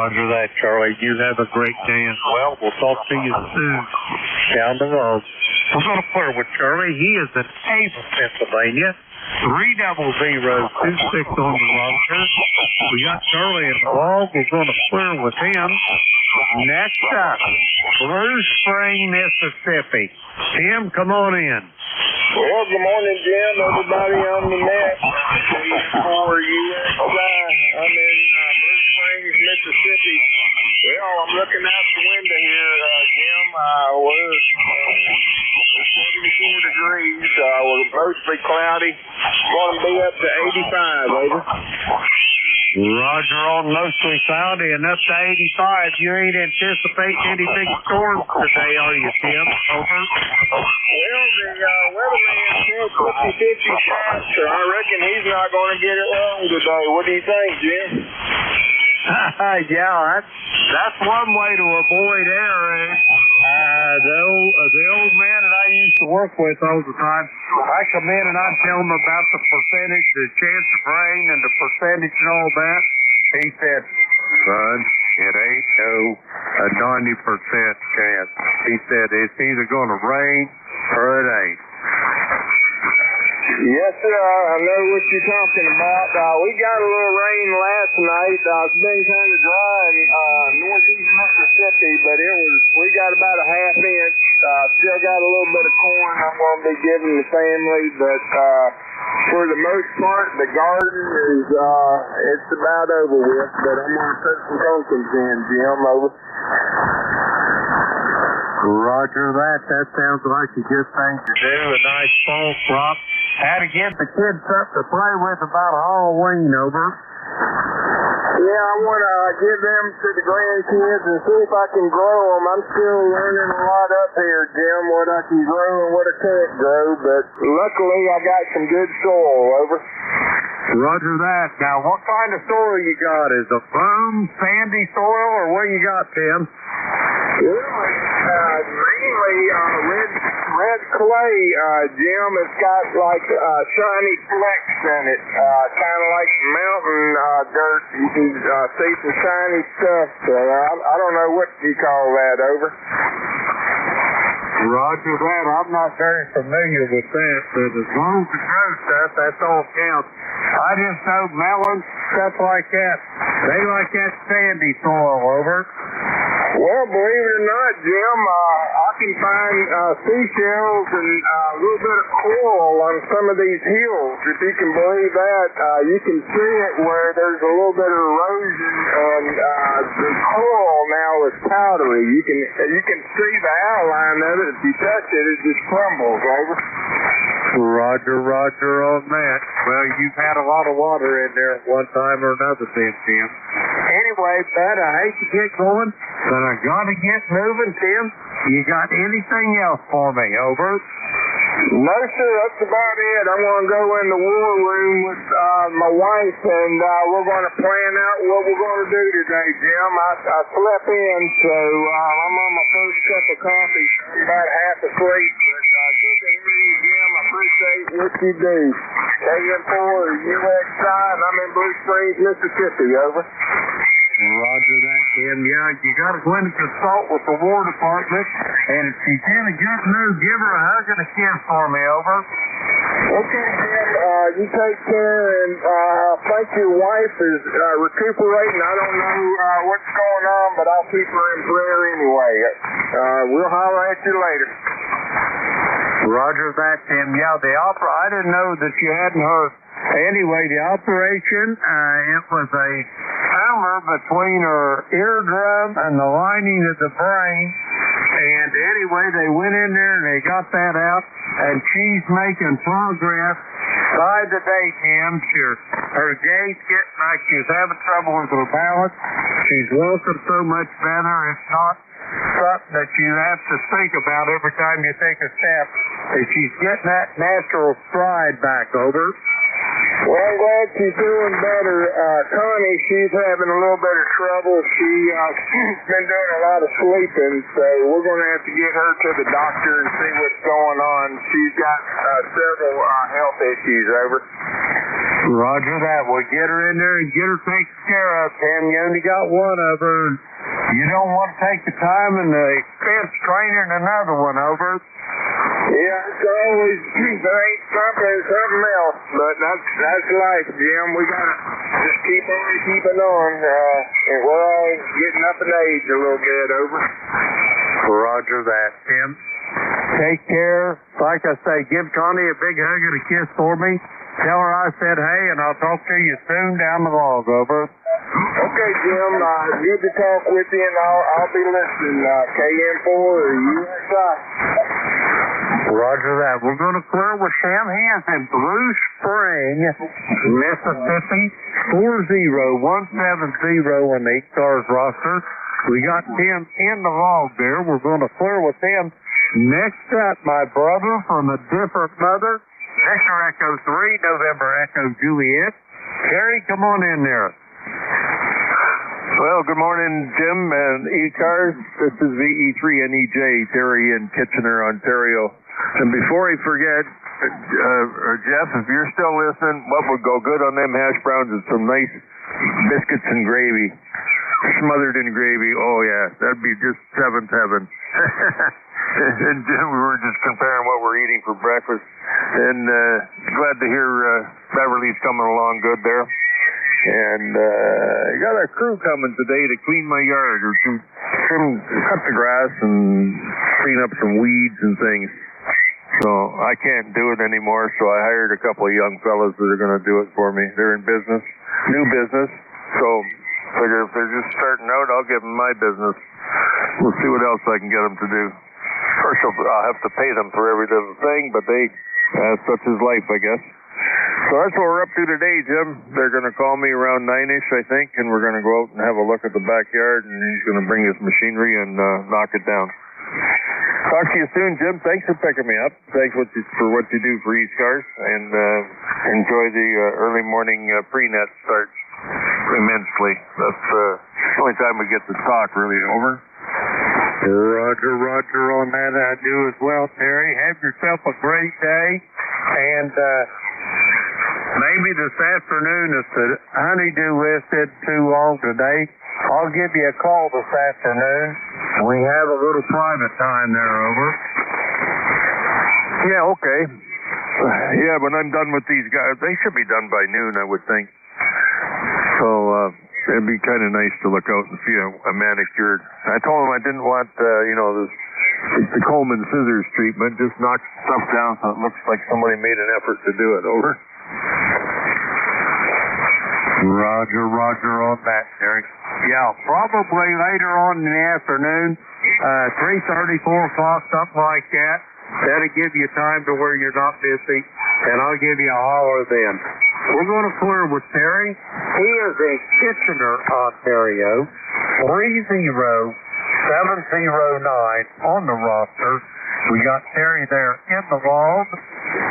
Roger that, Charlie. You have a great day as well. We'll talk to you soon. Down the road. We're going to clear with Charlie. He is in Ava, Pennsylvania. 30026 on the roster. We got Charlie in the log. We're going to clear with him. Next up, Blue Spring, Mississippi. Tim, come on in. Well, good morning, Jim. Everybody on the net. For UXI, I'm in Blue Springs, Mississippi. Well, I'm looking out the window here, Jim. We're 74 degrees. We're mostly cloudy. Going to be up to 85, over. Roger on mostly cloudy and up to 85. You ain't anticipating any big storms today, are you, Tim? Over. Well, the weatherman said 50-50 shots, so I reckon he's not going to get it wrong today. What do you think, Jim? Yeah, that's one way to avoid error. The old man that I used to work with all the time, I come in and I tell him about the percentage, the chance of rain and the percentage and all that. He said, son, it ain't a 90% chance. He said, it's either going to rain or it ain't. Yes, sir. I know what you're talking about. We got a little rain last night. It's been kind of dry in northeast Mississippi, but we got about a half inch. Still got a little bit of corn I'm going to be giving the family, but for the most part, the garden is it's about over with. But I'm going to put some pumpkins in, Jim. Over. Roger that. That sounds like a good thing to do. A nice fall crop. How to give the kids something to play with about Halloween, over. Yeah, I want to give them to the grandkids and see if I can grow them. I'm still learning a lot up here, Jim, what I can grow and what I can't grow, but luckily I got some good soil, over. Roger that. Now, what kind of soil you got? Is it loam, sandy soil, or what you got, Tim? Well, mainly red clay, Jim. It's got like shiny flecks in it, kind of like mountain dirt. You can see some shiny stuff. So I don't know what you call that, over. Roger that. I'm not very familiar with that, but as long as it grows stuff, that's all counts. I just know melons, stuff like that. They like that sandy soil, over. Well, believe it or not, Jim, I can find seashells and a little bit of coral on some of these hills. If you can believe that, you can see it where there's a little bit of erosion, and the coral now is powdery. You can see the outline of it. If you touch it, it just crumbles, over. Roger on that. Well, you've had a lot of water in there at one time or another, then, Tim. Anyway, bud, I hate to get going, but I gotta get moving, Tim. You got anything else for me, over? No, sir, that's about it. I'm going to go in the war room with my wife, and we're going to plan out what we're going to do today, Jim. I slept in, so I'm on my first cup of coffee. I'm about half asleep, but good to hear you, Jim. I appreciate what you do. AM4 UXI, and I'm in Blue Springs, Mississippi, over. Roger that, Tim. Yeah, you got to go in and consult with the War Department, and if she's in a good mood, give her a hug and a kiss for me, over. Okay, Jim, you take care, and I think your wife is recuperating. I don't know what's going on, but I'll keep her in prayer anyway. We'll holler at you later. Roger that, Tim. Yeah, I didn't know that you hadn't heard. Anyway, the operation, it was a tumor between her eardrum and the lining of the brain. And anyway, they went in there and they got that out, and she's making progress by the day, Tim. Her gait's getting like she's having trouble with her balance. She's walking so much better. It's not something that you have to think about every time you take a step. And she's getting that natural stride back, over. Well, I'm glad she's doing better. Connie, she's having a little bit of trouble. She's been doing a lot of sleeping, so we're going to have to get her to the doctor and see what's going on. She's got several health issues, over. Roger that. We'll get her in there and get her taken care of, Tim. You only got one of her. You don't want to take the time and the expense training another one over. Yeah, it's always, there ain't something else, but that's life, Jim. We gotta just keep on keeping on, and we're all getting up in age a little bit, over. Roger that, Tim. Take care. Like I say, give Connie a big hug and a kiss for me. Tell her I said hey, and I'll talk to you soon down the log, over. Okay, Jim. Good to talk with you, and I'll be listening. KM4 or USI. Roger that. We're going to clear with Sam Hands in Blue Spring, Mississippi. 40170 on the ECARS roster. We got Tim in the log there. We're going to clear with him. Next up, my brother from a different mother. Victor Echo 3, November Echo Juliet. Terry, come on in there. Well, good morning, Jim and ECARS. This is VE3NEJ, Terry in Kitchener, Ontario. And before I forget, Jeff, if you're still listening, what would go good on them hash browns is some nice biscuits and gravy. Smothered in gravy. Oh, yeah, that'd be just seventh heaven. And Jim, we were just comparing what we're eating for breakfast. And glad to hear Beverly's coming along good there. And I got a crew coming today to clean my yard or to cut the grass and clean up some weeds and things. So I can't do it anymore, so I hired a couple of young fellas that are going to do it for me. They're in business, new business. So figure if they're just starting out, I'll give them my business. We'll see what else I can get them to do. First, I'll have to pay them for every little thing, but such is life, I guess. So that's what we're up to today, Jim. They're going to call me around 9-ish, I think, and we're going to go out and have a look at the backyard, and he's going to bring his machinery and knock it down. Talk to you soon, Jim. Thanks for picking me up. Thanks for what you do for ECARS, and enjoy the early morning pre-net start immensely. That's the only time we get to talk, really, over. Roger on that. I do as well, Terry. Have yourself a great day, and maybe this afternoon, if the honeydew listed too long today, I'll give you a call this afternoon. We have a little private time there, over. Yeah, okay. Yeah, when I'm done with these guys, they should be done by noon, I would think. So it'd be kind of nice to look out and see a manicured. I told them I didn't want, the comb and scissors treatment. Just knock stuff down so it looks like somebody made an effort to do it, over. Roger on that, Terry. Yeah, probably later on in the afternoon, 3:30, 4 o'clock, something like that. That'll give you time to where you're not busy, and I'll give you a holler then. We're going to clear with Terry. He is in Kitchener, Ontario, 30709 on the roster. We got Terry there in the log.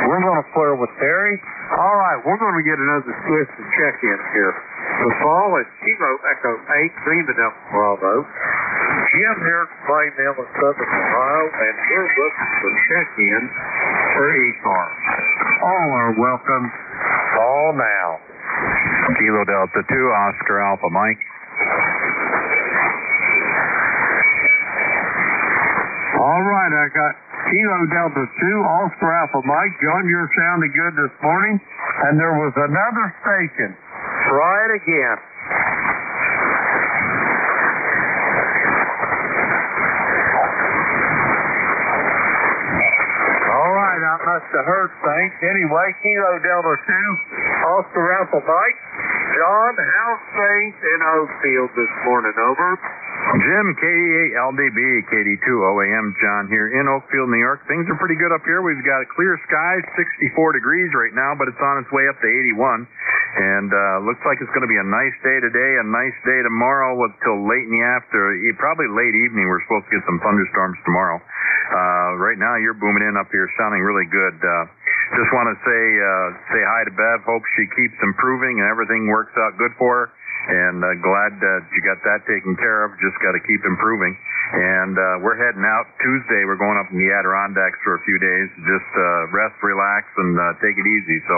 We're going to clear with Terry. All right, we're going to get another twist and check-in here. The call is Kilo Echo 8, Lima Del Bravo. Jim here, Plain Hill in Southern Ohio, and we're looking for check-in for ECARS. All are welcome. Call now. Kilo Delta 2, Oscar Alpha Mike. All right, I got Kilo Delta 2, Oscar Alpha Mike. John, you're sounding good this morning. And there was another station. Try it again. All right, I must have heard things. Anyway, Kilo Delta 2, Oscar Alpha Mike. John, how's things in Oakfield this morning, over? Jim, KE8LDB, KD2OAM, John here in Oakfield, New York. Things are pretty good up here. We've got clear skies, 64 degrees right now, but it's on its way up to 81. And looks like it's going to be a nice day today, a nice day tomorrow till late in the probably late evening. We're supposed to get some thunderstorms tomorrow. Right now, you're booming in up here, sounding really good. Just want to say hi to Bev. Hope she keeps improving and everything works out good for her. and glad that you got that taken care of. Just got to keep improving. And we're heading out Tuesday. We're going up in the Adirondacks for a few days. Just rest, relax, and take it easy. So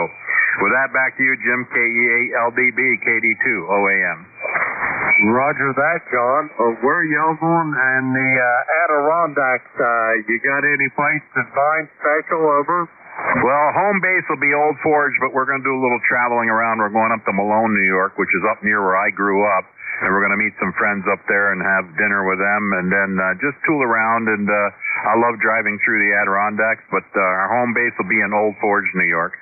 with that, back to you, Jim, KEALDB, KD2, OAM. Roger that, John. Where y'all going in the Adirondacks? You got any place in mind special over? Well, home base will be Old Forge, but we're going to do a little traveling around. We're going up to Malone, New York, which is up near where I grew up. And we're going to meet some friends up there and have dinner with them, and then just tool around. And I love driving through the Adirondacks, but our home base will be in Old Forge, New York.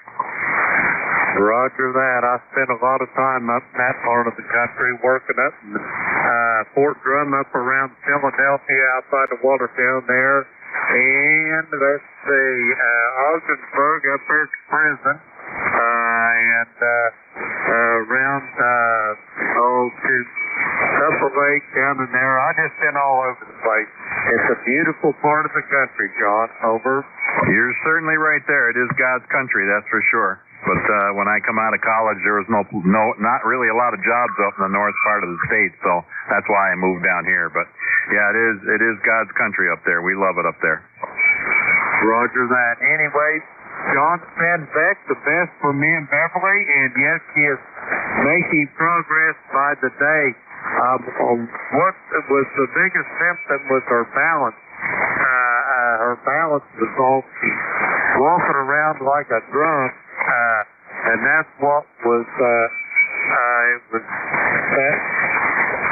Roger that. I spent a lot of time up in that part of the country working up in Fort Drum up around Philadelphia outside of Watertown there. And let's see, Ogdensburg up there at the prison. And around Upper Lake down in there. I just been all over the place. It's a beautiful part of the country, John. Over. You're certainly right there. It is God's country, that's for sure. But when I come out of college, there was not really a lot of jobs up in the north part of the state, so that's why I moved down here. But yeah, it is God's country up there. We love it up there. Roger that. Anyway, John Van Beck, the best for me and Beverly, and yes, he is making progress by the day. What was the biggest symptom was her balance. Her balance was all walking around like a drunk. And that's what was, that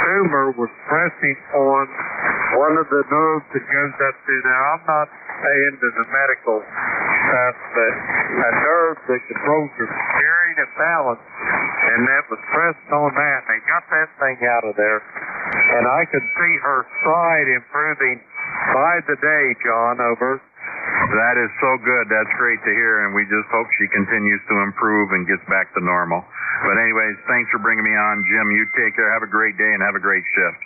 tumor was pressing on one of the nerves that goes up through there. I'm not into the medical stuff, but a nerve that controls your hearing and balance, and that was pressed on that, and they got that thing out of there. And I could see her stride improving by the day, John, over. That is so good. That's great to hear, and we just hope she continues to improve and gets back to normal. But anyways, thanks for bringing me on, Jim. You take care. Have a great day and have a great shift.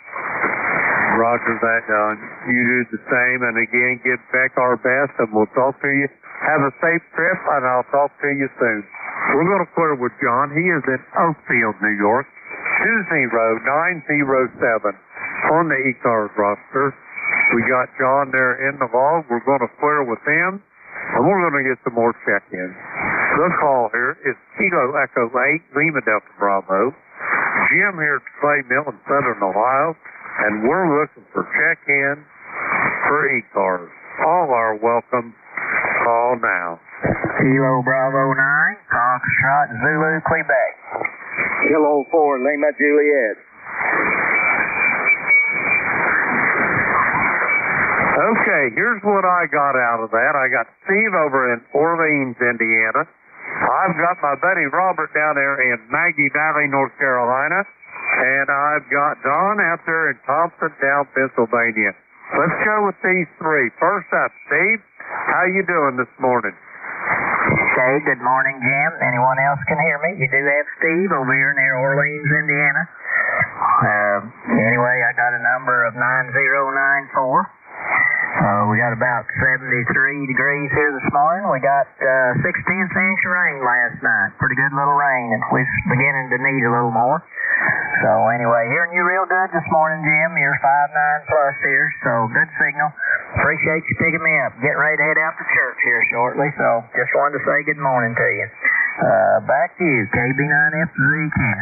Roger that, John. You do the same, and again, give Beck our best, and we'll talk to you. Have a safe trip, and I'll talk to you soon. We're going to clear with John. He is in Oakfield, New York, 20907 on the ECARS roster. We got John there in the log. We're going to clear with him, and we're going to get some more check-ins. The call here is Kilo Echo 8, Lima Delta Bravo. Jim here at the Clay Mill in Southern Ohio, and we're looking for check-in for ECARS. All are welcome. Call now. Kilo Bravo 9, Foxtrot Zulu, Quebec. Kilo 4, Lima Juliet. Okay, here's what I got out of that. I got Steve over in Orleans, Indiana. I've got my buddy Robert down there in Maggie Valley, North Carolina. And I've got Don out there in Thompsontown, Pennsylvania. Let's go with these three. First up, Steve, how you doing this morning? Okay, good morning, Jim. Anyone else can hear me? You do have Steve over here near Orleans, Indiana. Anyway, I got a number of 9094. We got about 73 degrees here this morning. We got 6/10 inch rain last night. Pretty good little rain, and we're beginning to need a little more. So anyway, hearing you real good this morning, Jim. You're 5.9 plus here, so good signal. Appreciate you picking me up. Getting ready to head out to church here shortly, so just wanted to say good morning to you. Back to you, KB9FZQ.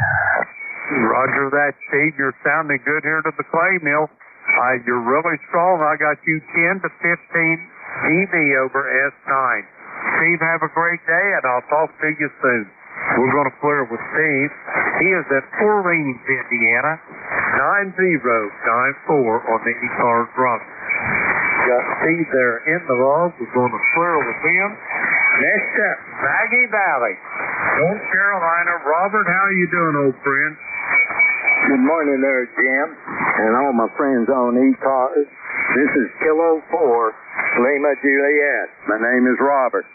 Roger that, Steve. You're sounding good here to the Clay Mill. You're really strong. I got you 10 to 15 EV over S9. Steve, have a great day, and I'll talk to you soon. We're going to clear with Steve. He is at Orleans, Indiana, 9094 on the ECARS roster. Got Steve there in the log. We're going to clear with him. Next up, Maggie Valley, North Carolina. Robert, how are you doing, old friend? Good morning there, Jim, and all my friends on ECARS. This is Kilo 4, Lima Juliet. My name is Robert.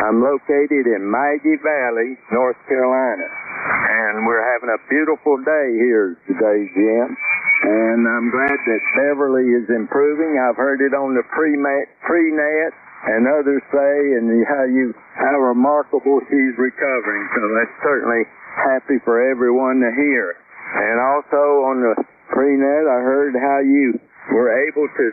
I'm located in Maggie Valley, North Carolina, and we're having a beautiful day here today, Jim. And I'm glad that Beverly is improving. I've heard it on the pre-net and others say, and how remarkable she's recovering. So that's certainly happy for everyone to hear. And also on the pre-net, I heard how you were able to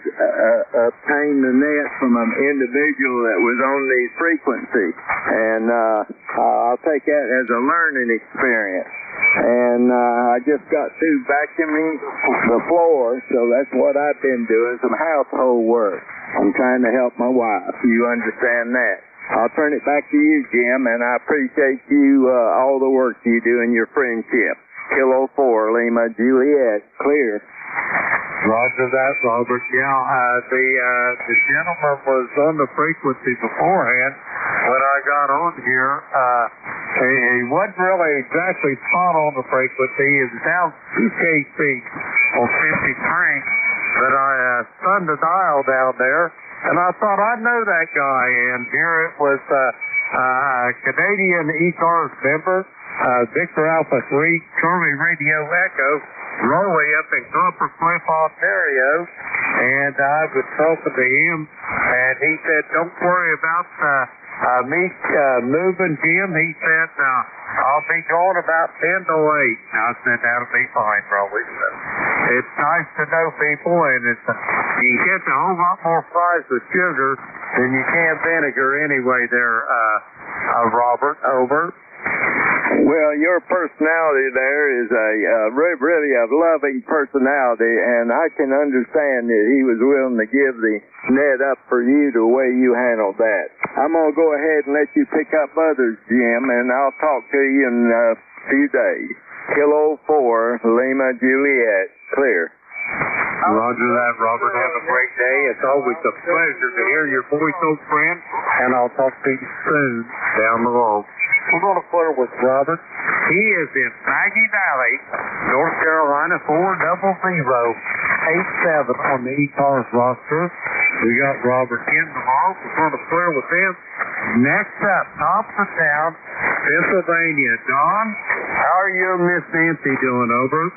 obtain the net from an individual that was on the frequency. And I'll take that as a learning experience. And I just got through vacuuming the floor, so that's what I've been doing, some household work. I'm trying to help my wife. You understand that? I'll turn it back to you, Jim, and I appreciate you, all the work you do in your friendship. Kilo 4, Lima, Juliet, clear. Roger that, Robert. Yeah, the gentleman was on the frequency beforehand when I got on here. He wasn't really exactly spot on the frequency. It was down 2 kc on 53, but I spun the dial down there, and I thought I know that guy. And here it was Canadian ECARS member, Victor Alpha 3, Charlie Radio Echo, Rolly up in Copper Cliff, Ontario, and I was talking to him, and he said, don't worry about me moving, Jim. He said, I'll be gone about 10 to 8. I said, that'll be fine, Rolly. So it's nice to know people, and you get a whole lot more fries with sugar than you can vinegar anyway there, Robert. Over. Well, your personality there is really a loving personality, and I can understand that he was willing to give the net up for you the way you handled that. I'm going to go ahead and let you pick up others, Jim, and I'll talk to you in a few days. Kilo 4, Lima, Juliet, clear. Roger that, Robert. Have a great day. It's always a pleasure to hear your voice, old friend, and I'll talk to you soon down the road. We're going to clear with Robert. He is in Maggie Valley, North Carolina, 40087 on the ECARS roster. We got Robert in tomorrow. We're going to clear with him. Next up, Thompsontown, Pennsylvania. Don, how are you and Miss Nancy doing? Over.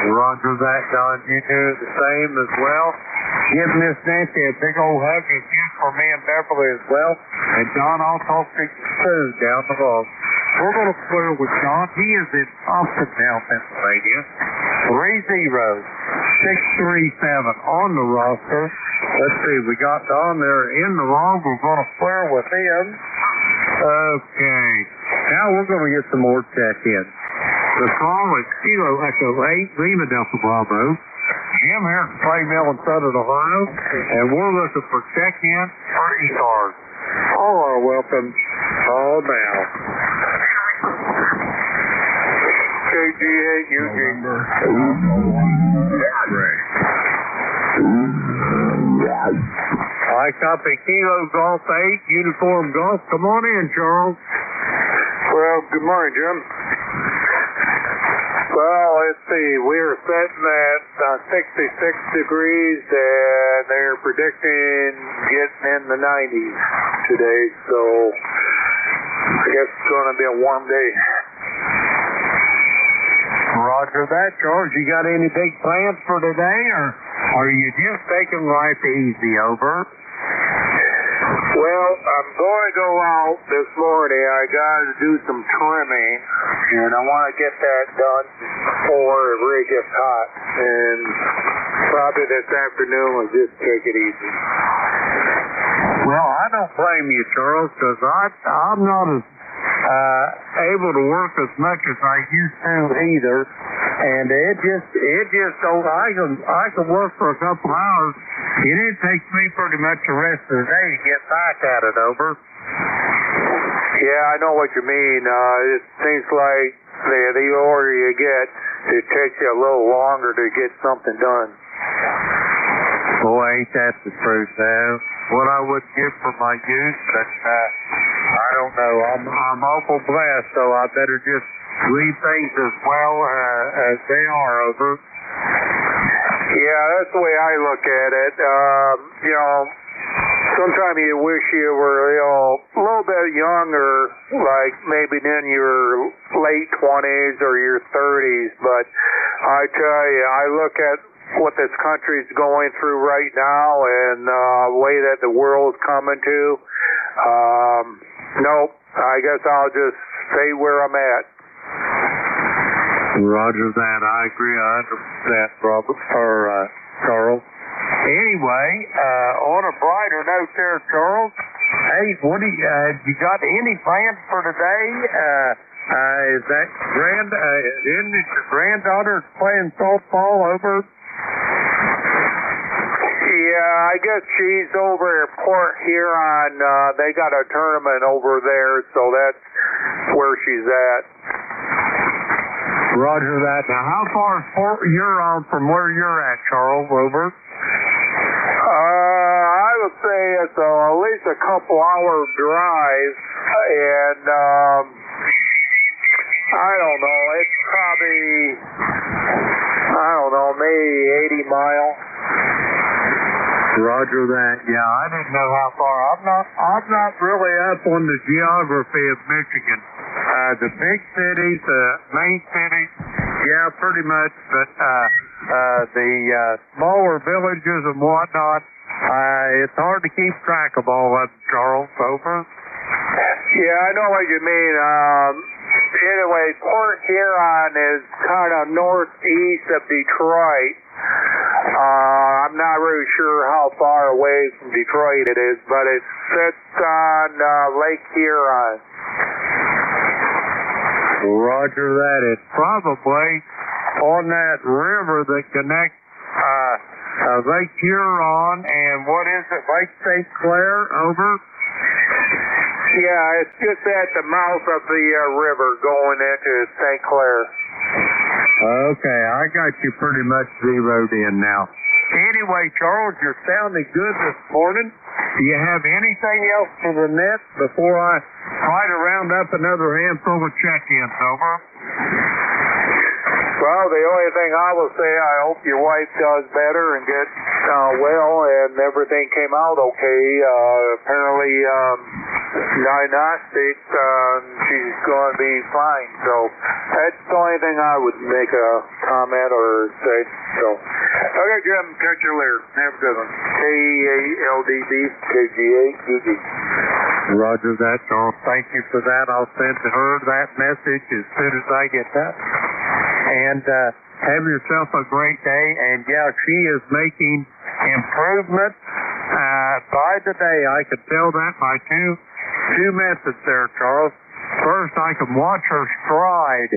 Roger that, Don. You do the same as well. Give Miss Nancy a big old hug and kiss for me and Beverly as well. And Don, I'll talk to you soon down the road. We're going to clear with Don. He is in Thompsontown, Pennsylvania. 30637 on the roster. Let's see, we got Don there in the log. We're going to clear with him. Okay. Now we're going to get some more check-ins. The call is Kilo Echo 8, Lima Delta Bravo. Jim here at Clay Mill in Southern Ohio, and we're looking for check-in for ECARS. All are welcome. Call now. KG8 Eugene. I copy Kilo Golf 8, Uniform Golf. Come on in, Charles. Well, good morning, Jim. Well, let's see. We're sitting at 66 degrees, and they're predicting getting in the 90s today, so I guess it's going to be a warm day. Roger that, George. You got any big plans for today, or are you just taking life easy? Over. Well, I'm going to go out this morning. I got to do some trimming, and I want to get that done before it really gets hot. And probably this afternoon I'll just take it easy. Well, I don't blame you, Charles, because I'm not as able to work as much as I used to either. and it just don't. I can work for a couple hours. It takes me pretty much the rest of the day to get back at it. Over. Yeah, I know what you mean. It seems like the older you get, it takes you a little longer to get something done. Boy, ain't that the truth, though. What I would give for my youth, but I don't know. I'm awful blessed, so I better just leave things as well as they are. Over. Yeah, that's the way I look at it. You know, sometimes you wish you were, you know, a little bit younger, like maybe in your late 20s or your 30s. But I tell you, I look at what this country's going through right now and the way that the world's coming to. Nope, I guess I'll just stay where I'm at. Roger that. I agree 100%, Robert, or Charles. Anyway, on a brighter note there, Charles, hey, what you got any plans for today? Is that isn't it your granddaughter playing softball over? Yeah, I guess she's over at Port Huron. They got a tournament over there, so that's where she's at. Roger that. Now, how far is Port Huron from where you're at, Charles? Over. I would say it's at least a couple-hour drive, and I don't know. It's probably, maybe 80 miles. Roger that. Yeah, I didn't know how far. I'm not really up on the geography of Michigan. The big cities, the main cities, yeah, pretty much. But the smaller villages and whatnot, it's hard to keep track of all of them, Charles. Over. Yeah, I know what you mean. Anyway, Port Huron is kind of northeast of Detroit. I'm not really sure how far away from Detroit it is, but it sits on Lake Huron. Roger that. It's probably on that river that connects Lake Huron and what is it, Lake St. Clair? Over. Yeah, it's just at the mouth of the river going into St. Clair. Okay, I got you pretty much zeroed in now. Anyway, Charles, you're sounding good this morning. Do you have anything else for the net before I try to round up another handful of check-ins? Over. Well, the only thing I will say, I hope your wife does better and gets well and everything came out okay. Apparently, diagnostics, she's going to be fine. So that's the only thing I would make a comment or say. So, okay, Jim, catch you later. Have a good one. KALDB, KGA, Roger that, Charles. Thank you for that. I'll send her that message as soon as I get that. And have yourself a great day. And yeah, she is making improvements by the day. I could tell that by two methods there, Charles. First, I can watch her stride.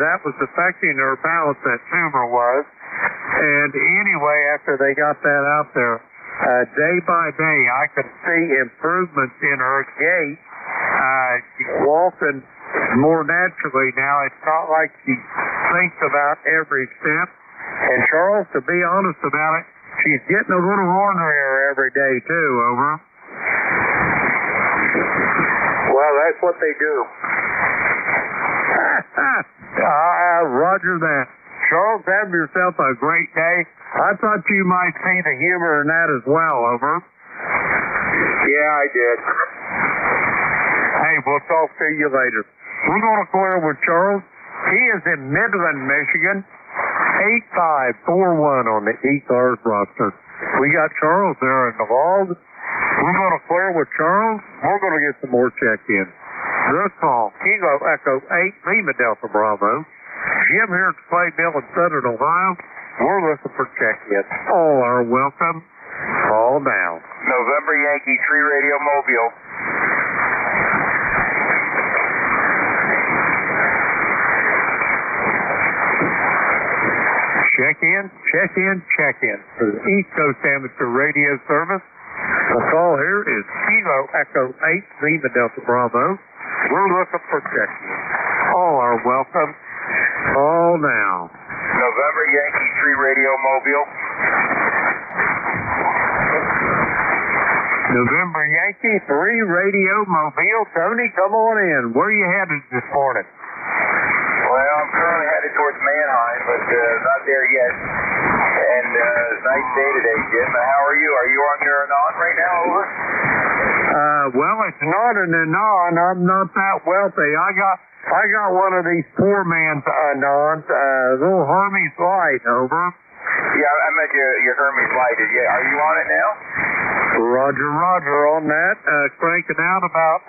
That was affecting her balance, that tumor was. And anyway, after they got that out there, day by day, I could see improvements in her gait. She's walking more naturally now. It's not like she thinks about every step. And Charles, to be honest about it, she's getting a little ornerier every day too. Over. Well, that's what they do. Roger that. Charles, have yourself a great day. I thought you might see the humor in that as well. Over. Yeah, I did. Hey, we'll talk to you later. We're going to clear with Charles. He is in Midland, Michigan. 8541 on the ECARS roster. We got Charles there in the log. We're going to clear with Charles. We're going to get some more check-in. This call, Kilo Echo 8, Lima Delta Bravo. Jim here at the Clay Mill in Southern Ohio. We're looking for check-in. All are welcome. Call now. November Yankee 3 Radio Mobile. check-in for the East Coast Amateur Radio Service. The call here is Kilo Echo 8, Lima Delta Bravo. We're looking for check-in. All are welcome. Call now. November Yankee 3 Radio Mobile. November Yankee 3 Radio Mobile. Tony, come on in. Where are you headed this morning? Well, I'm currently headed towards Mannheim, but not there yet. And nice day today, Jim. How are you? Are you on your Anon right now? Over? Well, it's not an Anon. I'm not that wealthy. I got one of these poor man's Anons, little Hermes Light. Over. Yeah, I meant your Hermes Light. Yeah, are you on it now? Roger on that. Cranking out about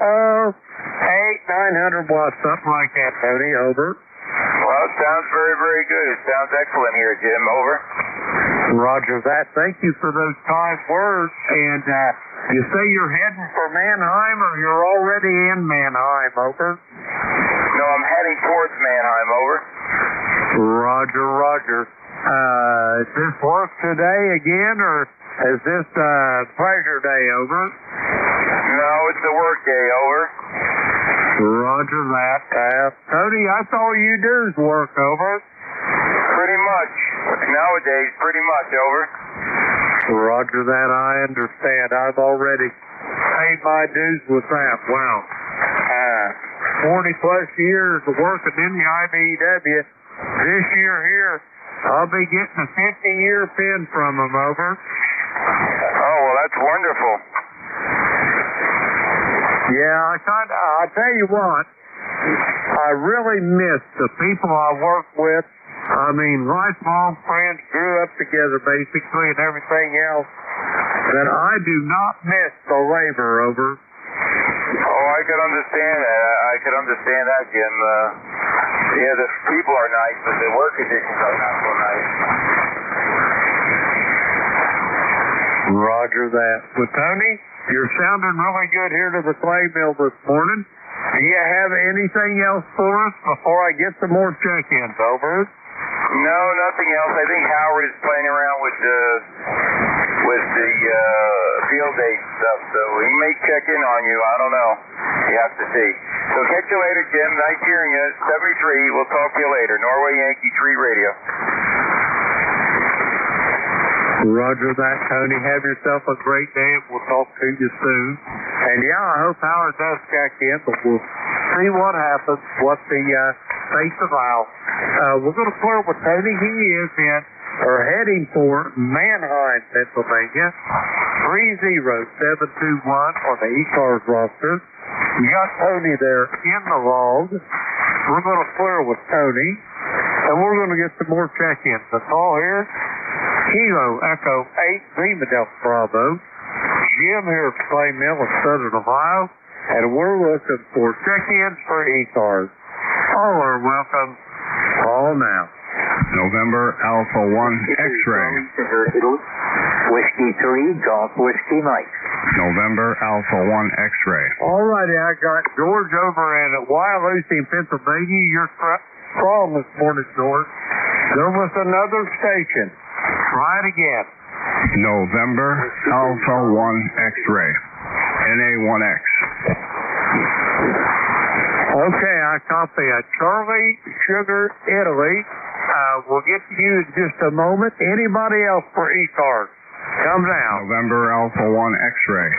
800-900 watts, something like that, Tony. Over. Well, it sounds very, very good. It sounds excellent here, Jim. Over. Roger that. Thank you for those kind words. And you say you're heading for Mannheim, or you're already in Mannheim? Over. No, I'm heading towards Mannheim. Over. Roger. Is this work today again, or is this pleasure day? Over. No, it's a work day. Over. Roger that. Tony, that's all you do is work. Over. Pretty much. Nowadays, pretty much. Over. Roger that. I understand. I've already paid my dues with that. Wow. 40 plus years of working in the IBEW. This year here, I'll be getting a 50-year pin from them. Over. Oh, well, that's wonderful. Yeah, I'll tell you what, I really miss the people I work with. I mean, lifelong friends, grew up together basically and everything else. That I do not miss the labor. Over. Oh, I could understand that. Jim. Yeah, the people are nice, but the work conditions are not so nice. Roger that. Well, Tony, you're sounding really good here to the clay mill this morning. Do you have anything else for us before I get some more check-ins? Over. No, nothing else. I think Howard is playing around with the field day stuff, so he may check in on you. I don't know. You have to see. So catch you later, Jim. Nice hearing you. 73. We'll talk to you later. Norway Yankee 3 Radio. Roger that, Tony. Have yourself a great day, and we'll talk to you soon. And yeah, I hope Howard does check in, but we'll see what happens, what the fates allow. We're going to clear with Tony. He is heading for Mannheim, Pennsylvania. 30721 on the ECARS roster. You got Tony there in the log. We're going to clear with Tony, and we're going to get some more check-ins. The call here, Kilo Echo 8, Lima Delta Bravo. Jim here at Clay Mill in Southern Ohio, and we're looking for check-ins for ECARS. All are welcome. Call now. November Alpha 1 X-Ray. Whiskey 3, Golf Whiskey Mike. November Alpha 1 X-Ray. All righty, I got George over in Wyalusing, Pennsylvania. You're strong this morning, George. There was another station. Try it again. November Alpha 1 X-Ray. NA1X. Okay, I copy a Charlie Sugar Italy. We'll get to you in just a moment. Anybody else for ECARS? Come down. November Alpha 1 X-Ray.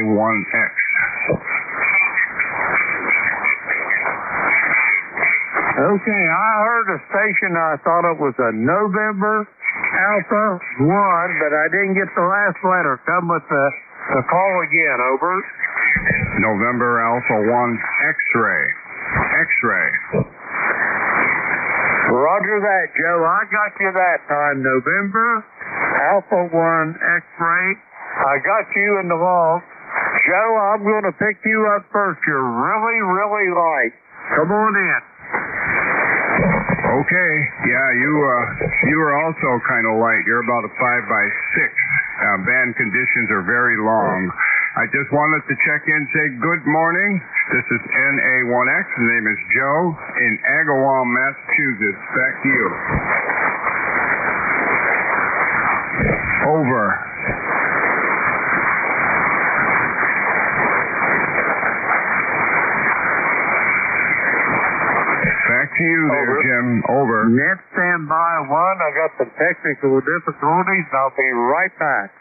NA1X. Okay, I heard a station. I thought it was a November Alpha 1, but I didn't get the last letter. Come with the call again. Over. November Alpha 1 X-Ray. X-Ray. Roger that, Joe. I got you that time. November Alpha 1 X-Ray. I got you in the log. Joe, I'm going to pick you up first. You're really, really light. Come on in. Okay. Yeah, you are also kind of light. You're about a 5x6. Band conditions are very long. I just wanted to check in, say good morning. This is NA1X. His name is Joe in Agawam, Massachusetts. Back to you. Over. Back to you there, Over. Jim. Over. Net standby 1. I got some technical difficulties. I'll be right back.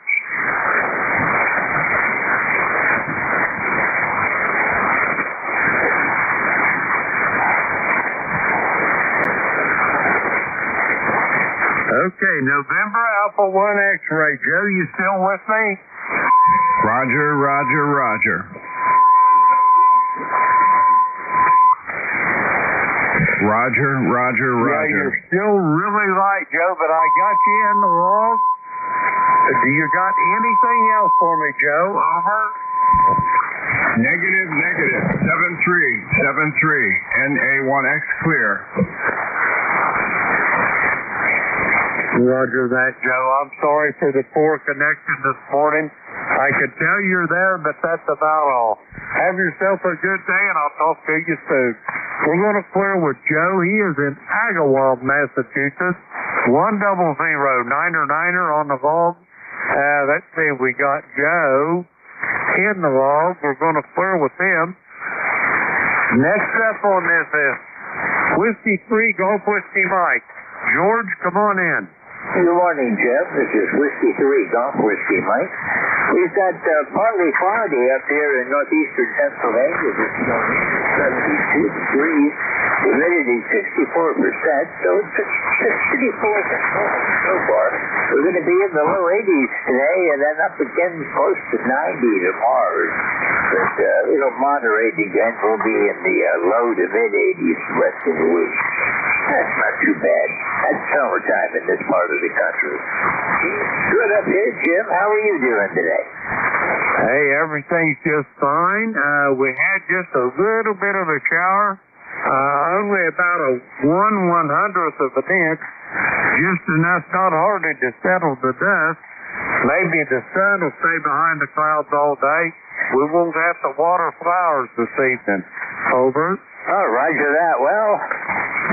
Okay, November Alpha 1 X-ray. Joe, you still with me? Roger, roger, roger. Roger, roger, Yeah, roger. you're still really light, Joe, but I got you in the log. Do you got anything else for me, Joe? Over. Negative, negative. 7373. NA1X clear. Roger that, Joe. I'm sorry for the poor connection this morning. I could tell you're there, but that's about all. Have yourself a good day, and I'll talk to you soon. We're going to clear with Joe. He is in Agawam, Massachusetts. 100-9er on the log. Let's see, we got Joe in the log. We're going to clear with him. Next up on this is Whiskey 3 Golf Whiskey Mike. George, come on in. Good morning, Jeff. This is Whiskey 3 Golf Whiskey Mike. We've got partly cloudy up here in northeastern Pennsylvania this morning, 72 degrees. Humidity 64%, so it's pretty cool so far. We're going to be in the low 80s today and then up again close to 90 tomorrow. But it'll moderate again. We'll be in the low to mid 80s the rest of the week. That's not too bad. That's summertime in this part of the country. Good up here, Jim. How are you doing today? Hey, everything's just fine. We had just a little bit of a shower. Only about a 1/100th of an inch. Just enough, not hardly to settle the dust. Maybe the sun will stay behind the clouds all day. We won't have to water flowers this evening. Over. Oh, roger that. Well,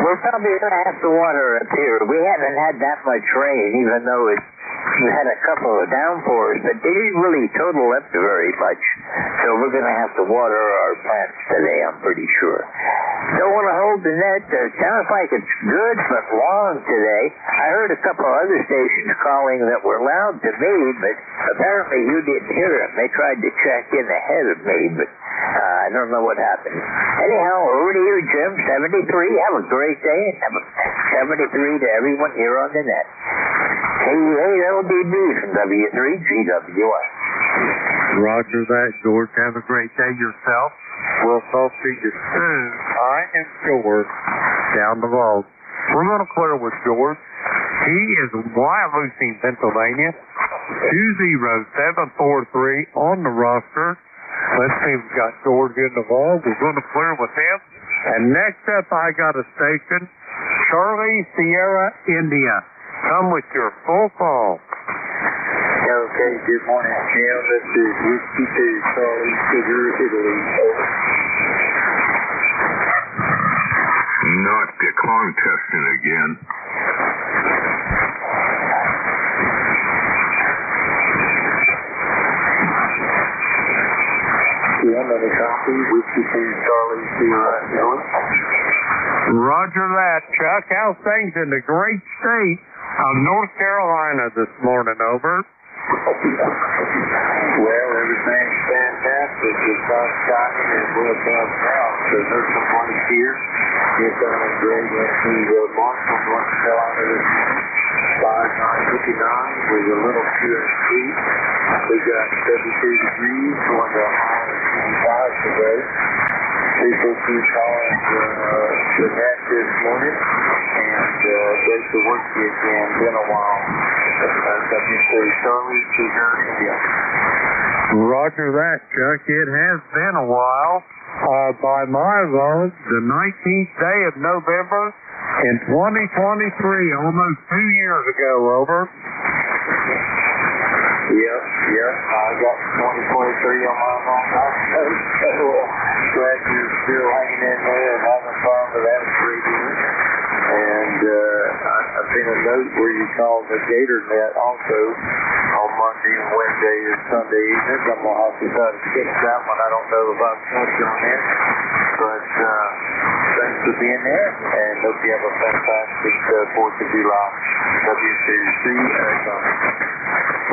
we're probably going to have to water up here. We haven't had that much rain, even though we had a couple of downpours, but they didn't really total up to very much. So we're going to have to water our plants today, I'm pretty sure. Don't want to hold the net. It sounds like it's good but long today. I heard a couple of other stations calling that were loud to me, but apparently you didn't hear them. They tried to check in ahead of me, but I don't know what happened. Anyhow, over to you, Jim. 73. Have a great day, and have a 73 to everyone here on the net. KUALDB from W3GWI. Roger that, George. Have a great day yourself. We'll talk to you soon. I am George down the road. We're going to clear with George. He is in Wyalusing, Pennsylvania. 20743 on the roster. Let's see, we've got George in the ball. We're going to clear with him. And next up, I got a station, Charlie Sierra, India. Come with your full call. Okay, good morning, Jim. This is Whiskey 2, Charlie, Figure, Italy. Over. Not the contesting again. Another copy, Whiskey 2, Charlie, Sierra, Italy. Roger that, Chuck. How's things in the great state of North Carolina this morning? Over. Well, everything's fantastic. It's sunshiny and we're above ground. So there's some lights here. It's on a great march from North Carolina this morning. 5959 with a little few feet. We got 72 degrees going to a high of 25 today. People keep calling the net this morning. And there's the whiskey again. Been a while. Charlie, Figure, India. Roger that, Chuck. It has been a while. By my log, the 19th day of November in 2023, almost 2 years ago. Over. Yep. I got 2023 on my long house. So glad you're still hanging in there and having fun with that radio. And I seen a note where you called the gator net also on Monday, Wednesday, and Sunday evenings. I'm going to have to try to fix that one. I don't know if I'm touching on it, but thanks for being there, and hope you have a fantastic 4th of July. WCC Arizona.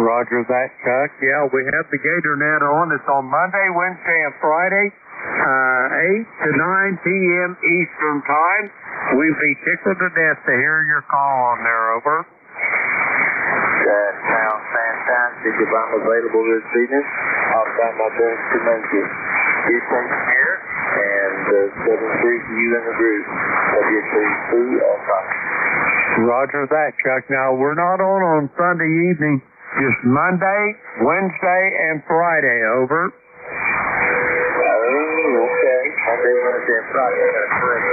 Roger that, Chuck. Yeah, we have the gator net on. It's on Monday, Wednesday, and Friday, 8 to 9 p.m. Eastern Time. We'd be tickled to death to hear your call on there, over. That sounds fantastic. If I'm available this evening, I'll try my best to make it. You take care, and 7-3 to you in the group. WCC Arizona. Roger that, Chuck. Now, we're not on Sunday evening, just Monday, Wednesday, and Friday, over. Oh, okay. Monday, Wednesday, and Friday. That's correct.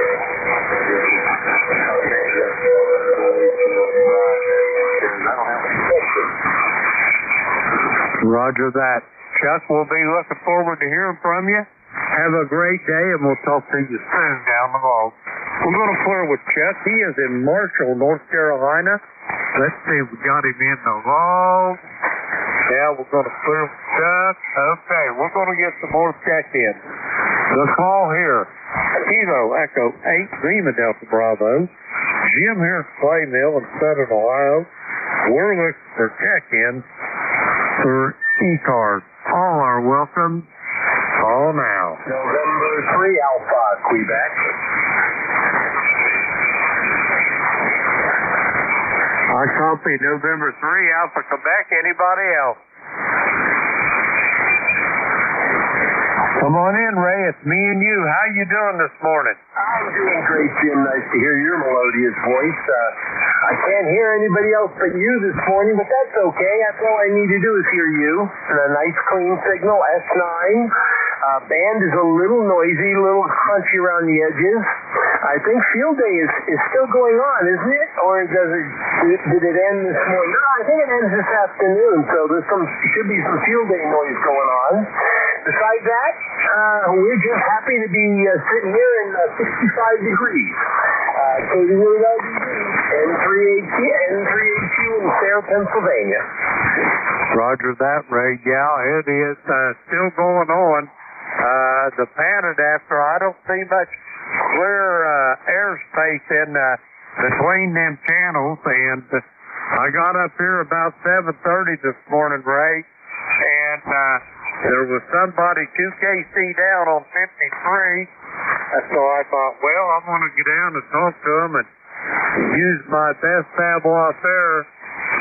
Roger that. Chuck, we'll be looking forward to hearing from you. Have a great day, and we'll talk to you soon down the road. We're going to clear with Chuck. He is in Marshall, North Carolina. Let's see, we got him in the road. Yeah, we're going to clear with Chuck. Okay, we're going to get some more check-in. The call here, Kilo Echo 8, Lima Delta Bravo. Jim here at Clay Mill in Southern Ohio. We're looking for check-in for ECARS. All are welcome. Call now. November 3 Alpha, Quebec. I copy November 3 Alpha, Quebec. Anybody else? Come on in, Ray. It's me and you. How you doing this morning? I'm doing great, Jim. Nice to hear your melodious voice. I can't hear anybody else but you this morning, but that's okay. That's all I need to do is hear you. And a nice clean signal, S9. Band is a little noisy, a little crunchy around the edges. I think field day is still going on, isn't it? Or did it end this morning? No, I think it ends this afternoon, so should be some field day noise going on. Besides that, we're just happy to be sitting here in 65 degrees. N3HQ in Sayre, Pennsylvania. Roger that, Ray. Yeah, it is still going on. The Pan adapter, I don't see much clear airspace in between them channels, and I got up here about 7:30 this morning, Ray, and there was somebody 2KC down on 53, so I thought, well, I'm going to get down and talk to them and use my best savoir faire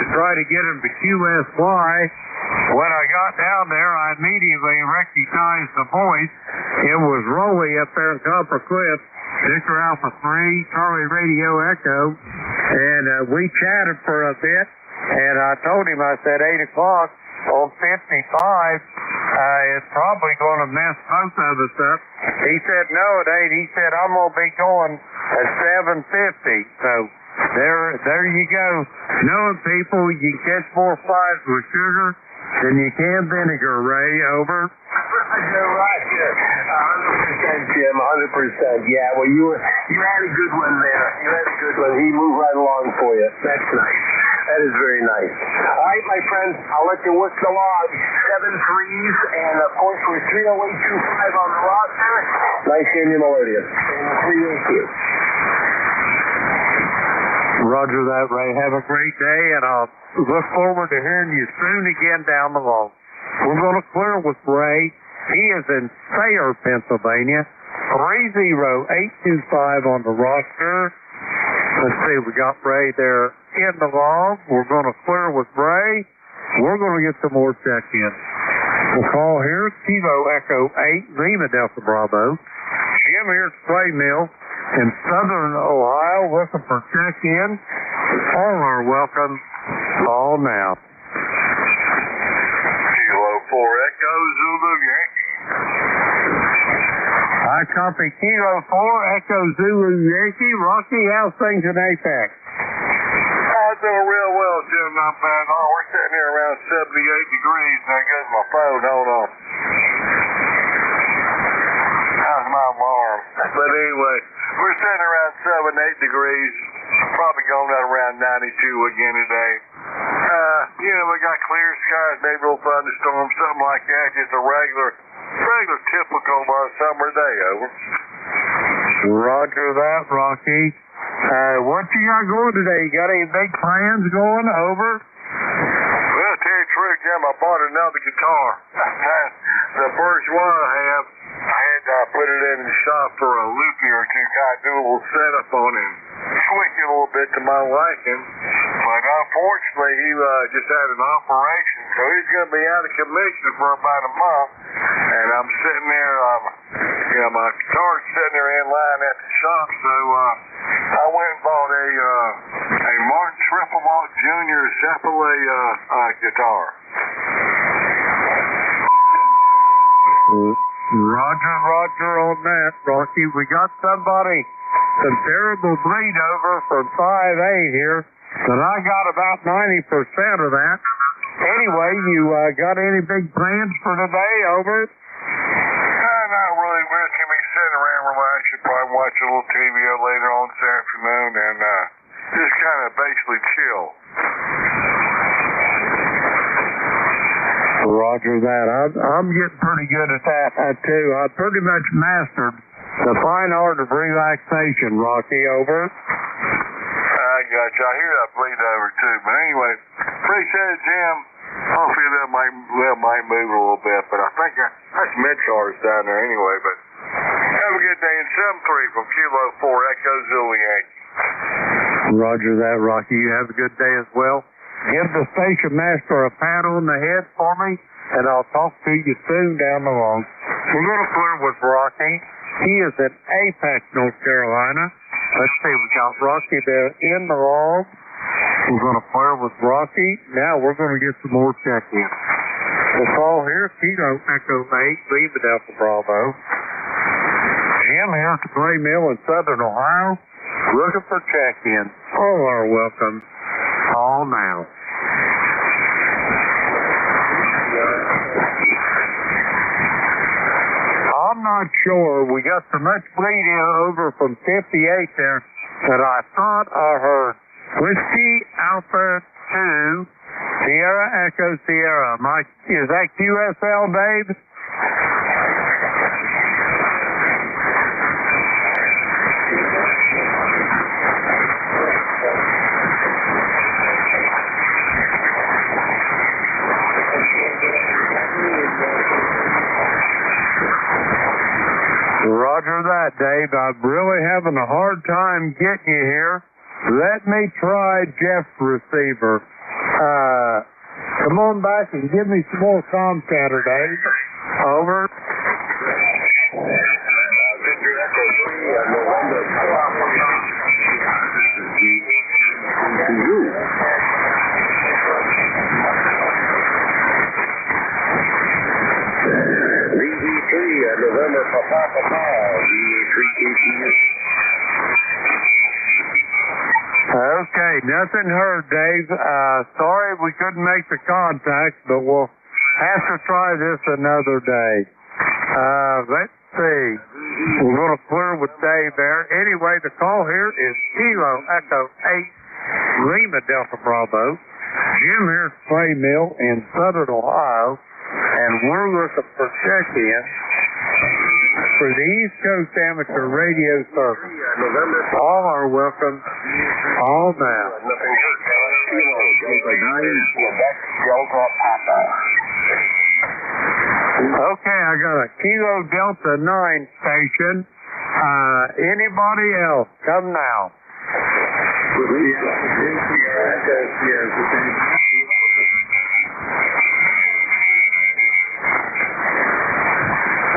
to try to get them to QSY. When I got down there, I immediately recognized the voice. It was Rowie up there in Copper Cliff, Victor Alpha 3, Charlie Radio Echo, and we chatted for a bit, and I told him, I said, 8 o'clock on 55, it's probably going to mess both of us up. He said, no, it ain't. He said, I'm going to be going at 7:50, so there you go. Knowing people, you can catch more flies with sugar than you can vinegar, Ray, over. You're right, 100%, Jim, 100%. Yeah, well, you had a good one there. You had a good one. He moved right along for you. That's nice. That is very nice. All right, my friends, I'll let you work the log. 7 threes, and of course, we're 30825 on the roster. Nice hearing you, Melodious. And 382. Roger that, Ray. Have a great day, and I'll look forward to hearing you soon again down the road. We're going to clear with Ray. He is in Sayre, Pennsylvania. 30825 on the roster. Let's see, we got Ray there in the log. We're going to clear with Ray. We're going to get some more check-in. We'll call here, Kilo Echo 8, Lima Delta Bravo. Jim here at Clay Mill in Southern Ohio, looking for check-in. All are welcome. Call now. Kilo 4 Echo Zulu Yankee. I copy Kilo 4 Echo Zulu Yankee. Rocky, how's things in APAC? I'm doing real well, Jim. Not bad. Oh, we're sitting here around 78 degrees. There goes my phone. Hold on. How's my alarm? But anyway, we're sitting around 7, 8 degrees. Probably going out around 92 again today. We got clear skies, maybe a little thunderstorm, something like that. Just a regular typical summer day, over. Roger that, Rocky. What you got going today? You got any big plans going, over? Well, to tell you the truth, Jim, I bought another guitar. The Bourgeois I had put it in the shop for a loopy or two, kind of do a little setup on it, tweak it a little bit to my liking. But unfortunately, he just had an operation, so he's going to be out of commission for about a month. And I'm sitting there, my guitar's sitting there in line at the shop, so I went and bought a Martin Triplemark Jr. Zeppelin guitar. Roger on that, Rocky. We got some terrible bleed over from 5A here, but I got about 90% of that. Anyway, you got any big plans for today, over? Not really. We're going to be sitting around relaxing, probably watch a little TV later on this afternoon, and just kind of basically chill. Roger that. I'm getting pretty good at that, too. I pretty much mastered the fine art of relaxation, Rocky, over. I got you. I hear that bleed over, too. But anyway, appreciate it, Jim. Hopefully that might move a little bit, but I think that's mid-cars down there anyway. But have a good day. And 7-3 from Kilo 4, Echo Zulu Yankee. Roger that, Rocky. You have a good day as well. Give the station master a pat on the head for me, and I'll talk to you soon down the line. We're going to flirt with Rocky. He is in Apex, North Carolina. Let's see, we got Rocky there in the log. We're going to flirt with Rocky. Now we're going to get some more check-in. The call here, Kilo Echo 8, Lima Delta Bravo. Jim here at the Gray Mill in Southern Ohio, looking for check-in. All are welcome. Call now. I'm not sure. We got so much bleeding over from 58 there that I thought I heard Whiskey Alpha 2 Sierra Echo Sierra. Mike, is that QSL, Dave? Roger that, Dave. I'm really having a hard time getting you here. Let me try Jeff's receiver. Come on back and give me some more comm chatter, Dave. Over. November for Papa Paul, VA3KTU. Okay, nothing heard, Dave. Sorry we couldn't make the contact, but we'll have to try this another day. Let's see. We're going to flirt with Dave there. Anyway, the call here is Kilo Echo 8, Lima Delta Bravo. Jim here at Clay Mill in Southern Ohio, and we're looking for check-in for the East Coast Amateur Radio Service. All are welcome. All now. Okay, I got a Kilo Delta 9 station. Anybody else? Come now.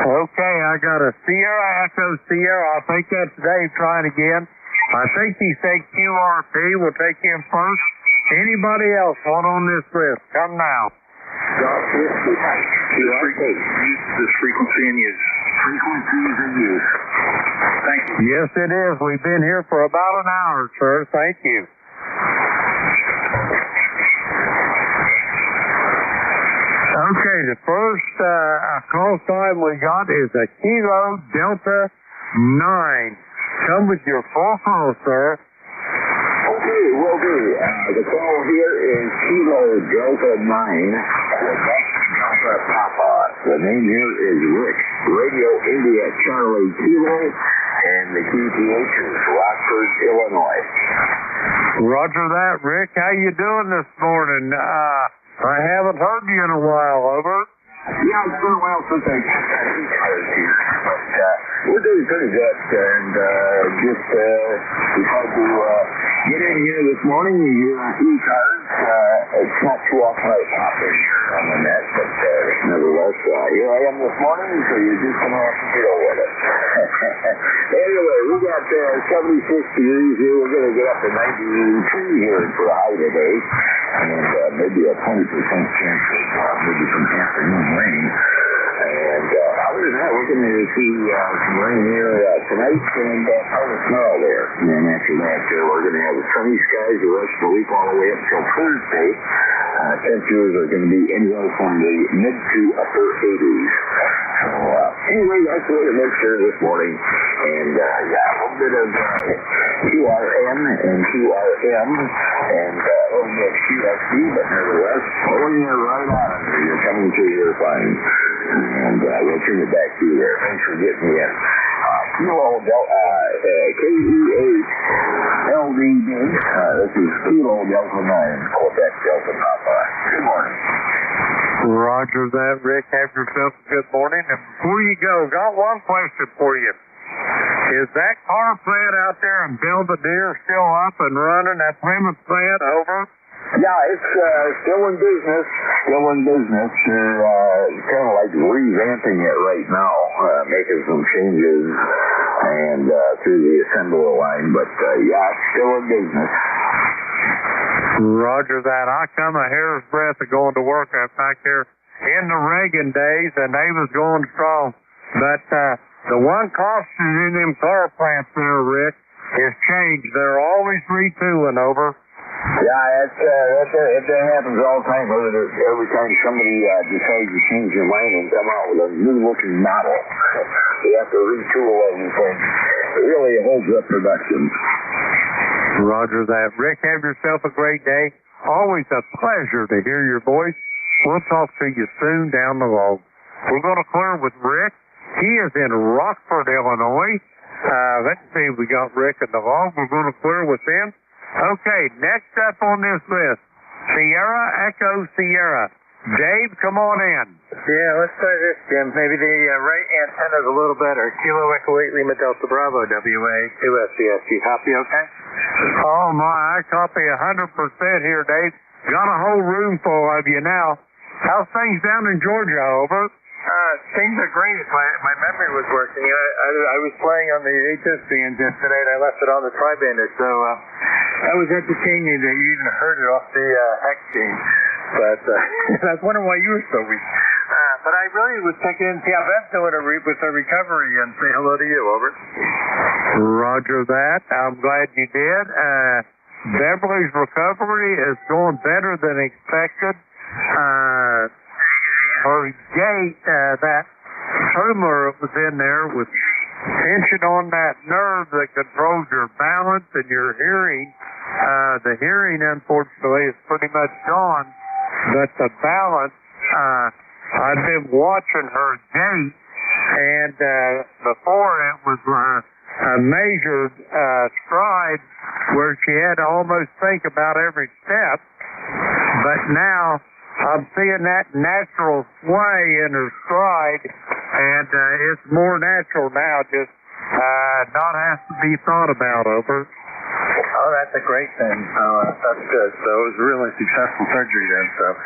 Okay, I got a Sierra Echo Sierra. I think that's Dave trying again. I think he said QRP. We'll take him first. Anybody else want on this list? Come now. This frequency in use. Frequency is in use. Thank you. Yes, it is. We've been here for about an hour, sir. Thank you. Okay, the first call sign we got is a Kilo Delta 9. Come with your full call, sir. Okay, will do. The call here is Kilo Delta 9. Delta Papa. The name here is Rick. Radio India Charlie Kilo. And the QTH is Rockford, Illinois. Roger that, Rick. How you doing this morning? I haven't heard you in a while, over. Yeah, it's been a while since I got that ECARS here, but we're doing pretty good, and just decided to get in here this morning. ECARS, it's not too often I pop in here on the net, but nevertheless, here I am this morning, so you're just going to have to deal with it. Anyway, we got 76 degrees here. We're going to get up to 92 here for a high today, and maybe a 20% chance of maybe some afternoon rain. And other than that, we're going to see some rain here tonight and part of tomorrow there. And then after that, we're going to have sunny skies the rest of the week all the way up till Thursday. Temperatures are going to be anywhere from the mid to upper 80s. So anyway, that's the way to make sure this morning. And a little bit of QRN and QRM and a little bit of QSB, but nevertheless, pulling you right out of here. You're coming through here fine. And we'll turn it back to you there. Thanks for getting me in. Kilo KEH LDD. This is Kilo Delta 9, Quebec Delta Papa. Good morning. Roger that, Rick. Have yourself a good morning. And before you go, got one question for you. Is that car plant out there in Belvedere still up and running? That Plymouth plant, over? Yeah, it's still in business. Still in business. They're kind of like revamping it right now, making some changes and through the assembly line. But yeah, it's still in business. Roger that. I come a hair's breadth of going to work up back there in the Reagan days, and they was going strong. But the one constant in them car plants there, Rick, is change. They're always retooling, over. Yeah, it happens all the time. Every time somebody decides to change their mind and come out with a new-looking model, they have to retool everything. It really holds up production. Roger that. Rick, have yourself a great day. Always a pleasure to hear your voice. We'll talk to you soon down the road. We're going to clear with Rick. He is in Rockford, Illinois. Let's see, we got Rick in the log. We're going to clear with him. Okay, next up on this list, Sierra Echo Sierra. Dave, come on in. Yeah, let's try this, Jim. Maybe the right antenna's a little better. Kilo Echo 8 Lima Delta Bravo WA 2SCS. You copy okay? Oh my, I copy 100% here, Dave. Got a whole room full of you now. How's things down in Georgia, over? Things are great. My memory was working. I was playing on the HS band yesterday, and I left it on the tri-bander, so that was entertaining that you even heard it off the hex game. But I was wondering why you were so weak. But I really was checking in to see how Beth's doing with her recovery and say hello to you, over. Roger that. I'm glad you did. Beverly's recovery is going better than expected. Her gait, that tumor was in there with tension on that nerve that controls your balance and your hearing. The hearing, unfortunately, is pretty much gone, but the balance, I've been watching her gait, and before it was a measured stride where she had to almost think about every step, but now I'm seeing that natural sway in her stride, and it's more natural now, just not has to be thought about, over. Oh, that's a great thing. That's good. So it was a really successful surgery then, so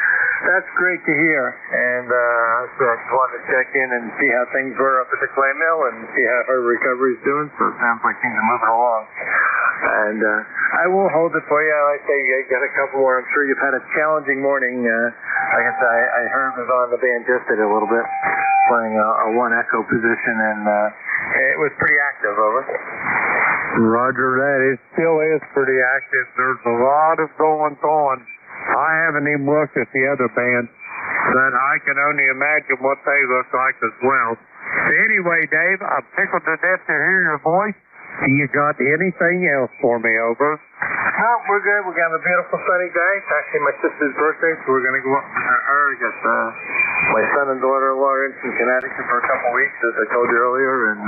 that's great to hear. And I just wanted to check in and see how things were up at the clay mill and see how her recovery's doing, so it sounds like things are moving along. And I will hold it for you. Like I say, you got a couple more. I'm sure you've had a challenging morning. Like I said, I heard was on the band just a little bit, playing a one echo position, and it was pretty active, over. Roger that. It still is pretty active. There's a lot of goings on. I haven't even looked at the other bands, but I can only imagine what they look like as well. Anyway, Dave, I'm tickled to death to hear your voice. You got anything else for me, over? No, we're good. We got a beautiful sunny day. It's actually my sister's birthday, so we're going to go up to her. We got my son and daughter-in-law are in from Connecticut for a couple of weeks, as I told you earlier, and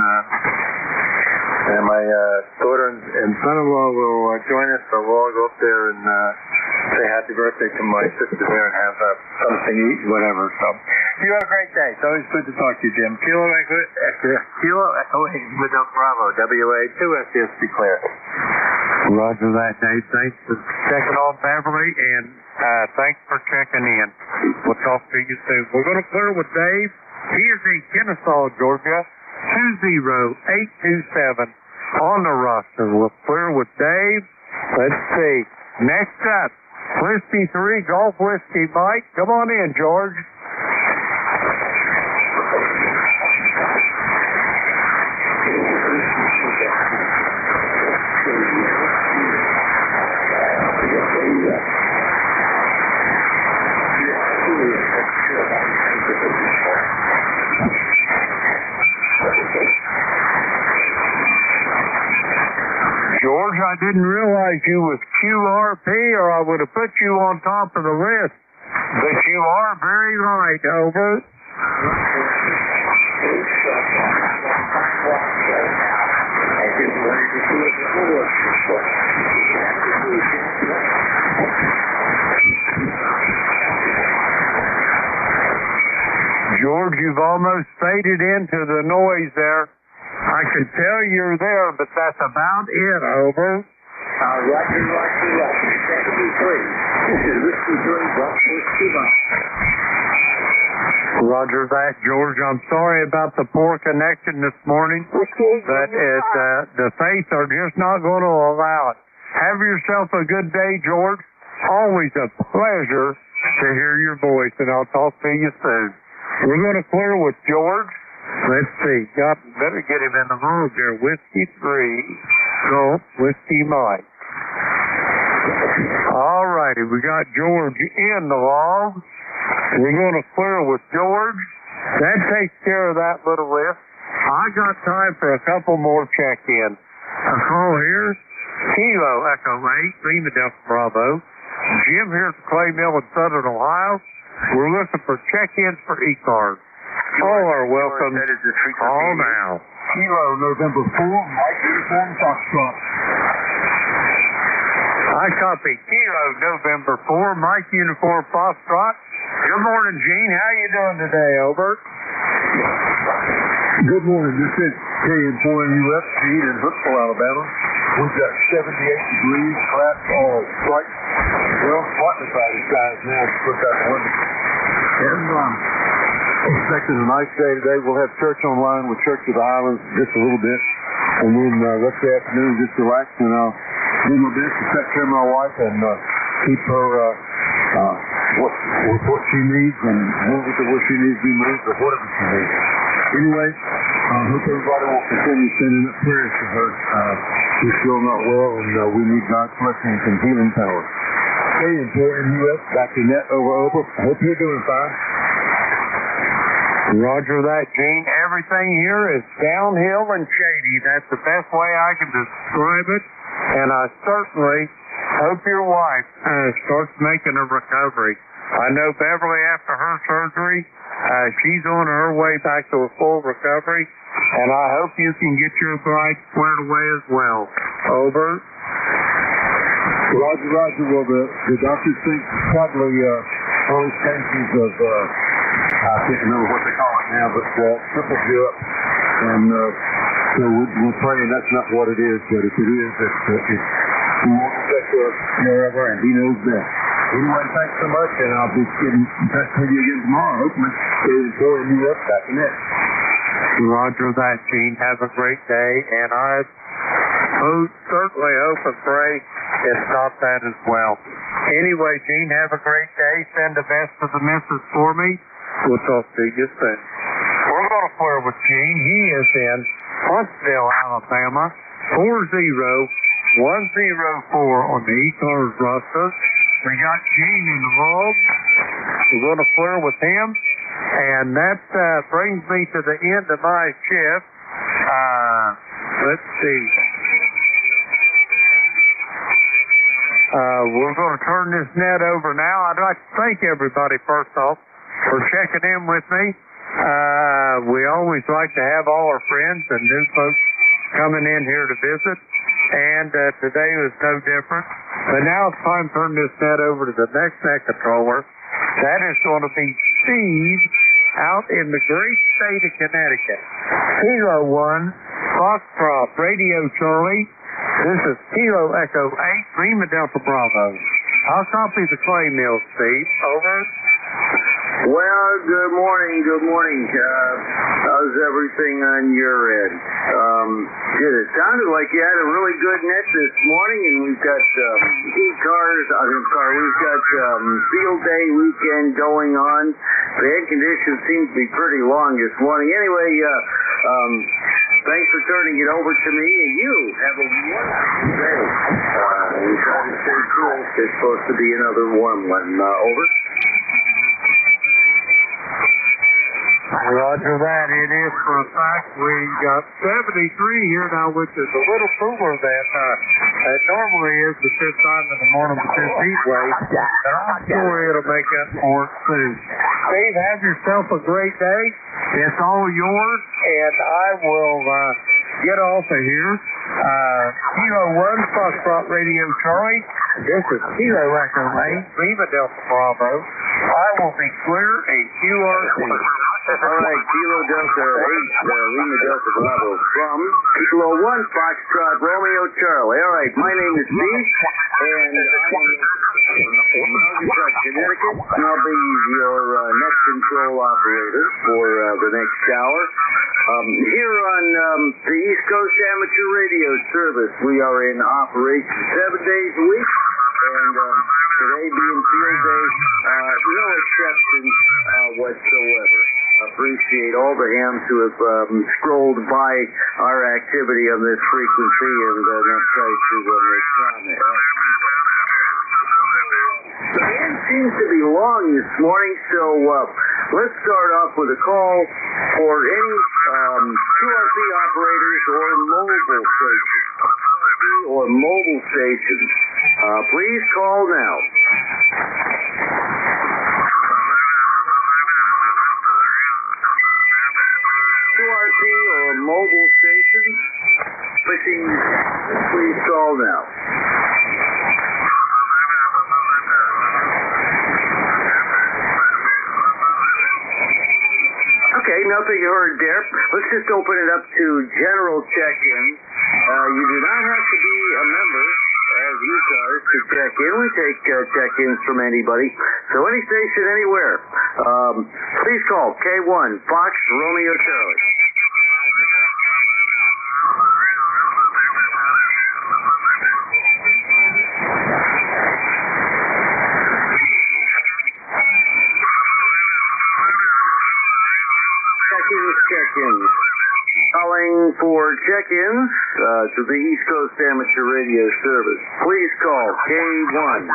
my daughter and son-in-law will join us, so we'll all go up there and say happy birthday to my sister there and have something to eat, whatever. So, you have a great day. It's always good to talk to you, Jim. Kilo Echo Widow Bravo, WA 2 SES declared. Roger that, Dave. Thanks for checking on Beverly, and thanks for checking in. We'll talk to you soon. We're going to clear with Dave. He is in Kennesaw, Georgia, 20827 on the roster. We'll clear with Dave. Let's see. Next up, Whiskey 3, Golf Whiskey Mike. Come on in, George. George, I didn't realize you was QRP, or I would have put you on top of the list. But you are very right, over. George, you've almost faded into the noise there. I can tell you're there, but that's about it, over. Roger, 73. This is Whiskey 3, Golf Whiskey Mike. Roger that, George. I'm sorry about the poor connection this morning, but the faith are just not going to allow it. Have yourself a good day, George. Always a pleasure to hear your voice, and I'll talk to you soon. We're going to clear with George. Let's see. Better get him in the room there. Whiskey 3, Golf Whiskey Mike. All righty, we got George in the log. We're going to clear with George. That takes care of that little list. I got time for a couple more check-in. A call here. Kilo Echo 8, Lima Delta Bravo. Jim here at the Clay Mill in Southern Ohio. We're looking for check-ins for ECARS. All are welcome. Call now. Kilo November 4, Mike Uniform Foxtrot. I copy. Kilo November 4, Mike Uniform Foxtrot. Good morning, Gene. How you doing today, over? Good morning. This is KN4NUF, Gene in Huntsville, Alabama. We've got 78 degrees, flat, all bright. Well, slightly cloudy skies now. Put that one. And expecting a nice day today. We'll have church online with Church of the Islands just a little bit. And then rest of the afternoon, just relax. And I'll do my best to take care of my wife and keep her what she needs and move her to where she needs to be moved or whatever she needs. Anyway, I hope everybody will continue sending up prayers to her. She's still not well, and we need God's blessings and healing power. Okay, and KN4NUF, back to net over. Hope you're doing fine. Roger that, Gene. Everything here is downhill and shady. That's the best way I can describe it. And I certainly hope your wife starts making a recovery. I know Beverly, after her surgery, she's on her way back to a full recovery. And I hope you can get your bride squared away as well. Over. Roger. Well, the doctors think probably early stages of, I can't remember what they call it now, but triple up. And so we're praying that's not what it is, but if it is, we won't expect wherever, and he knows best. Anyway, thanks so much, and I'll be getting in touch with you again tomorrow, hopefully. KN4NUF, back in it. Roger that, Gene. Have a great day, and I certainly hope and pray it's not that as well. Anyway, Gene, have a great day. Send the best to the missus for me. We'll talk to you soon. We're going to clear with Gene. He is in Huntsville, Alabama, 40104 on the ECARS roster. We got Gene in the log. We're going to clear with him. And that brings me to the end of my shift. Let's see. We're going to turn this net over now. I'd like to thank everybody, first off, for checking in with me. We always like to have all our friends and new folks coming in here to visit, and today was no different. But now it's time to turn this net over to the next net controller. That is going to be Steve out in the great state of Connecticut. Kilo 1, Foxtrot, Radio Charlie. This is Kilo Echo 8, Lima Delta Bravo. I'll copy the clay mill, Steve. Over. Well, good morning. How's everything on your end? It sounded like you had a really good net this morning, and we've got ECARS, we've got field day weekend going on. The head conditions seem to be pretty long this morning. Anyway, thanks for turning it over to me, and you have a wonderful day. We try to stay cool. It's supposed to be another warm one. Over. Roger that. It is for a fact. We got 73 here now, which is a little cooler than it normally is at this time in the morning with this heat wave. And I'm sure it'll make up for it soon. Steve, have yourself a great day. It's all yours, and I will get off of here. Kilo 1, Foxtrot Radio Charlie. This is Kilo Echo 8, Lima Delta Bravo. I will be clear a QRC. All right, Kilo Delta 8, Lima Delta Bravo from Kilo 1, Foxtrot Romeo Charlie. All right, my name is Steve, and I'm in Connecticut, and I'll be your net control operator for the next hour. Here on the East Coast Amateur Radio Service, we are in operation 7 days a week, and today being field day, no exceptions whatsoever. Appreciate all the hams who have scrolled by our activity on this frequency and not tried to make comment. The band seems to be long this morning, so let's start off with a call for any QRP operators or mobile stations. Please call now. QRP or mobile stations, please call now. Okay, nothing heard there. Let's just open it up to general check-in. You do not have to be a member as ECARS to check in. We take check-ins from anybody. So any station, anywhere. Please call K1, Fox, Romeo, Charlie. Check-ins. Calling for check-ins to the East Coast Amateur Radio Service. Please call K1,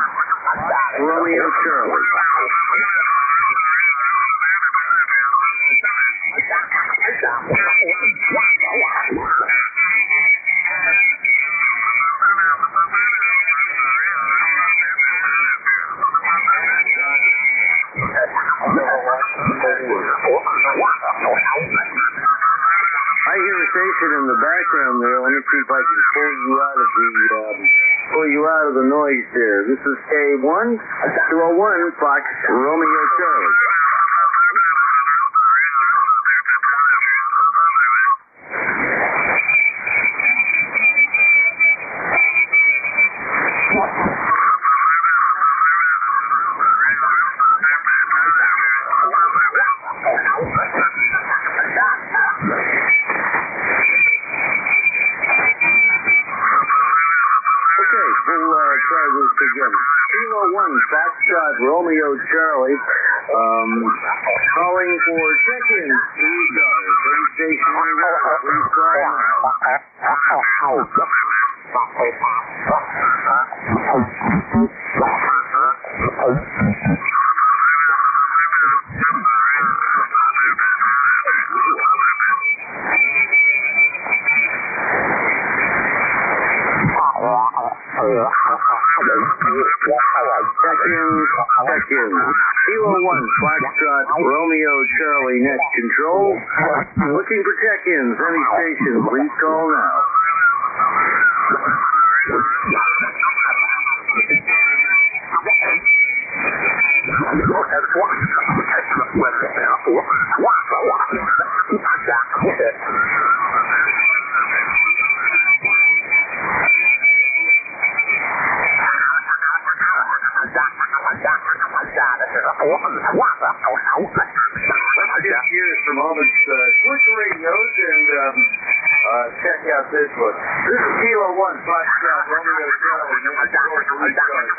Romeo Charlie. I hear a station in the background there. Let me see if I can pull you out of the noise there. This is K1, 201, Fox, Romeo Charlie. Foxtrot Romeo Charlie, calling for check-in. Every station anywhere, please call now. check-in. Kilo 1, Foxtrot, Romeo, Charlie, net control. Looking for check-ins. Any station, please call now. Let's shift gears for a moment. Switch radios and check out this one. This is Kilo 1, Foxtrot, Romeo, Charlie, net control for ECARS.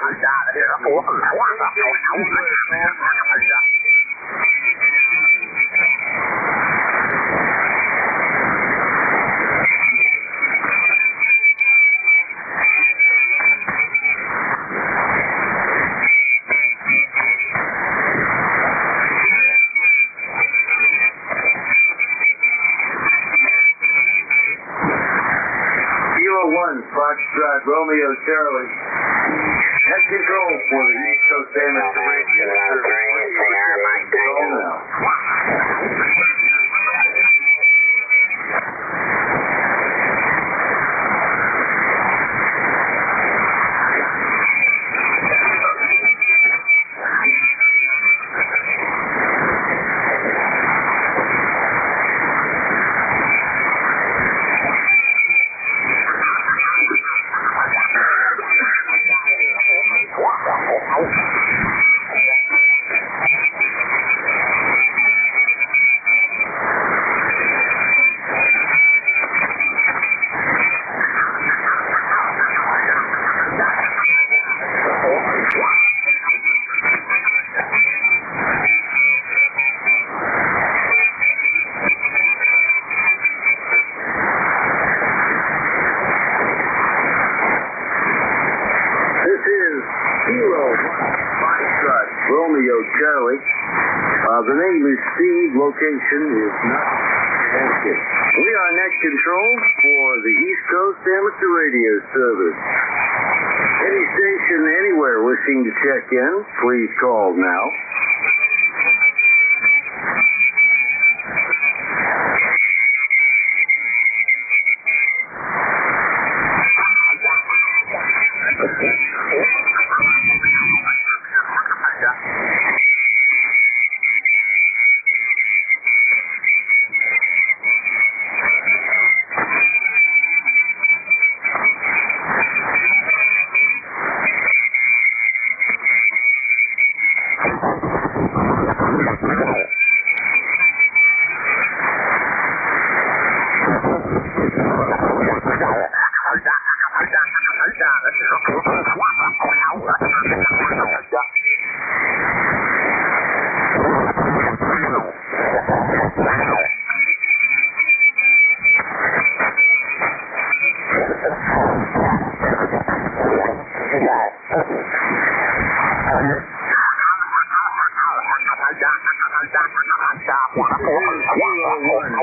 Kilo 1, Foxtrot, Romeo, Charlie. Net control for the East Coast Amateur Radio Service. Call now. Kilo 1, Foxtrot, Romeo, Charlie. The name is Steve. Location is not active. We are net control for the East Coast Amateur Radio Service. Any station anywhere wishing to check in, please call now.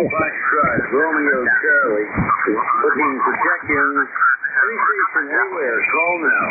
Foxtrot, Romeo, Charlie. Looking for check-ins. Any station anywhere, call now.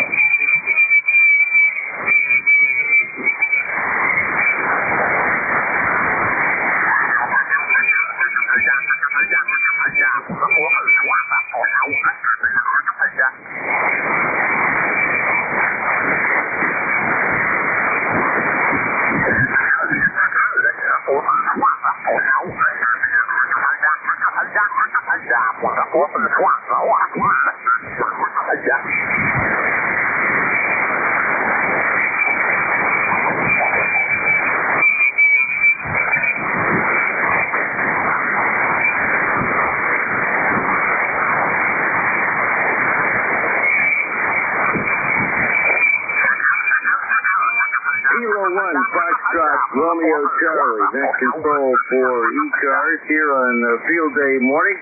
Kilo 1, Foxtrot, Romeo, Charlie. Net control for ECARS here on field day morning.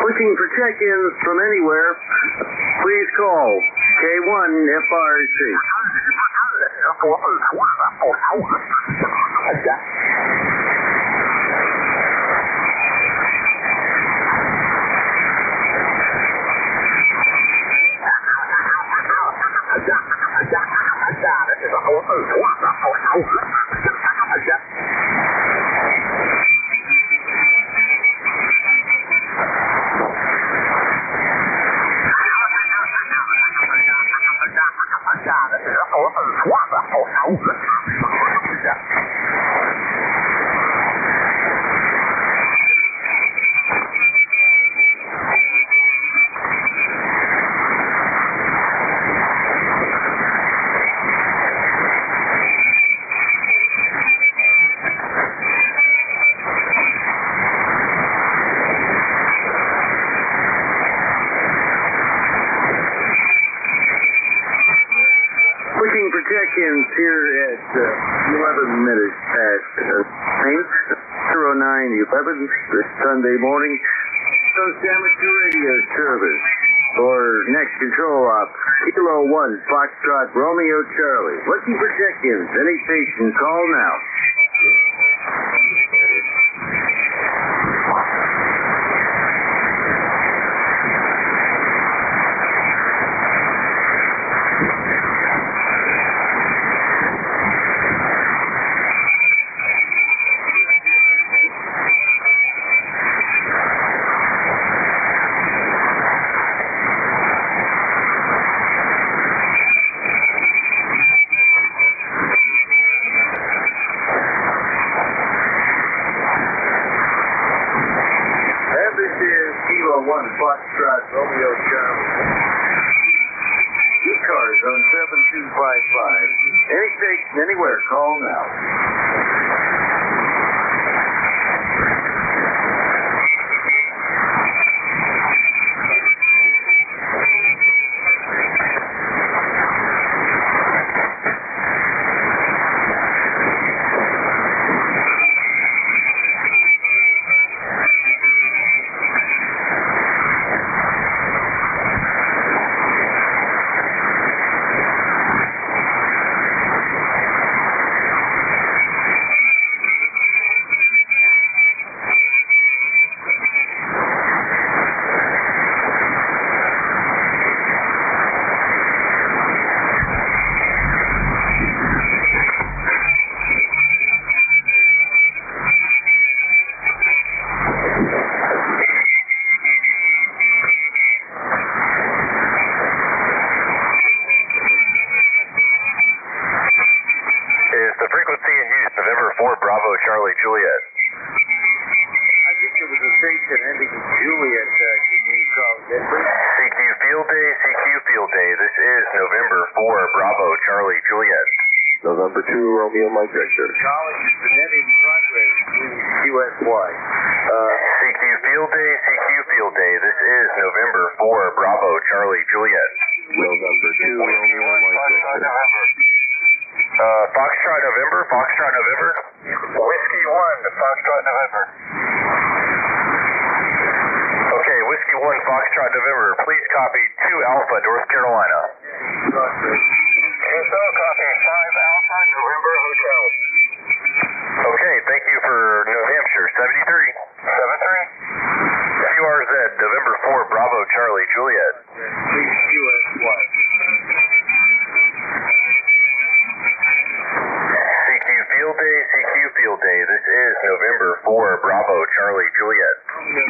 Looking for check-ins from anywhere, please call K1 FRC. Looking for check-ins here at 11 minutes past 09:11 this Sunday morning. So stand with your radio service for next control op Kilo 1 Foxtrot Romeo Charlie. Looking for check-ins. Any station, call now. Kilo 1 Foxtrot Romeo Charlie. ECARS on 7255. Any station, anywhere, call now. Charlie Juliet. I think it was a station ending in Juliet. Can you call it? CQ Field Day, CQ Field Day. This is November 4 Bravo Charlie Juliet. November 2 Romeo Mike Victor. Calling is the net in progress. QSY. CQ Field Day, CQ Field Day. This is November 4 Bravo Charlie Juliet. November 2 Romeo Mike Victor. Foxtrot November, Foxtrot November. Whiskey 1 to Foxtrot November. Okay, Whiskey 1 Foxtrot November. Please copy 2 Alpha, North Carolina. QSO, copy 5 Alpha, November Hotel. Okay, thank you for New Hampshire, 73. 73. QRZ, November 4 Bravo Charlie Juliet. QSY. Field Day, CQ Field Day. This is November 4 Bravo Charlie Juliet.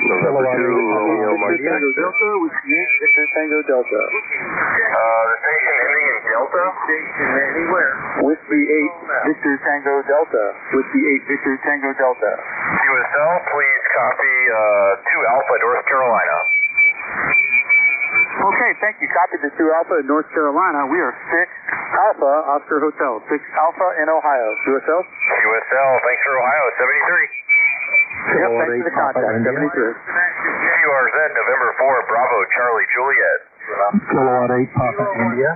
November 2 Romeo Mike Tango Victor. Delta, Whiskey 8, Victor Tango Delta. The station ending in Delta. Station anywhere. Whiskey 8, Victor Tango Delta. Whiskey 8, Victor Tango Delta. QSL, please copy 2 Alpha, North Carolina. Okay, thank you. Copy the 2 Alpha in North Carolina. We are 6 Alpha, Oscar Hotel. 6 Alpha in Ohio. QSL? QSL, thanks for Ohio, 73. Yep, thanks for the contact. 73. QRZ, November 4 Bravo Charlie Juliet. Kilowatt 8 Papa India.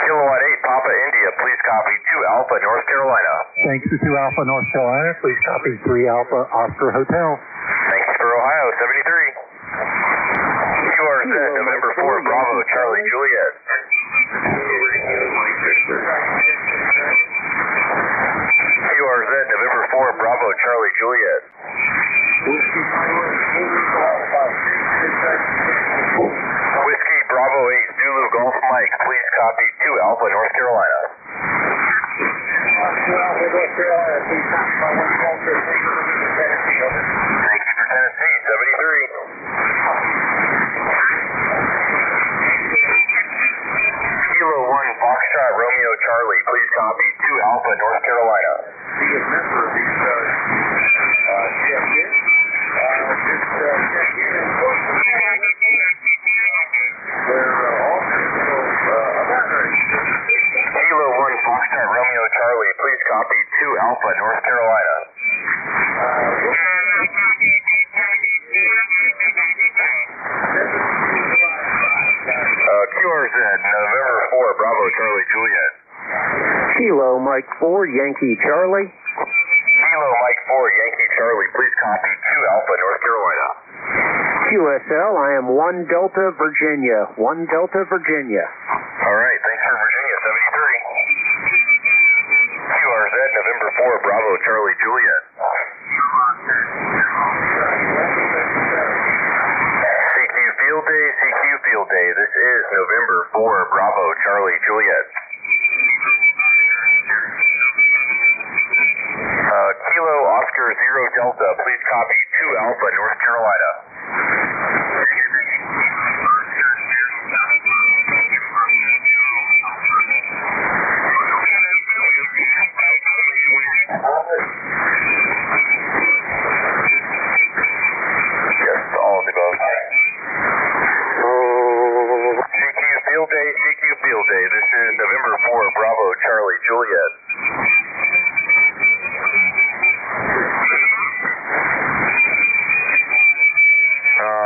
Kilowatt 8 Papa India, please copy 2 Alpha, North Carolina. Thanks to 2 Alpha North Carolina. Please copy 3 Alpha Oscar Hotel. Thanks for Ohio, 73. QRZ, November 4 Bravo Charlie Juliet. QRZ, November 4 Bravo Charlie Juliet. Whiskey Bravo 8 Zulu Golf Mike, please copy 2 Alpha, North Carolina. Thank you for Tennessee, 73. Kilo 1 Foxtrot Romeo Charlie, please copy 2 Alpha, North Carolina. Be a member of these check-in. Just check in and go to Kilo 1 Foxtrot Romeo Charlie, please copy 2 Alpha, North Carolina. QRZ, November 4, Bravo Charlie Juliet. Kilo Mike 4, Yankee Charlie. Kilo Mike 4, Yankee Charlie, please copy 2 Alpha, North Carolina. QSL, I am 1 Delta, Virginia. 1 Delta, Virginia. All right, thanks for Virginia, 73. QRZ, November 4, Bravo Charlie Juliet. CQ Field Day, CQ Field Day. This is November 4, Bravo Charlie Juliet. Kilo Oscar 0 Delta, please copy 2 Alpha, North Carolina. Yes, all of the above. CQ Field Day, CQ Field Day. This is November 4, Bravo Charlie Juliet.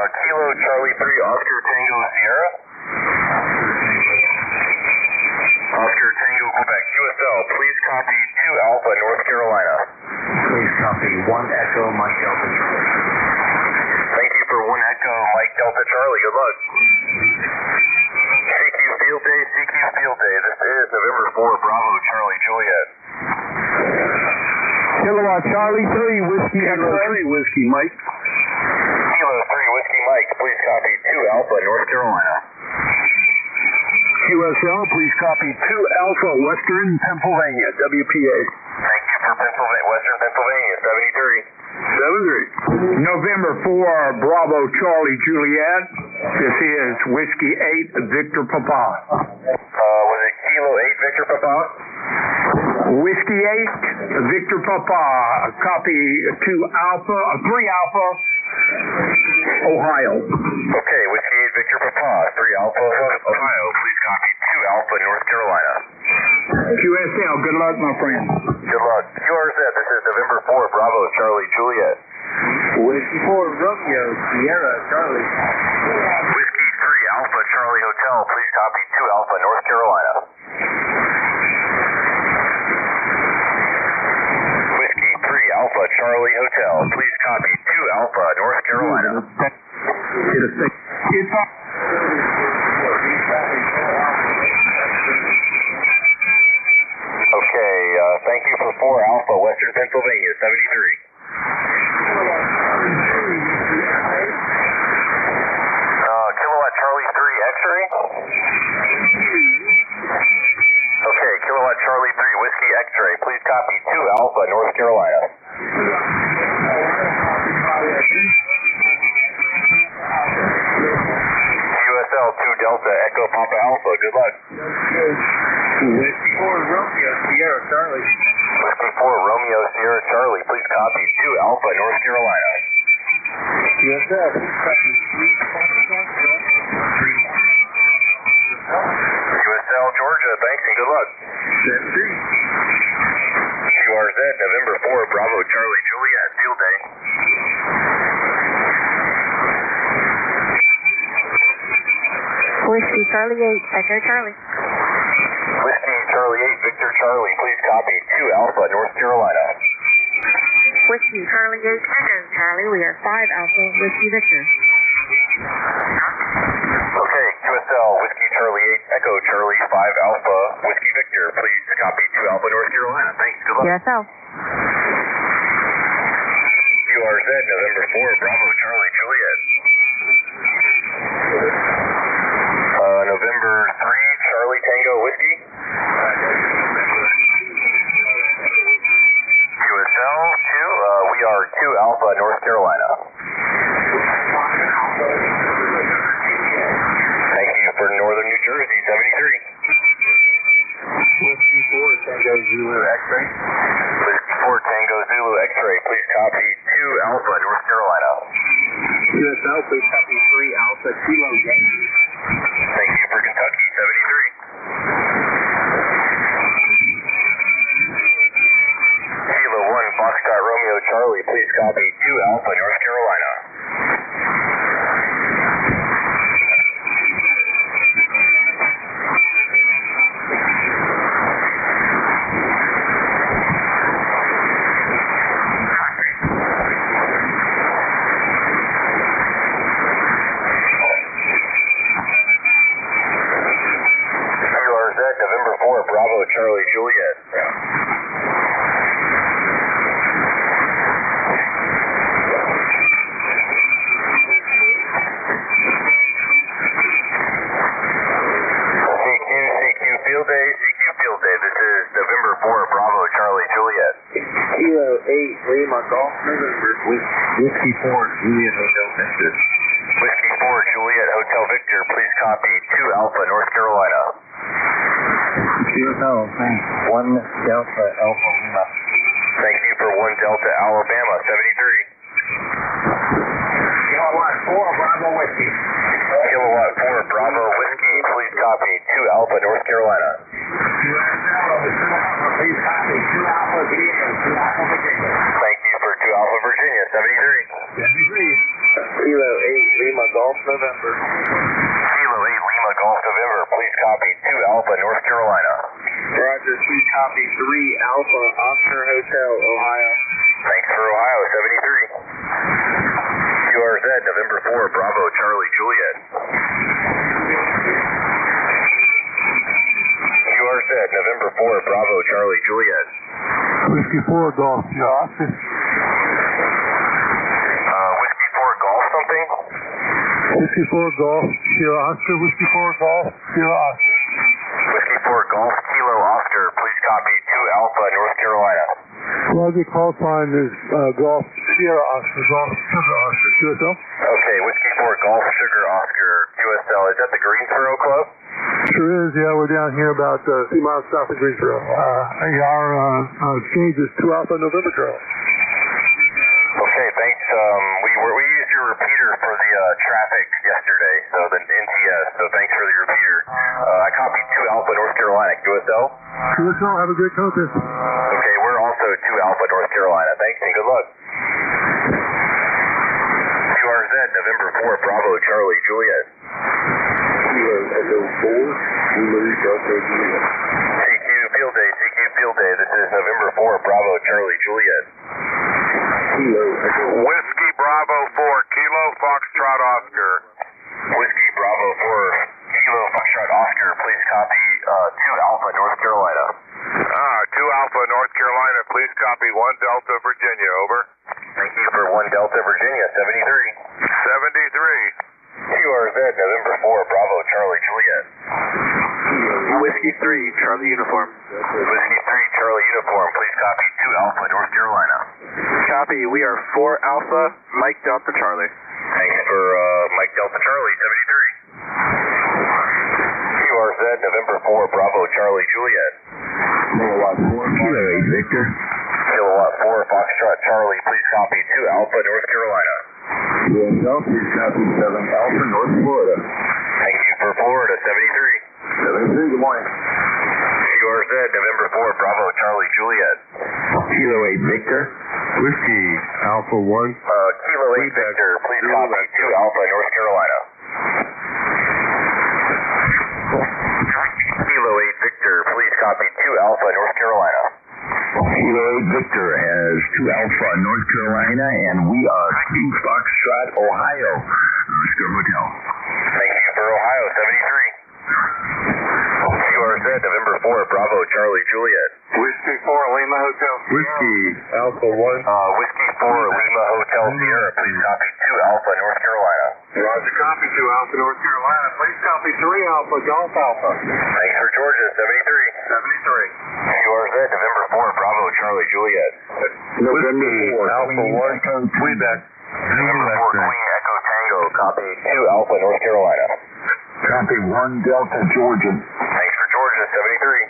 Kilo Charlie 3 Oscar Tango Sierra. Oscar Tango Quebec. QSL, please copy 2 Alpha, North Carolina. Please copy 1 Echo Mike Delta Charlie. Thank you for 1 Echo Mike Delta Charlie. Good luck. CQ Field Day, CQ Field Day. This is November 4, Bravo Charlie Juliet. Kilowatt Charlie 3, Whiskey Echo 3, Whiskey Mike. Kilo 3 Whiskey Mike, please copy 2 Alpha, North Carolina. QSL, please copy 2 Alpha, Western Pennsylvania, WPA. Thank you for Pennsylvania, Western Pennsylvania, 73. 73. November 4, Bravo Charlie Juliet. This is Whiskey 8, Victor Papa. Was it Kilo 8 Victor Papa? Whiskey 8, Victor Papa. Copy 2 Alpha, 3 Alpha, Ohio. Okay, Whiskey 8 Victor Papa, 3 Alpha, Ohio, please copy 2 Alpha, North Carolina. QSL, good luck, my friend. Good luck. QRZ, this is November 4, Bravo Charlie Juliet. Whiskey 4, Romeo, Sierra, Charlie. Whiskey 3 Alpha Charlie Hotel, please copy 2 Alpha, North Carolina. Whiskey 3 Alpha Charlie Hotel, please copy 2 Alpha, North Carolina. Okay, thank you for 4 Alpha, Western Pennsylvania, 73. Kilowatt Charlie 3 X-ray. Okay, Kilowatt Charlie 3 Whiskey X-ray, please copy 2 Alpha, North Carolina. QSL 2 Delta Echo Papa Alpha, good luck. Whiskey 4, Romeo, Sierra, Charlie. Whiskey 4 Romeo Sierra Charlie, please copy 2 Alpha, North Carolina. QSL, QSL Georgia, thanks and good luck. QRZ November 4 Bravo Charlie Juliet, field day. Whiskey Charlie 8, Echo Charlie. Whiskey Charlie 8 Victor Charlie, please copy 2 Alpha, North Carolina. Whiskey Charlie 8, Echo Charlie. We are 5 Alpha, Whiskey Victor. Okay, QSL Whiskey Charlie 8 Echo Charlie 5 Alpha, Whiskey Victor, please copy 2 Alpha, North Carolina. Thanks, good luck. QSL. QRZ November 4 Bravo Charlie Juliet. November 3 Charlie Tango Whiskey. Tango Zulu X-ray. Whiskey 4 Tango Zulu X-ray, please copy 2 Alpha, North Carolina. QSL, please copy 3 Alpha Kilo Yankee. Thank you for Kentucky, 73. Kilo 1 Foxtrot Romeo Charlie, please copy 2 Alpha, North Carolina. November 4, Bravo, Charlie, Juliet. CQ Field Day, this is November 4, Bravo, Charlie, Juliet. Kilo 8 Lima Golf November. Whiskey 4 Juliet Hotel Victor. Whiskey 4 Juliet Hotel Victor, please copy 2 Alpha, North Carolina. QSL, thanks. 1 Delta Alpha Lima. Thank you for 1 Delta Alabama, 73. Kilowatt 4 Bravo Whiskey. Kilowatt 4 Bravo Whiskey, please copy 2 Alpha, North Carolina. Please copy 2 Alpha Virginia. 2 Alpha Virginia. Thank you for 2 Alpha Virginia, 73. 73. Kilo 8 Lima Golf November. Kilo 8 Lima Golf November, please copy 2 Alpha, North Carolina. Roger, please copy 3 Alpha Oscar Hotel, Ohio. Thanks for Ohio, 73. QRZ, November 4, Bravo, Charlie, Juliet. QRZ, November 4, Bravo, Charlie, Juliet. Whiskey 4 Golf, Oscar. Whiskey 4 Golf something? Whiskey 4 Golf, Sierra Oscar, Whiskey 4 Golf, Sierra Oscar. Whiskey 4 Golf, Kilo Oscar, please copy 2 Alpha, North Carolina. Project call sign is Golf, Sierra Oscar, Golf, Sugar Oscar, QSL. Okay, Whiskey 4 Golf, Sugar Oscar, QSL. Is that the Greensboro Club? Sure is, yeah, we're down here about 2 miles south of Greensboro. Our exchange is 2 Alpha November Charlie. Okay, thanks. We used your repeater for the traffic yesterday, so the NTS, so thanks for the repeater. I copied 2 Alpha, North Carolina, QSL. QSL, have a great contest. Okay, we're also 2 Alpha, North Carolina. Thanks and good luck. QRZ, November 4, Bravo, Charlie, Juliet. Kilo Echo 4 Zulu Delta Juliet. CQ Field Day, this is November 4, Bravo, Charlie, Juliet. Kilo Echo Whiskey Bravo 4, Kilo Foxtrot Oscar. Whiskey Bravo 4, Kilo Foxtrot Oscar, please copy 2 Alpha, North Carolina. 2 Alpha, North Carolina, please copy 1 Delta, Virginia, over. Thank you for 1 Delta, Virginia, 73. 73. QRZ, November 4, Bravo, Charlie, Juliet. Whiskey 3 Charlie Uniform. Whiskey 3, Charlie Uniform, please copy 2 Alpha, North Carolina. Copy, we are 4 Alpha Mike Delta Charlie. Thanks for Mike Delta, Charlie, 73. QRZ, November 4, Bravo, Charlie, Juliet. Kilowatt 4 Kilo 8 Victor. Kilowatt 4, Foxtrot, Charlie, please copy 2 Alpha, North Carolina. QSL, please copy 7 Alpha North Florida. Thank you for Florida, 73. 73, good morning. QRZ, November 4, Bravo, Charlie, Juliet. Kilo 8 Victor. Whiskey Alpha 1. Kilo 8 Victor, please copy 2 Alpha, North Carolina. Kilo 8 Victor, please copy 2 Alpha, North Carolina. Kilo 8 Victor has 2 Alpha North Carolina, and we are 2 Foxtrot, Ohio. Oscar Hotel. Thank you for Ohio, 73. QRZ, November 4, Bravo, Charlie, Juliet. Whiskey 4, Lima Hotel. Whiskey Alpha 1. Whiskey 4, Lima Hotel Sierra, please copy 2 Alpha, North Carolina. Roger, copy 2 Alpha, North Carolina. Please copy 3 Alpha, Golf Alpha. Thanks for Georgia, 73. 73. QRZ, November 4, Bravo, Charlie, Juliet. Whiskey Alpha 1. Quebec. November 4, Queen Echo Tango, copy 2 Alpha, North Carolina. Copy 1 Delta Georgia. Thanks for Georgia, 73.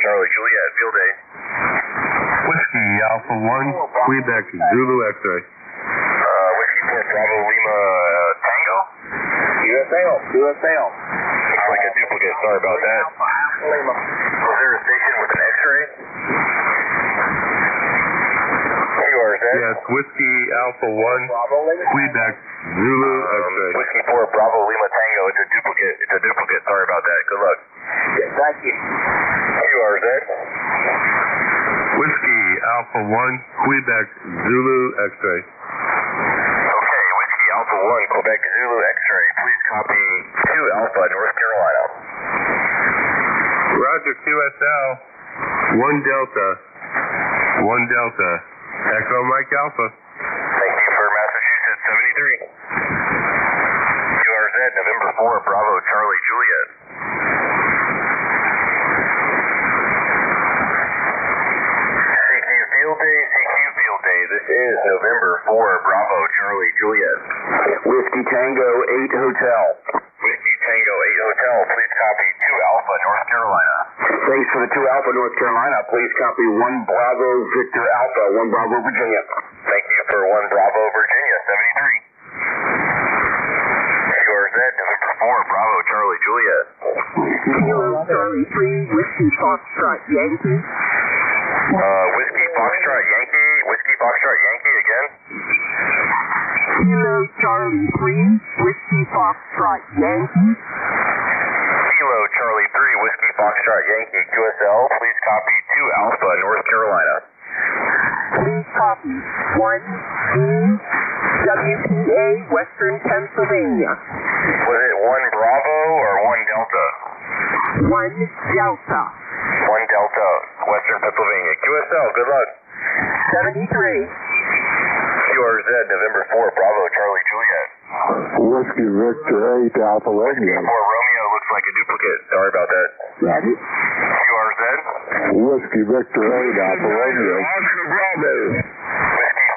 Charlie Juliet, field day. Whiskey Alpha 1, Quebec Zulu X-ray. Whiskey 4 Bravo Lima Tango? USL. Looks like a duplicate, sorry about that. Was there a station with an X-ray? QRZ? Yes, Whiskey Alpha 1, Quebec Zulu X-ray. Whiskey 4 Bravo Lima Tango, it's a duplicate, sorry about that, good luck. Thank you. QRZ? Whiskey Alpha 1, Quebec Zulu X-ray. Okay, Whiskey Alpha 1, Quebec Zulu X-ray. Please copy 2 Alpha, North Carolina. Roger, QSL. 1 Delta. Echo Mike Alpha. Thank you for Massachusetts, 73. QRZ, November 4, Bravo Charlie Juliet. CQ Field Day. This is November 4, Bravo Charlie Juliet. Whiskey Tango 8 Hotel. Whiskey Tango 8 Hotel, please copy 2 Alpha, North Carolina. Thanks for the 2 Alpha, North Carolina. Please copy 1 Bravo Victor Alpha, 1 Bravo Virginia. Thank you for 1 Bravo Virginia, 73. QRZ, November 4, Bravo Charlie Juliet. Kilo Charlie 3, Whiskey Foxtrot Yankee. Whiskey Foxtrot Yankee again. Kilo Charlie 3, Whiskey Foxtrot Yankee. Kilo Charlie 3, Whiskey Foxtrot Yankee, QSL, please copy 2 Alpha, North Carolina. Please copy 1 B WPA, Western Pennsylvania. Was it 1 Bravo or 1 Delta? 1 Delta. 1 Delta, Western Pennsylvania. QSL, good luck. 73. QRZ, November 4, Bravo Charlie Juliet. Whiskey Victor 8 Alpha Romeo. 4 Romeo looks like a duplicate. Sorry about that. Roger. QRZ. Whiskey Victor 8 Alpha Romeo. Whiskey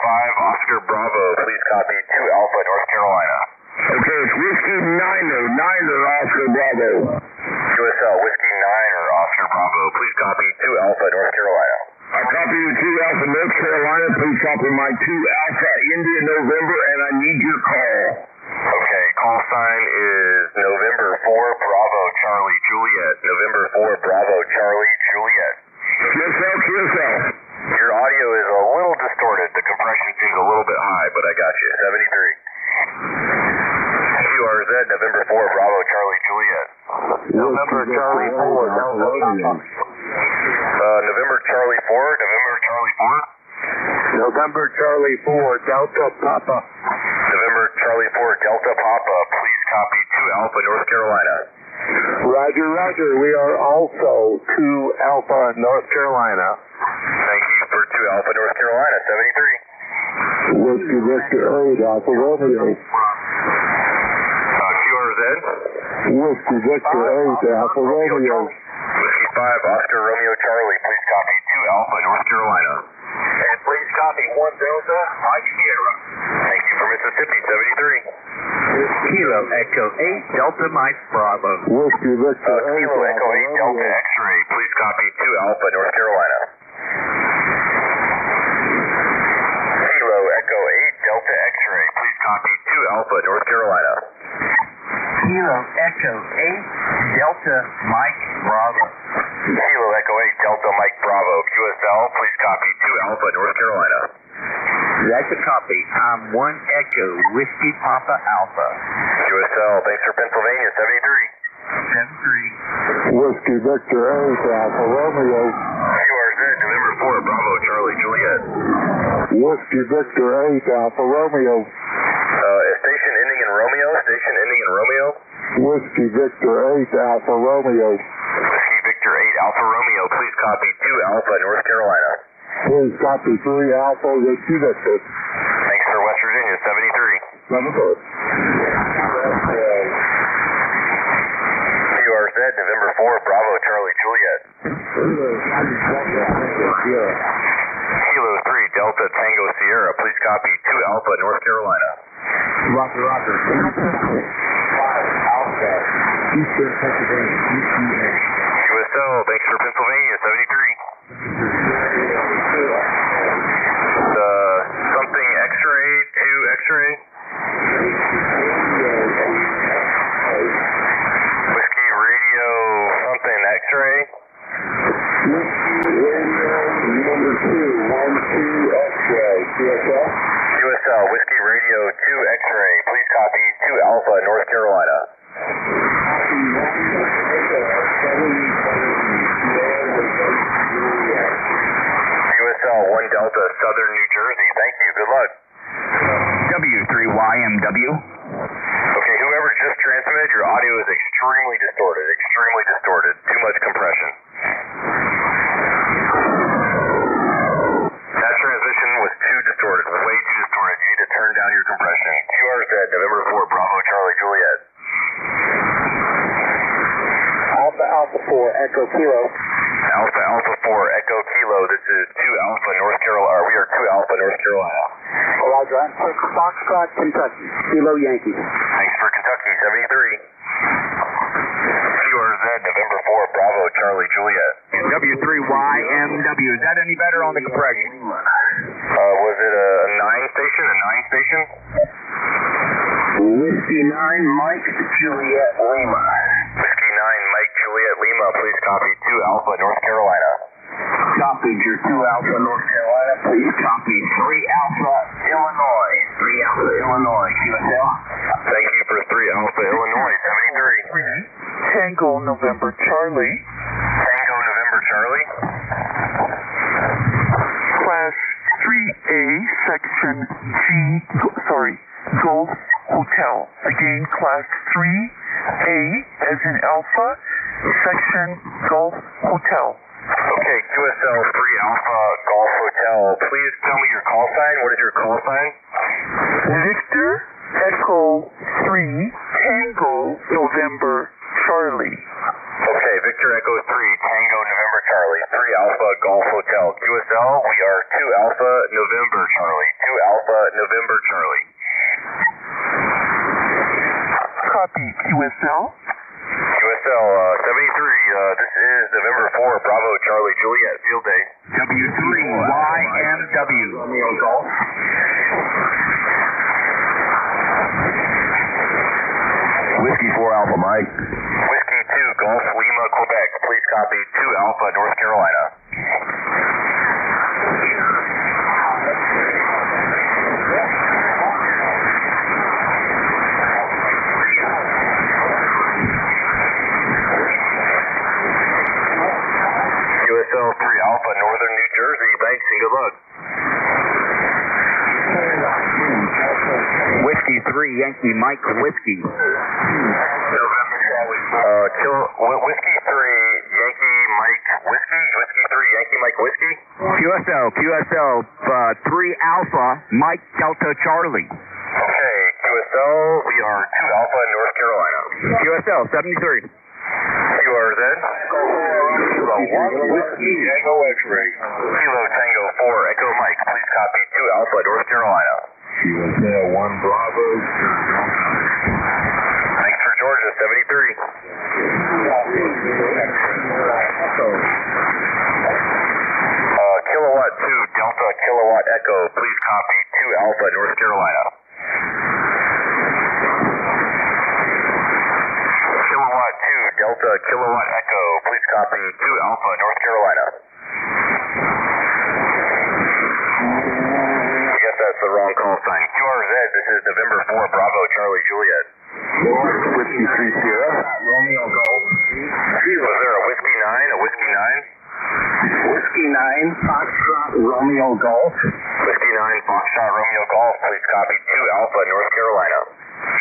5 Oscar Bravo. Please copy 2 Alpha, North Carolina. Okay, it's Whiskey 9er Oscar Bravo. QSL, Whiskey 9 or Oscar Bravo. Please copy 2 Alpha, North Carolina. I copy you 2 Alpha, North Carolina. Please copy my 2 Alpha, India, November, and I need your call. Okay, call sign is November 4, Bravo Charlie Juliet. November 4, Bravo Charlie Juliet. QSL. Your audio is a little distorted. The compression seems a little bit high, but I got you. 73. QRZ, November 4, Bravo Charlie Juliet. November Charlie 4 Delta Papa. November Charlie 4, November Charlie 4. November Charlie 4 Delta Papa. November Charlie 4, Delta Papa. Please copy 2 Alpha, North Carolina. Roger. We are also 2 Alpha, North Carolina. Thank you for 2 Alpha, North Carolina, 73. Whiskey Victor 8 Alpha Romeo. QRZ. Whiskey Victor 8 Alpha Romeo. Whiskey 5, Oscar Romeo Charlie. Please copy 2 Alpha, North Carolina. And please copy 1 Delta, Mike Sierra. Thank you for Mississippi, 73. Kilo Echo 8 Delta Mike Bravo. Whiskey Victor 8 Kilo Echo 8 Delta X-ray. Please copy 2 Alpha, North Carolina. Kilo Echo 8 Delta X-ray. Please copy 2 Alpha, North Carolina. Kilo Echo 8 Delta Mike Bravo. Kilo Echo 8 Delta Mike Bravo. QSL, please copy 2 Alpha, North Carolina. That's a copy. I'm 1 Echo Whiskey Papa Alpha. QSL, thanks for Pennsylvania, 73. 73. Whiskey Victor 8 Alpha Romeo. QRZ, November 4, Bravo Charlie Juliet. Whiskey Victor 8 Alpha Romeo. Station ending in Romeo. Whiskey Victor 8 Alpha Romeo. Whiskey Victor 8 Alpha Romeo. Please copy 2 Alpha, North Carolina. Please copy 3 Alpha Whiskey Victor. Thanks for West Virginia, 73. QRZ, November 4, Bravo Charlie Juliet. Kilo 3 Delta Tango Sierra. Please copy 2 Alpha, North Carolina. Roger. 5 Alpha, Eastern Pennsylvania, ECARS. QSL, QSL, thanks for Pennsylvania, 73. Something X-ray to X-ray. Whiskey radio something X-ray. Number 212 X-ray. QSL? QSL, Whiskey radio 2 X-ray. Please copy 2 Alpha, North Carolina. QSL 1 Delta, Southern New Jersey. Thank you. Good luck. W3YMW. Okay, whoever just transmitted, your audio is extremely distorted. Extremely distorted. Too much compression. That transmission was too distorted. Way too distorted. You need to turn down your compression. QRZ, November 4, Bravo, Charlie, Juliet. Alpha 4, Echo Kilo. Alpha 4, Echo Kilo. This is 2 Alpha, North Carolina. We are 2 Alpha, North Carolina. Roger, I'm for Foxtrot, Kentucky. Kilo Yankee. Thanks for Kentucky, 73. QRZ, November 4, Bravo, Charlie, Juliet. And W3YMW. Is that any better on the compression? Was it a 9 station? A 9 station? Whiskey 9, Mike, Juliet, Lima. Whiskey 9, Mike, Juliet, Lima. Please copy 2 Alpha, North Carolina. Copied your 2 Alpha, North Carolina. Please copy 3 Alpha, Illinois. 3 Alpha, Illinois. QSL? Thank you for 3 Alpha, Illinois, 73. Tango, November, Charlie. Tango, November, Charlie. Class 3A, Section Golf Hotel. Again, Class 3A, as in Alpha, Section Golf Hotel. Okay, QSL 3 Alpha, Golf Hotel. Please tell me your call sign. What is your call sign? Victor, Echo 3, Tango, November, Charlie. Okay, Victor Echo 3, Tango, November, Charlie. 3 Alpha, Golf Hotel. QSL, we are 2 Alpha, November, Charlie. 2 Alpha, November, Charlie. Copy, QSL. QSL 73, this is November 4, Bravo, Charlie, Juliet, field day. W3YMW. Golf. Whiskey 4 Alpha, Mike. Whiskey 2, Golf, Lima, Quebec. Please copy 2 Alpha, North Carolina. QSL 3 Alpha, Northern New Jersey. Thanks and good luck. Whiskey 3, Yankee Mike Whiskey. Whiskey 3, Yankee Mike Whiskey. Whiskey 3, Yankee Mike Whiskey. QSL 3 Alpha Mike Delta Charlie. Okay, QSL, we are 2 Alpha, North Carolina. QSL 73. QRZ. Kilo 1, Whiskey, Tango X-ray. Kilo Tango 4, Echo Mike. Please copy 2 Alpha, North Carolina. QSL 1 Bravo. Thanks for Georgia, 73. Kilowatt 2, Delta Kilowatt Echo. Please copy 2 Alpha, North Carolina. Kilowatt 2, Delta Kilowatt Echo. Please copy 2 Alpha, North Carolina. I guess that's the wrong call sign. QRZ, this is November 4, Bravo, Charlie, Juliet. Whiskey 3 Sierra. Romeo Golf. Was there a Whiskey 9? A Whiskey 9? Whiskey 9 Foxtrot Romeo Golf. Whiskey 9 Foxtrot Romeo Golf. Please copy 2 Alpha, North Carolina.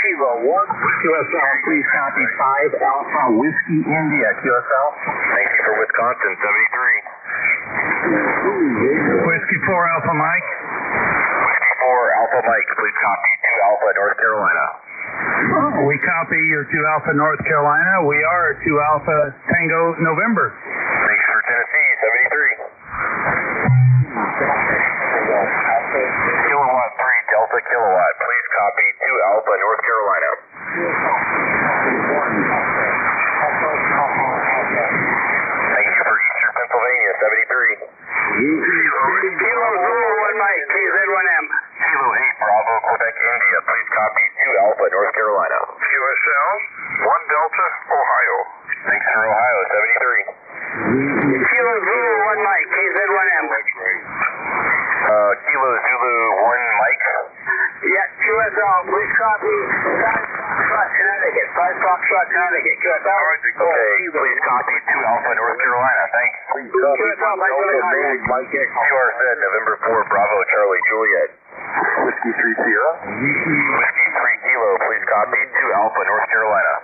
Kilo 1 QSL. Please copy 5 Alpha Whiskey India. QSL. Thank you for Wisconsin, 73. Whiskey 4 Alpha Mike. Whiskey 4 Alpha Mike. Please copy 2 Alpha, North Carolina. We copy your 2 Alpha North Carolina. We are 2 Alpha Tango November. Thanks for Tennessee, 73. Kilowatt 3 Delta Kilowatt. Please copy 2 Alpha, North Carolina. Ohio. Thanks for Ohio, 73. Kilo Zulu 1 Mike, KZ1M. Kilo Zulu 1 Mike. Yeah, QSL, please copy. Connecticut, 5 Foxtrot, Connecticut, QSL. Okay, please copy 2 Alpha, North Carolina. Thanks. QSL, Mike, QRZ, November 4, Bravo, Charlie, Juliet. Whiskey 3 Sierra. Whiskey 3 Kilo, please copy 2 Alpha, North Carolina.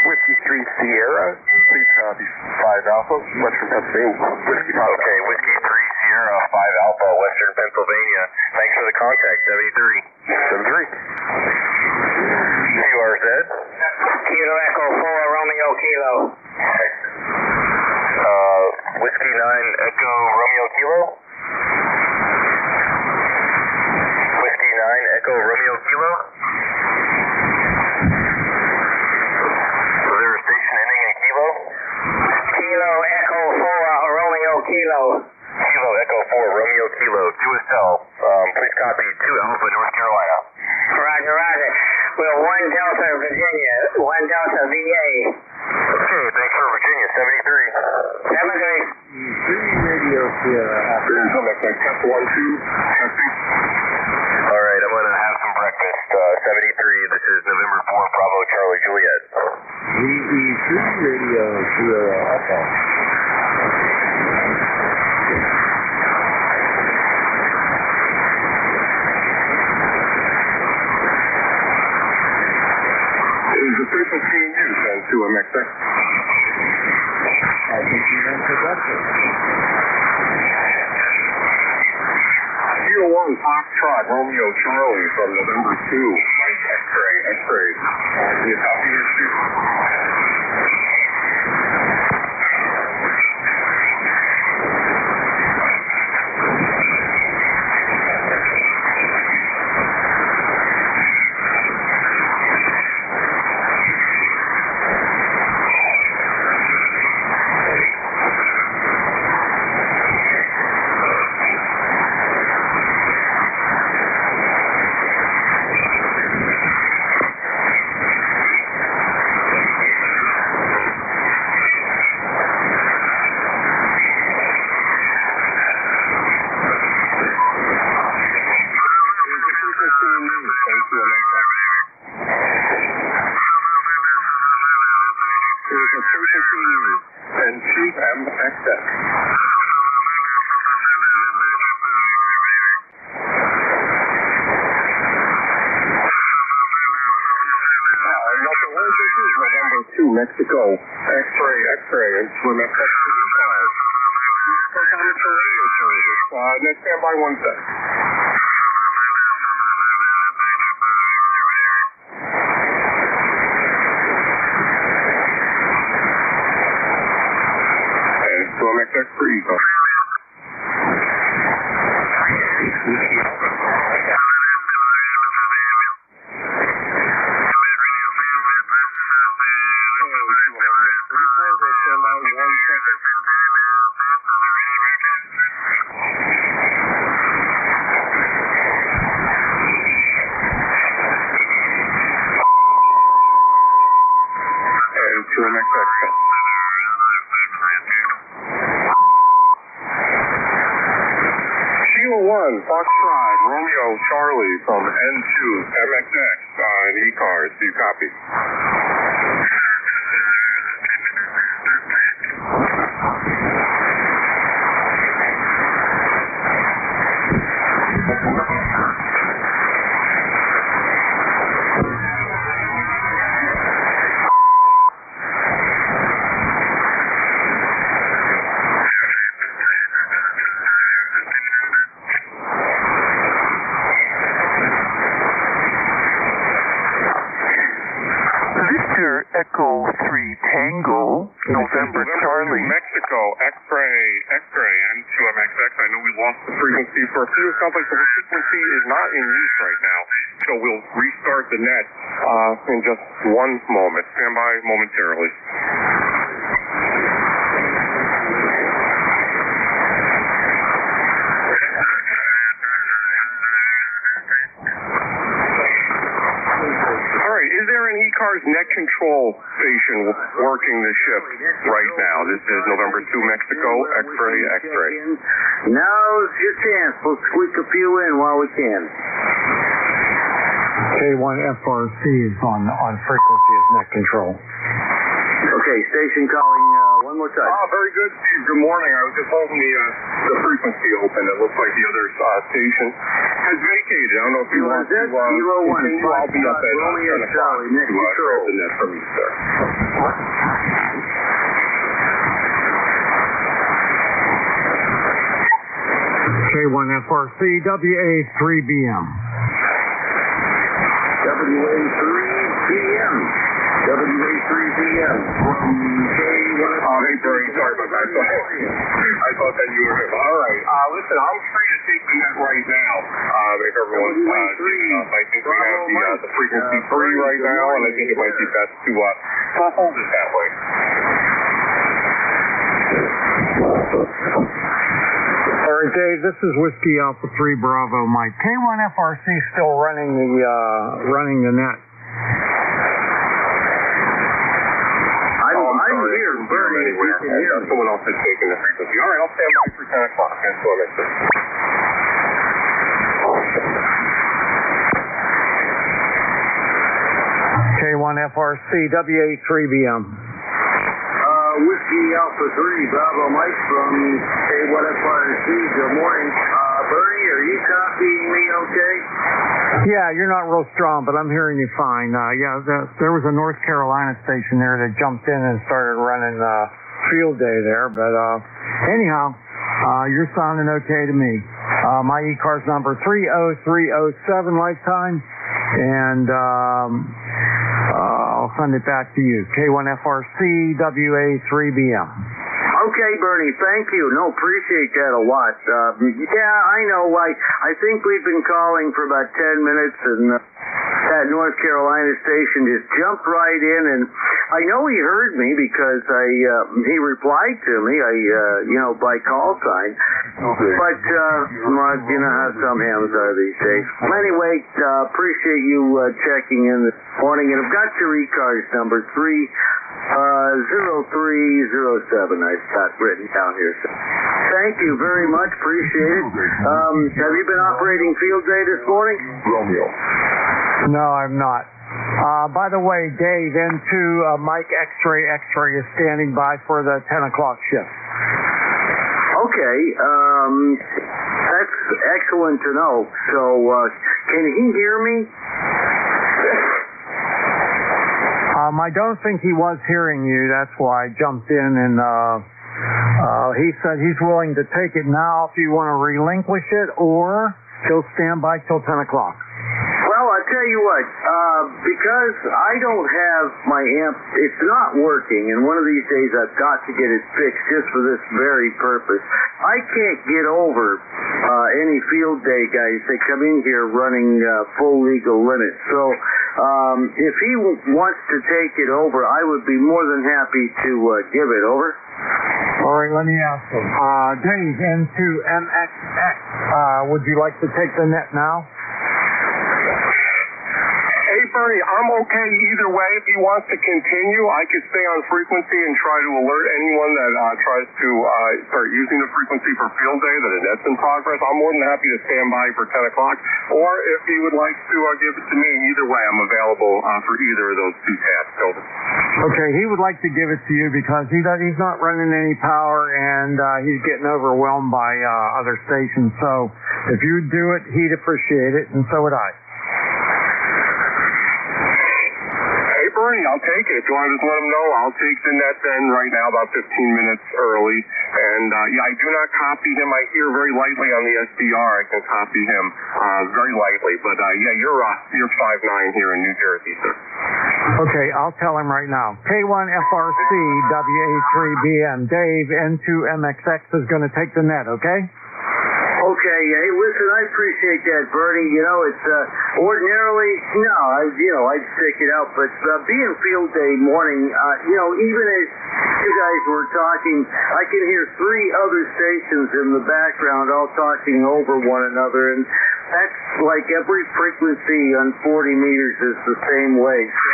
Whiskey 3 Sierra. Please copy 5 Alpha, Western Pennsylvania. Whiskey 5 Okay, Whiskey 3 Sierra, 5 Alpha, Western Pennsylvania. Thanks for the contact, 73. 73. QRZ. Kilo Echo 4 Romeo Kilo. Whiskey 9 Echo Romeo Kilo. Whiskey 9 Echo Romeo Kilo. Was there a station ending in Kilo? Kilo Echo 4 Romeo Kilo. Kilo Echo 4 Romeo Kilo. QSL. Please copy 2 Alpha, North Carolina. Roger, roger. We're 1 Delta Virginia, 1 Delta VA. Okay, thanks for Virginia, 73. 73. Radio Sierra. All right, I'm going to have some breakfast. 73, this is November 4, Bravo, Charlie, Juliet. VE3 Radio Sierra. Okay. Is the frequency in use then, 2MXX? I think you introduced Kilo 1 Foxtrot Romeo Charlie from November 2. Mike X-ray. Do you copy here, Stu? Mexico, X-ray, and ECARS. Radio service. Let's stand by 1 sec. And it's 2MXX for ECARS. Foxtrot, Romeo, Charlie from N2, MXX on ECARS. Do you copy? Echo 3 Tango, November Charlie. Mexico, X-ray, and 2MXX. I know we lost the frequency for a few companies, but the frequency is not in use right now. So we'll restart the net in just 1 moment. Stand by momentarily. there an ECARS net control station working the ship right now? This is November 2 Mexico, X-ray, X-ray. Now's your chance. We'll squeak a few in while we can. K1FRC is on frequency as net control. Okay, station calling one more time. Oh, very good, Steve. Good morning. I was just holding the frequency open. It looks like the other station has vacated. I don't know if you want to continue. I'll be up at 10 o'clock to grab the net from you, sir. K1FRC, WA3BM. WA3BM. WA3BM from K1. Hey, Bernie, sorry about that. I thought that you were here. All right. Listen, I'm free to take the net right now. If everyone's getting up. I think we have the frequency free right now, and I think it might be best to hold it that way. All right, Dave, this is Whiskey Alpha 3 Bravo Mike. K1FRC still running the net. I'm here, Bernie. Anywhere. Someone else has taken the frequency. All right, I'll stand by for 10 o'clock. That's what I said. K1FRC, WA3BM. Whiskey Alpha 3 Bravo Mike from K1FRC. Good morning. Bernie, are you copying me okay? Yeah, you're not real strong, but I'm hearing you fine. There was a North Carolina station there that jumped in and started running field day there. But anyhow, you're sounding okay to me. My ECARS number 30307 lifetime, and I'll send it back to you. K1FRC WA3BM. Okay, Bernie, thank you. No, appreciate that a lot. Yeah, I know. I think we've been calling for about 10 minutes, and that North Carolina station just jumped right in, and I know he heard me because he replied to me, by call sign. But, you know how some hams are these days. Anyway, appreciate you checking in this morning, and I've got your ECARS number 0307. I've got written down here. So thank you very much. Appreciate it. Have you been operating field day this morning? Romeo. No, I'm not. By the way, Dave, N2 Mike X-ray is standing by for the 10 o'clock shift. Okay, that's excellent to know. So, can he hear me? I don't think he was hearing you. That's why I jumped in, and he said he's willing to take it now if you want to relinquish it, or he'll stand by till 10 o'clock. Well, I tell you what, because I don't have my amp, it's not working, and one of these days I've got to get it fixed just for this very purpose. I can't get over any field day guys that come in here running full legal limit. So if he wants to take it over, I would be more than happy to give it over. All right, let me ask him. Dave, N2MXX, would you like to take the net now? Hey, Bernie, I'm okay either way. If he wants to continue, I could stay on frequency and try to alert anyone that tries to start using the frequency for field day that a net's in progress. I'm more than happy to stand by for 10 o'clock. Or if he would like to give it to me, either way, I'm available for either of those two tasks. Over. Okay, he would like to give it to you because he's not running any power, and he's getting overwhelmed by other stations. So if you'd do it, he'd appreciate it, and so would I. Bernie, I'll take it. If you want to just let him know, I'll take the net then right now, about 15 minutes early. And, I do not copy him. I hear very lightly on the SDR. I can copy him very lightly. But, you're 5'9" here in New Jersey, sir. Okay, I'll tell him right now. K1FRC WA3BM. Dave, N2MXX is going to take the net, okay? Okay, hey, listen, I appreciate that, Bernie. You know, it's ordinarily, I'd stick it out, but being field day morning, even as you guys were talking, I can hear 3 other stations in the background all talking over one another, and that's like every frequency on 40 meters is the same way. So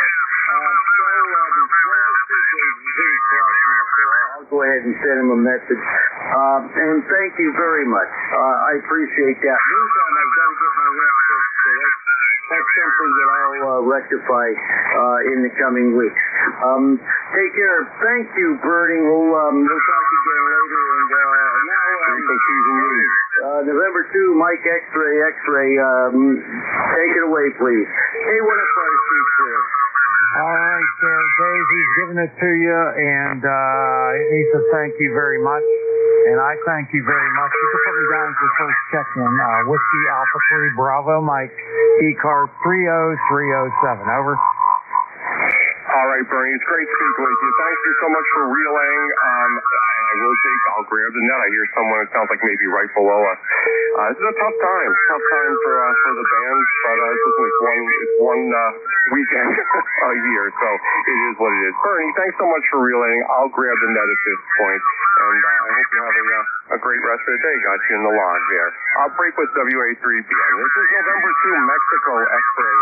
go ahead and send him a message. And thank you very much. I appreciate that. Meantime, I've got to get my rep fixed, so that's something that I'll rectify in the coming weeks. Take care. Thank you, Bernie. We'll talk again later. And now, November 2, Mike X-Ray. Take it away, please. Hey, what up, our chief, sir? All right, sir. Dave, he's giving it to you, and he said thank you very much. And I thank you very much. You can put me down as your first check-in. Whiskey Alpha 3 Bravo Mike, ECARS 30307. Over. All right, Bernie, it's great speaking with you. Thank you so much for relaying. I'll grab the net. I hear someone, it sounds like maybe right below us. This is a tough time for the band, but it's one weekend a year, so it is what it is. Bernie, thanks so much for relaying. I'll grab the net at this point, and I hope you have a great rest of the day. Got you in the lodge there. I'll break with WA3BN. This is November 2, Mexico X-Ray.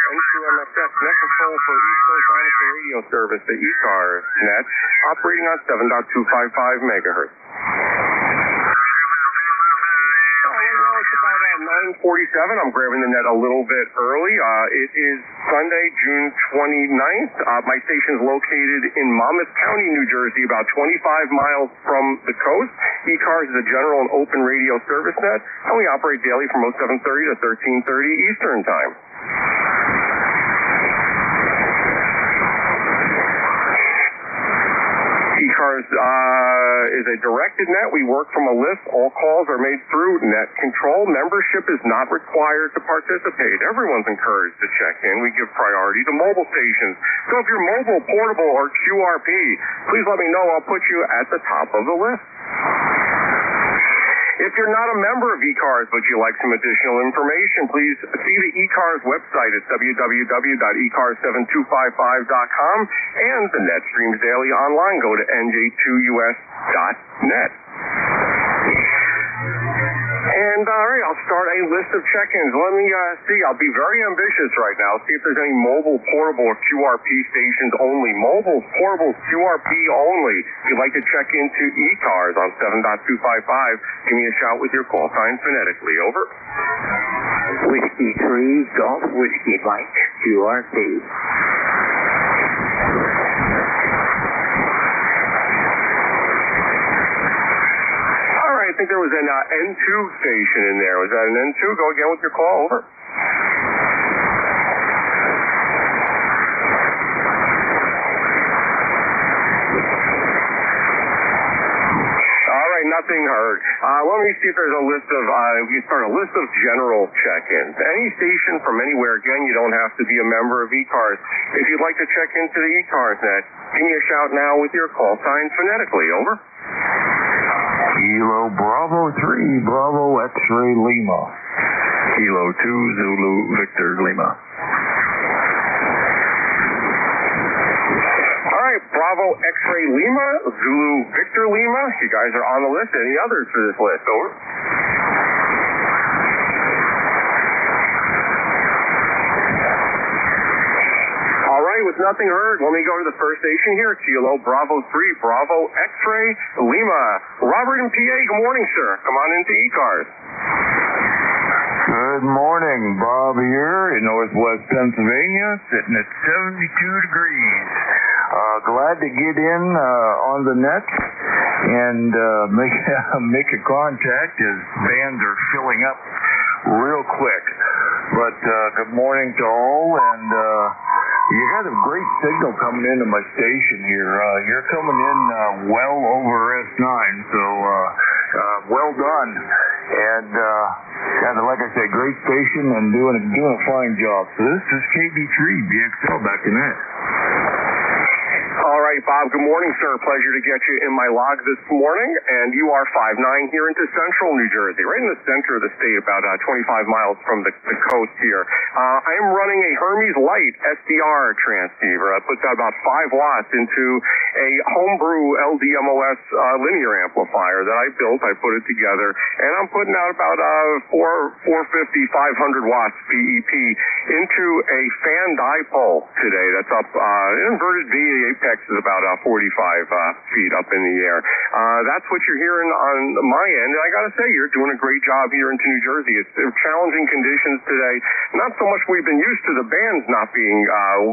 N2MXX, net control for East Coast amateur radio service, the ECARS net, operating on 7.255 megahertz. It's about 9:47. I'm grabbing the net a little bit early. It is Sunday, June 29th. My station's located in Monmouth County, New Jersey, about 25 miles from the coast. ECARS is a general and open radio service net, and we operate daily from 07:30 to 13:30 Eastern Time. ECARS is a directed net. We work from a list. All calls are made through net control. Membership is not required to participate. Everyone's encouraged to check in. We give priority to mobile stations. So if you're mobile, portable, or QRP, please let me know. I'll put you at the top of the list. If you're not a member of ECARS but you like some additional information, please see the ECARS website at www.ecars7255.com, and the net streams daily online. Go to nj2us.net. And all right, I'll start a list of check-ins. Let me see. I'll be very ambitious right now. See if there's any mobile, portable, or QRP stations only. Mobile, portable, QRP only. If you'd like to check into ECARS on 7.255, give me a shout with your call sign phonetically. Over. Whiskey 3, Golf Whiskey Mike, QRP. I think there was an N2 station in there. Was that an N2? Go again with your call. Over. All right, nothing heard. Let me see if there's a list of, we start a list of general check-ins. Any station from anywhere. Again, you don't have to be a member of ECARS. If you'd like to check into the ECARS net, give me a shout now with your call sign phonetically. Over. Kilo Bravo 3, Bravo X-Ray Lima. Kilo 2, Zulu Victor Lima. All right, Bravo X-Ray Lima, Zulu Victor Lima. You guys are on the list. Any others for this list? Over. All right, with nothing heard, let me go to the first station here. Kilo Bravo 3, Bravo X-Ray Lima. Robert in PA, good morning, sir. Come on into ECARS. Good morning, Bob here in Northwest Pennsylvania, sitting at 72 degrees. Glad to get in on the net and make a contact as bands are filling up real quick. But good morning to all, and you had a great signal coming into my station here. You're coming in well over S9, so well done. And like I said, great station and doing a fine job. So this is KB3 BXL back in that. All right, Bob, good morning, sir. Pleasure to get you in my log this morning. And you are 5'9" here into central New Jersey, right in the center of the state, about 25 miles from the coast here. I am running a Hermes Light SDR transceiver. I put about 5 watts into a homebrew LDMOS linear amplifier that I built. I put it together, and I'm putting out about 450, 500 watts PEP into a fan dipole today. That's up inverted V. The apex is at about 45 feet up in the air. That's what you're hearing on my end. And I got to say, you're doing a great job here into New Jersey. It's challenging conditions today. Not so much we've been used to the bands not being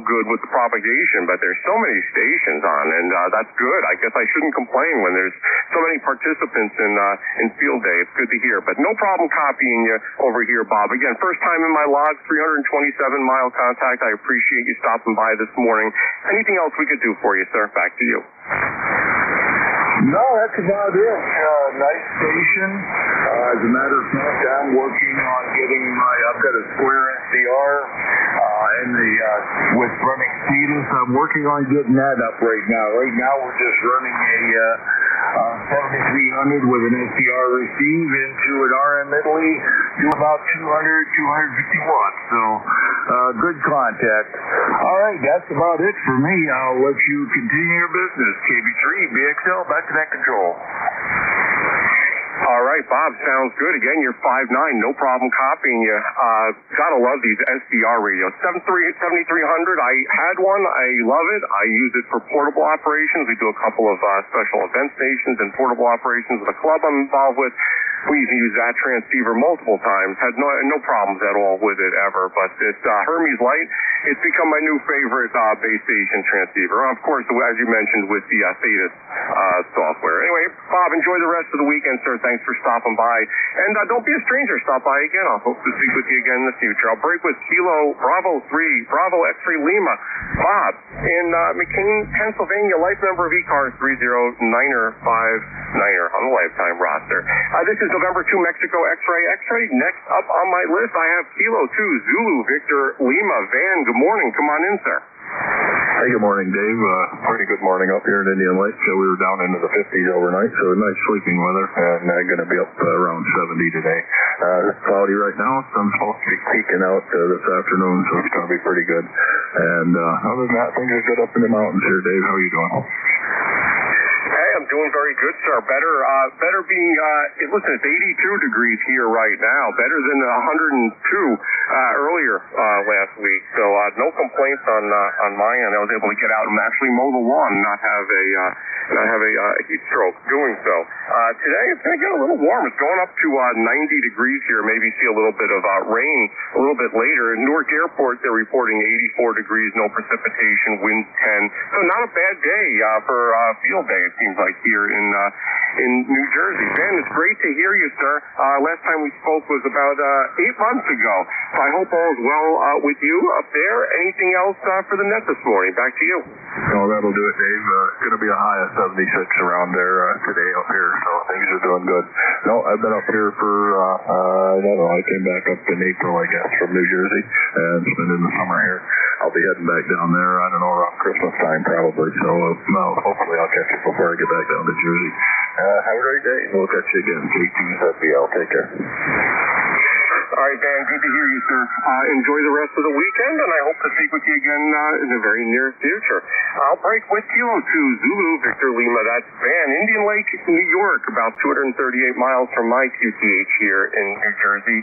good with the propagation, but there's so many stations on, and that's good. I guess I shouldn't complain when there's so many participants in field day. It's good to hear. But no problem copying you over here, Bob. Again, first time in my log, 327-mile contact. I appreciate you stopping by this morning. Anything else we could do for you, sir? Back to you. No, that's about it. Nice station. As a matter of fact, I'm working on getting I've got a square SDR with running Cetus. I'm working on getting that up right now. Right now, we're just running a 7300 with an SDR receive into an RM Italy, do about 250 watts. So, good contact. All right, that's about it for me. I'll let you continue your business. KB3, BXL, back to that control. All right, Bob, sounds good. Again, you're 5'9", no problem copying you. Gotta love these SDR radios. 7300, I had one. I love it. I use it for portable operations. We do a couple of special event stations and portable operations with a club I'm involved with. We use that transceiver multiple times. Had no problems at all with it ever. But this Hermes Light, it's become my new favorite base station transceiver. Of course, as you mentioned, with the Thetis software. Anyway, Bob, enjoy the rest of the weekend, sir. Thanks for stopping by. And don't be a stranger. Stop by again. I'll hope to speak with you again in the future. I'll break with Kilo Bravo 3, Bravo X-Ray Lima. Bob, in McCain, Pennsylvania, life member of ECARS 30959er on the lifetime roster. This is November 2, Mexico X-Ray. Next up on my list, I have Kilo 2, Zulu, Victor Lima. Van, good morning. Come on in, sir. Hey, good morning, Dave. Pretty good morning up here in Indian Lake. We were down into the 50s overnight, so nice sleeping weather, and going to be up around 70 today. It's cloudy right now. Sun's supposed to be peeking out this afternoon, so it's going to be pretty good. And other than that, things are good up in the mountains here, Dave. How are you doing? Hey, I'm doing very good, sir. Better being, listen, it's 82 degrees here right now. Better than 102 earlier last week. So no complaints on my end. I was able to get out and actually mow the lawn, not have a heat stroke doing so. Today it's going to get a little warm. It's going up to 90 degrees here. Maybe see a little bit of rain a little bit later. In Newark Airport, they're reporting 84 degrees, no precipitation, winds 10. So not a bad day for field day, it seems like, here in New Jersey. Ben, it's great to hear you, sir. Last time we spoke was about 8 months ago. So I hope all is well with you up there. Anything else for the net this morning? Back to you. No, that'll do it, Dave. It's going to be a high of 76 around there today up here, so things are doing good. No, I've been up here for, I don't know, I came back up in April, I guess, from New Jersey, and spending the summer here. I'll be heading back down there, I don't know, around Christmas time probably, so hopefully I'll catch you before I get back down to Jersey. Have a great day. We'll catch you again. K2SBL. Take care. All right, Dan, good to hear you, sir. Enjoy the rest of the weekend, and I hope to speak with you again in the very near future. I'll break with Kilo 2, Zulu, Victor Lima. That's Van, Indian Lake, New York, about 238 miles from my QTH here in New Jersey.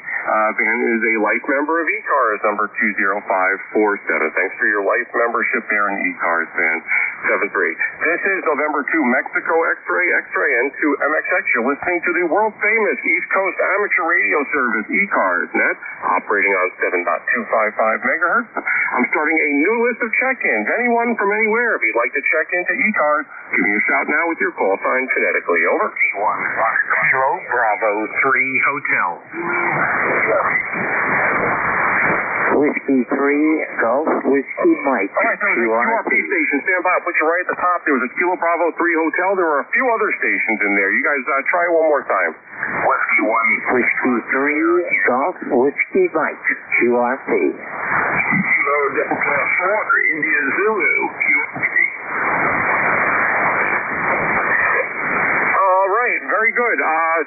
Van is a life member of ECARS, number 20547. Thanks for your life membership there in ECARS, Van. 73. This is November 2, Mexico X-Ray, and to MXX. You're listening to the world-famous East Coast amateur radio service, ECARS Net, operating on 7.255 megahertz. I'm starting a new list of check-ins. Anyone from anywhere, if you'd like to check into ECARS, give me a shout now with your call sign phonetically. Over. Kilo Bravo 3 Hotel. Whiskey 3, Golf, Whiskey Mike. All right, there's a QRP station. Stand by. I'll put you right at the top. There was a Kilo Bravo 3 Hotel. There were a few other stations in there. You guys try one more time. Whiskey 1. Whiskey 3, Golf, Whiskey Mike. QRP. Kilo Delta 4, India Zulu. QRP. Very good.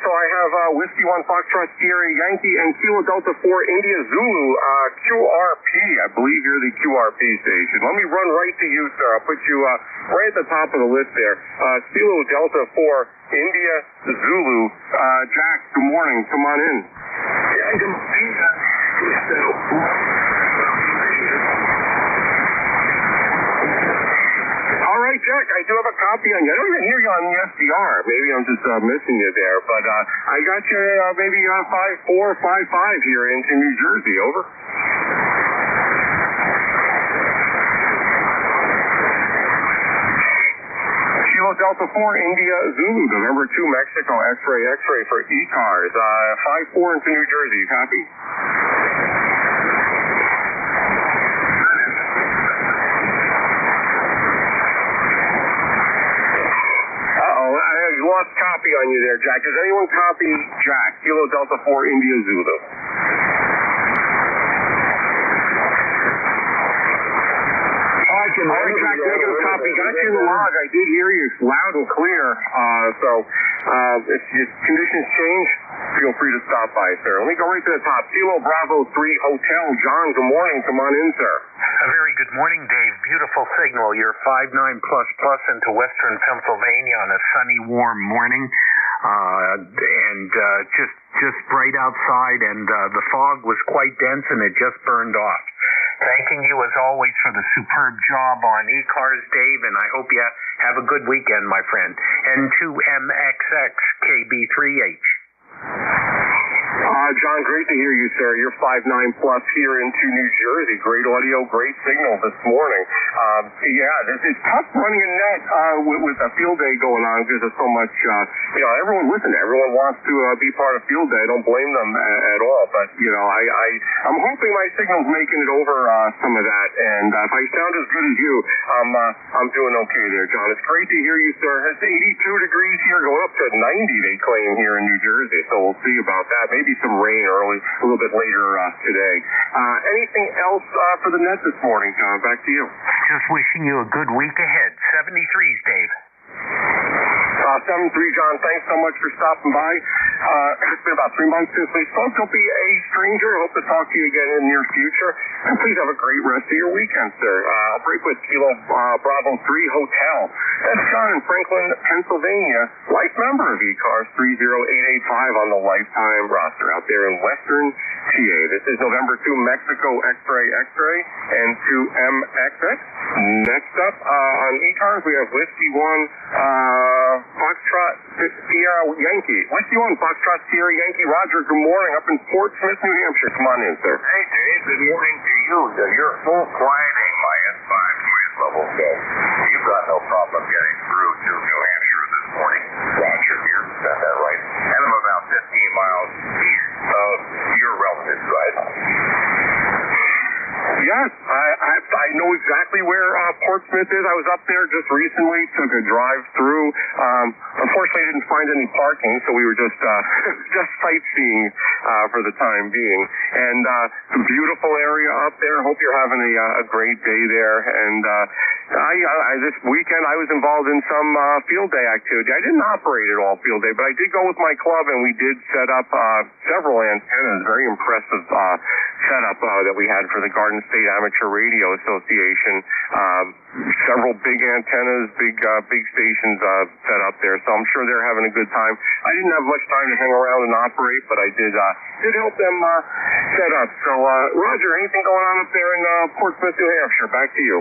So I have Whiskey 1 Foxtrot Sierra Yankee and Kilo Delta 4 India Zulu QRP. I believe you're the QRP station. Let me run right to you, sir. I'll put you right at the top of the list there. Kilo Delta 4 India Zulu. Jack, good morning. Come on in. Yeah, good morning. All right, right, Jack. I do have a copy on you. I don't even hear you on the SDR. Maybe I'm just missing you there. But I got you maybe 5455 here into New Jersey. Over. Kilo Delta 4, India Zulu, November 2, Mexico, X-ray for ECARS. 5-4 into New Jersey. Copy? Lost copy on you there, Jack. Does anyone copy Jack? Kilo Delta 4, India Zulu. All right, Jack, negative copy. Got you in the log. I did hear you loud and clear. So if your conditions change, feel free to stop by, sir. Let me go right to the top. Kilo Bravo 3 Hotel. John, good morning. Come on in, sir. A very good morning, Dave. Beautiful signal. You're 59++ into western Pennsylvania on a sunny, warm morning. And just bright outside, and the fog was quite dense, and it just burned off. Thanking you, as always, for the superb job on ECARS, Dave, and I hope you have a good weekend, my friend. N2MXX KB3H. John, great to hear you, sir. You're 59+ here into New Jersey. Great audio, great signal this morning. It's tough running a net with a field day going on because there's so much, everyone wants to be part of field day. I don't blame them at all. But, I'm hoping my signal's making it over some of that. And if I sound as good as you, I'm doing okay there, John. It's great to hear you, sir. It's 82 degrees here, going up to 90, they claim, here in New Jersey. So we'll see about that. Maybe some rain early, a little bit later today. Anything else for the net this morning, John? Back to you. Just wishing you a good week ahead. 73s, Dave. 73, John. Thanks so much for stopping by. It's been about 3 months since we spoke. Don't be a stranger. Hope to talk to you again in the near future. And please have a great rest of your weekend, sir. I'll break with Kilo Bravo 3 Hotel. That's John in Franklin, Pennsylvania. Life member of ECARS 30885 on the lifetime roster out there in Western PA. This is November 2, Mexico, X-ray, and 2MXX. Next up on ECARS, we have Whiskey 1, Foxtrot Sierra Yankee. Whiskey 1, Foxtrot Sierra Yankee. Roger, good morning. Up in Portsmouth, New Hampshire. Come on in, sir. Hey, Dave. Good morning to you. You're full quieting my S5 noise level, so you've got no problem getting through to New Hampshire this morning. Roger, here. Got that right. And I'm about 15 miles east of your relatives, right? Yes, I know exactly where Portsmouth is. I was up there just recently, took a drive through. Unfortunately, I didn't find any parking, so we were just sightseeing for the time being. And it's a beautiful area up there. Hope you're having a great day there. And this weekend I was involved in some field day activity. I didn't operate at all field day, but I did go with my club, and we did set up several antennas. Very impressive setup that we had for the Garden State Amateur Radio Association. Several big antennas, big stations set up there, so I'm sure they're having a good time. I didn't have much time to hang around and operate, but I did help them set up. So, Roger, anything going on up there in Portsmouth, New Hampshire? Back to you.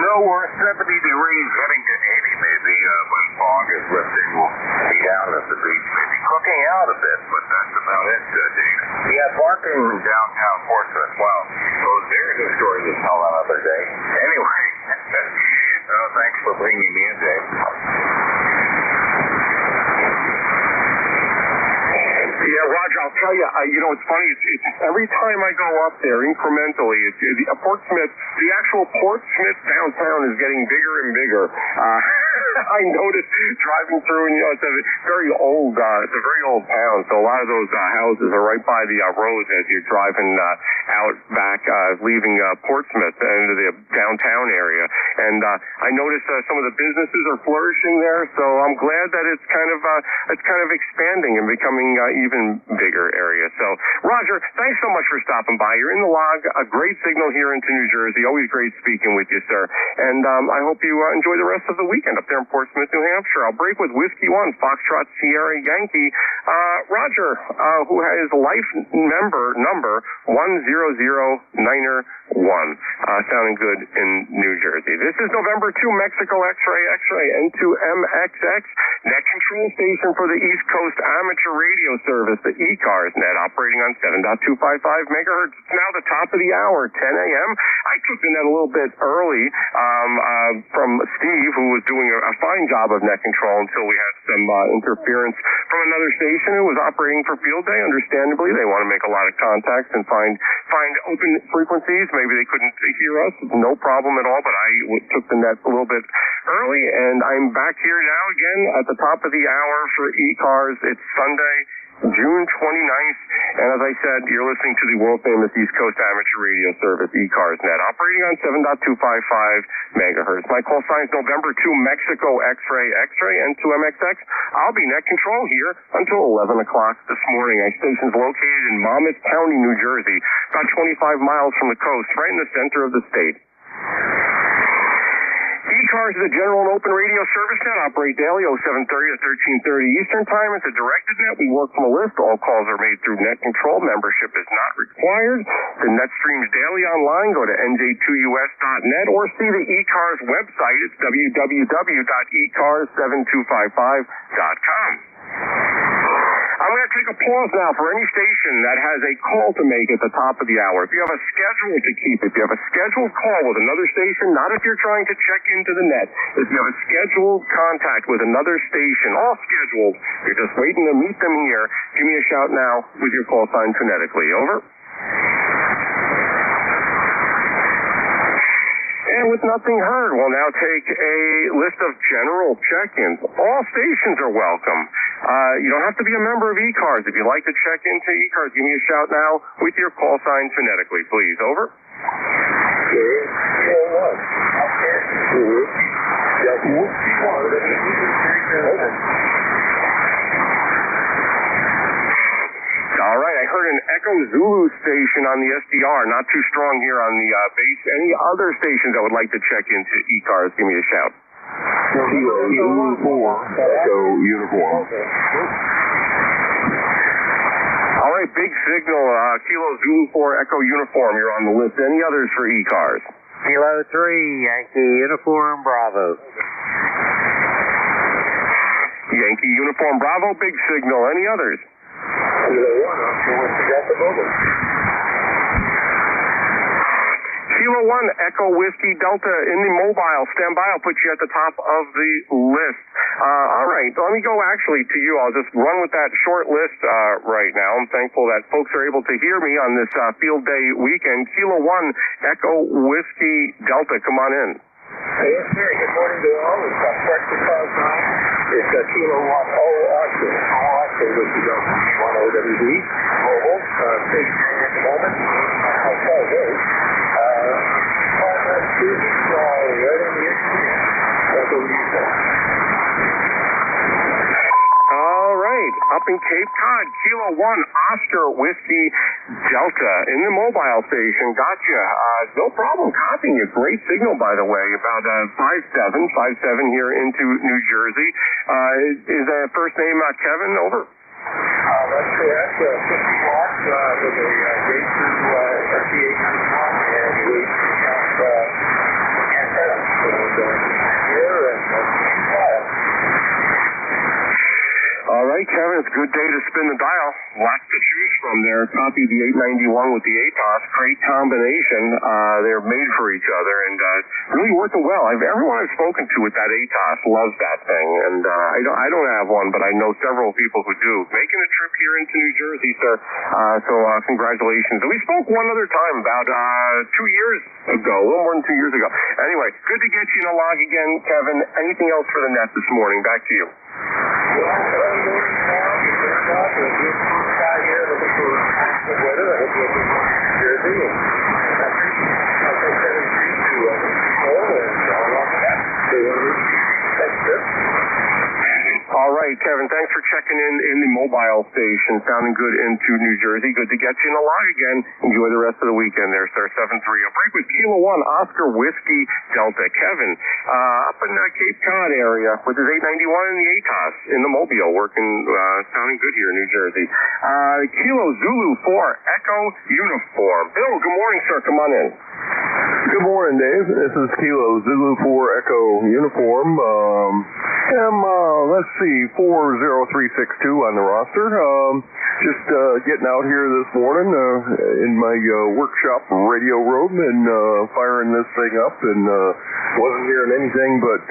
No, we're 70 degrees, heading to 80 maybe. When fog is lifting, we'll be down at the beach, maybe cooking out a bit, but that's about it, Dave. Yeah, parking downtown Portsmouth. Wow, those very good stories to tell another day. Anyway, thanks for bringing me in, Dave. Yeah, Roger, I'll tell you, it's funny. It's every time I go up there incrementally, Portsmouth, the actual Portsmouth downtown is getting bigger and bigger. I noticed driving through, and it's a very old town, so a lot of those houses are right by the road as you're driving out back, leaving Portsmouth into the downtown area. And I noticed some of the businesses are flourishing there, so I'm glad that it's kind of expanding and becoming even bigger area. So, Roger, thanks so much for stopping by. You're in the log. A great signal here into New Jersey. Always great speaking with you, sir. And I hope you enjoy the rest of the weekend up there in Portsmouth, New Hampshire. I'll break with Whiskey 1, Foxtrot Sierra Yankee. Roger, who has life number 100901, sounding good in New Jersey. This is November 2, Mexico X-Ray, N2MXX, net control station for the East Coast Amateur Radio Service, the ECARS net, operating on 7.255 megahertz. It's now the top of the hour, 10 a.m. I took the net a little bit early from Steve, who was doing a fine job of net control until we had some interference from another station who was operating for field day. Understandably, they want to make a lot of contacts and find open frequencies. Maybe they couldn't hear us. No problem at all, but I took the net a little bit early, and I'm back here now again at the top of the hour for ECARS. It's Sunday, June 29th, and as I said, you're listening to the world-famous East Coast Amateur Radio Service, ECARS net, operating on 7.255 megahertz. My call sign is November 2, Mexico X-Ray, N2MXX. I'll be net control here until 11 o'clock this morning. Our station's located in Monmouth County, New Jersey, about 25 miles from the coast, right in the center of the state. ECARS is a general and open radio service net, operate daily 0730 to 1330 Eastern Time. It's a directed net. We work from a list. All calls are made through net control. Membership is not required. The net streams daily online. Go to nj2us.net or see the ECARS website. It's www.ecars7255.com. I'm going to take a pause now for any station that has a call to make at the top of the hour. If you have a schedule to keep, if you have a scheduled call with another station, not if you're trying to check into the net, if you have a scheduled contact with another station, all scheduled, you're just waiting to meet them here, give me a shout now with your call sign phonetically. Over. And with nothing heard, we'll now take a list of general check-ins. All stations are welcome. You don't have to be a member of ECARS. If you'd like to check into ECARS, give me a shout now with your call sign phonetically, please. Over. All right, I heard an Echo Zulu station on the SDR, not too strong here on the base. Any other stations that would like to check into ECARS, give me a shout. Kilo Zulu 4, Echo Uniform. All right, big signal, Kilo Zulu 4, Echo Uniform, you're on the list. Any others for ECARS? Kilo 3, Yankee Uniform Bravo. Yankee Uniform Bravo, big signal. Any others? Kilo 1, Whiskey Delta Mobile. Kilo 1, Echo Whiskey Delta in the mobile. Stand by, I'll put you at the top of the list. All right, let me go actually to you. I'll just run with that short list right now. I'm thankful that folks are able to hear me on this field day weekend. Kilo 1, Echo Whiskey Delta, come on in. Yes, sir. Good morning to all. It's breakfast call time. It's Kilo 1, Oscar, Whiskey Delta, 1 OWD, mobile, stationary at the moment. I'll tell you. All right, up in Cape Cod, Kilo 1, Oscar Whiskey Delta in the mobile station. Gotcha. No problem copying you. Great signal, by the way, about 57 here into New Jersey. Is that first name Kevin? Over. That's correct. 50 watts with a gate through FDA 91 and we have antenna. So here and all right, Kevin, it's a good day to spin the dial. Lots to choose from there. Copy the 891 with the ATOS. Great combination. They're made for each other and really working well. Everyone I've spoken to with that ATOS loves that thing. And I don't have one, but I know several people who do. Making a trip here into New Jersey, sir. So congratulations. And we spoke one other time about 2 years ago, a little more than 2 years ago. Anyway, good to get you in the log again, Kevin. Anything else for the net this morning? Back to you. All right, right, Kevin, thanks for checking in the mobile station. Sounding good into New Jersey. Good to get you in the line again. Enjoy the rest of the weekend there, sir. 7-3. I'll break with Kilo 1, Oscar Whiskey Delta. Kevin, up in the Cape Cod area with his 891 in the ATOS in the Mobile, working, sounding good here in New Jersey. Kilo Zulu 4, Echo Uniform. Bill, good morning, sir. Come on in. Good morning, Dave. This is Kilo Zulu 4 Echo Uniform. Let's see, 40362 on the roster. Just getting out here this morning in my workshop radio room and firing this thing up, and wasn't hearing anything but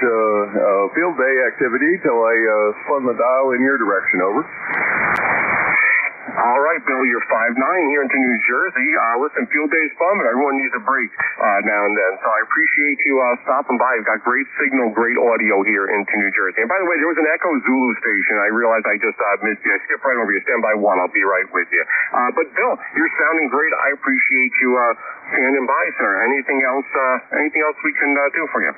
field day activity till I spun the dial in your direction. Over. All right, Bill, you're 5'9" here into New Jersey. Listen, field day's fun, but everyone needs a break now and then. So I appreciate you stopping by. You've got great signal, great audio here into New Jersey. And by the way, there was an Echo Zulu station. I realized I just missed you. I skipped right over you. Stand by 1. I'll be right with you. But Bill, you're sounding great. I appreciate you standing by, sir. Anything else we can do for you?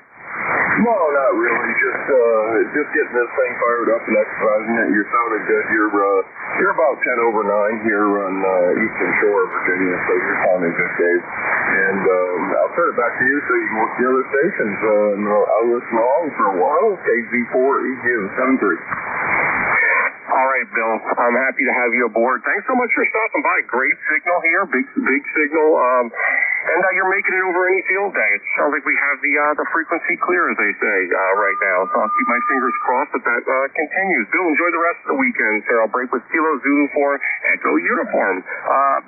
No, not really. Just getting this thing fired up and exercising it. You're sounding good. You're about 10 over 9 here on Eastern Shore of Virginia, so you're sounding good, Dave. And I'll turn it back to you so you can work the other stations. And I'll listen along for a while. KZ4EQ 73. All right, Bill. I'm happy to have you aboard. Thanks so much for stopping by. Great signal here, big signal. And you're making it over any field day. It sounds like we have the frequency clear, as they say, right now. So I'll keep my fingers crossed that continues. Bill, enjoy the rest of the weekend, sir. I'll break with Kilo Zulu 4 Echo Uniform.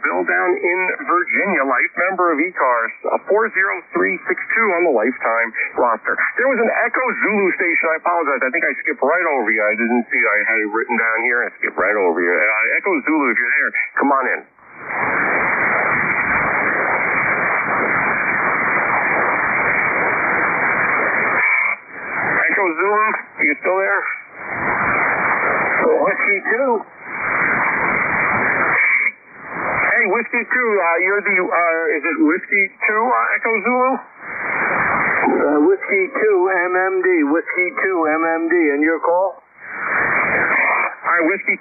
Bill down in Virginia, life member of ECARS, 40362 on the lifetime roster. There was an Echo Zulu station. I apologize. I think I skipped right over you. I didn't see I had it written down here. I skipped right over you. Echo Zulu, if you're there, come on in. Echo Zulu, you still there? Whiskey 2. Hey, Whiskey 2, you're the, is it Whiskey 2, Echo Zulu? Whiskey 2 MMD, Whiskey 2 MMD, and your call? All right, Whiskey 2,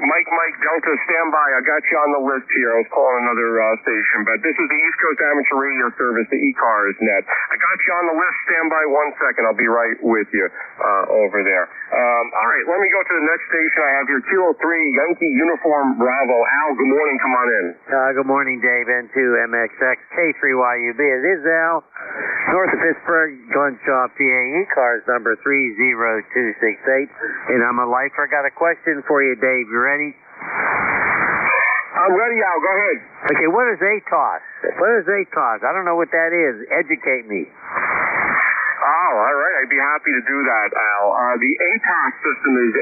Mike Delta, stand by. I got you on the list here. I was calling another station, but this is the East Coast Amateur Radio Service, the ECARS net. I got you on the list. Stand by 1 second. I'll be right with you over there. All right, let me go to the next station I have here, Kilo 3, Yankee Uniform Bravo. Al, good morning. Come on in. Good morning, Dave. N2MXX, K3YUB. It is Al, north of Pittsburgh, Glenshaw, PA, ECARS number 30268. And I'm a lifer. Got a question for you, Dave. You ready? I'm ready, Al. Go ahead. Okay, what is ATOS? What is ATOS? I don't know what that is. Educate me. Oh, all right. I'd be happy to do that, Al. The ATOS system is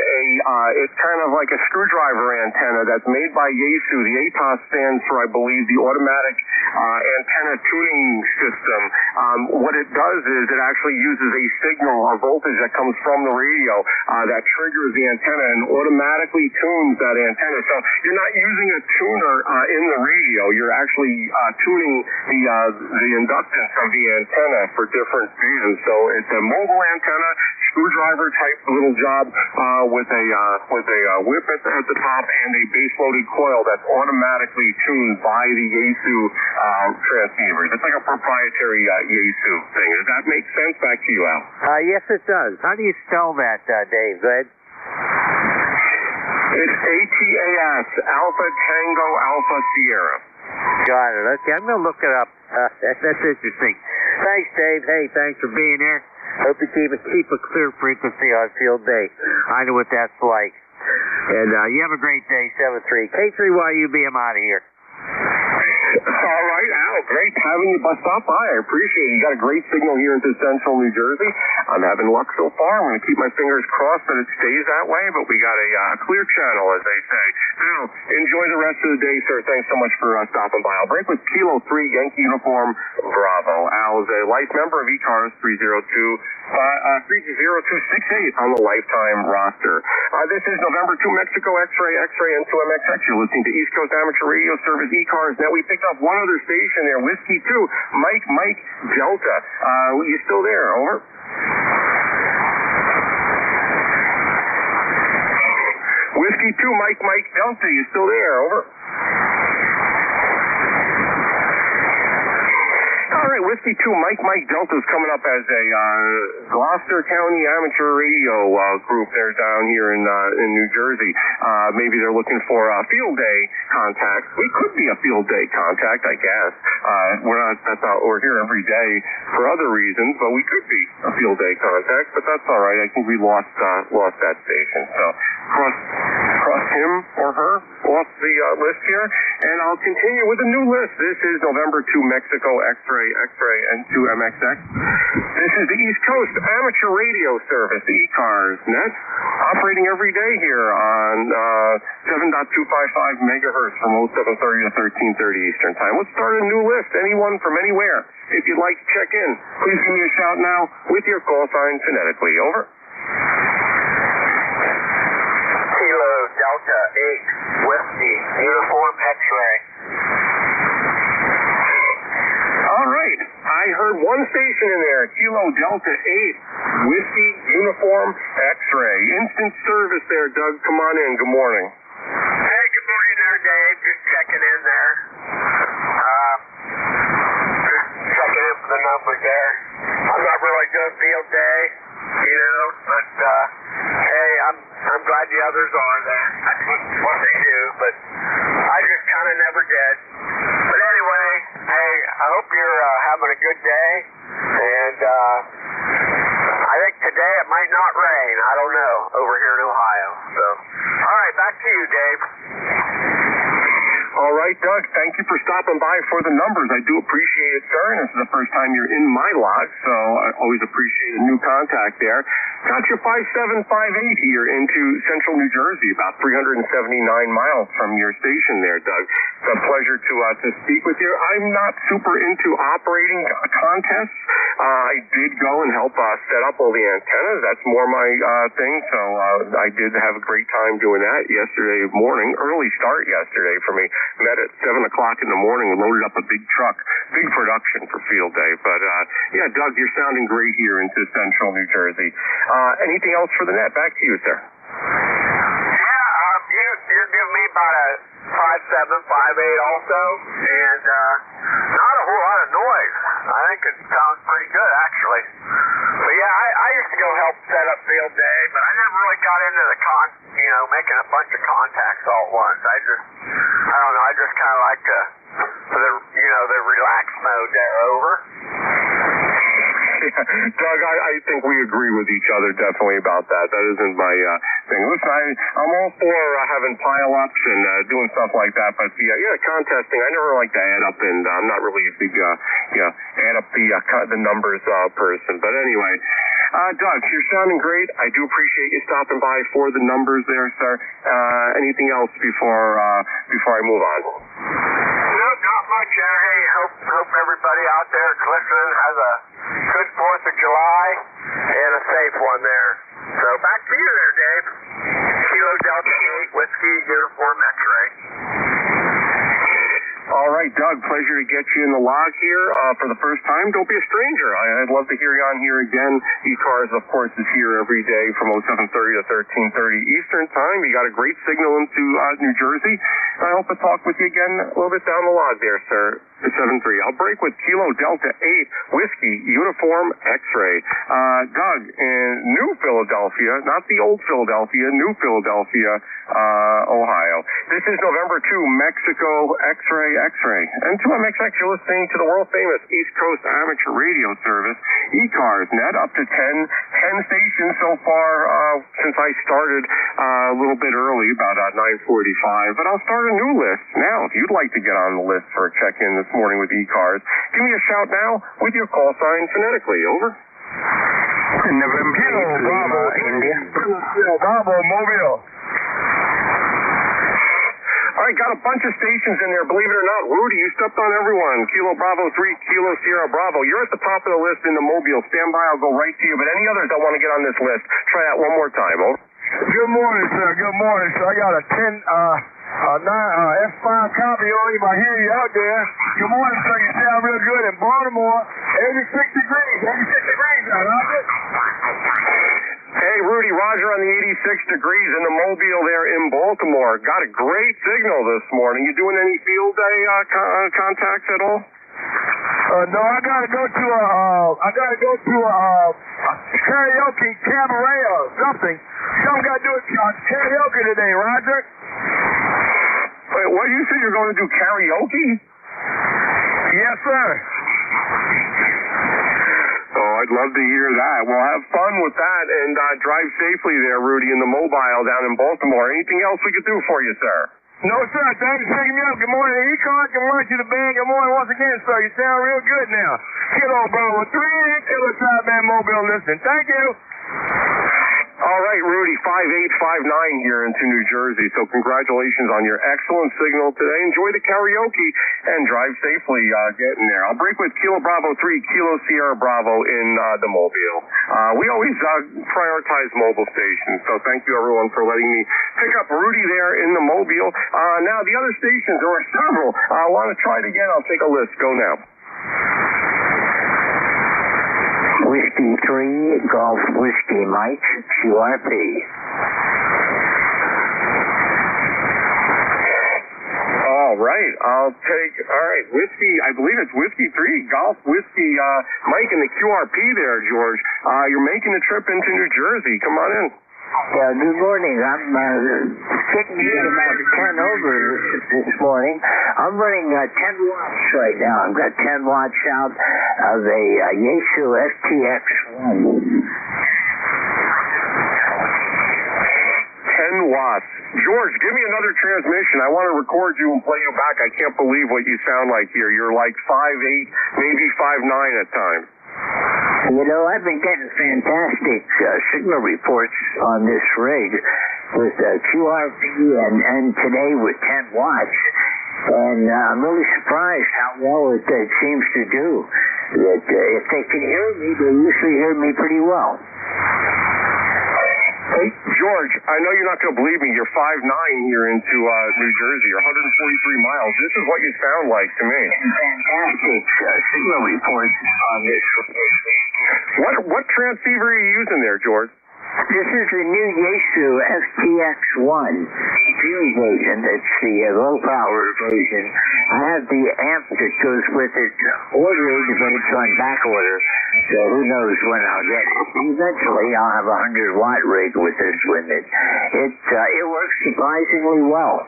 it's kind of like a screwdriver antenna that's made by Yaesu. The ATOS stands for, I believe, the Automatic Antenna Tuning System. What it does is it actually uses a signal, a voltage that comes from the radio that triggers the antenna and automatically tunes that antenna. So you're not using a tuner in the radio. You're actually tuning the inductance of the antenna for different bands. So it's a mobile antenna, screwdriver type little job with a whip at the top and a base-loaded coil that's automatically tuned by the Yaesu transceivers. It's like a proprietary Yaesu thing. Does that make sense? Back to you, Al. Yes, it does. How do you spell that, Dave? Go ahead. It's ATAS, Alpha Tango Alpha Sierra. Got it. Okay, I'm going to look it up. That's interesting. Thanks, Dave. Hey, thanks for being here. Hope you keep a clear frequency on field day. I know what that's like. And you have a great day, 7-3. K3YUB, I'm out of here. All right, Al, great having you stop by. I appreciate it. You got a great signal here into central New Jersey. I'm having luck so far. I'm going to keep my fingers crossed that it stays that way, but we got a clear channel, as they say. Al, enjoy the rest of the day, sir. Thanks so much for stopping by. I'll break with Kilo 3, Yankee Uniform Bravo. Al is a life member of ECARS 30268 on the lifetime roster. This is November 2 Mexico X-Ray N2MXX. You're listening to East Coast Amateur Radio Service ECARS. Now we picked up one other station there, Whiskey 2, Mike Delta. You still there? Over. Mike Delta. You still there? Over. All right, Whiskey 2, Mike Delta is coming up as a Gloucester County amateur radio group there down here in New Jersey. Maybe they're looking for a field day contact. We could be a field day contact, I guess. We're here every day for other reasons, but we could be a field day contact. But that's all right. I think we lost that station. So cross him or her off the list here, and I'll continue with a new list. This is November 2 Mexico X-Ray and 2 MXX. This is the East Coast Amateur Radio Service, the ECARS net, operating every day here on 7.255 megahertz from 0730 to 1330 Eastern Time. Let's start a new list. Anyone from anywhere. If you'd like to check in, please give me a shout now with your call sign phonetically. Over. Kilo Delta 8 Whiskey Uniform X-Ray. All right. I heard one station in there, Kilo Delta 8 Whiskey Uniform X-Ray. Instant service there, Doug. Come on in. Good morning. Hey, good morning there, Dave. Just checking in there. Just checking in for the numbers there. I'm not really doing field day, but hey, I'm glad the others are there. That's what they do, but I just kind of never did. But anyway, hey, I hope you're having a good day, and I think today it might not rain. I don't know, over here in Ohio. So, all right, back to you, Dave. All right, Doug, thank you for stopping by for the numbers. I do appreciate it, sir. This is the first time you're in my log, so I always appreciate a new contact there. Got you 5758 here into central New Jersey, about 379 miles from your station there, Doug. It's a pleasure to speak with you. I'm not super into operating contests. I did go and help set up all the antennas. That's more my thing, so I did have a great time doing that yesterday morning. Early start yesterday for me. Met at 7 o'clock in the morning and loaded up a big truck. Big production for field day. But, yeah, Doug, you're sounding great here into central New Jersey. Anything else for the net? Back to you, sir. Yeah, you're giving me about a 5758 also, and not a whole lot of noise. I think it sounds pretty good, actually. But yeah, I used to go help set up field day, but I never really got into the making a bunch of contacts all at once. I don't know, I just kind of like the relaxed mode there. Over. Doug, I think we agree with each other definitely about that. That isn't my thing. Listen, I'm all for having pile-ups and doing stuff like that, but contesting, I never like to add up, and I'm not really a big, add up the numbers person. But anyway, Doug, you're sounding great. I do appreciate you stopping by for the numbers there, sir. Anything else before I move on? No, not much. Hey, hope everybody out there listening has a good 4th of July and a safe one there. So back to you there, Dave. Kilo Delta 8 Whiskey Uniform X-Ray. All right, Doug, pleasure to get you in the log here for the first time. Don't be a stranger. I'd love to hear you on here again. ECARS, of course, is here every day from 0730 to 1330 Eastern Time. You got a great signal into New Jersey. I hope to talk with you again a little bit down the log there, sir. 7-3. I'll break with Kilo Delta 8 Whiskey Uniform X-Ray. Doug, in New Philadelphia, not the old Philadelphia, New Philadelphia, Ohio. This is November 2 Mexico X-Ray. And to MXX, you're listening to the world-famous East Coast Amateur Radio Service, ECARS net, up to 10 stations so far since I started a little bit early, about 9:45. But I'll start a new list now. If you'd like to get on the list for a check-in this morning with ECARS, give me a shout now with your call sign phonetically. Over. November Kilo Bravo India. Kilo Bravo Mobile. All right, got a bunch of stations in there. Believe it or not, Rudy, you stepped on everyone. Kilo Bravo 3, Kilo Sierra Bravo. You're at the top of the list in the Mobile. Stand by, I'll go right to you. But any others that want to get on this list, try that one more time. Over. Good morning, sir. Good morning. So I got a 9 F5 copy on you. I hear you out there. Good morning, sir. You sound real good in Baltimore. 86 degrees. 86 degrees out, huh? Hey, Rudy. Rudy, Roger on the 86 degrees in the Mobile there in Baltimore. Got a great signal this morning. You doing any field day contacts at all? No, I gotta go to a karaoke cabaret or something. Something gotta do with karaoke today, Roger. Wait, what you say you're going to do karaoke? Yes, sir. Oh, I'd love to hear that. Well, have fun with that and drive safely there, Rudy, in the Mobile down in Baltimore. Anything else we could do for you, sir? No, sir. Thanks for picking me up. Good morning, ECARS. Good morning to the band. Good morning once again, sir. You sound real good now. Kilo Bravo 3, Kilo Tri-Band Mobile listening. Thank you. All right, Rudy, 5859 here into New Jersey. So congratulations on your excellent signal today. Enjoy the karaoke and drive safely getting there. I'll break with Kilo Bravo 3, Kilo Sierra Bravo in the Mobile. We always prioritize mobile stations, so thank you everyone for letting me pick up Rudy there in the Mobile. Now the other stations, there are several. I want to try it again. I'll take a list. Go now. Whiskey 3, Golf Whiskey Mike, QRP. All right, all right, Whiskey, I believe it's Whiskey 3, Golf Whiskey Mike and the QRP there, George. You're making a trip into New Jersey. Come on in. Yeah, good morning. I'm getting in about 10 over this morning. I'm running 10 watts right now. I've got 10 watts out of a Yaesu FTX1. 10 watts. George, give me another transmission. I want to record you and play you back. I can't believe what you sound like here. You're like 5'8", maybe 5'9" at times. You know, I've been getting fantastic signal reports on this rig with QRP and today with 10 watts. And I'm really surprised how well it seems to do. That if they can hear me, they usually hear me pretty well. Hey, George, I know you're not going to believe me. You're 5'9" here into New Jersey. You're 143 miles. This is what you sound like to me. Fantastic signal reports on this. What transceiver are you using there, George? This is the new Yaesu FTX1 field version. It's the low-power version. I have the amp that goes with it ordered, but it's on back order, so who knows when I'll get it. Eventually, I'll have a 100-watt rig with this with it. It works surprisingly well.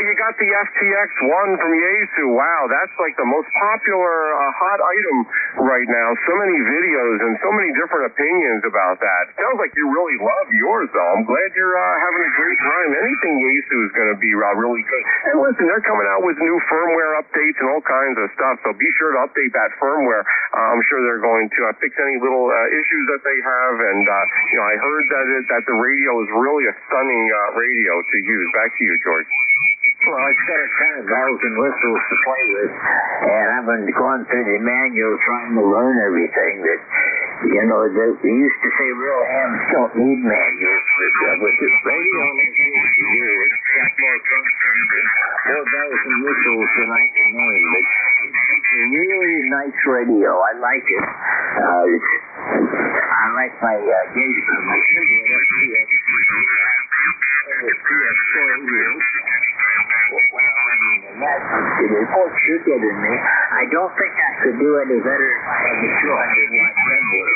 You got the FTX1 from Yaesu. Wow, that's like the most popular hot item right now. So many videos and so many different opinions about that. Sounds like you really love yours, though. I'm glad you're having a great time. Anything Yaesu is going to be really good. And listen, they're coming out with new firmware updates and all kinds of stuff, so be sure to update that firmware. I'm sure they're going to fix any little issues that they have. And, I heard that the radio is really a stunning radio to use. Back to you, George. Well, it's got a ton of bells and whistles to play with, and I've been going through the manual trying to learn everything that, they used to say real hams don't need manuals, but with this radio like this, it's got more functions and more bells and whistles than I can name, but it's a really nice radio. I like it. I like my Yaesu, my the reports you're giving me, I don't think I could do any better if I had the 200-watt breadboard.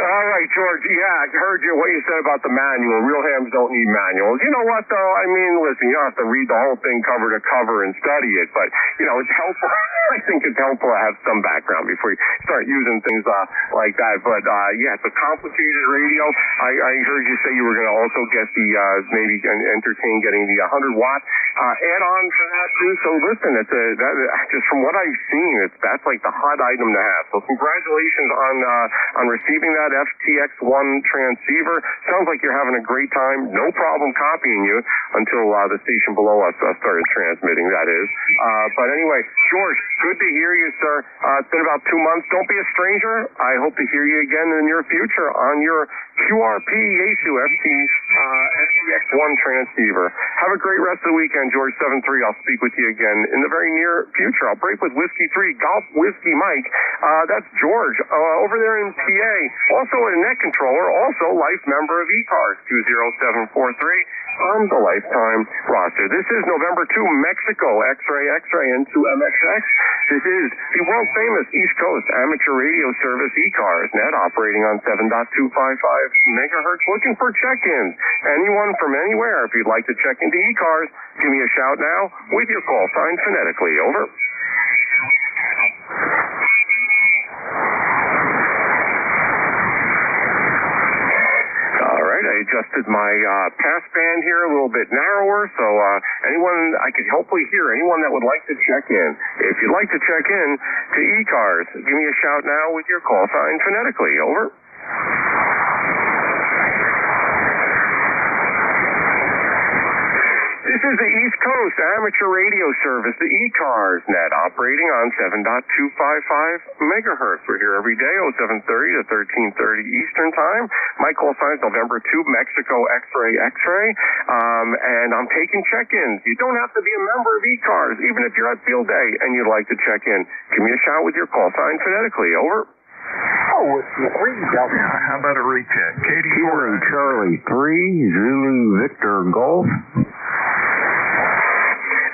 All right, George. Yeah, I heard what you said about the manual. Real hams don't need manuals. You know what, though? I mean, listen, you don't have to read the whole thing cover to cover and study it, but, it's helpful. I think it's helpful to have some background before you start using things like that. But, it's a complicated radio. I heard you say you were going to also get the, maybe entertain getting the 100-watt add-on for that, too. So, listen, just from what I've seen, that's like the hot item to have. So, congratulations on receiving that FTX1 transceiver. Sounds like you're having a great time. No problem copying you until the station below us started transmitting, that is. But anyway, George, good to hear you, sir. It's been about 2 months. Don't be a stranger. I hope to hear you again in the near future on your QRP Yaesu FTX1 transceiver. Have a great rest of the weekend, George 73. I'll speak with you again in the very near future. I'll break with Whiskey 3, Golf Whiskey Mike. That's George over there in PA. Also a net controller, also life member of ECARS 20743 on the lifetime roster. This is November 2, Mexico, X-ray, into MXX. This is the world-famous East Coast amateur radio service ECARS, net operating on 7.255 megahertz. Looking for check-ins. Anyone from anywhere, if you'd like to check into ECARS, give me a shout now with your call sign phonetically. Over. I adjusted my passband here a little bit narrower, so anyone I could hopefully hear, anyone that would like to check in. If you'd like to check in to ECARS, give me a shout now with your call sign phonetically. Over. This is the East Coast amateur radio service, the ECARS net, operating on 7.255 megahertz. We're here every day, 0730 to 1330 Eastern Time. My call sign is November 2, Mexico, X-ray. And I'm taking check-ins. You don't have to be a member of ECARS, even if you're at field day and you'd like to check in. Give me a shout with your call sign phonetically. Over. Oh, it's the 3 Delta. How about a recheck? Katie Kilo Charlie 3, Zulu Victor Golf.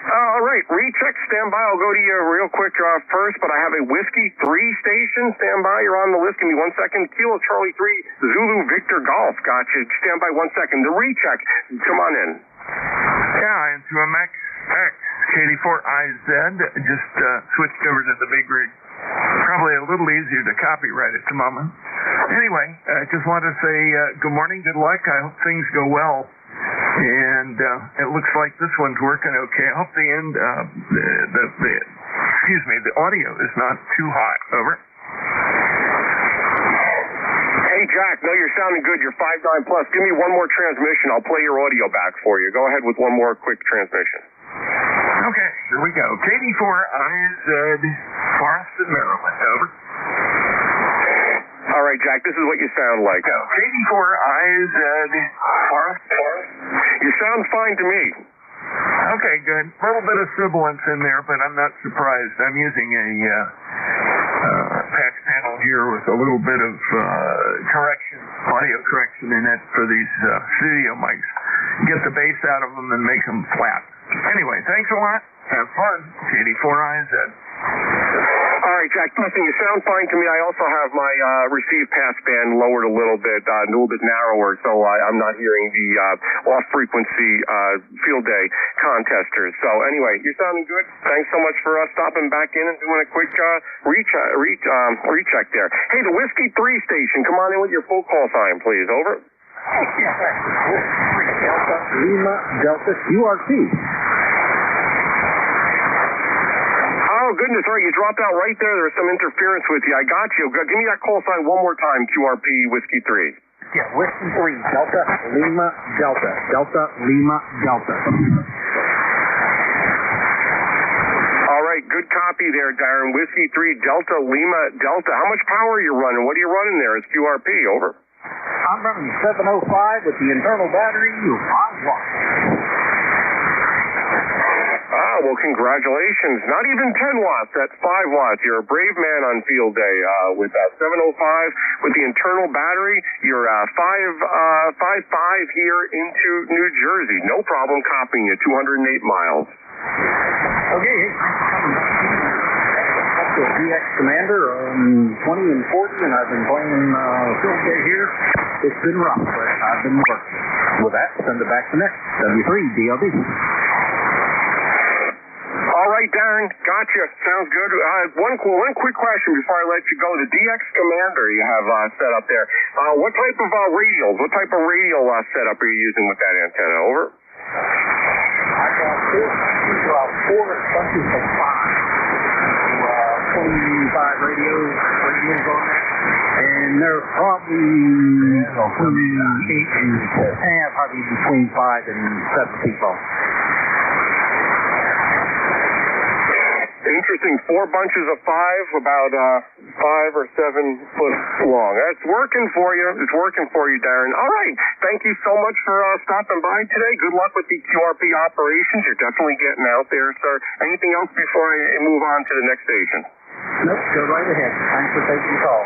All right, recheck, stand by. I'll go to you real quick first, but I have a Whiskey 3 station. Stand by, you're on the list. Give me 1 second. Kilo Charlie 3, Zulu Victor Golf. Gotcha. Stand by 1 second. The recheck, come on in. Yeah, into a Max X, KD4IZ. Just switched over to the big rig. Probably a little easier to copyright at the moment. Anyway, I just want to say good morning, good luck. I hope things go well. And it looks like this one's working okay. I hope the audio is not too hot. Over. Hey, Jack, no, you're sounding good. You're 5.9 plus. Give me one more transmission. I'll play your audio back for you. Go ahead with one more quick transmission. Okay, here we go. KD4IZ, Boston, Maryland. Over. All right, Jack, this is what you sound like. KD4IZ, You sound fine to me. Okay, good. A little bit of sibilance in there, but I'm not surprised. I'm using a patch panel here with a little bit of audio correction in it for these studio mics. Get the bass out of them and make them flat. Anyway, thanks a lot. Have fun. KD4IZ. All right, Jack, listen, you sound fine to me. I also have my receive passband lowered a little bit narrower, so I'm not hearing the off-frequency field day contesters. So anyway, you're sounding good. Thanks so much for stopping back in and doing a quick recheck there. Hey, the Whiskey 3 station, come on in with your full call sign, please. Over. Delta Lima Delta QRT. Oh, goodness, all right, you dropped out right there. There was some interference with you. I got you. Give me that call sign one more time, QRP Whiskey 3. Yeah, Whiskey 3, Delta Lima Delta. Delta Lima Delta. All right, good copy there, Darren. Whiskey 3, Delta Lima Delta. How much power are you running? What are you running there? It's QRP. Over. I'm running 705 with the internal battery of 5 watts. Ah, well, congratulations. Not even 10 watts. That's 5 watts. You're a brave man on field day with 705 with the internal battery. You're 5.5 here into New Jersey. No problem copying you. 208 miles. Okay. Up to DX Commander on 20 and 40, and I've been playing field day here. It's been rough, but I've been working. With that, send it back to next. W3 DLD. All right, Darren, gotcha. Sounds good. One quick question before I let you go. The DX Commander you have set up there. What type of radial setup are you using with that antenna? Over. I've got 4 bunches of 25 radios on there. And they're probably between 5 and 7 people. interesting. 4 bunches of 5, about 5 or 7 foot long. That's working for you. It's working for you, Darren. All right. Thank you so much for stopping by today. Good luck with the QRP operations. You're definitely getting out there, sir. Anything else before I move on to the next station? Nope, go right ahead. Thanks for taking the call.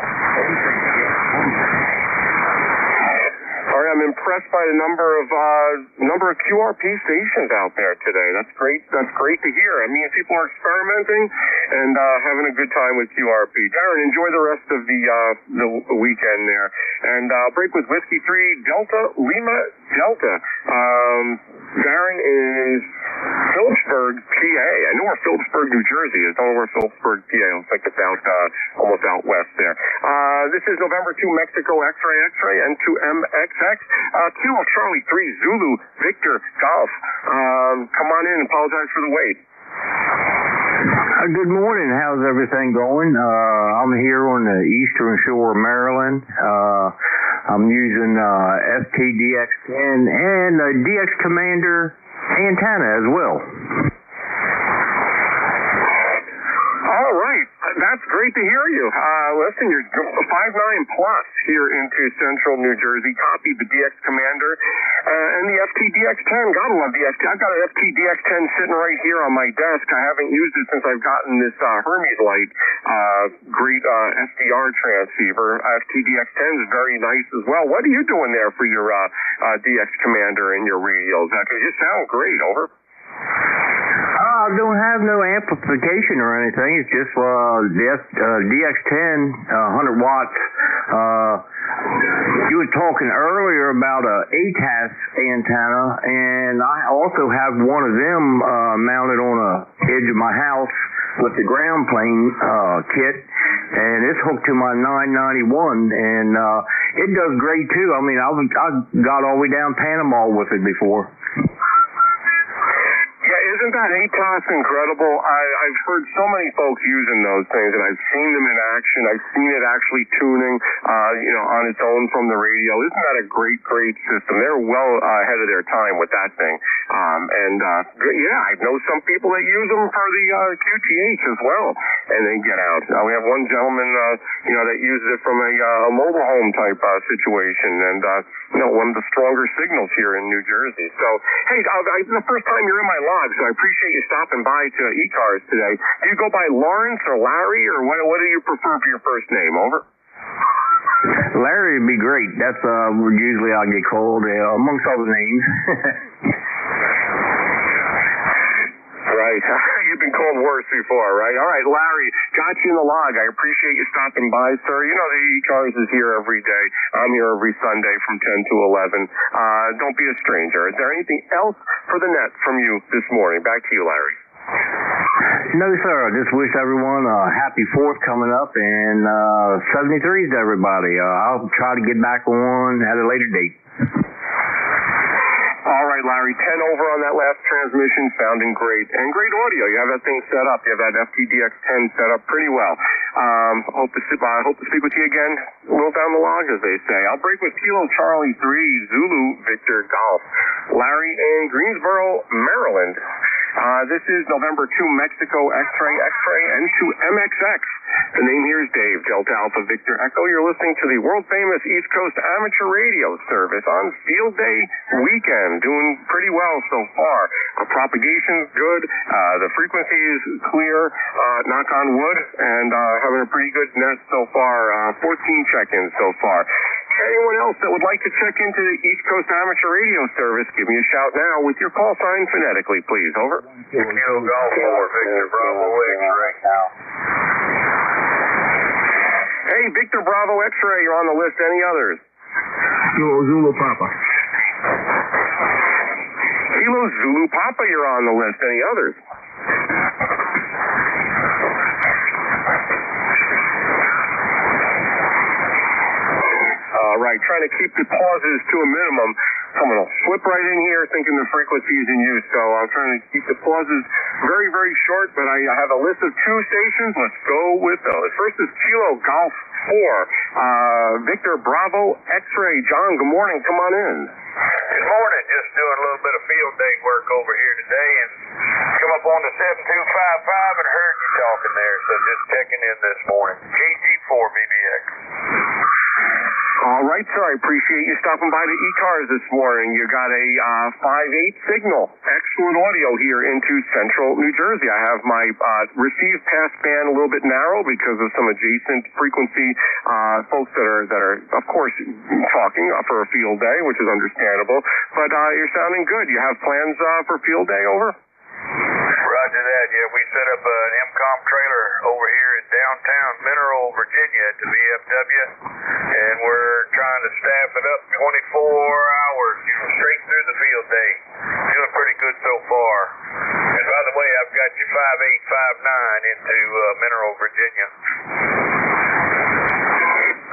All right, I'm impressed by the number of QRP stations out there today. That's great. That's great to hear. I mean, people are experimenting and having a good time with QRP. Darren, enjoy the rest of the weekend there. And break with Whiskey 3 Delta Lima Delta. Darren is Phillipsburg, PA. I know where Phillipsburg, New Jersey is. I don't know where Phillipsburg, PA. Looks like it's out almost out west there. This is November 2 Mexico X-ray and 2MXX. Kilo Charlie 3 Zulu Victor Golf. Come on in. Apologize for the wait. Good morning. How's everything going? I'm here on the eastern shore of Maryland. I'm using FTDX10 and a DX Commander antenna as well. All right. That's great to hear you. Listen, you're 5'9 plus here into central New Jersey. Copied the DX Commander and the FTDX10. Gotta love the FT. I've got an FTDX10 sitting right here on my desk. I haven't used it since I've gotten this Hermes Light great SDR transceiver. FTDX10 is very nice as well. What are you doing there for your DX Commander and your radios? Because you sound great. Over. I don't have no amplification or anything. It's just the DX10, 100 watts. You were talking earlier about a ATAS antenna, and I also have one of them mounted on a edge of my house with the ground plane kit, and it's hooked to my 991, and it does great too. I mean, I got all the way down Panama with it before. Isn't that ATOS incredible? I've heard so many folks using those things, and I've seen them in action. I've seen it actually tuning, on its own from the radio. Isn't that a great system? They're well ahead of their time with that thing. I know some people that use them for the QTH as well, and they get out. We have one gentleman, that uses it from a mobile home type situation, and one of the stronger signals here in New Jersey. So, hey, this is the first time you're in my log, so I appreciate you stopping by to ECARS today. Do you go by Lawrence or Larry, or what do you prefer for your first name? Over. Larry would be great. That's usually I get called amongst other names. Right. You've been called worse before, right? All right, Larry, got you in the log. I appreciate you stopping by, sir. You know the ECARS is here every day. I'm here every Sunday from 10 to 11. Don't be a stranger. Is there anything else for the net from you this morning? Back to you, Larry. No, sir. I just wish everyone a happy 4th coming up, and 73s to everybody. I'll try to get back on at a later date. All right, Larry, 10 over on that last transmission, sounding great. And great audio. You have that thing set up. You have that FTDX10 set up pretty well. Hope to speak with you again a little down the log, as they say. I'll break with Kilo Charlie 3 Zulu Victor Golf. Larry in Greensboro, Maryland. This is November 2 Mexico X-ray and 2MXX. The name here is Dave, Delta Alpha Victor Echo. You're listening to the world-famous East Coast Amateur Radio Service on Field Day Weekend. Doing pretty well so far. Propagation's good. The frequency is clear, knock on wood, and having a pretty good net so far. 14 check-ins so far. Anyone else that would like to check into the East Coast Amateur Radio Service, give me a shout now with your call sign phonetically, please. Over. Kilo Golf 4, Victor Bravo X-ray. Hey, Victor Bravo X-ray, you're on the list. Any others? Kilo Zulu Papa. Kilo Zulu Papa, you're on the list. Any others? Right, trying to keep the pauses to a minimum. Someone will slip right in here thinking the frequency is in use, so I'm trying to keep the pauses very, very short, but I have a list of 2 stations. Let's go with those. First is Kilo Golf 4, Victor Bravo X-ray. John, good morning. Come on in. Good morning. Just doing a little bit of field day work over here today, and come up up on the 7255 and heard you talking there, so just checking in this morning. KG4 VBX. All right, sir. I appreciate you stopping by the ECARS this morning. You got a 5.8 signal. Excellent audio here into central New Jersey. I have my receive pass band a little bit narrow because of some adjacent frequency folks that are of course talking for a field day, which is understandable. But you're sounding good. You have plans for field day over? Roger that. Yeah, we set up an MCOM trailer over here in downtown Mineral, Virginia at the VFW, and we're trying to staff it up 24 hours, straight through the field day. Doing pretty good so far. And by the way, I've got you 5859 into Mineral, Virginia.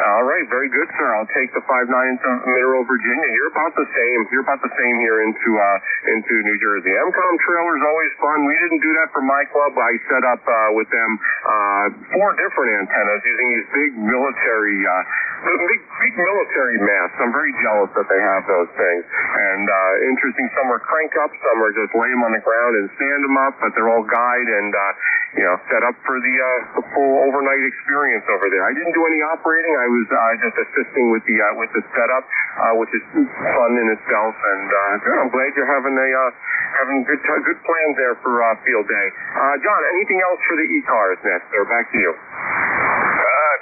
All right, very good, sir. I'll take the 59 into Mineral, Virginia. You're about the same. You're about the same here into New Jersey. MCOM trailer is always fun. We didn't do that for my club. I set up with them 4 different antennas using these big military masts. I'm very jealous that they have those things. And interesting, some are crank up, some are just lay them on the ground and stand them up, but they're all guide and set up for the full overnight experience over there. I didn't do any operating. I was just assisting with the setup, which is fun in itself. And good. I'm glad you're having good plans there for field day. John, anything else for the ECARS next? Or back to you.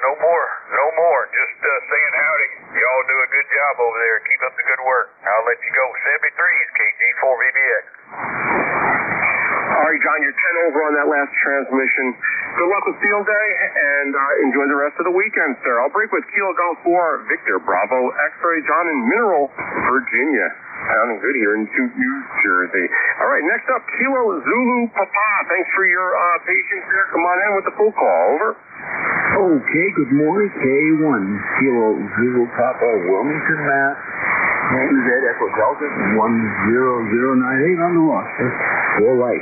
No more. Just saying howdy. Y'all do a good job over there. Keep up the good work. I'll let you go. 73's KG4 VBX. All right, John, you're 10 over on that last transmission. Good luck with field day, and enjoy the rest of the weekend, sir. I'll break with Kilo Golf 4, Victor Bravo X-Ray, John in Mineral, Virginia. Sounding good here into New Jersey. All right, next up, Kilo Zulu Papa. Thanks for your patience there. Come on in with the full call. Over. Okay, good morning. K1, Kilo Zulu Papa, Wilmington, Mass. NZ Echo Delta 10098 on the roster. All right.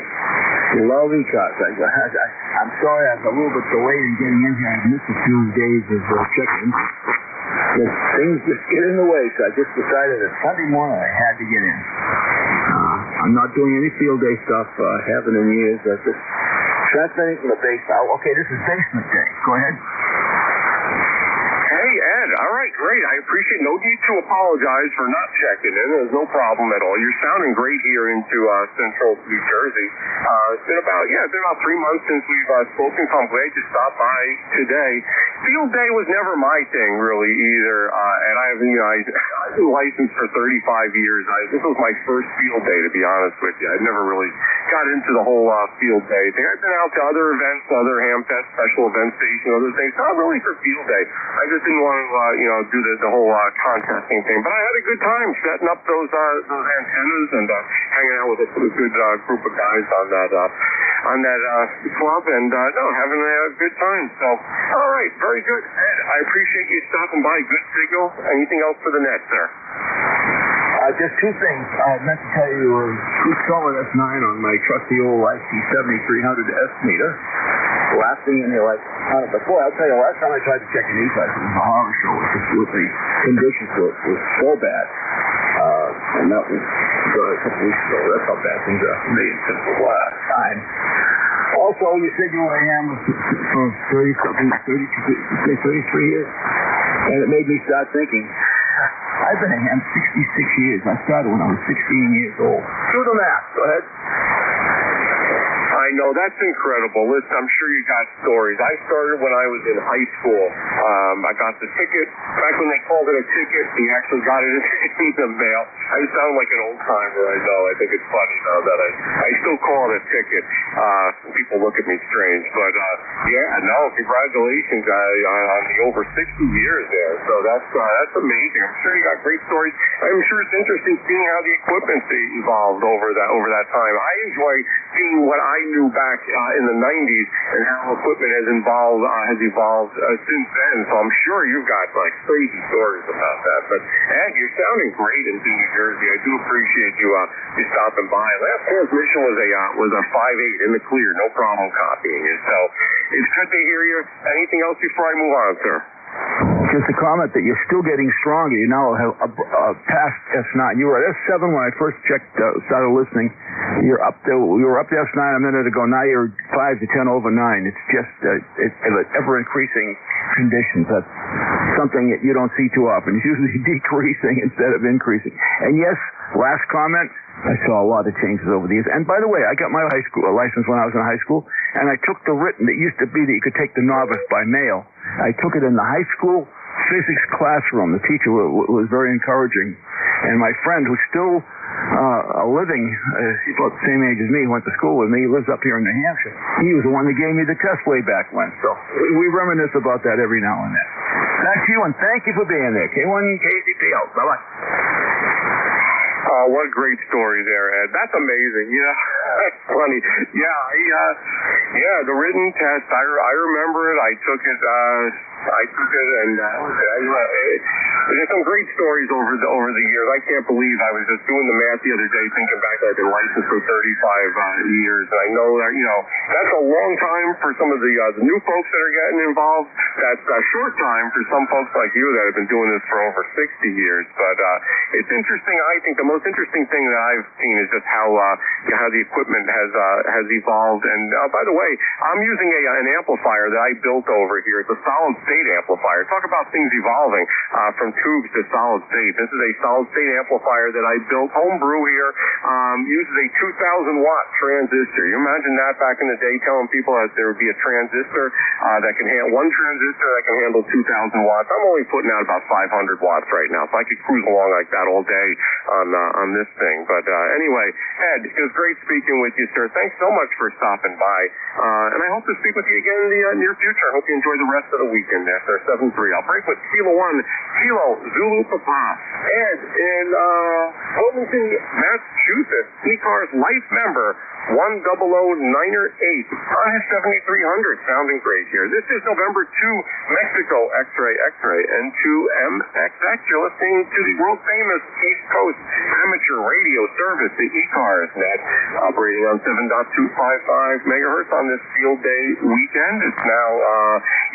Love ECARS. I'm sorry I was a little bit delayed in getting in here. I've missed a few days of check-in. Things just get in the way, so I just decided that Sunday morning I had to get in. I'm not doing any field day stuff, haven't in years. I just transmitting from the basement. Oh, okay, this is basement day. Go ahead. Hey, Ed. All right, great. I appreciate no need to apologize for not checking in. There's no problem at all. You're sounding great here into central New Jersey. It's been about 3 months since we've spoken, so I'm glad you stopped by today. Field day was never my thing, really, either. And I've been licensed for 35 years. This was my first field day, to be honest with you. I never really got into the whole field day thing. I've been out to other events, other Hamfest special event stations, other things. Not really for field day. I just didn't want to, do the whole contesting thing. But I had a good time setting up those antennas and hanging out with a good group of guys on that club and having a good time. So, all right, very good. Ed, I appreciate you stopping by. Good signal. Anything else for the net, sir? Just 2 things. I meant to tell you, 2 solid S9 on my trusty old IC7300 S meter. Last thing in here, but boy, I'll tell you, last time I tried to check an ECARS, it was a horror show with the conditions was so bad. And that was a couple weeks ago. That's how bad things are for me in simple time. Also, you said you were AM for 33 years, and it made me start thinking, I've been AM 66 years. I started when I was 16 years old. Do the math. Go ahead. I know, that's incredible. Listen, I'm sure you got stories. I started when I was in high school. I got the ticket. Back when they called it a ticket, we actually got it in the mail. I sound like an old timer, I know. I think it's funny, though, that I still call it a ticket. People look at me strange. But, congratulations on the over 60 years there. So that's amazing. I'm sure you got great stories. I'm sure it's interesting seeing how the equipment evolved over that time. I enjoy seeing what I knew back in the 90s and how equipment has evolved since then. So I'm sure you've got crazy stories about that. But Ed, you're sounding great in New Jersey. I do appreciate you stopping by. Last transmission was a 5.8 in the clear, no problem copying it. So it's good to hear you. Anything else before I move on, sir? just a comment that you're still getting stronger. You now have past S9. You were at S7 when I first checked, started listening. You were up to S9 a minute ago. Now you're 5 to 10 over 9. It's just it's ever increasing conditions. That's something that you don't see too often. It's usually decreasing instead of increasing. And yes, last comment. I saw a lot of changes over the years. And by the way, I got my high school license when I was in high school, and I took the written. It used to be that you could take the novice by mail. I took it in the high school physics classroom. The teacher was very encouraging. And my friend, who's still he's about the same age as me, went to school with me. He lives up here in New Hampshire. He was the one that gave me the test way back when. So we reminisce about that every now and then. That's you, and thank you for being there. K1 KCPO. Bye-bye. What a great story there, Ed. That's amazing. Yeah, that's funny. Yeah, the written test. I remember it. I took it, and there's some great stories over the years. I can't believe I was just doing the math the other day, thinking back that I've been licensed for 35 years, and I know that that's a long time for some of the new folks that are getting involved. That's a short time for some folks like you that have been doing this for over 60 years. But it's interesting. I think the most interesting thing that I've seen is just how the equipment has evolved. And by the way, I'm using an amplifier that I built over here. It's a solid state amplifier. Talk about things evolving from tubes to solid state. This is a solid state amplifier that I built homebrew here. Uses a 2,000 watt transistor. You imagine that back in the day, telling people that there would be a transistor that can handle one transistor that can handle 2,000 watts. I'm only putting out about 500 watts right now, so I could cruise along like that all day on this thing. But anyway, Ed, it was great speaking with you, sir. Thanks so much for stopping by, and I hope to speak with you again in the near future. I hope you enjoy the rest of the weekend there, sir. 7-3. I'll break with Kilo 1, Kilo Zulu Papa. Ed in Wilmington, Massachusetts, ECARS Life member 100908 on his 7300. Sounding great here. This is November 2, Mexico X-ray, and 2MXX. You're listening to the world famous East Coast amateur radio service, the ECARS net, operating on 7.255 megahertz on this field day weekend. It's now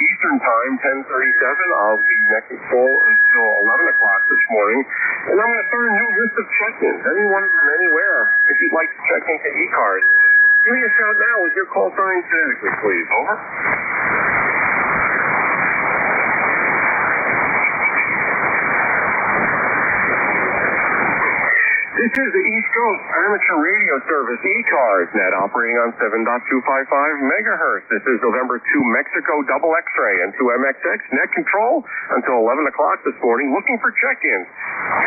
Eastern Time, 10:37. I'll be next full until 11 o'clock this morning. And I'm going to start a new list of check-ins. Anyone from anywhere, if you'd like to check into ECARS, give me a shout now with your call sign phonetically, please. Over. This is the East Coast amateur radio service, ECARS net, operating on 7.255 megahertz. This is November 2, Mexico double X-ray and 2MXX net control until 11 o'clock this morning. Looking for check-ins.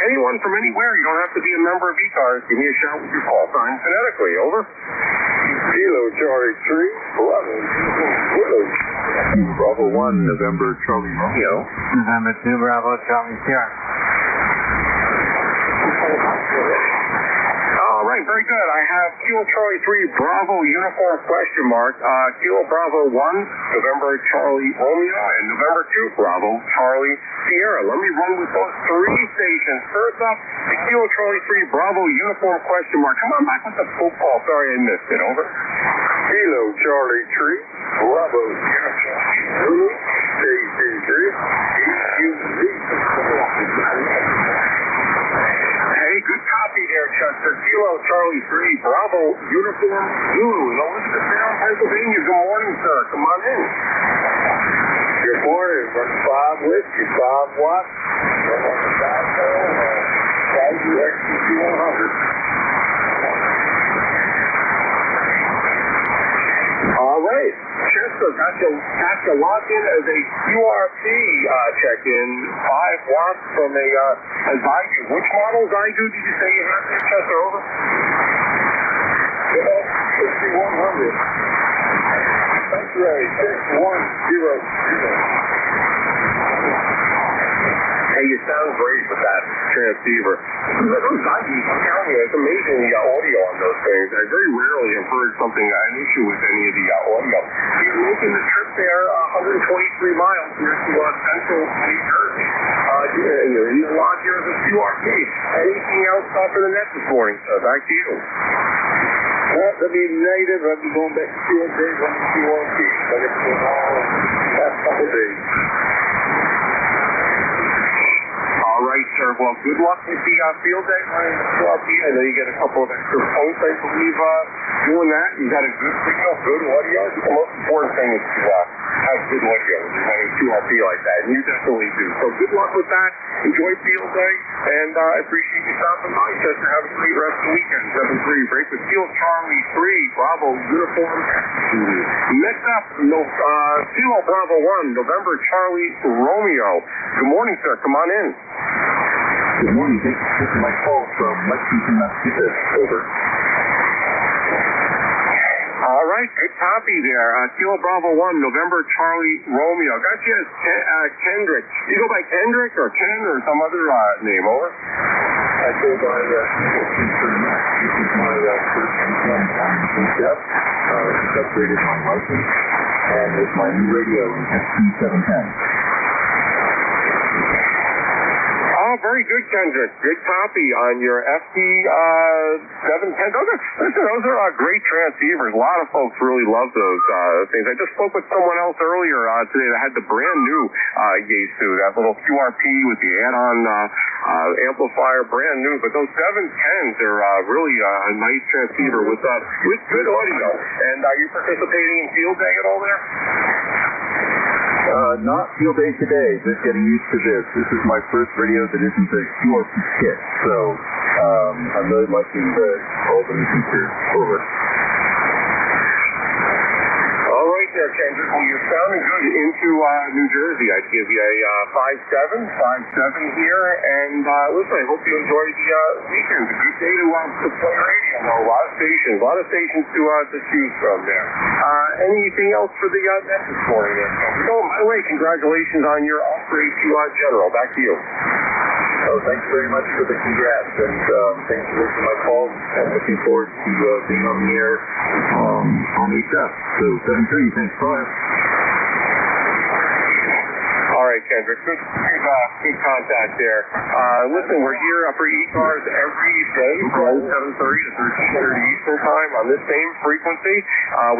Anyone from anywhere. You don't have to be a member of ECARS. Give me a shout with your call sign phonetically. Over. Kilo Charlie 3, Bravo 1, November Charlie Romeo. November 2, Bravo Charlie Sierra. All right, very good. I have Kilo Charlie 3, Bravo Uniform question mark. Kilo Bravo 1, November Charlie Romeo, and November 2, Bravo Charlie Sierra. Let me run with those three stations. First up, the Kilo Charlie 3, Bravo Uniform question mark. Come on back with the football. Sorry I missed it. Over. Kilo Charlie 3, Bravo Zulu, KC3, EQZ. Hey, good copy there, Chester. Kilo Charlie 3, Bravo Uniform Zulu in Elizabethtown, Pennsylvania. Good morning, sir. Come on in. Good morning. Run 5 whiskey, 5 watts. Run on the side pole, XTC100. All right. Chester, got to lock in as a QRP check-in. 5 watts from a Zydu. Which model Zydu did you say you had there, Chester? Over. 6100. X-ray 6100. Hey, you sound great with that transceiver. I'm telling you, it's amazing the audio on those things. I very rarely have heard something, an issue with any of the audio. You're making the trip there 123 miles here to central New Jersey. You're logged here as a QRP. Anything else for the net this morning? Back to you. Well, to be negative, I'll be going back to field days on the QRP. So it's been all last couple days. All right, sir. Well, good luck with the field day running the QRP. I know you get a couple of extra points, I believe, doing that. You got a good signal, good audio. The most important thing is to have good audio when you're running QRP like that, and you definitely do. So good luck with that. Enjoy field day, and I appreciate you stopping by, Chester. Have a great rest of the weekend. 7-3, break with Kilo Charlie 3, Bravo uniform. Next up, Kilo Bravo 1, November Charlie Romeo. Good morning, sir. Come on in. Good morning. This is my call from Lexington, Massachusetts. Over. All right, good copy there. Kilo Bravo 1, November Charlie Romeo. Got you as Kendrick. Do you go by Kendrick or Ken or some other name? Over. I go by this is my first name, Jeff. It's upgraded my license, and it's my new radio in FT710. Oh, very good, Kendrick. Good copy on your FT710. Those are great transceivers. A lot of folks really love those things. I just spoke with someone else earlier today that had the brand new Yaesu, that little QRP with the add-on amplifier, brand new. But those 710s are really a nice transceiver with good audio. And are you participating in field day at all there? Not field day today, just getting used to this. This is my first radio that isn't a QRP kit, so I'm really liking all the new features. Over. All right there, Kendrick. Well, you're sounding good into New Jersey. I'd give you a 5-7 here. And listen, I hope you enjoy the weekend. A good day to play radio. A lot of stations to choose from there. Anything else for the net this morning there? Oh, by the way, congratulations on your upgrade to General. Back to you. Oh, thanks very much for the congrats, and thanks for listening to my call. I'm looking forward to being on the air on HF. So 7-3, thanks, bye. All right, Kendrick. Good contact there. Listen, we're here for ECARS every day from 7:30 to 13:30 Eastern Time on this same frequency.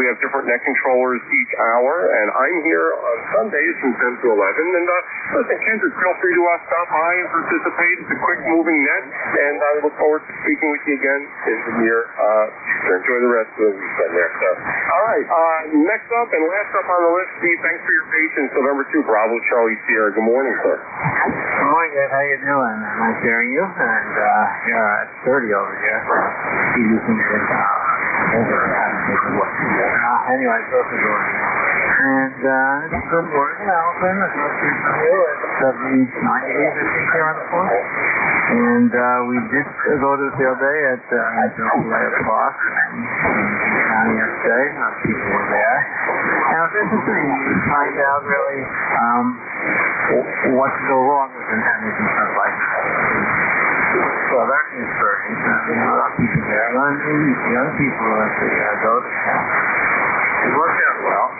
We have different net controllers each hour, and I'm here on Sundays from 10 to 11. And listen, Kendrick, feel free to stop by and participate. It's a quick-moving net, and I look forward to speaking with you again in the near future. Enjoy the rest of the weekend there, sir. All right, next up and last up on the list, Steve, thanks for your patience. November 2, Bravo Charlie Sierra. Good morning, sir. Good morning, Ed. How you doing? Nice hearing you. And it's 30 over here. You think anyway, both are going. And it's good work in Alvin. It's not too new. It's 90 days, I think, here on the floor. And we did go to the field day at 11 o'clock yesterday. People were there. And it was interesting to find out really what could go wrong with antennas and stuff like that. So that is very interesting. A lot of people there. Young people actually go to camp. It worked out well.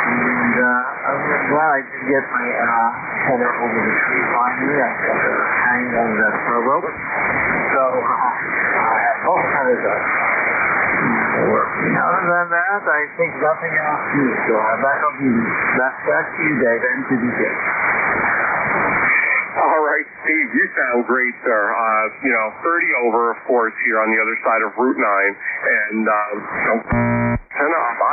And I'm glad I did get my antenna over the tree finally. I got it hanging over that throw rope. So I have both antennas up. Working. Other than that, I think nothing else new. So back to you, Dave, and to the show. All right, Steve, you sound great, sir. 30 over, of course, here on the other side of Route 9. And I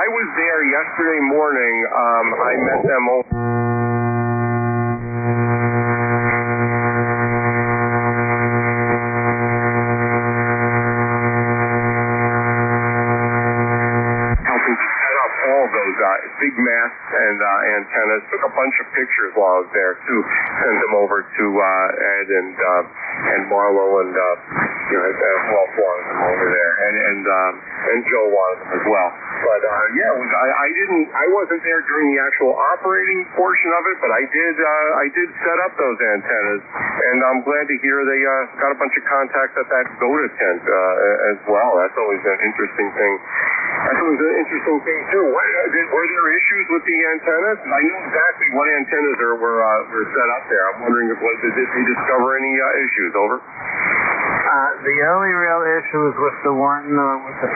was there yesterday morning. I met them over. Big masts and antennas. Took a bunch of pictures while I was there too. Sent them over to Ed and Marlo and Ralph wanted them over there, and Joe wanted them as well. But I wasn't there during the actual operating portion of it, but I did set up those antennas, and I'm glad to hear they got a bunch of contacts at that GOTA tent as well. That's always an interesting thing. Too. Were there issues with the antennas? I know exactly what antennas were set up there. I'm wondering did they discover any issues? Over. The only real issue was with the one with the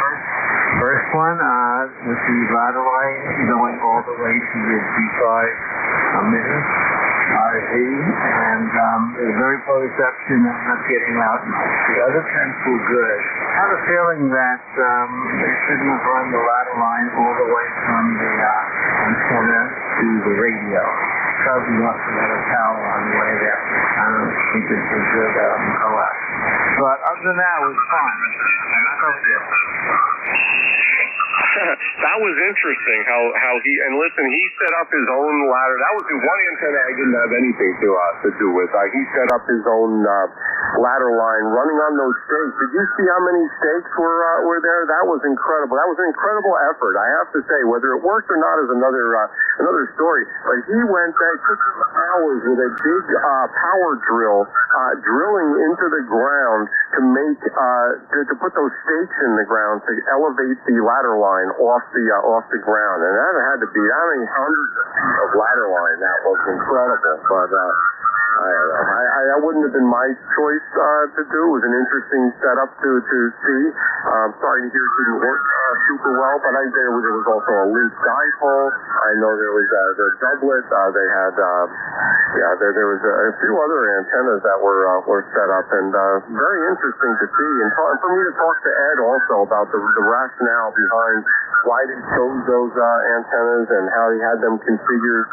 first one, with the ladder line going all the way to the D5 emitter. RV, and it was very poor reception and not getting out much. The other tents were good. I have a feeling that they shouldn't have run the ladder line all the way from the antenna to the radio. Probably must have had a tower on the way there. I don't think it was good coax. But other than that, it was fun. And I hope you. That was interesting how he, and listen, he set up his own ladder. That was the one antenna I didn't have anything to do with. He set up his own ladder line running on those stakes. Did you see how many stakes were there? That was incredible. That was an incredible effort, I have to say. Whether it worked or not is another story. But he went there, it took him hours with a big power drill, drilling into the ground to make to put those stakes in the ground to elevate the ladder line off the ground. And that had to be how many hundreds of feet of ladder line. That was incredible. But that wouldn't have been my choice to do. It was an interesting setup to see. Sorry to hear it didn't work super well, but there was also a loose dipole. I know there was the doublet. They had there was a few other antennas that were set up, and very interesting to see. And for me to talk to Ed also about the rationale behind why they chose those antennas and how he had them configured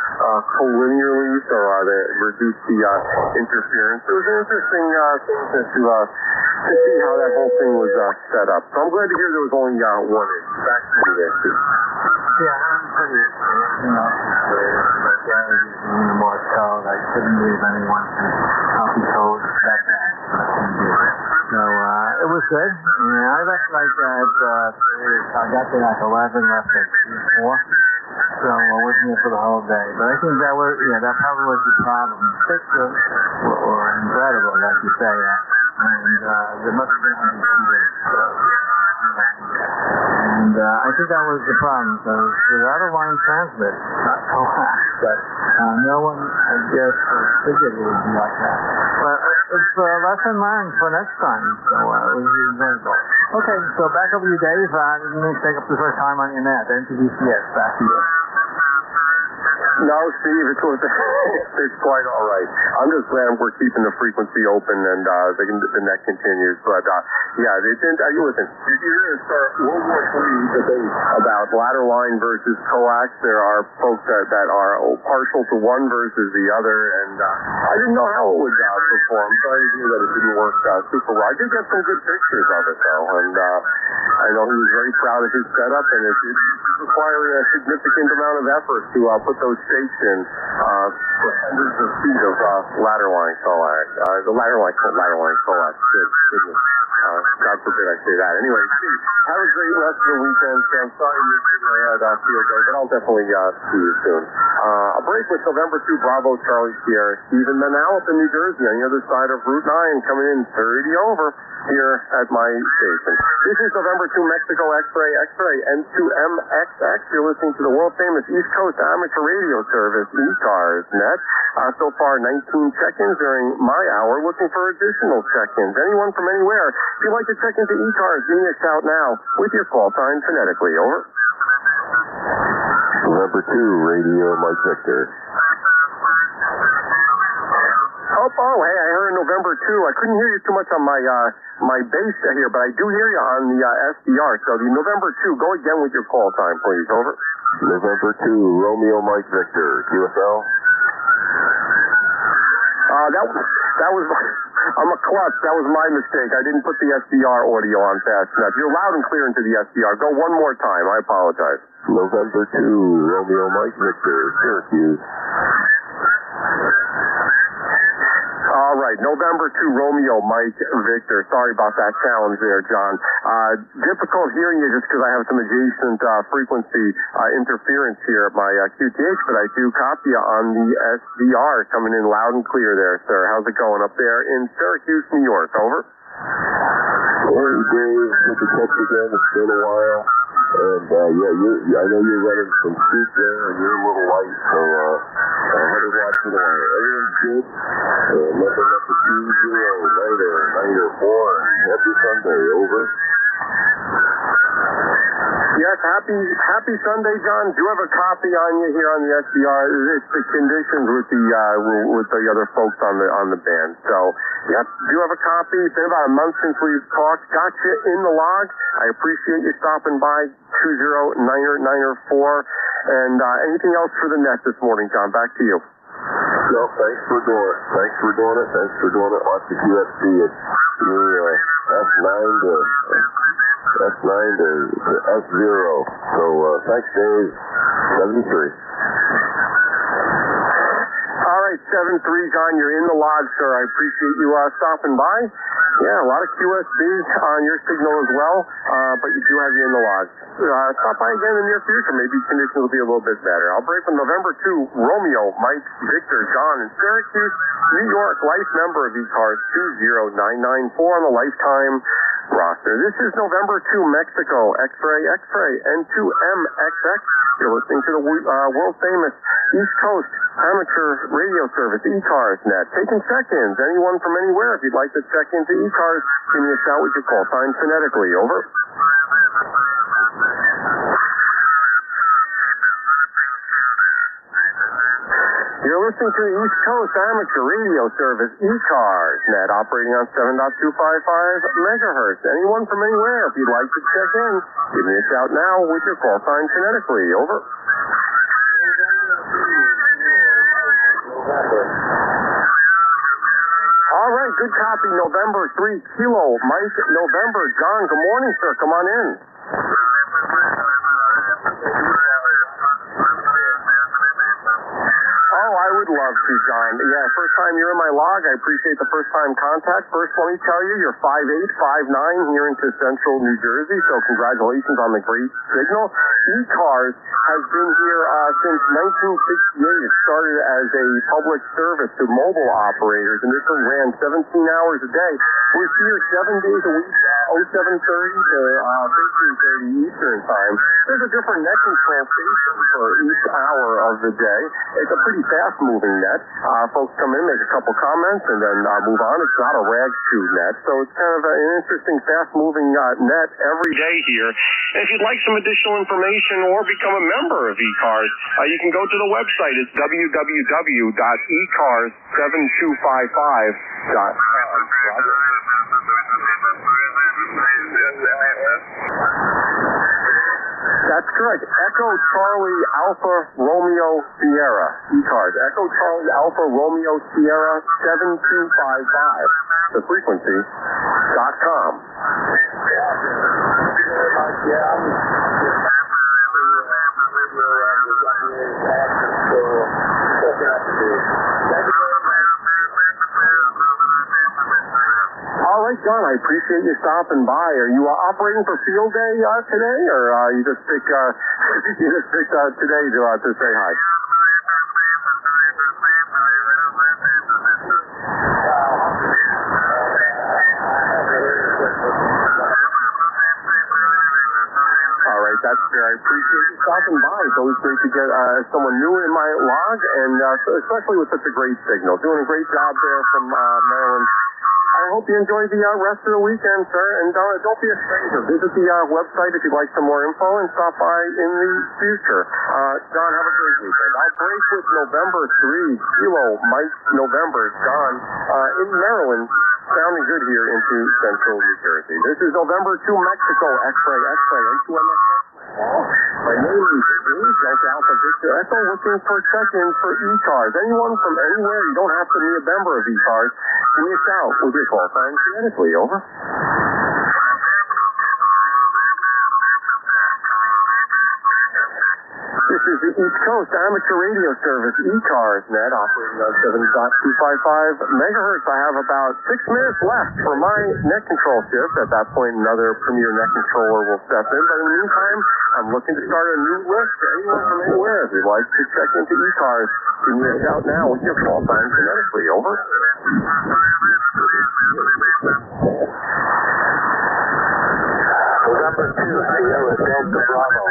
collinearly so they reduce the interference. It was an interesting thing to see how that whole thing was set up. So I'm glad to hear there was only one issue. Back to you there, too. Yeah, I'm pretty experienced, but that was using the Morse code. I couldn't believe anyone could copy code that bad. So it was good. Yeah, I left like I got there at 11, left at 4. So I wasn't here for the whole day. But I think that probably was the problem. The sticks were incredible, like you say. And there must have been 100 years. And I think that was the problem. So the ladder line transmit, not collapse, but no one, I guess, figured it would be like that. But it's a lesson learned for next time. So it was incredible. Okay, so back over to you, Dave. I didn't mean to take up the first time on your net. NTDCS, back to you. No, Steve, it's quite all right. I'm just glad we're keeping the frequency open and the net continues. But listen, you're going to start World War III debate about ladder line versus coax. There are folks that are partial to one versus the other, and I didn't know how it would perform. Sorry to hear that it didn't work super well. I did get some good pictures of it though, and I know he was very proud of his setup, and it required a significant amount of effort to put those stakes in for hundreds of feet of ladder line coax. The ladder line coax. Goodness. God forbid I say that. Anyway, Steve, have a great rest of the weekend. So I'm sorry you really had field day, but I'll definitely see you soon. A break with November 2 Bravo Charlie Sierra Stephen Manalapan in New Jersey on the other side of Route 9 coming in 30 over here at my station. This is November 2 Mexico X-Ray N2MXX. You're listening to the world famous East Coast amateur radio service ECARS net. So far 19 check-ins during my hour. Looking for additional check-ins. Anyone from anywhere. If you'd like to check into ECARS, give me a shout now with your call sign phonetically. Over. November 2 Radio Mike Victor. Oh, hey, I heard November 2. I couldn't hear you too much on my bass here, but I do hear you on the SDR. So the November 2, go again with your call time, please. Over. November 2 Romeo Mike Victor. QSL. That was I'm a klutz. That was my mistake. I didn't put the SDR audio on fast enough. You're loud and clear into the SDR. Go one more time. I apologize. November 2 Romeo Mike Victor. Syracuse. All right, November 2, Romeo, Mike, Victor. Sorry about that challenge there, John. Difficult hearing you just because I have some adjacent frequency interference here at my QTH, but I do copy you on the SDR coming in loud and clear there, sir. How's it going up there in Syracuse, New York? Over. Hey, Dave. Good to catch you again. It's been a while. And, I know you're running some speed there, and you're a little light, so, 100 watts in the wire. Everything's good. Nothing up to 2-0, 9 or 4. Happy Sunday. Over. Yes, happy Sunday, John. Do have a copy on you here on the SDR. It's the conditions with the other folks on the band. So, yep, do have a copy. It's been about a month since we've talked. Got you in the log. I appreciate you stopping by 20994. And anything else for the net this morning, John? Back to you. No, thanks for doing it. Thanks for doing it. Watch the QFC. It's S9 to S0. So, thanks, Dave. 73. All right, 7-3, John, you're in the log, sir. I appreciate you stopping by. Yeah, a lot of QSB on your signal as well, but you do have you in the log. Stop by again in the near future. Maybe conditions will be a little bit better. I'll break from November 2, Romeo, Mike, Victor, John in Syracuse, New York, life member of ECARS 20994 on the lifetime roster. This is November 2, Mexico, X-Ray, N2MXX. You're listening to the world-famous East Coast amateur radio service, ECARS Net. Taking check-ins, anyone from anywhere. If you'd like to check into ECARS, give me a shout with your call sign phonetically. Over. You're listening to the East Coast amateur radio service, ECARS Net, operating on 7.255 megahertz. Anyone from anywhere, if you'd like to check in, give me a shout now with your call sign phonetically. Over. All right, good copy. November 3, Kilo, Mike, November. John, good morning, sir. Come on in. I would love to, John. Yeah, first time you're in my log. I appreciate the first time contact. First, let me tell you, you're 5'8", 5'9" here into central New Jersey, so congratulations on the great signal. ECARS has been here since 1968. It started as a public service to mobile operators. Initially ran 17 hours a day. We're here 7 days a week, 0730 to 1330 Eastern time. There's a different net control station for each hour of the day. It's a pretty fast-moving net. Folks come in, make a couple comments, and then move on. It's not a rag chew net, so it's kind of an interesting, fast-moving net every day here. And if you'd like some additional information or become a member of ECARS, you can go to the website. It's www.ecars7255.com. That's correct. Echo Charlie Alpha Romeo Sierra. ECARS. Echo Charlie Alpha Romeo Sierra 7255. The frequency.com. All right, John, I appreciate you stopping by. Are you operating for field day today, or you just picked today to say hi? All right, that's fair. I appreciate you stopping by. It's always great to get someone new in my log, and especially with such a great signal. Doing a great job there from Maryland. I hope you enjoy the rest of the weekend, sir, and don't be a stranger. Visit the website if you'd like some more info, and stop by in the future. John, have a great weekend. I'll break with November 3, Kilo, Mike, November, John, in Maryland, sounding good here into central New Jersey. This is November 2, Mexico, X-Ray, N2MXX. My name is Delta Alpha Victor Echo, looking for check-ins for ECARS. Anyone from anywhere, you don't have to be a member of ECARS. Give me a shout with your call sign phonetically. Over. This is the East Coast amateur radio service, ECARS Net, operating on 7.255 megahertz. I have about 6 minutes left for my net control shift. At that point, another premier net controller will step in. But in the meantime, I'm looking to start a new list. Anyone from anywhere, if you'd like to check into ECARS, give me a shout now with your call sign phonetically. Over. November 2, Sierra Delta Bravo.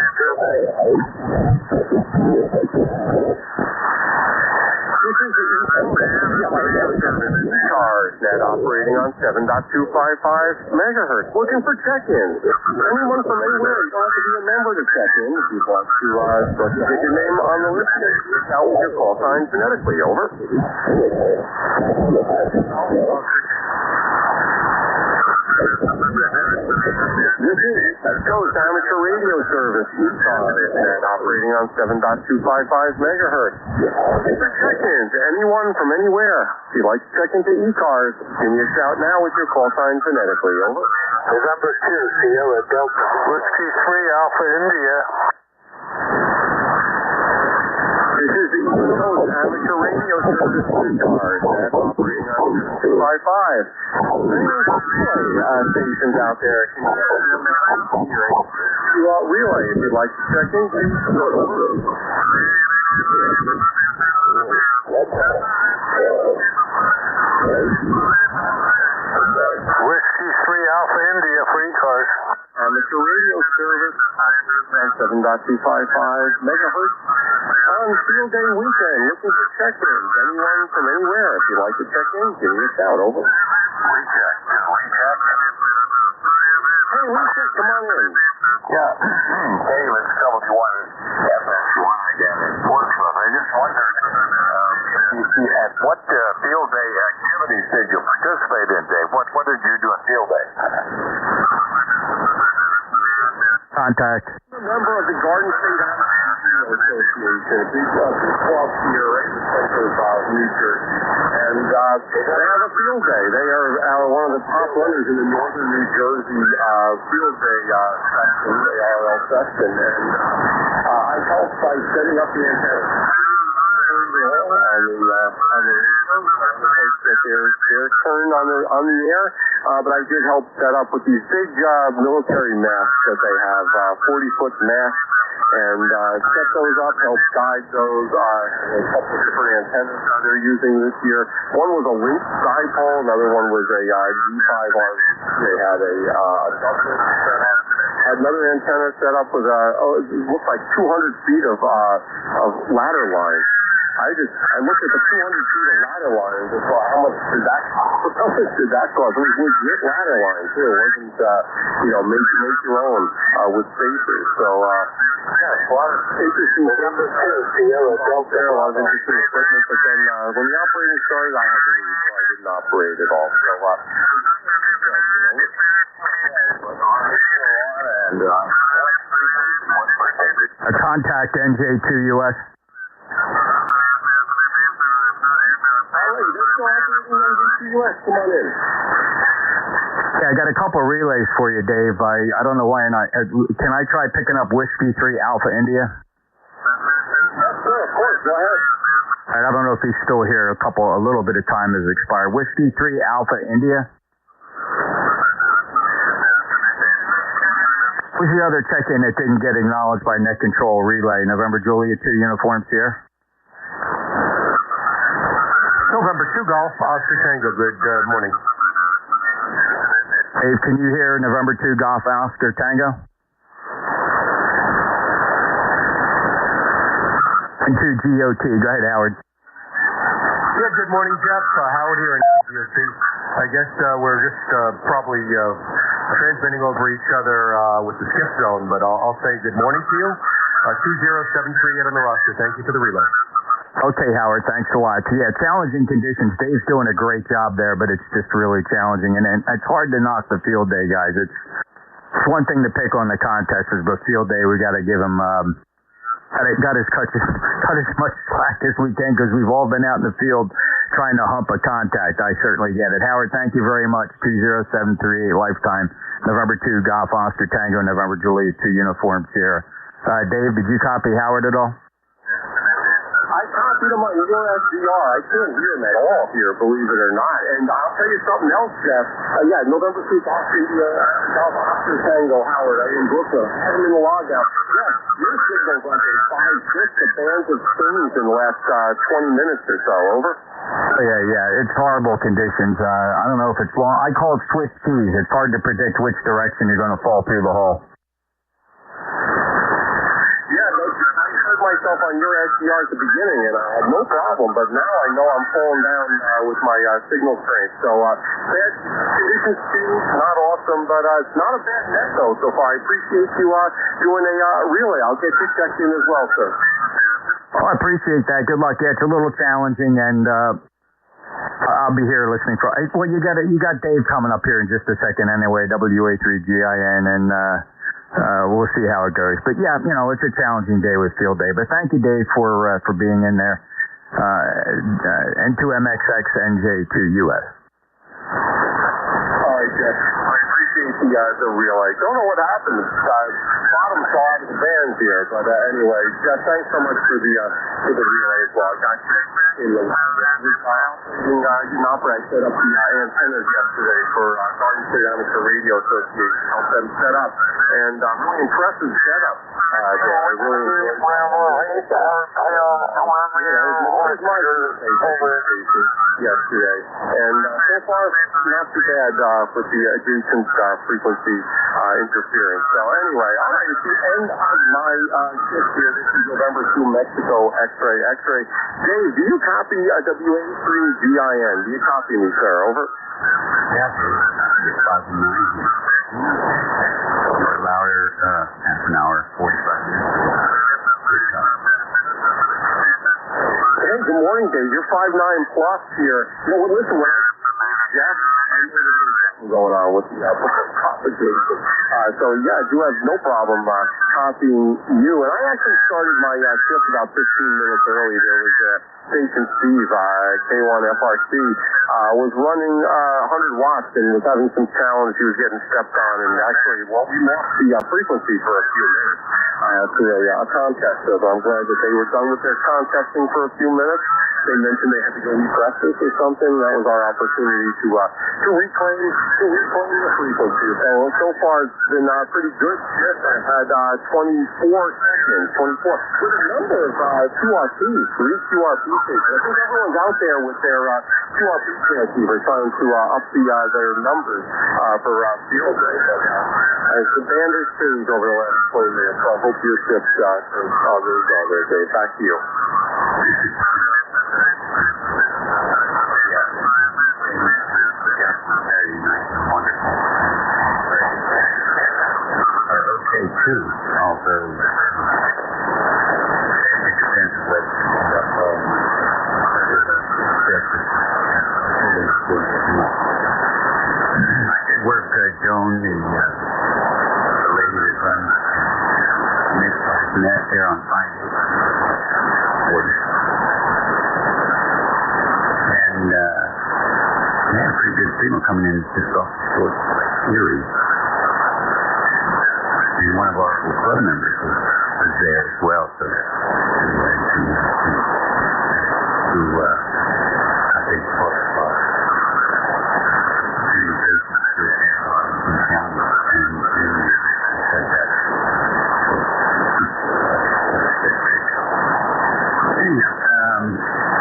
This is the ECARS net operating on 7.255 megahertz. Looking for check-ins. Anyone from anywhere, you don't have to be a member to check in. If you want to get your name on the list, reach out with your call sign phonetically. Over. This is Coast Amateur Radio Service, ECARS, and operating on 7.255 megahertz. For check-ins, anyone from anywhere. If you'd like to check into ECARS, give me a shout now with your call sign phonetically. Over. November 2, Sierra Delta. Whiskey 3, Alpha India. This is the East Coast Amateur Radio Service, ECARS, and operating on 255. Stations out there. Can you relay if you'd like to check in? Whiskey 3 Alpha India for ECARS. Amateur Radio Service on 7.255 megahertz on Field Day weekend. Looking for check-ins. Anyone from anywhere. If you'd like to check in, give me a shout. Over. Hey, Richard, come on in. Yeah. Hey, it's W1 FS1 again in Portsmouth. I just wondered, at what field day activities did you participate in, Dave? What did you do in field day? Contact. I'm a member of the Garden State Association, a big club here in the center of New Jersey. And they have a field day. They are one of the top runners in the northern New Jersey field day section, the ARL section. And I helped by setting up the antenna. They're turned on the air, but I did help set up with these big military masts that they have, 40-foot masts, and set those up, help guide those, a couple of different antennas they're using this year. One was a link dipole, another one was a G5R. They had a doublet set up. Had another antenna set up with it looked like 200 feet of ladder line. I looked at the 200 feet of ladder lines and thought, how much did that cost? It was legit ladder line too. It wasn't, make your own with spacers. So, a lot of interesting numbers too. Sierra Delta, a lot of interesting equipment. But then when the operating started, I had to leave, so I didn't operate at all. So, Contact NJ2US. Come on in. Yeah, I got a couple of relays for you, Dave. I don't know why you're not. Can I try picking up Whiskey 3 Alpha India? Sure, of course. Go ahead. All right, I don't know if he's still here. A little bit of time has expired. Whiskey 3 Alpha India. Who's the other check-in that didn't get acknowledged by net control relay? November Juliet 2 Uniform Sierra. November 2 Golf, Oscar Tango. Good morning. Dave, can you hear November 2 Golf Oscar Tango? And 2 GOT. Go ahead, Howard. Yeah, good morning, Jeff. Howard here in GOT. I guess we're just probably transmitting over each other with the skip zone, but I'll say good morning to you. 20738 on the roster. Thank you for the relay. Okay, Howard, thanks a lot. Yeah, challenging conditions. Dave's doing a great job there, but it's just really challenging. And it's hard to knock the field day guys. It's one thing to pick on the contesters, but field day, we got to give them, got to cut as much slack as we can because we've all been out in the field trying to hump a contact. I certainly get it. Howard, thank you very much. 20738 lifetime. November 2 Golf Oscar Tango, November Juliet 2 Uniform Sierra. Dave, did you copy Howard at all? I copied him on your SDR. I couldn't hear him at all here, believe it or not. And I'll tell you something else, Jeff. November 2 Golf Oscar Tango, Howard, in Brooklyn. I had him in the logout. Yes, your signal's like a 5-6 bands of stings in the last 20 minutes or so. Over. Yeah, it's horrible conditions. I don't know if it's long. I call it Swiss cheese. It's hard to predict which direction you're going to fall through the hole. Yeah, I heard myself on your SDR at the beginning, and I had no problem, but now I know I'm falling down with my signal strength. So bad conditions change, not awesome, but it's not a bad net, though, so far. I appreciate you doing a relay. I'll get you checked in as well, sir. Oh, I appreciate that. Good luck. Yeah, it's a little challenging, and I'll be here listening for. Well, you got Dave coming up here in just a second anyway. WA3GIN, and we'll see how it goes. But yeah, it's a challenging day with field day. But thank you, Dave, for being in there. N2MXXNJ2US. All right, Jeff. I appreciate the relay. Don't know what happened. Bottom saw out of the bands here, but anyway, Jeff, thanks so much for the relay as well. Got you in the I set up the antennas yesterday for Garden State Amateur Radio Association. Helped them set up, and really impressive setup. There, I really enjoyed yesterday, and so far not too bad with the adjacent frequency interference. So anyway, all right, at the end of my shift here, this is November 2 Mexico X-ray. Dave, do you copy WA3GIN? Do you copy me, sir? Over. Yeah, it's 5 and 9 here. Louder, half an hour, 45 minutes. Hey, good morning, Dave. You're 5'9" plus here. Listen, Jeff, going on with the propagation. So yeah, I do have no problem copying you. And I actually started my shift about 15 minutes early. There was Station Steve, K1FRC, was running 100 watts and was having some challenge. He was getting stepped on, and actually, we lost the frequency for a few minutes through a contest. So I'm glad that they were done with their contesting for a few minutes. They mentioned they had to go eat breakfast or something. That was our opportunity to reclaim the frequency. So far it's been pretty good. I've had 24 seconds, with a number of QRPs, 3 QRP stations. I think everyone's out there with their QRP transceiver trying to up their numbers for field day. As the band has changed over the last 20 minutes, so I hope your shift turns out really well there, Dave. Back to you. Too, although it depends on what I did work Joan, the lady that runs Net there on Friday, and they had a pretty good signal coming in just off the short Erie. And one of our club members was there as well, so anyway, who I think part of our communications with the county, and said that.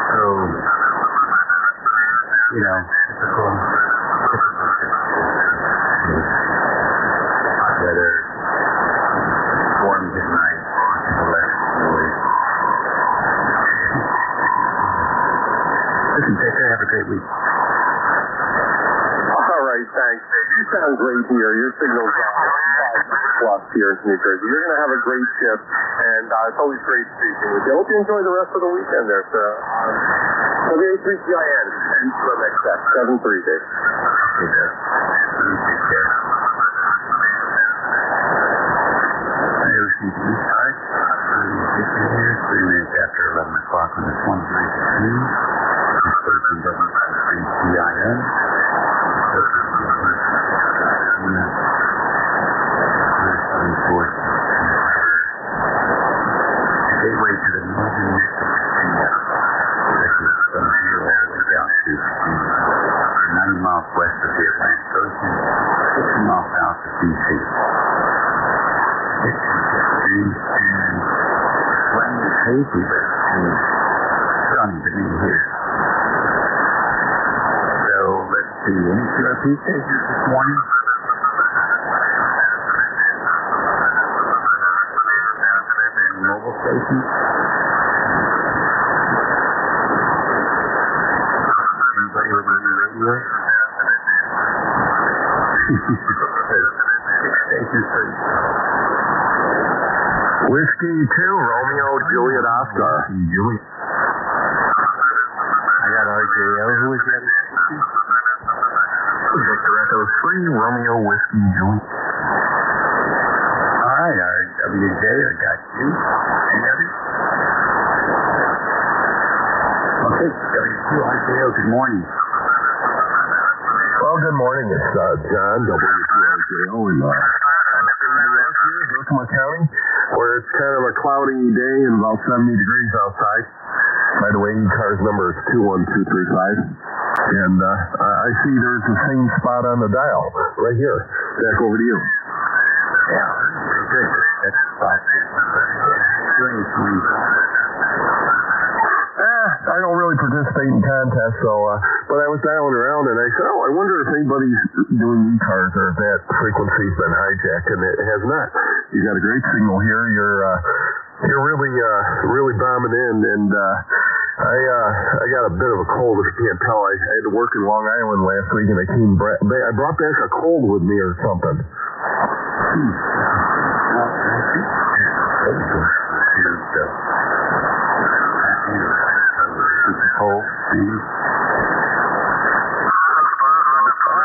So, typical hot weather. Warm good night. Listen, take care. Have a great week. All right, thanks. You sound great here. Your signal's plus here in New Jersey. You're going to have a great shift, and it's always great speaking with you. I hope you enjoy the rest of the weekend there, sir. WA3GIN, N2MXX, 7-3, Dave. Take care. Take care. ECARS, 3 minutes after 11 o'clock on the 29th of June. This person doesn't have WA3GIN. Gateway to the northern neck of Virginia. This is from here all the way down to 90 miles west of the Atlantic Ocean, 50 miles south of D.C. And when it's hazy, but it's sunny beneath here. So let's see, any QRP stations this morning? Mobile stations? years. 6 stations, 3. Whiskey 2, Romeo, Juliet, Oscar. Juliet. I got RJO. Who was the other? Victor Echo 3, Romeo, Whiskey, Juliet. All right, RWJ, I got you. Any others? Okay, W2RJO, good morning. Well, good morning. It's John, W2RJO, in Herkimer County, where it's kind of a cloudy day and about 70 degrees outside. By the way, ECARS number is 21235. And I see there's the same spot on the dial, right here. Back over to you. Yeah, very good. That's the spot. I don't really participate in contests, so, but I was dialing around and I said, I wonder if anybody's doing ECARS or if that frequency's been hijacked, and it has not. You got a great signal here. You're really bombing in, and I got a bit of a cold, if you can't tell. I had to work in Long Island last week, and I brought back a cold with me or something.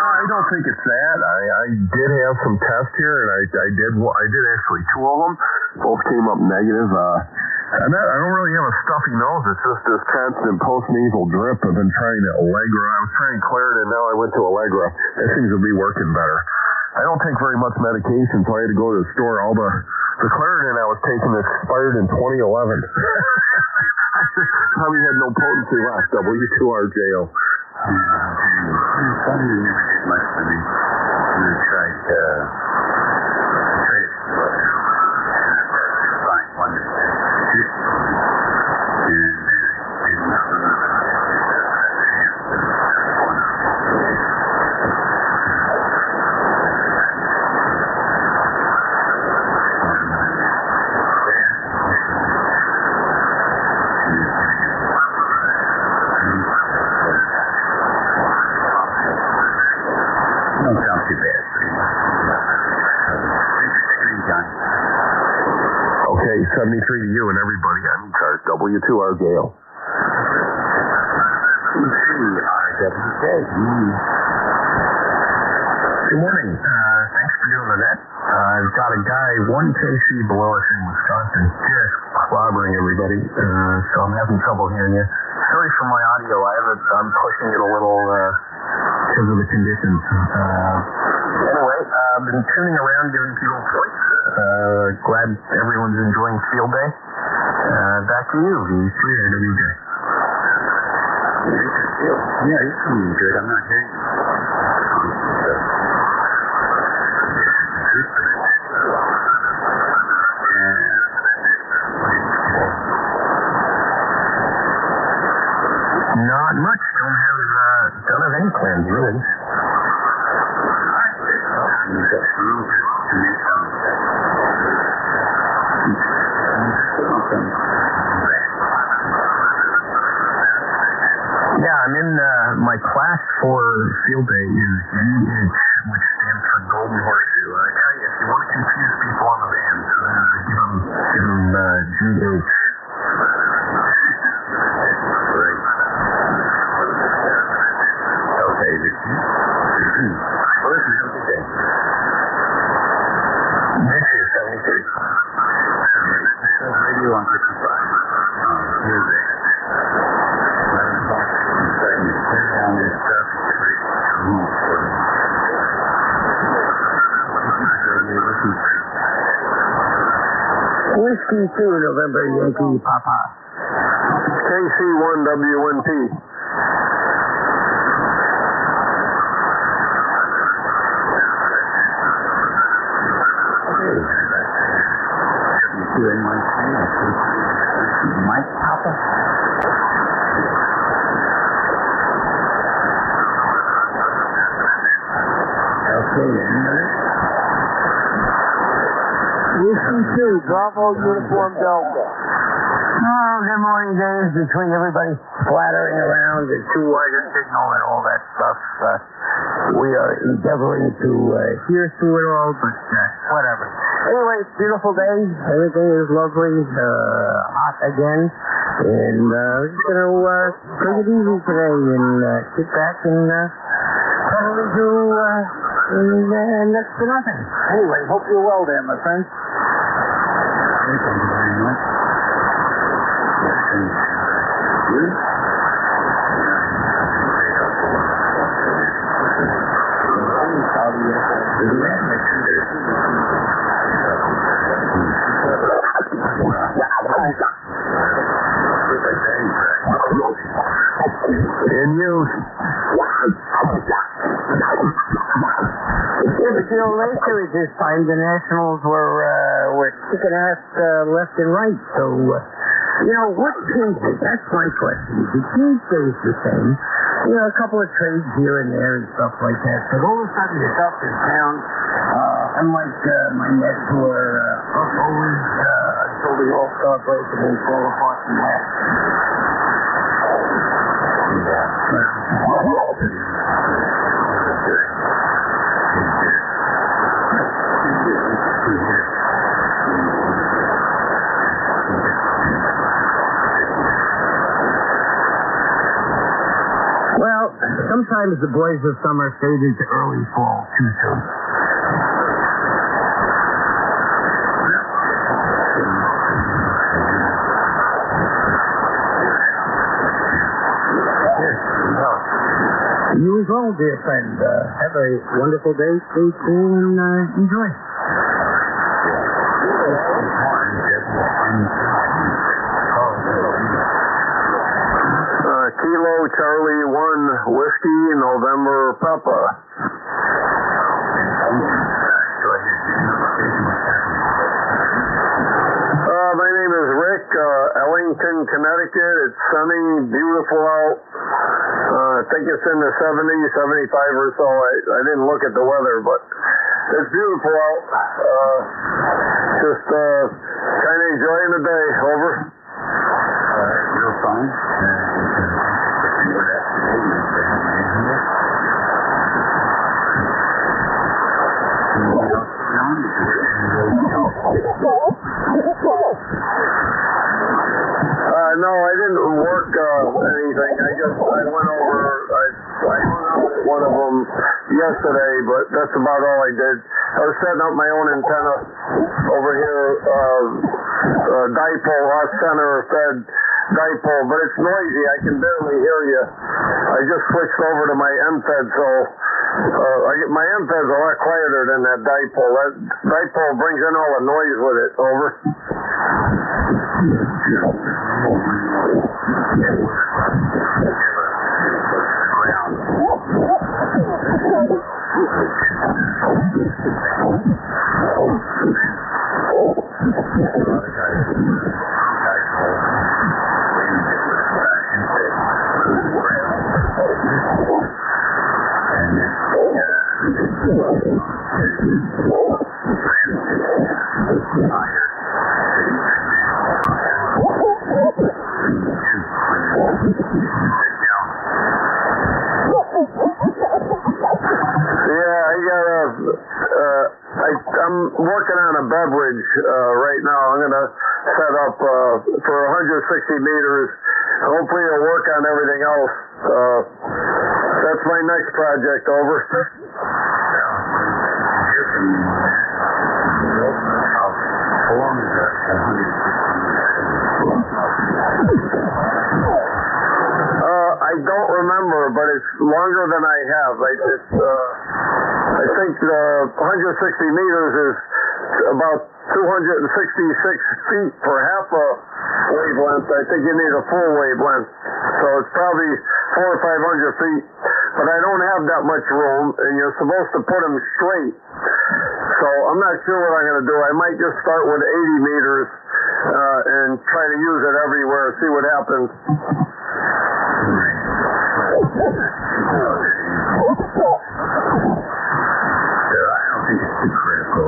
I don't think it's that. I did have some tests here, and I did actually 2 of them. Both came up negative. I don't really have a stuffy nose. It's just this constant post-nasal drip. I've been trying Allegra. I was trying Claritin, and now I went to Allegra. That seems to be working better. I don't take very much medication, so I had to go to the store. All the Claritin I was taking expired in 2011. Probably had no potency left. W2RJO. Funny, you never did much for me. I tried to find one that did Okay, 73 to you and everybody on ECARS. W2RJO. RWJ. Good morning. Thanks for doing that. I've got a guy 1 KC below us in Wisconsin just clobbering everybody, so I'm having trouble hearing you. Sorry for my audio. I'm pushing it a little because of the conditions. Anyway, I've been tuning around giving people voice. Glad everyone's enjoying Field Day. Back to you, V3 RWJ. Yeah, you're coming good. I'm not hearing you. Not much. Don't have any plans, really. Yeah, I'm in my class for Field Day is GH, which stands for Golden Horseshoe. I tell you, if you want to confuse people on the band, give them GH. Right. Okay, well, listen, have a good day. This is 73. Radio on 55. Here's it. 11 o'clock. Tear down this stuff. Whiskey 2, November Yankee Papa. KC1WNP. Mike Papa. Okay, Whiskey 2, Bravo Uniform Delta. Oh, good morning, Dave. Between everybody splattering around the two-wire signal and all that stuff, we are endeavoring to hear through it all, but whatever. Anyway, it's a beautiful day. Everything is lovely, hot again. And we're just going to take it easy today and sit back and probably do next to nothing. Anyway, hope you're well there, my friend. Thank you very much. In use. Yeah, but last year at this time, the Nationals were kicking ass left and right. So, what changes? That's my question. The team stays the same. A couple of trades here and there and stuff like that. But all of a sudden, it's up and down. Unlike my Mets who are up always until the All-Star break and then fall apart from that. Well, sometimes the boys of summer fade into early fall too soon. You as well, dear friend. Have a wonderful day. Stay cool and enjoy. Kilo Charlie 1 Whiskey November Papa. My name is Rick, Ellington, Connecticut. It's sunny, beautiful out. I think it's in the 70s, 75 or so. I didn't look at the weather, but it's beautiful out. Just kind of enjoying the day. Over. Real fine. No, I didn't work anything. I went over. I hung out with one of them yesterday, but that's about all I did. I was setting up my own antenna over here, dipole, off-center fed dipole, but it's noisy. I can barely hear you. I just switched over to my M-Fed, so my M-Fed's a lot quieter than that dipole. That dipole brings in all the noise with it. Over. I'm working on a beverage right now. I'm going to set up for 160 meters. Hopefully it'll work on everything else. That's my next project. Over. How long is that? 160 I don't remember, but it's longer than I have. I think 160 meters is about 266 feet for half a wavelength. I think you need a full wavelength. So it's probably 400 or 500 feet. But I don't have that much room, and you're supposed to put them straight. So I'm not sure what I'm going to do. I might just start with 80 meters and try to use it everywhere, see what happens. I don't think it's too critical.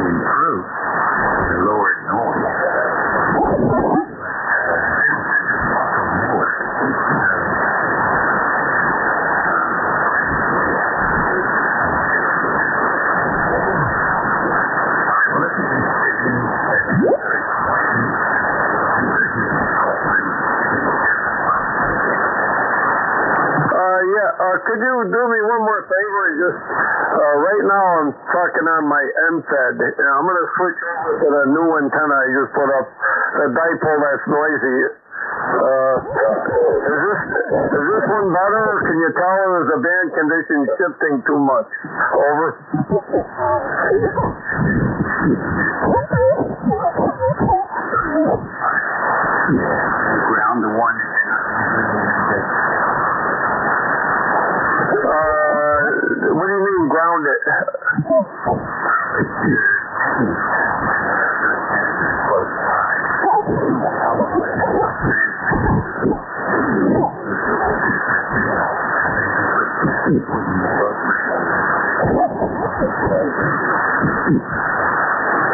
Improve the lower noise. Could you do me one more favor? Just right now I'm talking on my MFED. I'm going to switch over to the new antenna I just put up, the dipole that's noisy. Is this one better? Can you tell if the band condition shifting too much? Over. Ground the one. What do you mean ground it?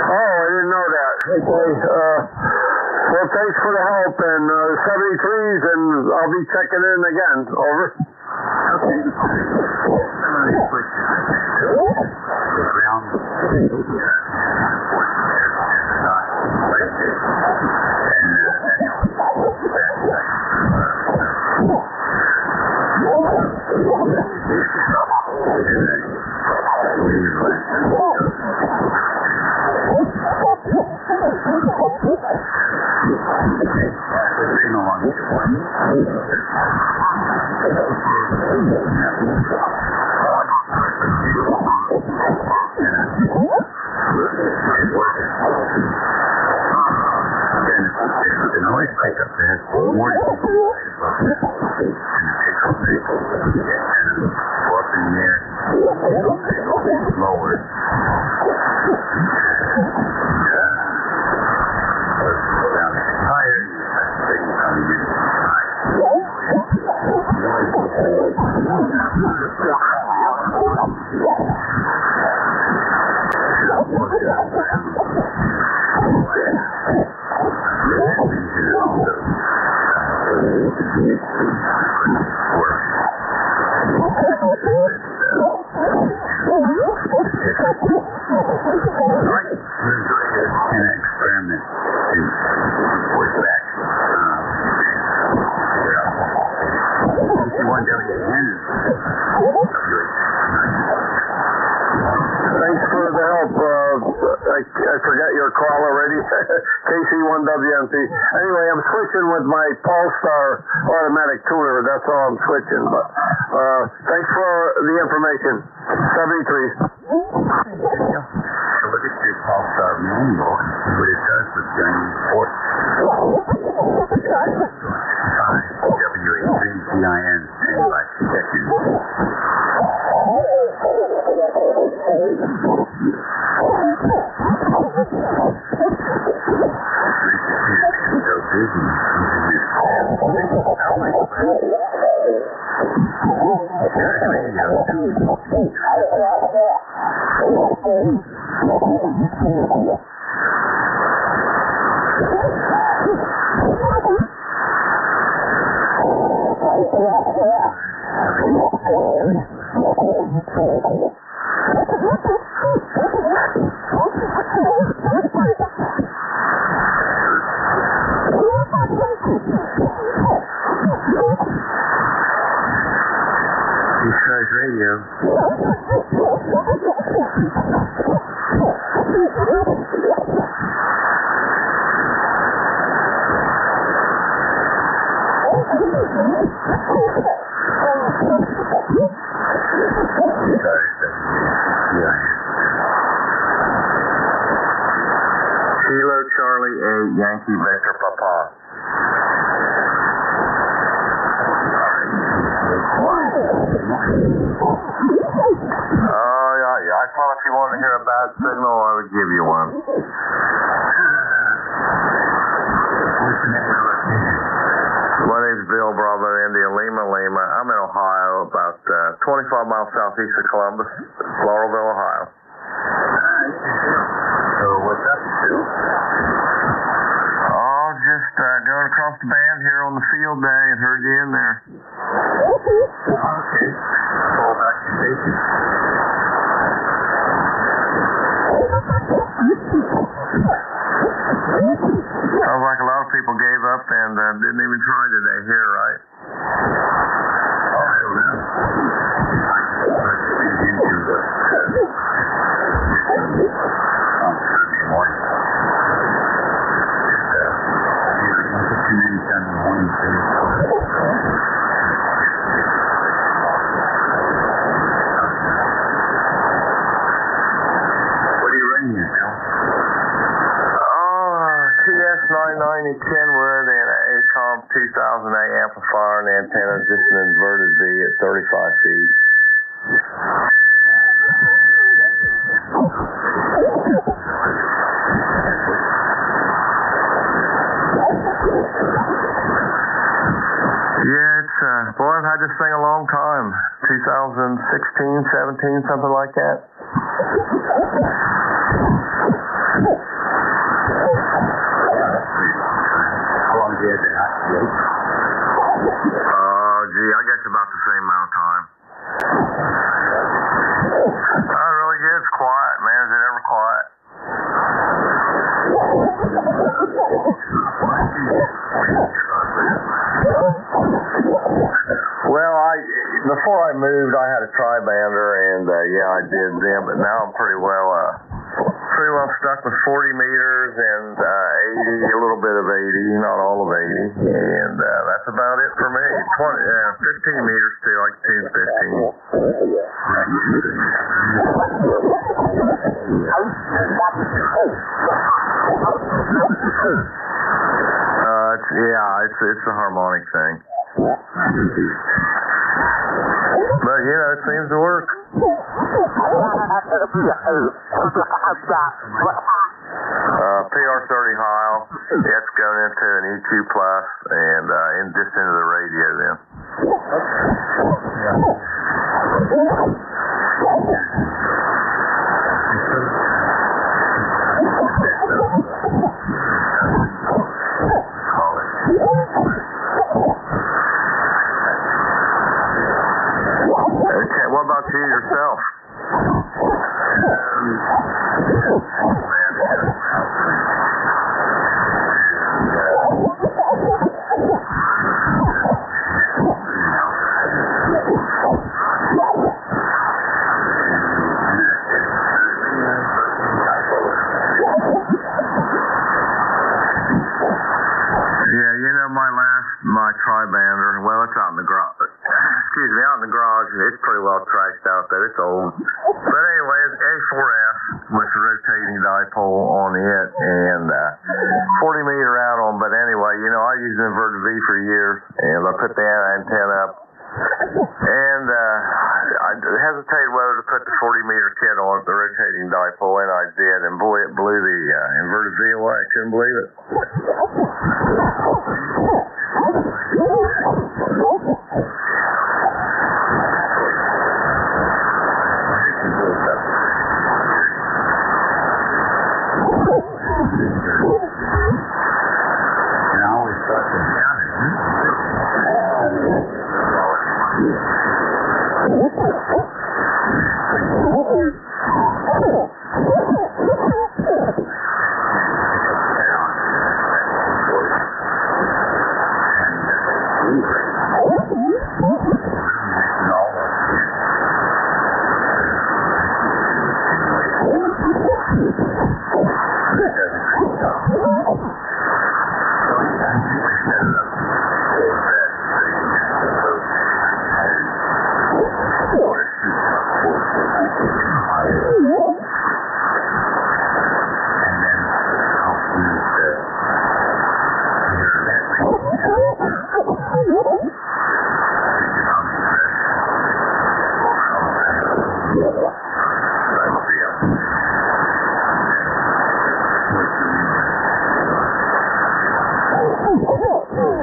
Oh, I didn't know that. Okay. Well, thanks for the help, and 73s, and I'll be checking in again. Over. Okay. The ground. The noise pickup has more up in the air, lower. Down higher, signal coming in. An experiment to report back. Thanks for the help. I forgot your call already. KC1WMP. Anyway, I'm switching with my Polestar automatic tuner. That's all I'm switching. But thanks for the information. 73. Look at your Polestar manual, what it does with Chinese ports. W-A-3-G-I-N, and like checking. So busy using this ECARS radio. Kilo Charlie 8 Yankee Victor Papa. Oh, yeah. I thought if you wanted to hear a bad signal, I would give you one. My name's Bill Bravo India Lima. I'm in Ohio, about 25 miles southeast of Columbus, Laurelville, Ohio. So what's up, Bill? Oh, just going across the band here on the field day and heard you in there. Okay. Call back to station. Sounds like a lot of people gave up and didn't even try today here, right? Oh, I don't know. Let's dig into the on Sunday morning. Don't put too many Sunday mornings there. What are you running here, Bill? TS990 Kenwood and an ACOM 2008 amplifier and antenna, just an inverted V at 35 feet. Yeah, it's, boy, I've had this thing a long time. 2016, 17, something like that. How long did you have that? Oh, gee, I guess about the same amount of time. Oh, really good. It's quiet, man. Is it ever quiet? Well, before I moved, I had a tri-bander, and yeah, I did them, but now I'm pretty well stuck with 40 meters and 80, a little bit of 80, not all of 80, and that's about it for me. 15 meters too, I can tune 15. It's a harmonic thing. But, you know, it seems to work. PR30 Heil. It's going into an EQ Plus and just into the radio then. Okay, what about you yourself? Yeah, you know, my tri-bander, well, it's out in the garage. Excuse me, out in the garage. It's pretty well trashed out there. It's old. But anyway, it's A4F with the rotating dipole on it and 40 meter out on. But anyway, you know, I used an inverted V for years, and I put the antenna up. And I hesitated whether to put the 40 meter kit on the rotating dipole, and I did. And boy, it blew the inverted V away. I couldn't believe it. And I always thought that sounded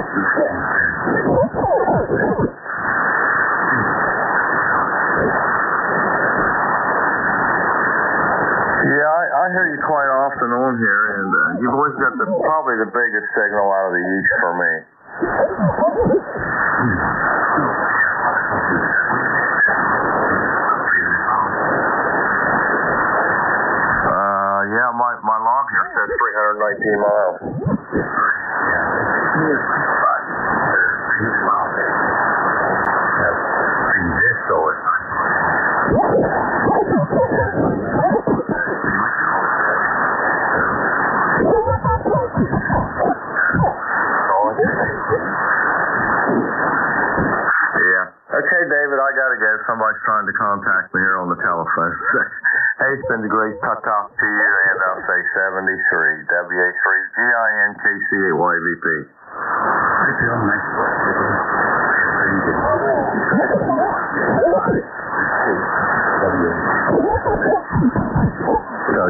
Yeah, I hear you quite often on here, and you've always got probably the biggest signal out of the east for me. Yeah, my log here says 319 miles. And this though is Okay, David, I gotta go. Somebody's trying to contact me here on the telephone. Hey, it's been great to talk to you, and I'll say 73, WA3GINKC8YVP.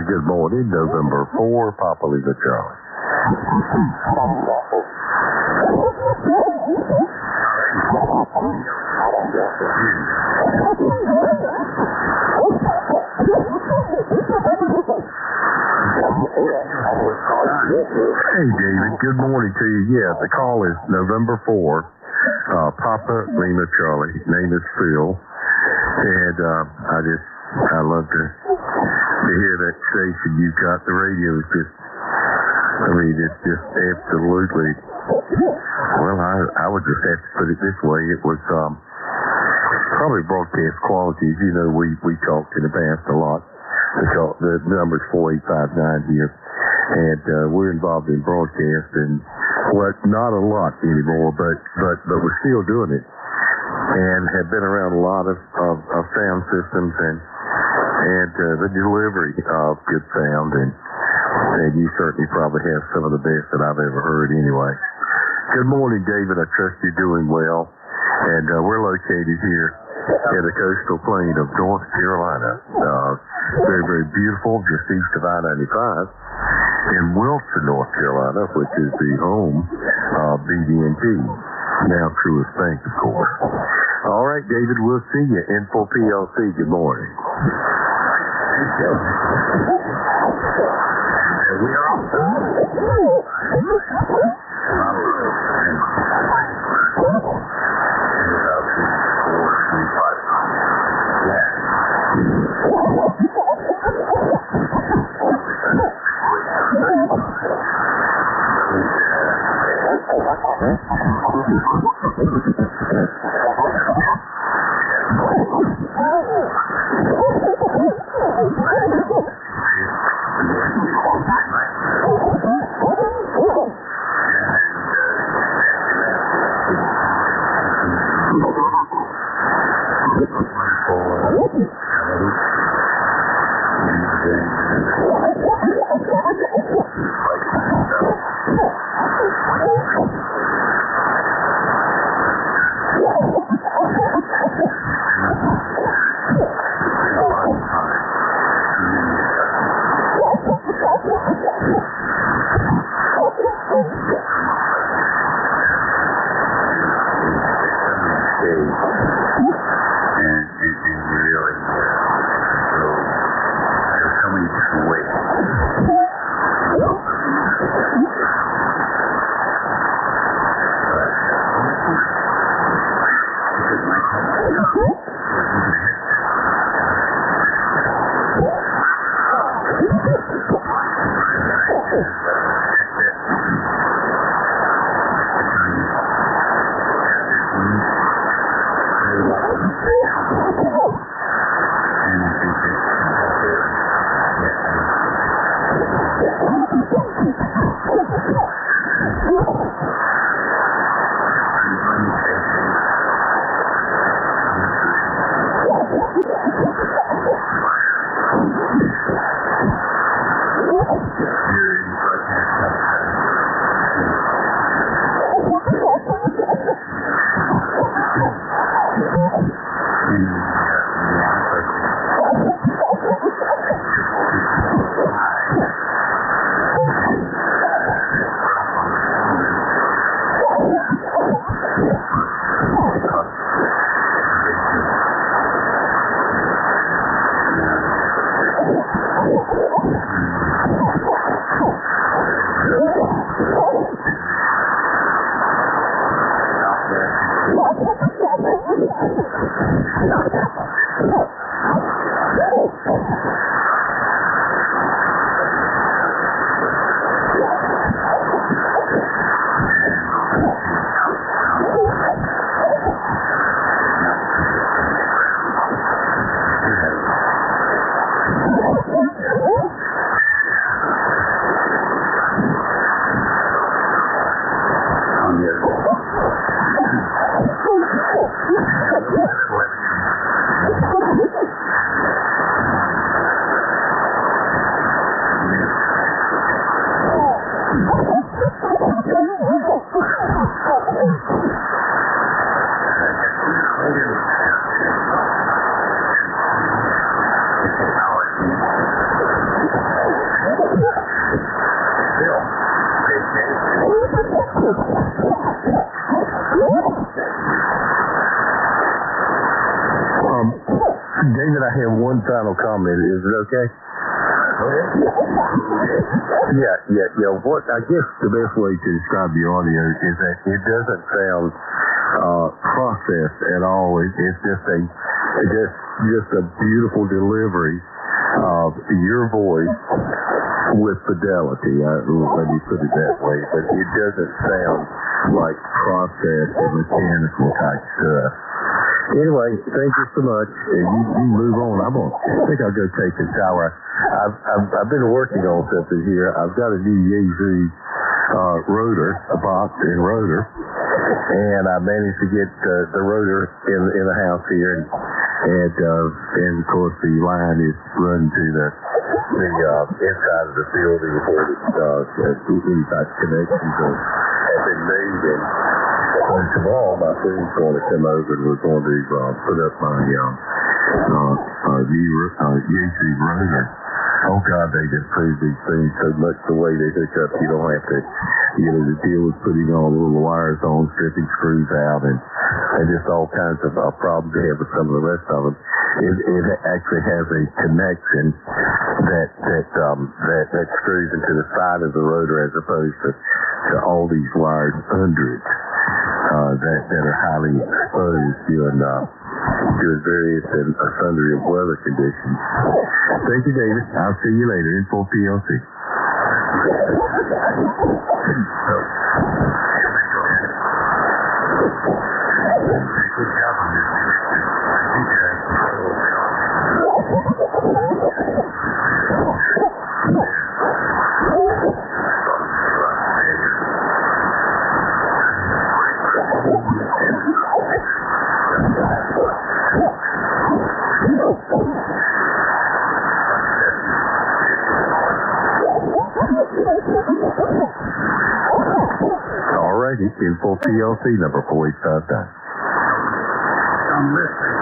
Good morning, November 4, Papa Lima Charlie. Hey, David, good morning to you. Yeah, the call is November 4, Papa Lima Charlie. Name is Phil. And I love to hear that station you've got. The radio is just, it's just absolutely, well, I would just have to put it this way. It was probably broadcast quality. As you know, we talked in the past a lot. The number's 4859 here. And we're involved in broadcast, and not a lot anymore, but we're still doing it, and have been around a lot of sound systems and the delivery of good sound, and you certainly probably have some of the best that I've ever heard anyway. Good morning, David. I trust you're doing well, and we're located here in the coastal plain of North Carolina. Very, very beautiful, just east of I-95. In Wilson, North Carolina, which is the home of BB&T, now Truist Bank, of course. All right, David, we'll see you. Info PLC, good morning. We are off. Thank you. David, I have one final comment. Is it okay? Yeah. What I guess the best way to describe the audio is that it doesn't sound processed at all. It's just a beautiful delivery of your voice with fidelity. Let me put it that way. But it doesn't sound like processed and mechanical type stuff. Anyway, thank you so much. You move on. I think I'll go take a shower. I've been working on something here. I've got a new Yazoo rotor, a box and rotor, and I managed to get the rotor in the house here, and of course the line is run to the inside of the building where any type of connections have been made. And tomorrow my friend's going to come over and we're going to put up my new Yazoo rotor. Oh God, they've improved these things so much the way they hook up. You don't have to, the deal with putting all the little wires on, stripping screws out, and just all kinds of problems they have with some of the rest of them. It actually has a connection that screws into the side of the rotor as opposed to all these wires under it that are highly exposed doing various and sundry of weather conditions. Thank you, David. I'll see you later. Info PLC. Good job on this. All righty, Info PLC number 485. I'm listening.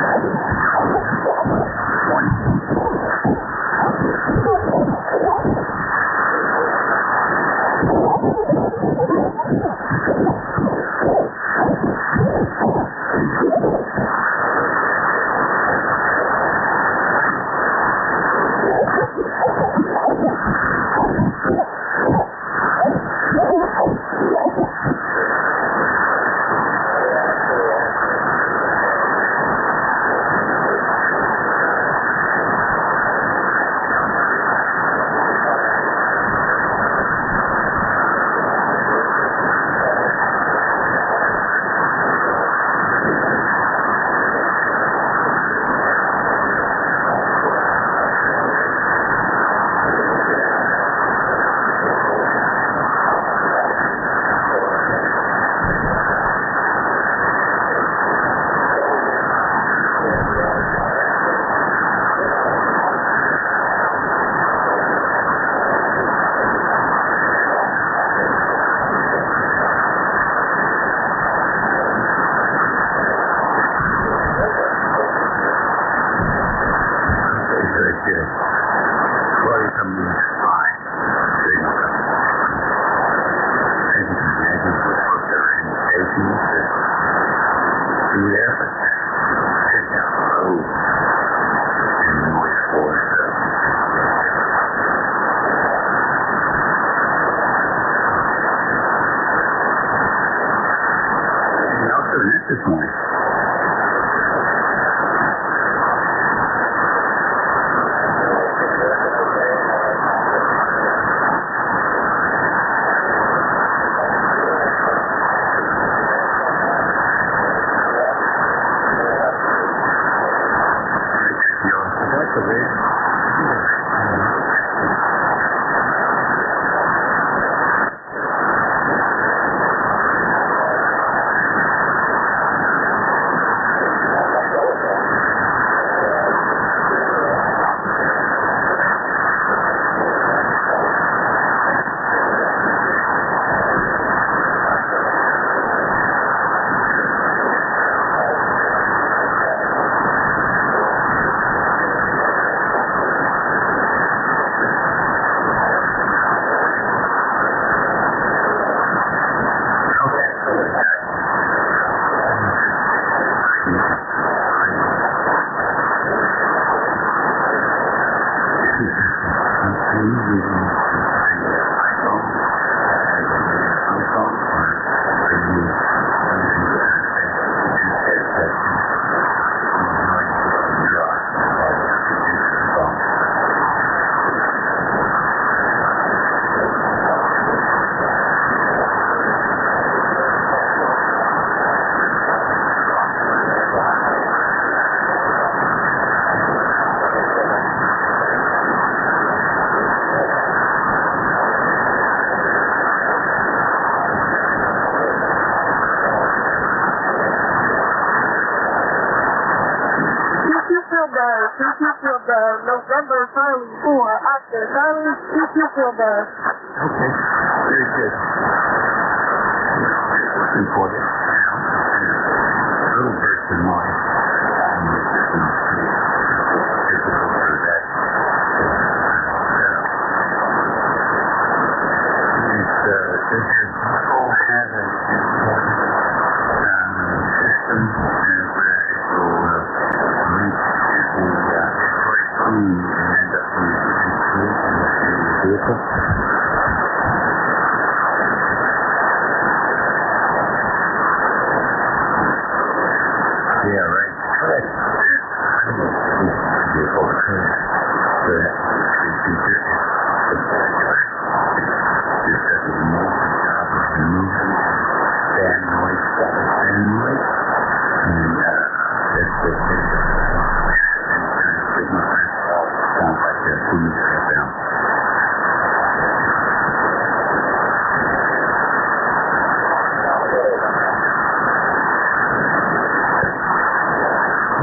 this morning. November Charlie 4, Oscar Charlie, field bus. Okay, very good. Important. A little burst of noise. Difficult for that. This whole has a system where it will reach the and end up in the vehicle. Yeah, right. Correct. I think it's vehicle occurs. So that just does a amazing job of removing bad noise, bad noise, and that's the thing. Sounds like their food shut down.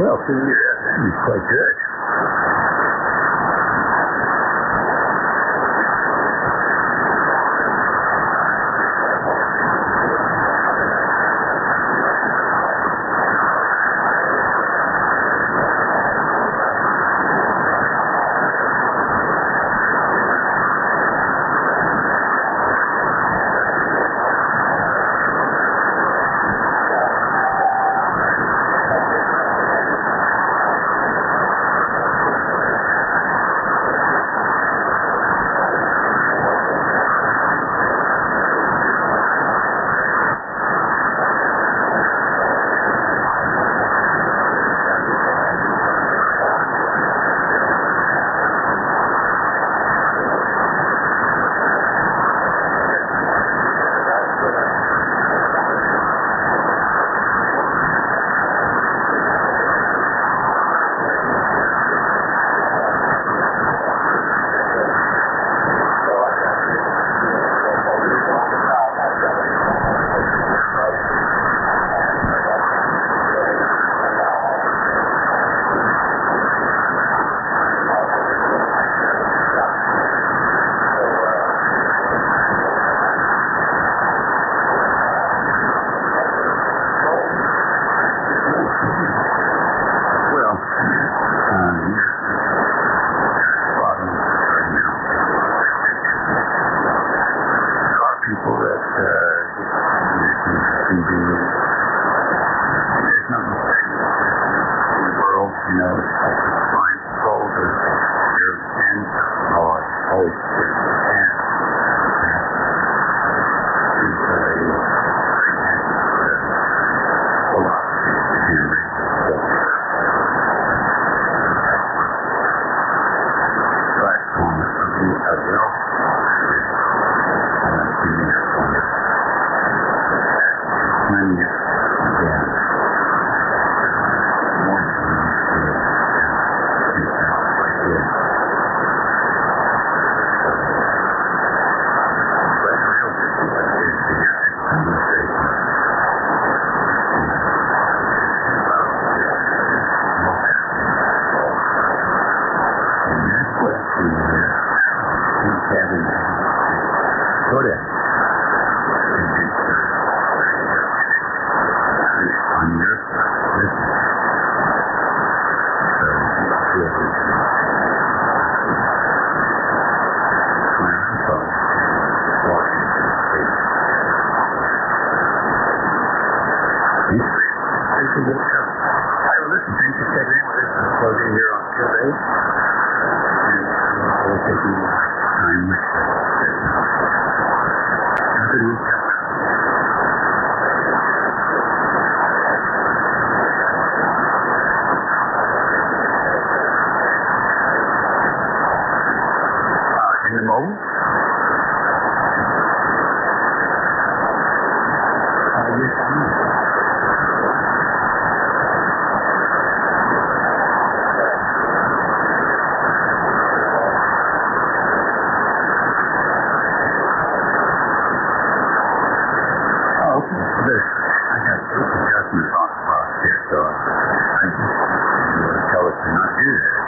Well, he's quite good. A lot. Hey, well, listen, thanks for checking in with us. We'll be here on Field Day. And we'll take you time. Have a good week. In the mobile? Yes, I know. I got some adjustments on the box here, so I just tell us to not do that.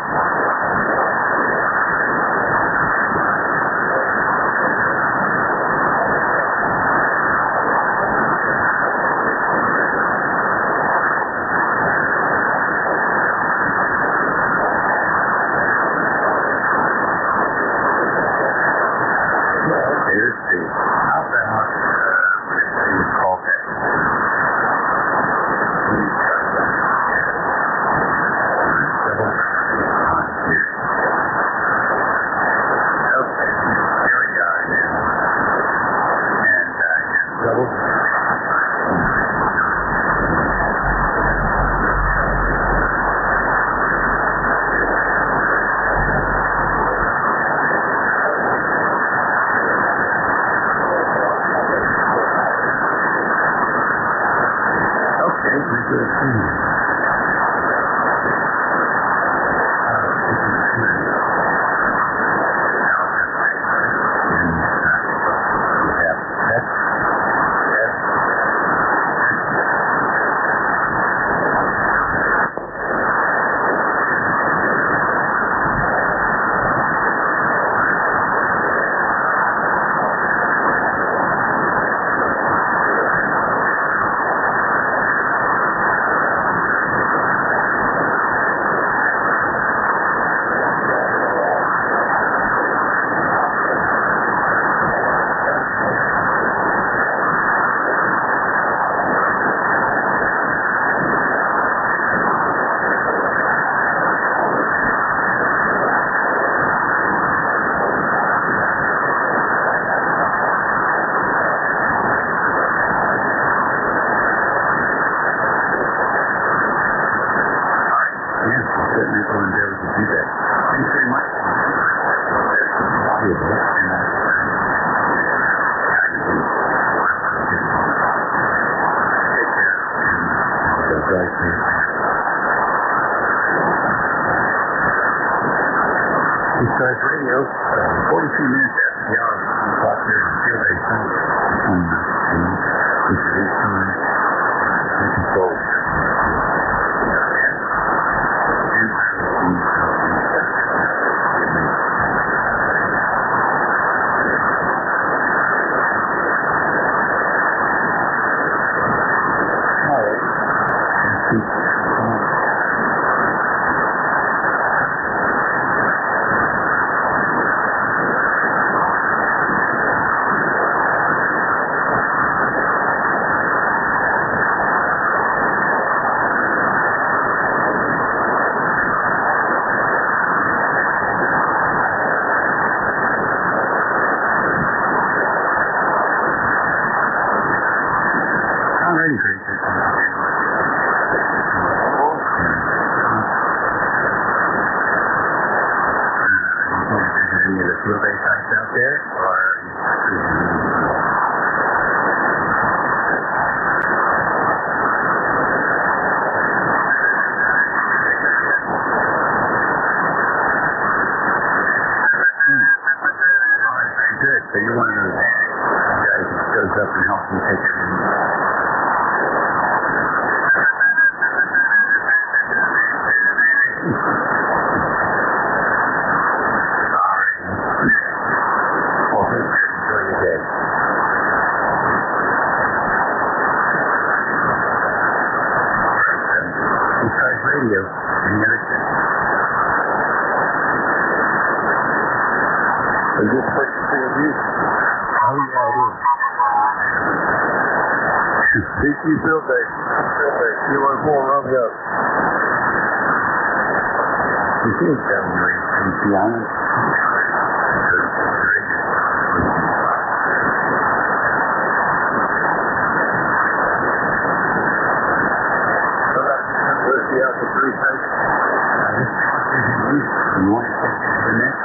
Okay, let's see. How about call that? ECARS Radio, 42 minutes after the hour, o'clock here on Field Day Sunday. This is time. Looking forward. So you're one of those guys that goes up and helps them take everything. Well, enjoy your day. ECARS Radio, any other thing? So just push forward. Oh, yeah, it is. Thank you, Phil Day. You want to pull around the up? You see it's down there. You want to take it to the next?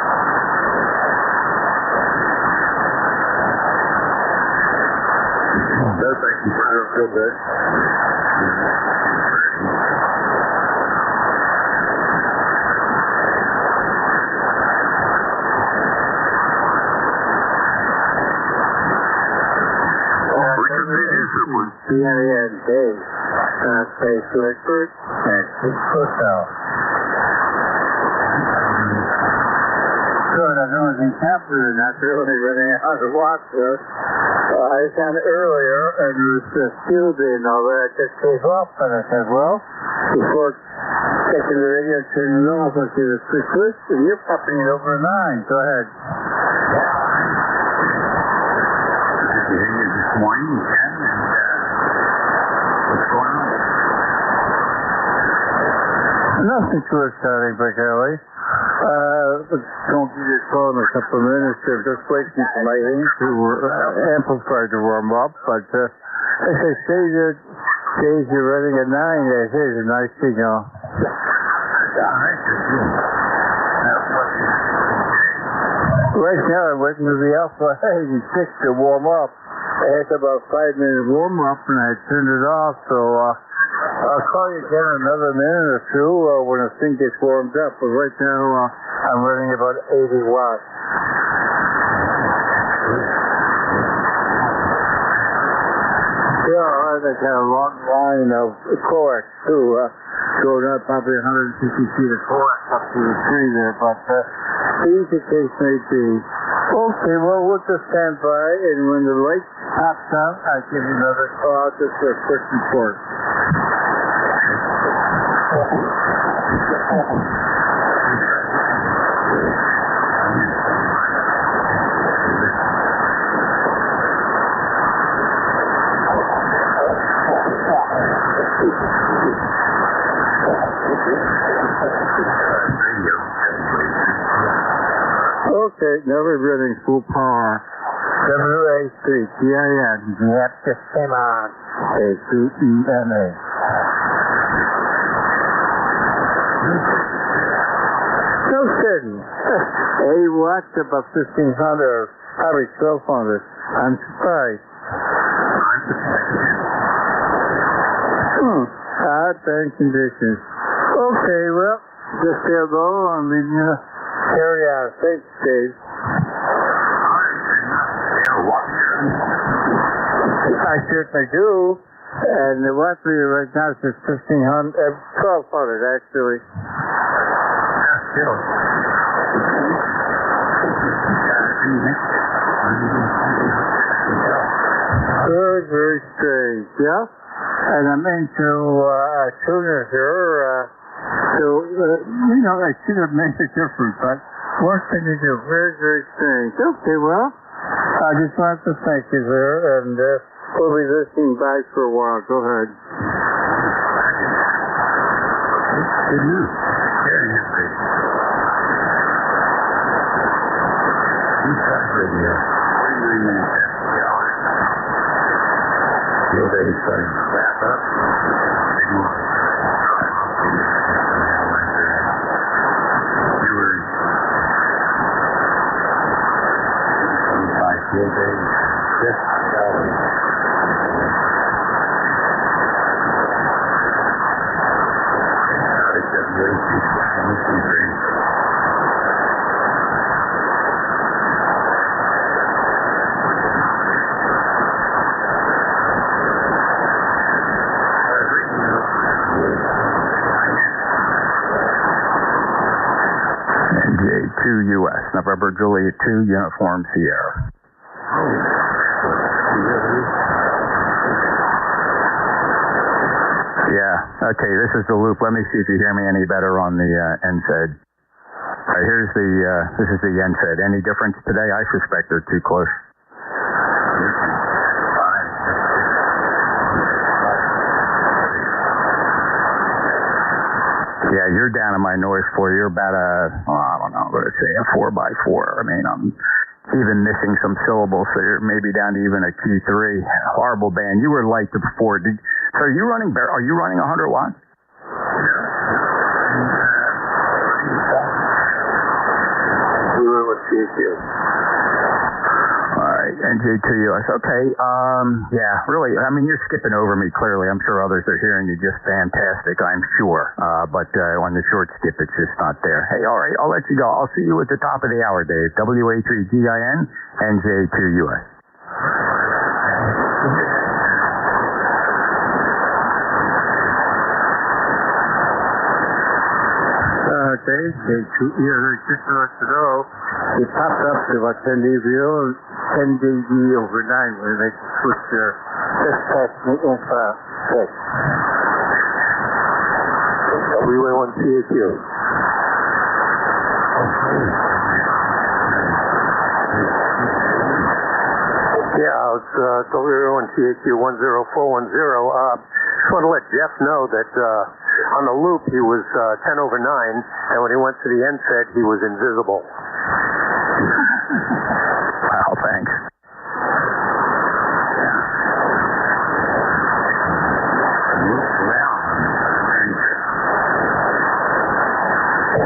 No, thank you for your field day. Yeah, Dave. Space Richard at 6 Hotel. Good, I know it's in Camper, and that's really running out of watch there. I found it earlier, and it was just field day and all that. I just gave up, and I said, well, before checking the radio, turning it off, I said, it's Chris Richard, you're popping it over 9. Go ahead. Good to hear you this morning, Ken, and what's going on? Nothing too exciting, Rick Kelly. Don't be just call in a couple of minutes. They're just waiting for my amplifier to warm up. But as I say, days you're running at 9. That is a nice signal. Right now, I'm waiting for the Alpha 86 to warm up. I had about 5-minute warm up, and I turned it off. So I'll call you again in another minute or two when the thing gets warmed up. But right now, I'm running about 80 watts. Yeah, I got a long line of coax, too. Going up probably 150 feet of coax up to the tree there. But each the case may be. Okay, well, we'll just stand by, and when the light pops out, I'll give you another call just for a quick report. Okay, never running full power. WA3, GIN, yep, just came on. A-C-E-N-A. No kidding. 80 watts, about 1,500, probably 1,200. I'm surprised. Hot and conditions. Okay, well, just say hello and leave you carry on. Thanks, Dave. I certainly do. And the watt meter right now is 1,500, 1,200 actually. Very, very strange, yeah? And I'm into tuners here, so, I should have made a difference, but what can you do? Very, very strange. Okay, well, I just wanted to thank you there, and we'll be listening back for a while. Go ahead. Good news. Very good. Radio. 43 minutes after the hour. Field day is starting to wrap up. Signal. Viewers. 25 field days. Just hours. It's a very listening train. U.S. November Juliet 2 Uniform Sierra. Yeah. Okay. This is the loop. Let me see if you hear me any better on the NSAID. Here's the. This is the NSAID. Any difference today? I suspect they're too close. Yeah, you're down in my noise floor. You're about I don't know, let's say a 4x4. I mean, I'm even missing some syllables, so you're maybe down to even a Q3. Horrible band. You were light before. So are you running 100 watts? We were with CQ. All right, NJ2US. Okay, yeah, really, I mean, you're skipping over me, clearly. I'm sure others are hearing you just fantastic, I'm sure. But on the short skip, it's just not there. Hey, all right, I'll let you go. I'll see you at the top of the hour, Dave. WA3GIN, NJ2US. Dave, just to let you know, it popped up to about 10 dB over 9 when they switch their dispatch info 6. WA1 CAQ. Yeah, it's WA1 CAQ 10410. Just want to let Jeff know that on the loop he was 10 over 9, and when he went to the NSET he was invisible. Wow, thanks.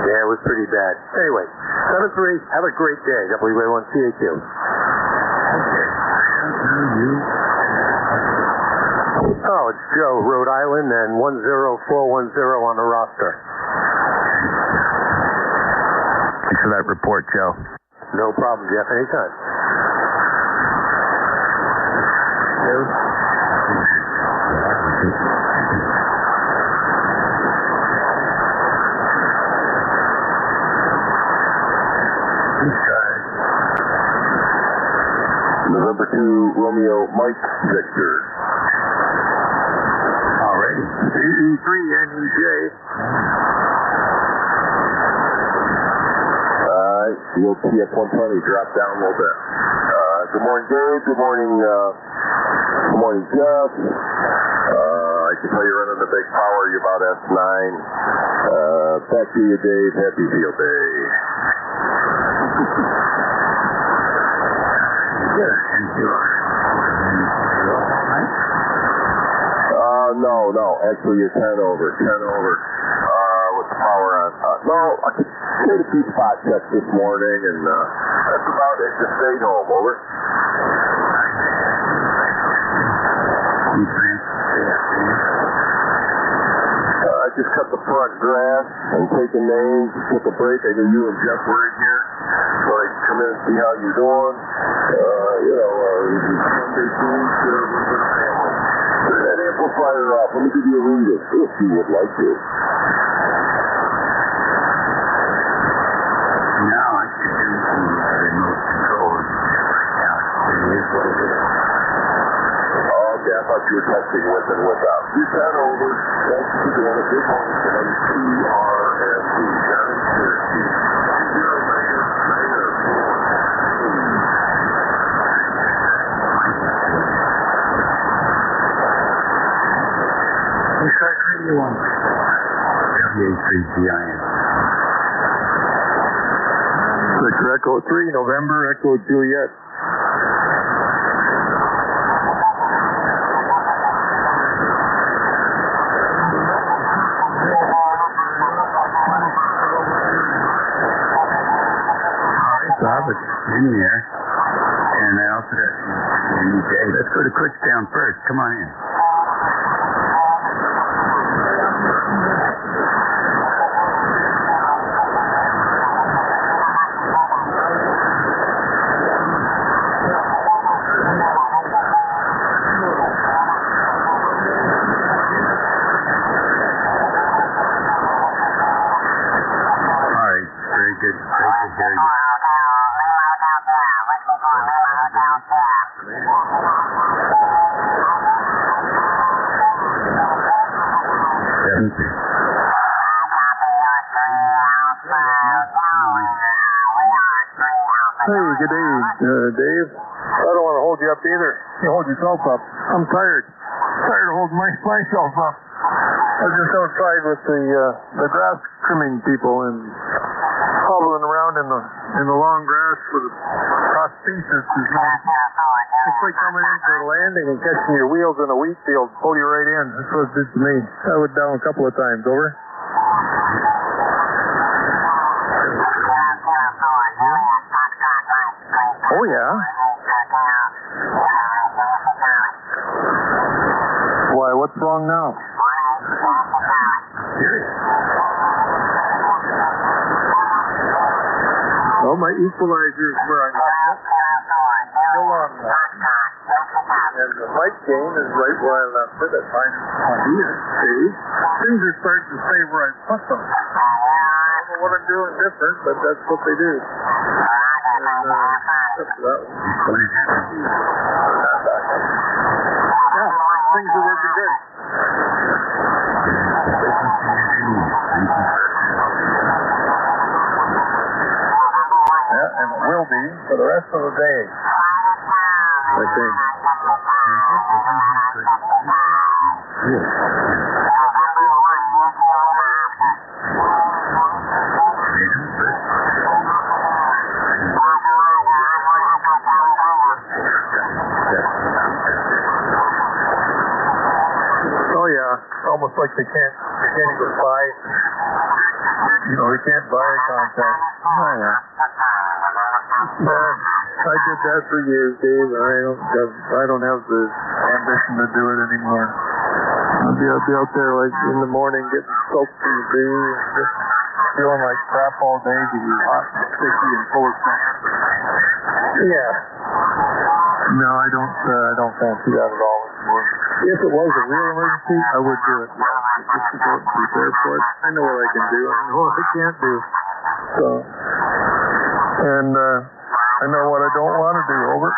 Yeah, it was pretty bad. Anyway, 7-3, have a great day. WA1 CAQ. Oh, it's Joe, Rhode Island, and 10410 on the roster. Thanks for that report, Joe. No problem, Jeff. Anytime. November 2, Romeo Mike Victor. Alrighty. EE3 NEJ. Alright, COP at 120, drop down a little bit. Good morning, Dave. Good morning, Jeff. I can tell you're running the big power. You're about S9. Back to you, Dave. Happy field day. No. Actually, you're 10 over. 10 over. With the power on. No, I did a few spot checks this morning, and that's about it. Just stay home. Over. I just cut the front grass and taking names. Took a break. I knew you and Jeff were in here, so I could come in and see how you're doing. Sunday food, family. Turn that amplifier off. Let me give you a reading, if you would like to. Now I can do some remote controls. It is what it is. Oh, okay, I thought you were testing with and without. You sat over. Thank you for doing it. Good morning from TRFC down in Syracuse. WA3GIN. Victor Echo 3, November Echo Juliet. So I was in there, and I also got NJ. Let's go to Kutztown first. Come on in. Hey, good day, Dave. I don't want to hold you up either. You hold yourself up. I'm tired. Tired of holding myself up. I was just outside with the grass trimming people and hobbling around in the long grass with prosthesis. It's like coming in for a landing and catching your wheels in a wheat field, pull you right in. That's what it did to me. I went down a couple of times. Over. Oh yeah. Why? What's wrong now? Well, my equalizer is where I left it. Still on that. And the mic gain is right where I left it at -20. See? Things are starting to stay where I put them. I don't know what I'm doing different, but that's what they do. And that's that one. Yeah, things are working good. Yeah, and it will be for the rest of the day, I think. Oh yeah, almost like they can't even buy, they can't buy a contact. Oh yeah. I did that for years, Dave. I don't have the ambition to do it anymore. I'll be out there like in the morning getting soaked in the day and just feeling like crap all day because it's hot and sticky and full of sand. Yeah. No, I don't fancy that at all anymore. If it was a real emergency, I would do it. Just to go and prepare for it. I know what I can do. I know what I can't do. So, and I know what I don't want to do. Over.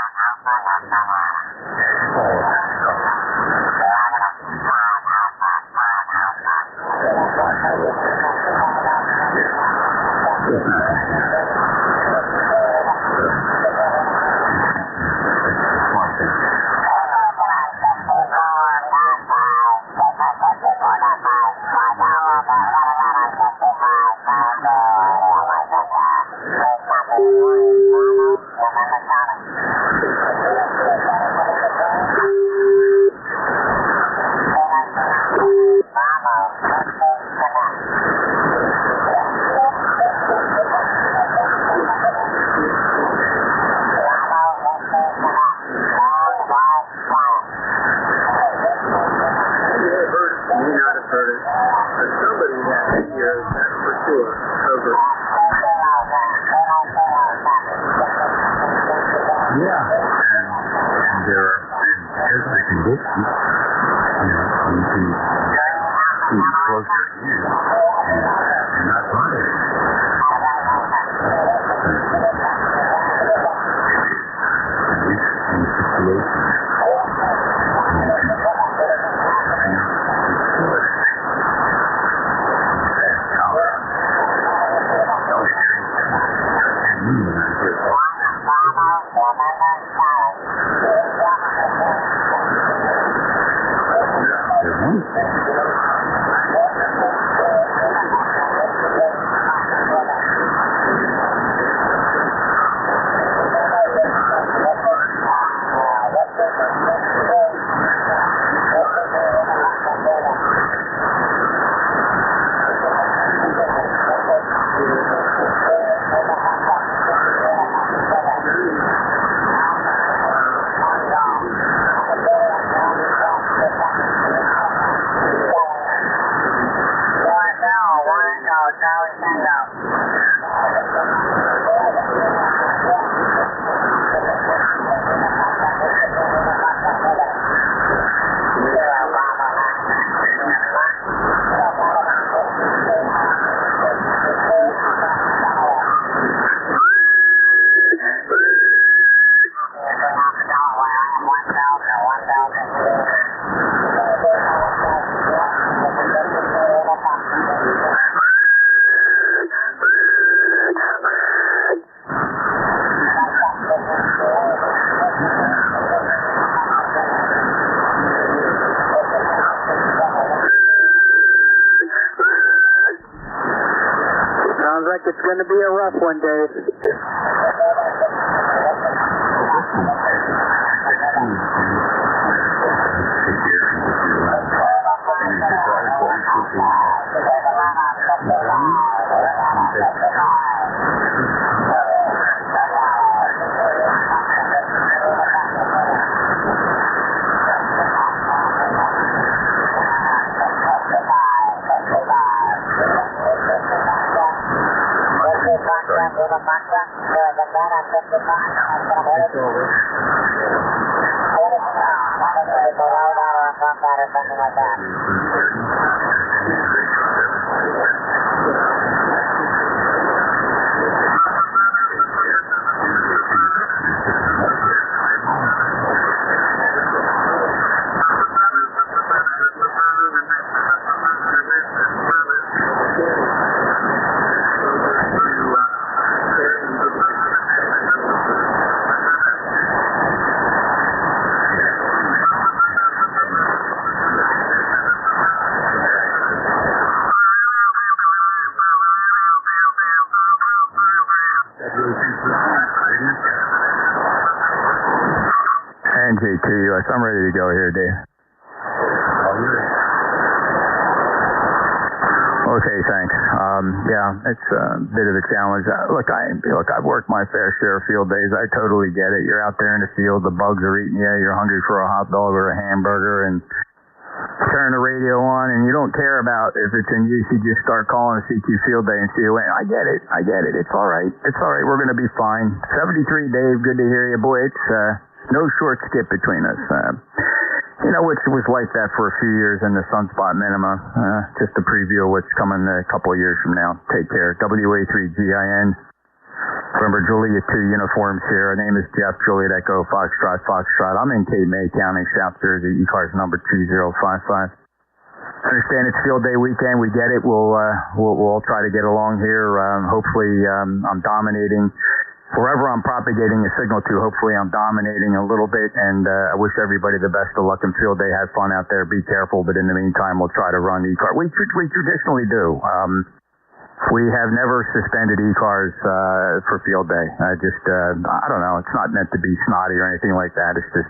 like it's going to be a rough one, Dave. NJ2US, I'm ready to go here, Dave. Okay, thanks. Yeah, it's a bit of a challenge. Look, I've worked my fair share of field days. I totally get it. You're out there in the field, the bugs are eating you, you're hungry for a hot dog or a hamburger, and turn the radio on, and you don't care about if it's in use. You just start calling a CQ field day and see who went. I get it. It's all right. We're going to be fine. 73, Dave, good to hear you. Boy, it's no short skip between us. Which was like that for a few years in the Sunspot Minima. Just a preview of what's coming a couple of years from now. Take care. WA3GIN. Remember, Juliet 2 uniforms here. Our name is Jeff, Juliet Echo, Foxtrot. I'm in Cape May County, South Jersey. ECARS number 2055. Understand it's field day weekend. We get it. We'll try to get along here. Hopefully, I'm dominating. Wherever I'm propagating a signal to, hopefully I'm dominating a little bit, and I wish everybody the best of luck in field day. Have fun out there. Be careful, but in the meantime, we'll try to run ECARS. We traditionally do. We have never suspended ECARS for field day. I don't know. It's not meant to be snotty or anything like that. It's just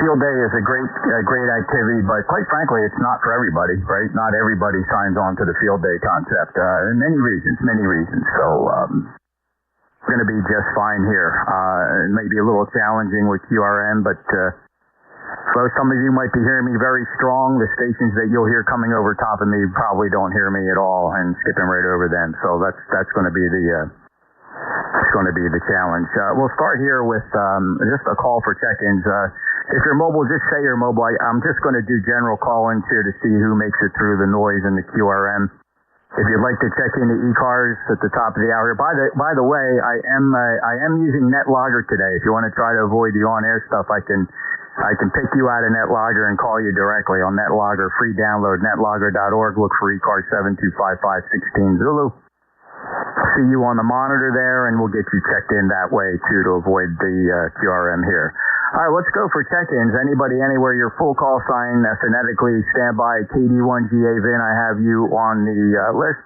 field day is a great activity, but quite frankly, it's not for everybody, right? Not everybody signs on to the field day concept. Many reasons. So we're going to be just fine here. It may be a little challenging with QRM, but so some of you might be hearing me very strong. The stations that you'll hear coming over top of me probably don't hear me at all, and skipping right over them. So that's going to be the challenge. We'll start here with just a call for check-ins. If you're mobile, just say you're mobile. I'm just going to do general call-ins here to see who makes it through the noise in the QRM. If you'd like to check into ECARS at the top of the hour. By the way, I am using NetLogger today. If you want to try to avoid the on-air stuff, I can pick you out of NetLogger and call you directly on NetLogger. Free download, netlogger.org. Look for ECARS 725516 Zulu. See you on the monitor there, and we'll get you checked in that way, too, to avoid the QRM here. All right, let's go for check-ins. Anybody, anywhere, your full call sign phonetically, stand by. KD1GA Vin, I have you on the list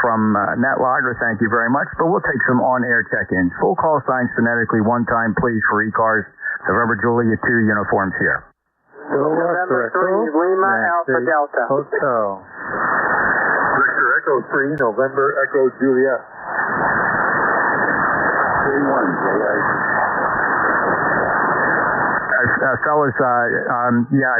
from NetLogger. Thank you very much. But we'll take some on-air check-ins. Full call signs phonetically one time, please, for ECARS. November Juliet 2 uniforms here. November 3, Lima Alpha Delta. Hotel. Victor Echo 3, November Echo Juliet. 31, fellas, I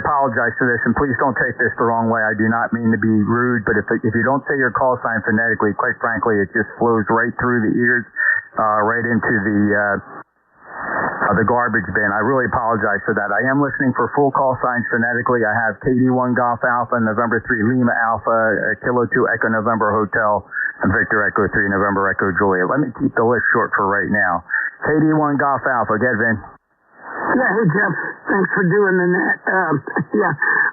apologize for this, and please don't take this the wrong way. I do not mean to be rude, but if you don't say your call sign phonetically, quite frankly, it just flows right through the ears, right into the garbage bin. I really apologize for that. I am listening for full call signs phonetically. I have KD1 Golf Alpha, November 3 Lima Alpha, Kilo 2 Echo November Hotel, and Victor Echo 3 November Echo Juliet. Let me keep the list short for right now. KD1 Golf Alpha, get Vin. Yeah, hey Jeff, thanks for doing the net.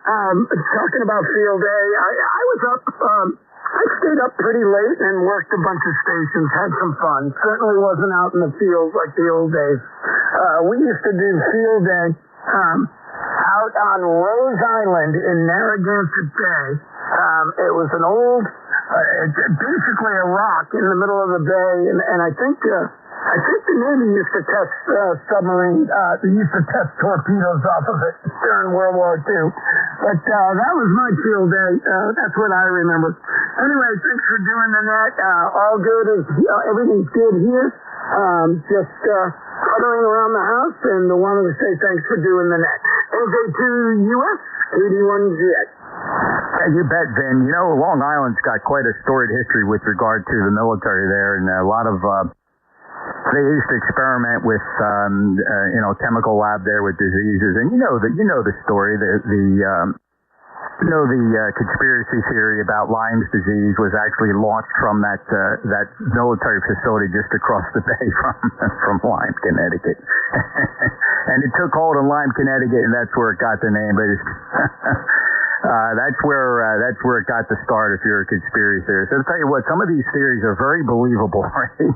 Talking about field day, I was up, I stayed up pretty late and worked a bunch of stations, had some fun. Certainly wasn't out in the field like the old days. We used to do field day out on Rose Island in Narragansett Bay. It was an old basically a rock in the middle of the bay, and I think the Navy used to test submarines. They used to test torpedoes off of it during World War II. But that was my field day. That's what I remember. Anyway, thanks for doing the net. All good. Everything's good here. Just puttering around the house, and wanted to say thanks for doing the net. AJ2US, 81GX. Yeah, you bet, Vin. You know, Long Island's got quite a storied history with regard to the military there, and a lot of they used to experiment with chemical lab there with diseases, and you know the story. The conspiracy theory about Lyme's disease was actually launched from that military facility just across the bay from Lyme, Connecticut. And it took hold in Lyme, Connecticut, and that's where it got the name. But it's that's where it got the start if you're a conspiracy theorist. So I'll tell you what, some of these theories are very believable, right?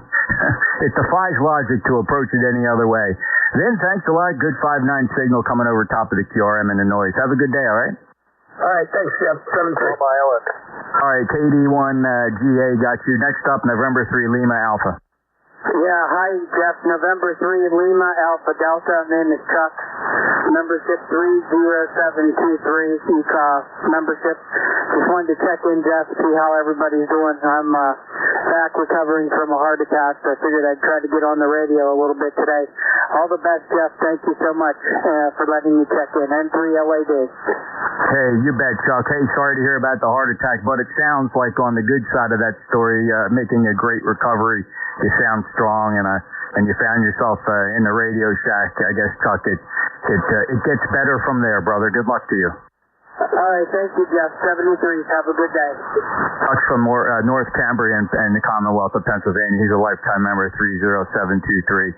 It defies logic to approach it any other way. Then, thanks a lot. Good 5-9 signal coming over top of the QRM and the noise. Have a good day, all right? All right, thanks, Jeff. 7-3. All right, KD1GA got you. Next up, November 3 Lima Alpha. Yeah, hi, Jeff. November 3 Lima Alpha Delta. Name is Chuck. Membership 30723 ECARS membership. Just wanted to check in, Jeff, see how everybody's doing. I'm back recovering from a heart attack, so I figured I'd try to get on the radio a little bit today. All the best, Jeff. Thank you so much for letting me check in. N3 LAD. Hey, you bet, Chuck. Hey, sorry to hear about the heart attack, but it sounds like on the good side of that story, making a great recovery. You sound strong, and you found yourself in the Radio Shack. I guess, Chuck, it gets better from there, brother. Good luck to you. All right, thank you, Jeff. 73. Have a good day. Chuck's from North Cambria and the Commonwealth of Pennsylvania. He's a lifetime member, 30723.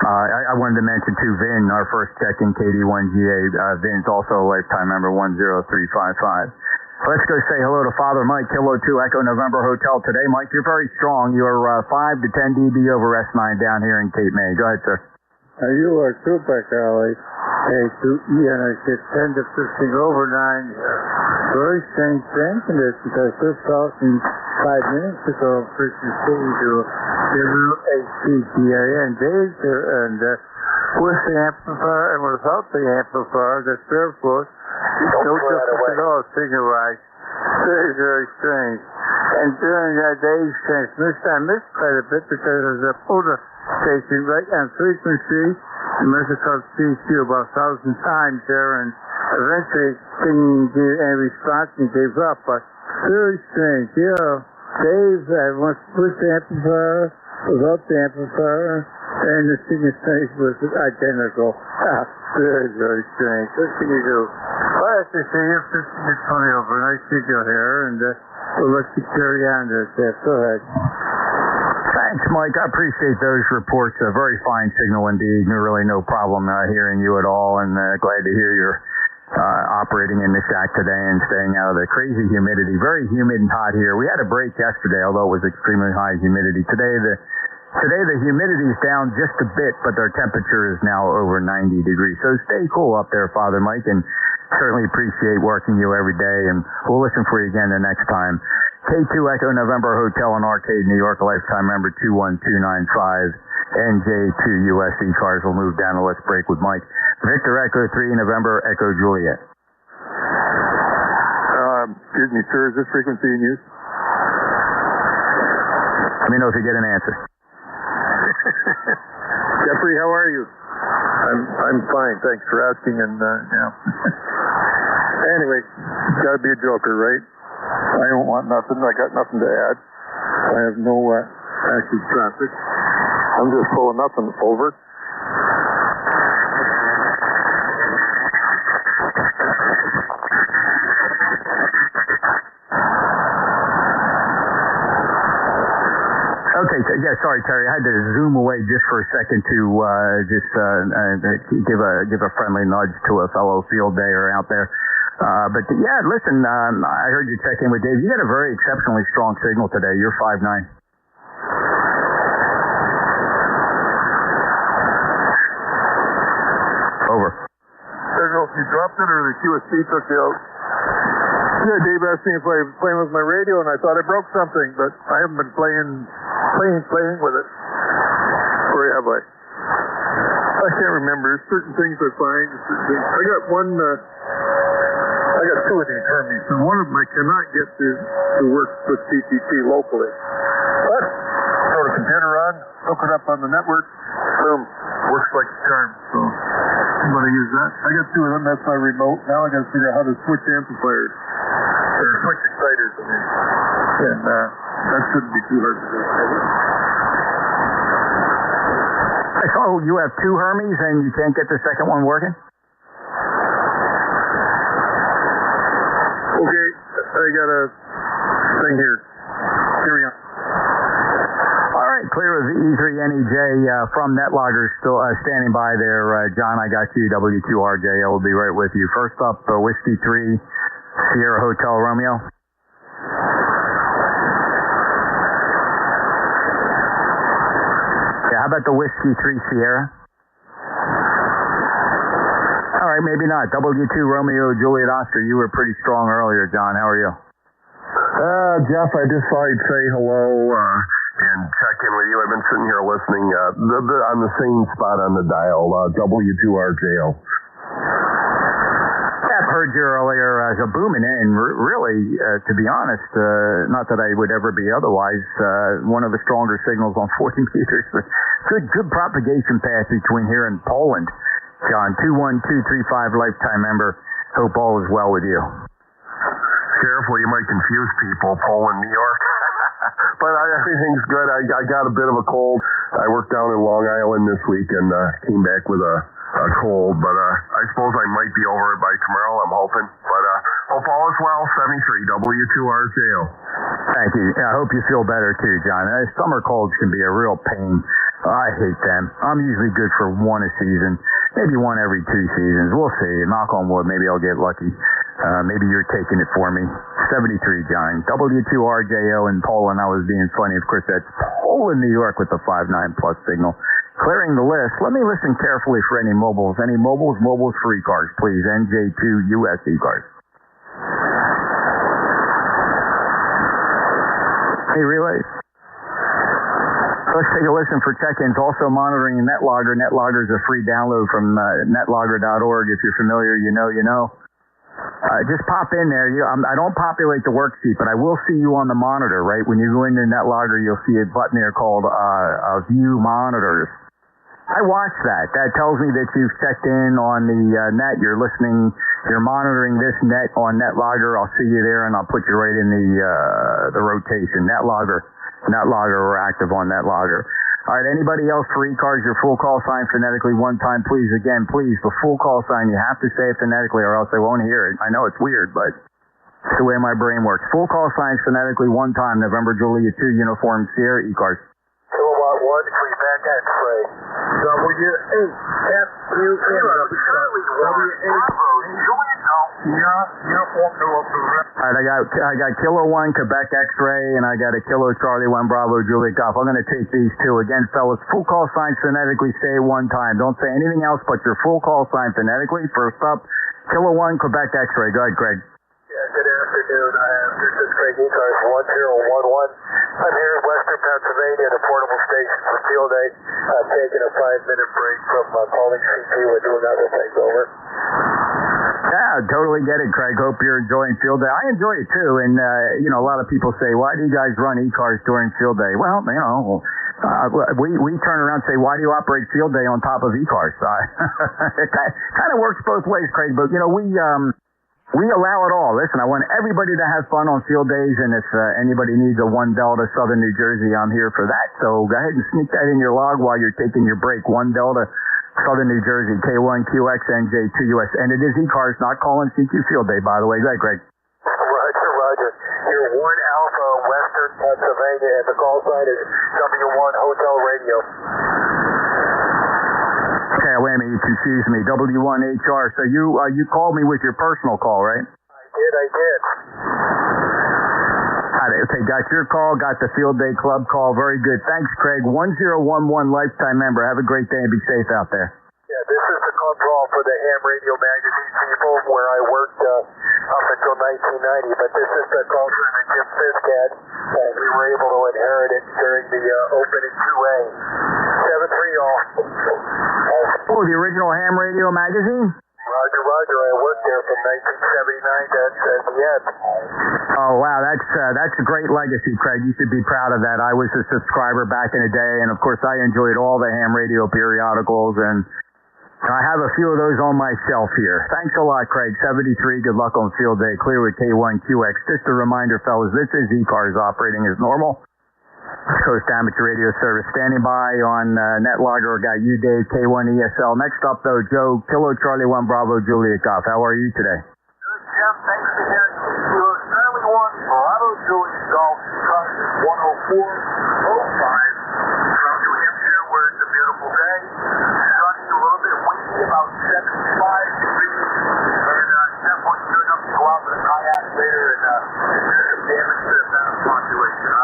I wanted to mention, too, Vin, our first check-in, KD1GA. Vin's also a lifetime member, 10355. Let's go say hello to Father Mike, Kilo 2 Echo November Hotel today. Mike, you're very strong. You're 5 to 10 dB over S9 down here in Cape May. Go ahead, sir. You are super, Charlie. Hey, and I get 10 to 15 over 9. Very strange thing this because just talking 5 minutes ago, Christian City to WHCTA and Dave and with the amplifier and without the amplifier, the surplus. No difference at all, signal-wise. Very, very strange. And during that day's transmission, I missed quite a bit because there was a Buddha station right on frequency. You must have called CQ about 1,000 times there, and eventually didn't get any response and gave up. But very strange. Dave, with the amplifier, without the amplifier, and the signal stage was identical. Very, very strange. What can you do? Well, I have to say, you're 15 to 20 over. Nice to go here, and we'll let you carry on there, Jeff. Go ahead. Thanks, Mike. I appreciate those reports. A very fine signal indeed. Really no problem hearing you at all, and glad to hear you're operating in the shack today and staying out of the crazy humidity. Very humid and hot here. We had a break yesterday, although it was extremely high humidity. Today the humidity is down just a bit, but our temperature is now over 90 degrees. So stay cool up there, Father Mike, and certainly appreciate working you every day, and we'll listen for you again the next time. K2 Echo November Hotel in Arcade, New York, lifetime member 21295. NJ2 US ECARS will move down to Let's Break with Mike. Victor Echo 3 November Echo Juliet. Excuse me, sir, is this frequency in use? Let me know if you get an answer. Jeffrey, how are you? I'm fine. Thanks for asking. And anyway, gotta be a joker, right? I don't want nothing. I got nothing to add. I have no active traffic. I'm just full of nothing. Over. Okay, yeah, sorry, Terry. I had to zoom away just for a second to give a friendly nudge to a fellow field dayer out there. But yeah, listen, I heard you check in with Dave. You got a very exceptionally strong signal today. You're 5'9". Over. I don't know if you dropped it or the QSC took you out. Yeah, Dave asked me if I was playing with my radio, and I thought I broke something, but I haven't been playing with it. Or have I? I can't remember. Certain things I find. I got one. I got two of these Hermes, and one of them I cannot get to work with PTT locally. But throw the computer on, hook it up on the network, boom, works like a charm. So I'm going to use that. I got two of them. That's my remote. Now I got to figure out how to switch amplifiers or switch exciters. I mean, and that shouldn't be too hard to do. So you have two Hermes and you can't get the second one working? Okay, I got a thing here. Carry on. All right, clear of the E3NEJ from NetLogger, still standing by there. John, I got you, W2RJ. I will be right with you. First up, Whiskey 3, Sierra Hotel Romeo. Yeah, how about the Whiskey 3 Sierra? All right, maybe not. W2 Romeo Juliet Oscar, you were pretty strong earlier, John. How are you? Jeff, I just thought I'd say hello and check in with you. I've been sitting here listening on the same spot on the dial, W2RJO. I've heard you earlier as a booming in. Really, to be honest, not that I would ever be otherwise, one of the stronger signals on 40 meters. Good propagation path between here and Poland. John, 21235 lifetime member. Hope all is well with you. Careful, you might confuse people. Poland, New York. But everything's good. I got a bit of a cold. I worked down in Long Island this week and came back with a cold. But I suppose I might be over it by tomorrow, I'm hoping. But hope all is well. 73 W2RJO. Thank you. I hope you feel better too, John. Summer colds can be a real pain. I hate them. I'm usually good for one a season. Maybe one every 2 seasons. We'll see. Knock on wood. Maybe I'll get lucky. Maybe you're taking it for me. 73, John. W2RJO in Poland. I was being funny. Of course, that's Poland, New York with the 5.9 plus signal. Clearing the list. Let me listen carefully for any mobiles. Any mobiles? Mobiles for ECARS, please. NJ2 US ECARS. Hey, relays. Let's take a listen for check-ins. Also monitoring NetLogger. NetLogger is a free download from netlogger.org. If you're familiar, you know. Just pop in there. I don't populate the worksheet, but I will see you on the monitor, right? When you go into NetLogger, you'll see a button there called View Monitors. I watch that. That tells me that you've checked in on the net. You're listening. You're monitoring this net on NetLogger. I'll see you there, and I'll put you right in the rotation. NetLogger, we're active on NetLogger. All right, anybody else for ECARS, your full call sign phonetically one time, please. Again, please, the full call sign, you have to say it phonetically or else they won't hear it. I know it's weird, but it's the way my brain works. Full call signs phonetically one time, November Juliet 2, Uniform Sierra, ECARS. Kilowatt 1, feedback X-ray. All right, I got Kilo 1 Quebec X-ray, and I got a Kilo Charlie 1 Bravo Juliet Golf. I'm going to take these two. Again, fellas, full call sign phonetically, say it one time. Don't say anything else but your full call sign phonetically. First up, Kilo 1 Quebec X-ray. Go ahead, Greg. Yeah, good afternoon. This is Craig ECARS 1011. I'm here in Western Pennsylvania at a portable station for field day. I'm taking a 5-minute break from calling CQ and doing other things. Over. Yeah, totally get it, Craig. Hope you're enjoying field day. I enjoy it too, and a lot of people say, "Why do you guys run ECARS during field day?" Well, we turn around and say, "Why do you operate field day on top of ECARS?" It kind of works both ways, Craig. But we allow it all. Listen, I want everybody to have fun on field days, and if anybody needs a 1 Delta Southern New Jersey, I'm here for that. So go ahead and sneak that in your log while you're taking your break. 1 Delta Southern New Jersey, K1QXNJ2US. And it is ECARS, not calling CQ Field Day, by the way. Go ahead, Greg. Roger. You're 1 Alpha, Western Pennsylvania, and the call sign is W1 Hotel Radio. Okay, wait a minute, you confused me. W1HR. So you called me with your personal call, right? I did. Okay, got your call, got the Field Day Club call. Very good. Thanks, Craig. 1011 lifetime member. Have a great day and be safe out there. Yeah, this is the club call for the ham radio magazine people where I worked up in until 1990, but this is the culture that Jim Fisk had, and we were able to inherit it during the open in 2A. 7-3 all. Oh, the original ham radio magazine? Roger, Roger. I worked there from 1979 to the end. Oh, wow. That's a great legacy, Craig. You should be proud of that. I was a subscriber back in the day, and of course I enjoyed all the ham radio periodicals, and I have a few of those on my shelf here. Thanks a lot, Craig. 73, good luck on field day. Clear with K1QX. Just a reminder, fellas, this is ECARS operating as normal. Coast Amateur Radio Service standing by on NetLogger. Got you, Dave, K1ESL. Next up, though, Joe, Kilo Charlie 1 Bravo Juliet Golf. How are you today? Good, Jim. Thanks for hearing Kilo Charlie 1 Bravo Juliet Golf. Cut 104.05 from New Hampshire, where it's a beautiful day. Sunny, a little bit windy, about 75 degrees. And definitely good enough to go out with a kayak later and do some damage to the population.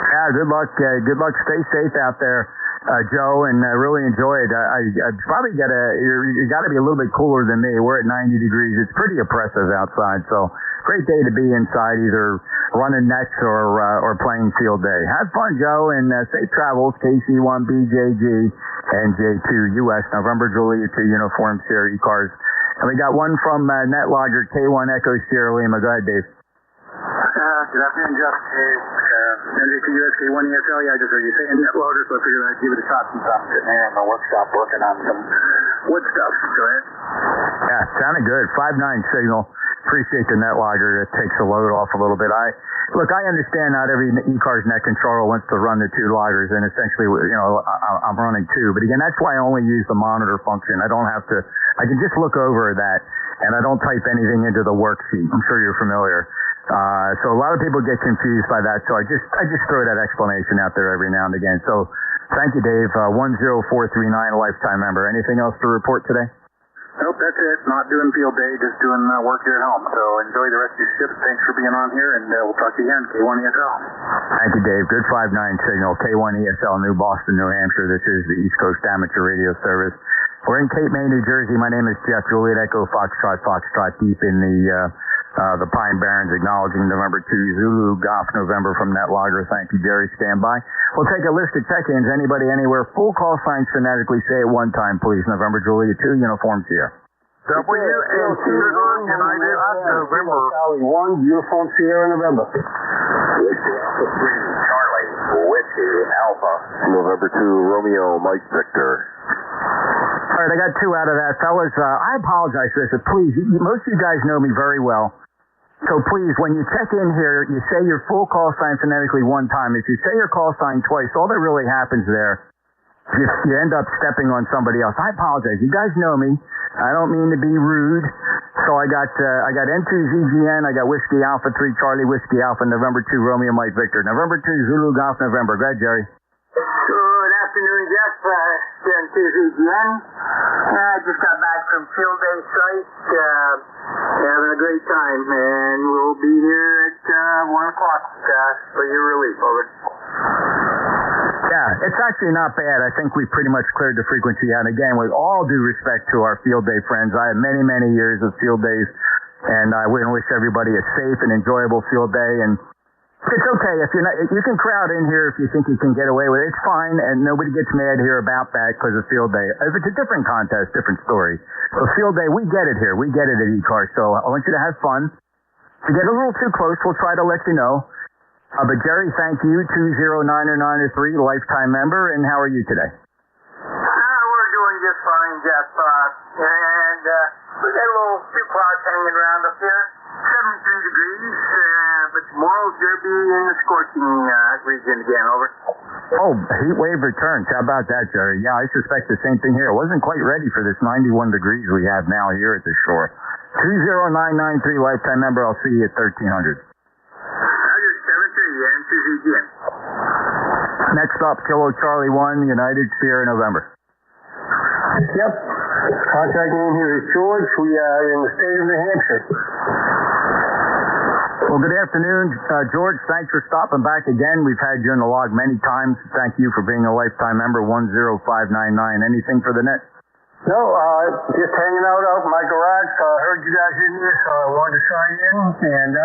Yeah, good luck. Good luck. Stay safe out there, Joe, and really enjoy it. I probably you got to be a little bit cooler than me. We're at 90 degrees. It's pretty oppressive outside. So great day to be inside, either running nets or playing field day. Have fun, Joe, and safe travels. KC1BJG and J2US November Juliet 2 uniforms here, ECARS. And we got one from NetLogger K1 Echo Sierra Lima. Go ahead, Dave. Good afternoon, Jeff. NJPUS K1ESL. Yeah, I just heard you saying NetLogger, so I figured I'd give it a shot since I'm sitting here in the workshop working on some wood stuff. Go ahead. Yeah, sounded good. 5.9 signal. Appreciate the NetLogger. It takes the load off a little bit. I understand not every ECARS net controller wants to run the two loggers, and essentially, I'm running two. But again, that's why I only use the monitor function. I don't have to. I can just look over that, and I don't type anything into the worksheet. I'm sure you're familiar. So a lot of people get confused by that. So I just throw that explanation out there every now and again. So thank you, Dave. 10439, lifetime member. Anything else to report today? Nope, that's it. Not doing field day, just doing work here at home. So enjoy the rest of your shift. Thanks for being on here, and we'll talk to you again. K1ESL. Thank you, Dave. Good 5.9 signal. K1ESL, New Boston, New Hampshire. This is the East Coast Amateur Radio Service. We're in Cape May, New Jersey. My name is Jeff Juliet Echo Foxtrot, deep in the Pine Barrens, acknowledging November 2 Zulu Golf November from NetLogger. Thank you, Jerry. Stand by. We'll take a list of check-ins. Anybody, anywhere. Full call signs phonetically. Say it one time, please. November Juliet 2 uniforms here. WNC United November. Charlie 1 uniform Sierra November. Charlie Whiskey Alpha. November 2 Romeo Mike Victor. All right, I got two out of that, fellas. I apologize for this, but please, most of you guys know me very well. So please, when you check in here, you say your full call sign phonetically one time. If you say your call sign twice, all that really happens there, you end up stepping on somebody else. I apologize. You guys know me. I don't mean to be rude. So I got N2ZGN, I got Whiskey Alpha 3 Charlie Whiskey Alpha, November 2 Romeo Mike Victor, November 2 Zulu Golf November. Go ahead, Jerry. Good afternoon, Jeff. N2ZGN. I just got back from field day site. Having a great time, and we'll be here at 1 o'clock for your relief. Over. Yeah, it's actually not bad. I think we pretty much cleared the frequency out. Again, with all due respect to our field day friends, I have many, many years of field days, and I wish everybody a safe and enjoyable field day. And it's okay if you're not. You can crowd in here if you think you can get away with it. It's fine, and nobody gets mad here about that because of field day. If it's a different contest, different story. So field day, we get it here. We get it at ECARS. So I want you to have fun. If you get a little too close, we'll try to let you know. But Jerry, thank you. 20993, lifetime member. And how are you today? We're doing just fine, Jeff. And we got a little few clouds hanging around up here. 73 degrees. But tomorrow we'll be in the scorching region again. Over. Oh, heat wave returns. How about that, Jerry? Yeah, I suspect the same thing here. I wasn't quite ready for this 91 degrees we have now here at the shore. 20993, lifetime member. I'll see you at 1300. Next up, Kilo Charlie 1, United Sierra November. Yep. Contact name here is George. We are in the state of New Hampshire. Well, good afternoon, George. Thanks for stopping back again. We've had you in the log many times. Thank you for being a lifetime member, 10599. Anything for the net? No, just hanging out in my garage. Heard you guys in here, so I wanted to chime in. And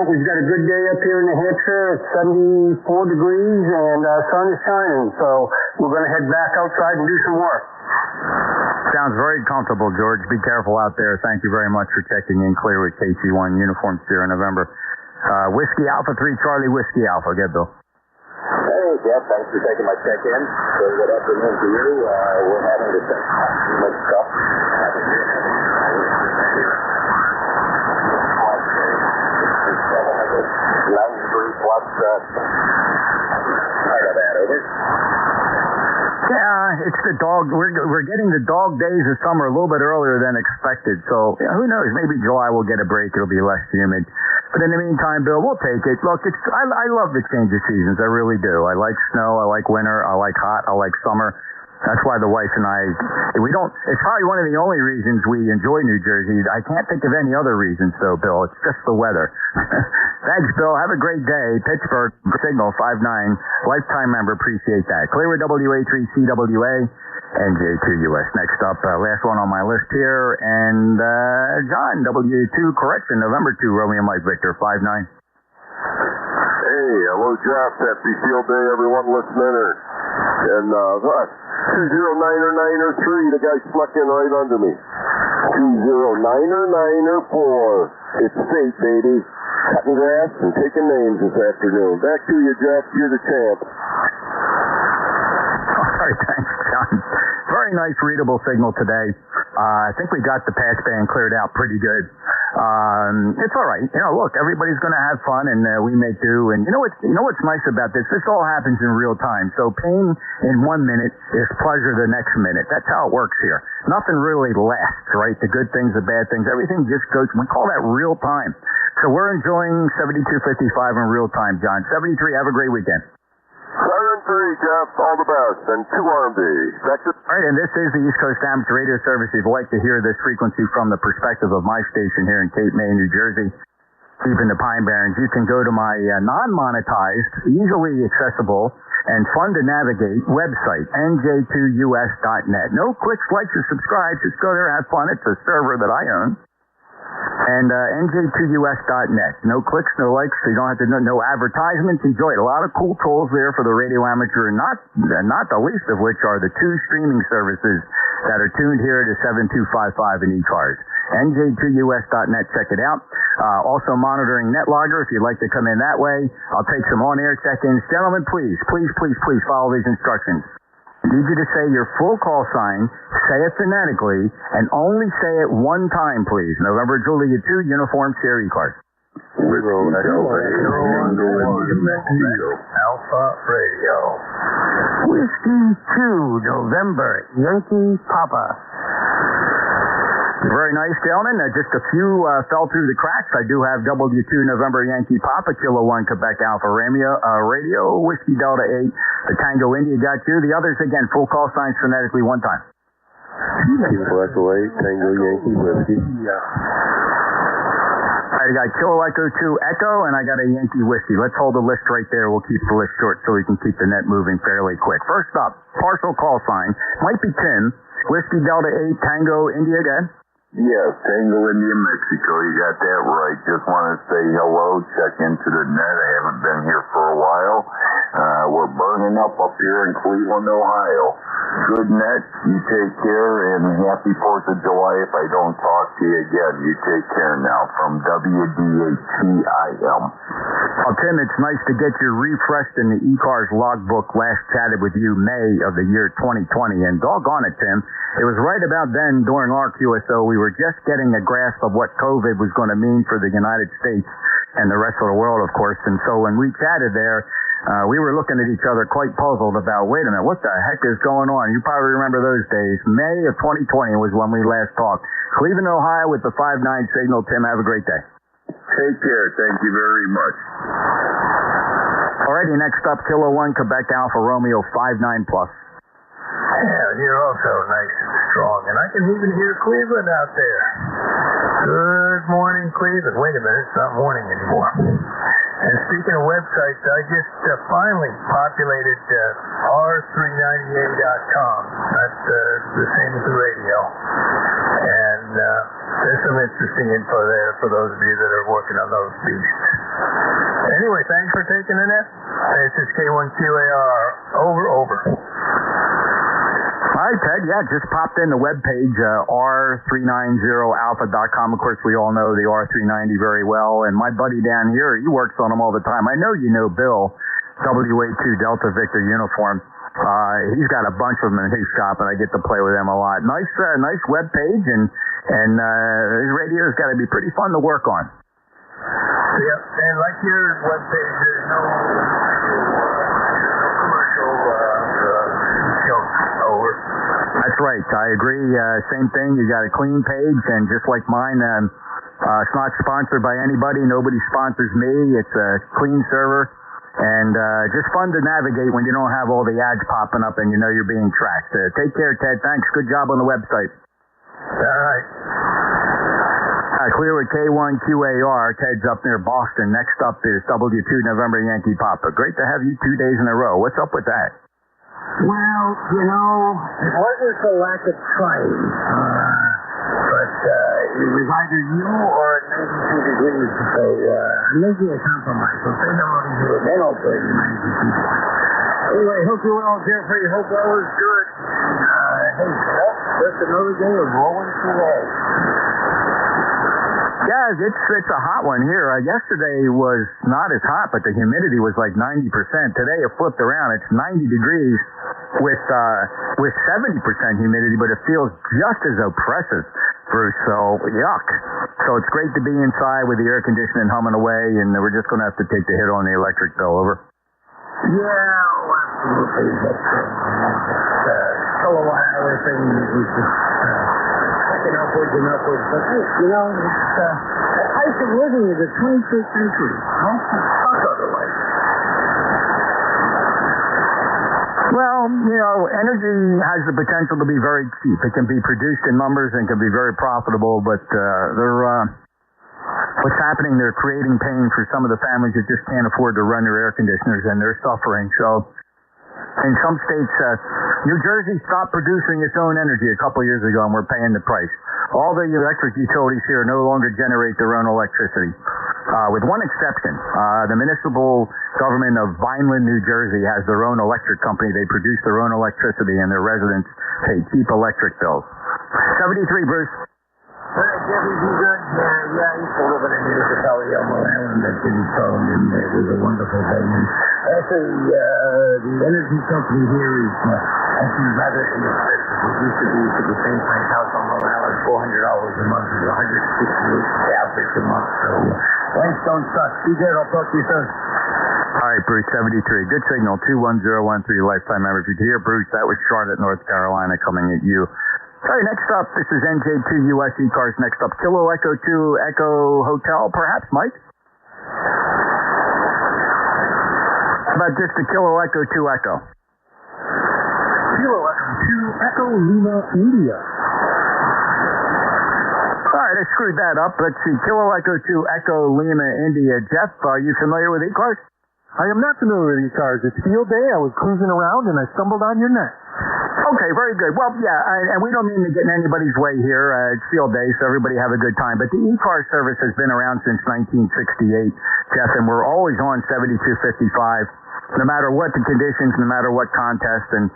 we've got a good day up here in New Hampshire. It's 74 degrees and sun is shining. So we're going to head back outside and do some work. Sounds very comfortable, George. Be careful out there. Thank you very much for checking in clear with KC1 Uniform Sierra November. Whiskey Alpha 3 Charlie Whiskey Alpha. Get Bill. Hey, Jeff, thanks for taking my check-in. So good afternoon to you. We're having to take too much stuff. 93 plus part of that, over. Yeah, it's the dog. We're getting the dog days of summer a little bit earlier than expected. So who knows? Maybe July we'll get a break. It'll be less humid. But in the meantime, Bill, we'll take it. Look, I love the change of seasons. I really do. I like snow. I like winter. I like hot. I like summer. That's why the wife and I, it's probably one of the only reasons we enjoy New Jersey. I can't think of any other reasons, though, Bill. It's just the weather. Thanks, Bill. Have a great day. Pittsburgh, Signal 59, lifetime member. Appreciate that. Clearwood WA3CWA, NJ2US. Next up, last one on my list here, and John, W2, correction, November 2, Romeo Mike Victor, 59. Hey, hello, Jeff. Happy Field Day, everyone listening. And 209er3, the guy snuck in right under me. 209er4. It's fate, baby. Cutting grass and taking names this afternoon. Back to you, Jeff. You're the champ. All right, thanks, John. Very nice, readable signal today. I think we got the pass band cleared out pretty good. It's all right. Look, everybody's going to have fun, and we make do. And you know what's nice about this? This all happens in real time. So pain in 1 minute is pleasure the next minute. That's how it works here. Nothing really lasts, right? The good things, the bad things, everything just goes. We call that real time. So we're enjoying 7255 in real time, John. 73. Have a great weekend. 7-3, Jeff. All the best. And 2 R&B. All right, and this is the East Coast Amateur Radio Service. If you'd like to hear this frequency from the perspective of my station here in Cape May, New Jersey, deep in the Pine Barrens, you can go to my non-monetized, easily accessible, and fun to navigate website, nj2us.net. No clicks, likes, or subscribe. Just go there, have fun. It's a server that I own. And nj2us.net. No clicks, no likes, so you don't have to no advertisements. Enjoy it. A lot of cool tools there for the radio amateur, and not the least of which are the 2 streaming services that are tuned here to 7255 in ECARS. nj2us.net. Check it out. Also monitoring NetLogger if you'd like to come in that way. I'll take some on-air check-ins. Gentlemen, please follow these instructions. I need you to say your full call sign, say it phonetically, and only say it one time, please. November Juliet 2, Uniform Sierra ECARS. Alpha Radio. Whiskey 2, November, Yankee Papa. Very nice, gentlemen. Just a few fell through the cracks. I do have W2 November Yankee Papa, Kilo 1 Quebec Alpha Radio, Whiskey Delta 8, the Tango India got you. The others, again, full call signs phonetically one time. Kilo Echo 8, Tango Yankee Whiskey. I got Kilo Echo 2 Echo, and I got a Yankee Whiskey. Let's hold the list right there. We'll keep the list short so we can keep the net moving fairly quick. First up, partial call sign. Might be Tim. Whiskey Delta 8, Tango India, go ahead. Yes, Tango India, Mexico. You got that right. Just want to say hello, check into the net. I haven't been here for a while. We're burning up here in Cleveland, Ohio. Good net. You take care, and happy 4th of July if I don't talk to you again. You take care now. From WDATIM. Well, Tim, it's nice to get you refreshed in the ECARS logbook. Last chatted with you May of the year 2020, and doggone it, Tim. It was right about then during our QSO, we were just getting a grasp of what COVID was going to mean for the United States and the rest of the world, of course. And so when we chatted there, we were looking at each other quite puzzled about, wait a minute, what the heck is going on? You probably remember those days. May of 2020 was when we last talked. Cleveland, Ohio with the 5-9 signal. Tim, have a great day. Take care. Thank you very much. Alrighty, next up, Kilo 1 Quebec Alpha Romeo 59+. Yeah, you're also nice and strong, and I can even hear Cleveland out there. Good morning, Cleveland. Wait a minute, it's not morning anymore. And speaking of websites, I just finally populated r398.com. That's the same as the radio. And There's some interesting info there for those of you that are working on those beasts. Anyway, thanks for taking in it. This is K1QAR. Over. All right, Ted. Yeah, just popped in the webpage, r390alpha.com. Of course, we all know the R390 very well. And my buddy down here, he works on them all the time. I know you know Bill, WA2 Delta Victor uniform. He's got a bunch of them in his shop, and I get to play with them a lot. Nice webpage, and his radio's got to be pretty fun to work on. Yep, and like your webpage, there's no commercial junk. Over. That's right. I agree. Same thing. You got a clean page, and just like mine, it's not sponsored by anybody. Nobody sponsors me. It's a clean server, and just fun to navigate when you don't have all the ads popping up and you know you're being tracked. Take care, Ted. Thanks. Good job on the website. All right. Clear with K1QAR. Ted's up near Boston. Next up is W2 November Yankee Papa. Great to have you 2 days in a row. What's up with that? Well, it wasn't for lack of trying, but it was either you or 92 degrees, so I'm making a compromise. So say no to you, then I'll play the 92. Anyway, hope you're well, Jeffrey. Hope all is good. Hey, just another day of rolling through life. Yeah, it's a hot one here. Yesterday was not as hot, but the humidity was like 90%. Today it flipped around. It's 90 degrees with 70% humidity, but it feels just as oppressive, Bruce. So, yuck. So it's great to be inside with the air conditioning humming away, and we're just going to have to take the hit on the electric bill. Over. Yeah, absolutely. That's kilowatt-hour thing is just upwards and upwards. But, hey, the price of living is the 21st century. Don't fuck otherwise. Well, energy has the potential to be very cheap. It can be produced in numbers and can be very profitable, but what's happening, they're creating pain for some of the families that just can't afford to run their air conditioners, and they're suffering. So in some states, New Jersey stopped producing its own energy a couple of years ago, and we're paying the price. All the electric utilities here no longer generate their own electricity, with one exception. The municipal government of Vineland, New Jersey, has their own electric company. They produce their own electricity, and their residents pay cheap electric bills. 73, Bruce. Jeffrey, be good. Yeah, I used to live in a municipality on Long Island that didn't phone, and it was a wonderful thing. And actually, the energy company here is actually rather inexpensive. It used to be for the same size house on Long Island, $400 a month. It's $168 average a month. So life don't suck. Be good. I'll talk to you soon. All right, Bruce, 73. Good signal, 21013, lifetime member. If you could hear Bruce, that was Charlotte, North Carolina, coming at you. All right, next up, this is NJ2 US ECARS. Next up, Kilo Echo 2 Echo Hotel, perhaps, Mike? How about just the Kilo Echo 2 Echo? Kilo Echo 2 Echo Lima, India. All right, I screwed that up. Let's see, Kilo Echo 2 Echo Lima, India. Jeff, are you familiar with ECARS? I am not familiar with ECARS. It's field day. I was cruising around, and I stumbled on your net. Okay, very good. Well, yeah, and we don't mean to get in anybody's way here. It's field day, so everybody have a good time. But the ECARS service has been around since 1968, Jeff, and we're always on 7255, no matter what the conditions, no matter what contest, and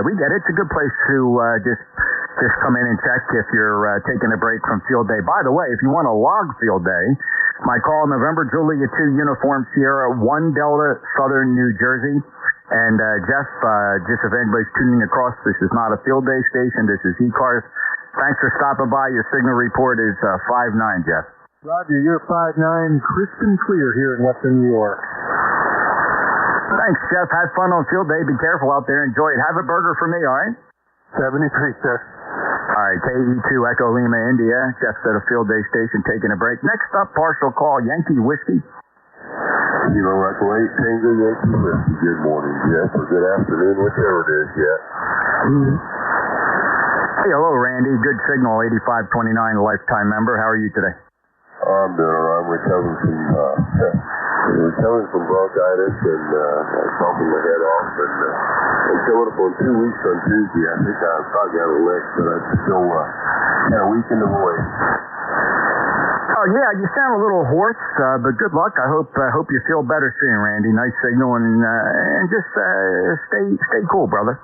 we get it. It's a good place to just come in and check if you're taking a break from field day. By the way, if you want to log field day, my call, November Julia 2 Uniform Sierra 1 Delta Southern New Jersey. And Jeff, just if anybody's tuning across, this is not a field day station. This is ECARS. Thanks for stopping by. Your signal report is 5-9, Jeff. Roger, you're 5-9, crisp and clear here in Western New York. Thanks, Jeff. Have fun on field day. Be careful out there. Enjoy it. Have a burger for me, all right? 73, sir. All right, KE2 Echo Lima, India. Jeff's at a field day station taking a break. Next up, partial call, Yankee Whiskey. Kilo Echo 8 Tango Yankee Whiskey. Good morning, Jeff, or good afternoon, whichever it is yet. Hey, hello, Randy. Good signal, 8529, lifetime member. How are you today? I'm doing all right. I'm recovering from recovering from bronchitis and coughing my head off. And I'm coming up on 2 weeks on Tuesday. I think I probably got a lick, but I'm still kind of weak in the voice. Oh yeah, you sound a little hoarse, but good luck. I hope you feel better soon, Randy. Nice signal, and just stay cool, brother.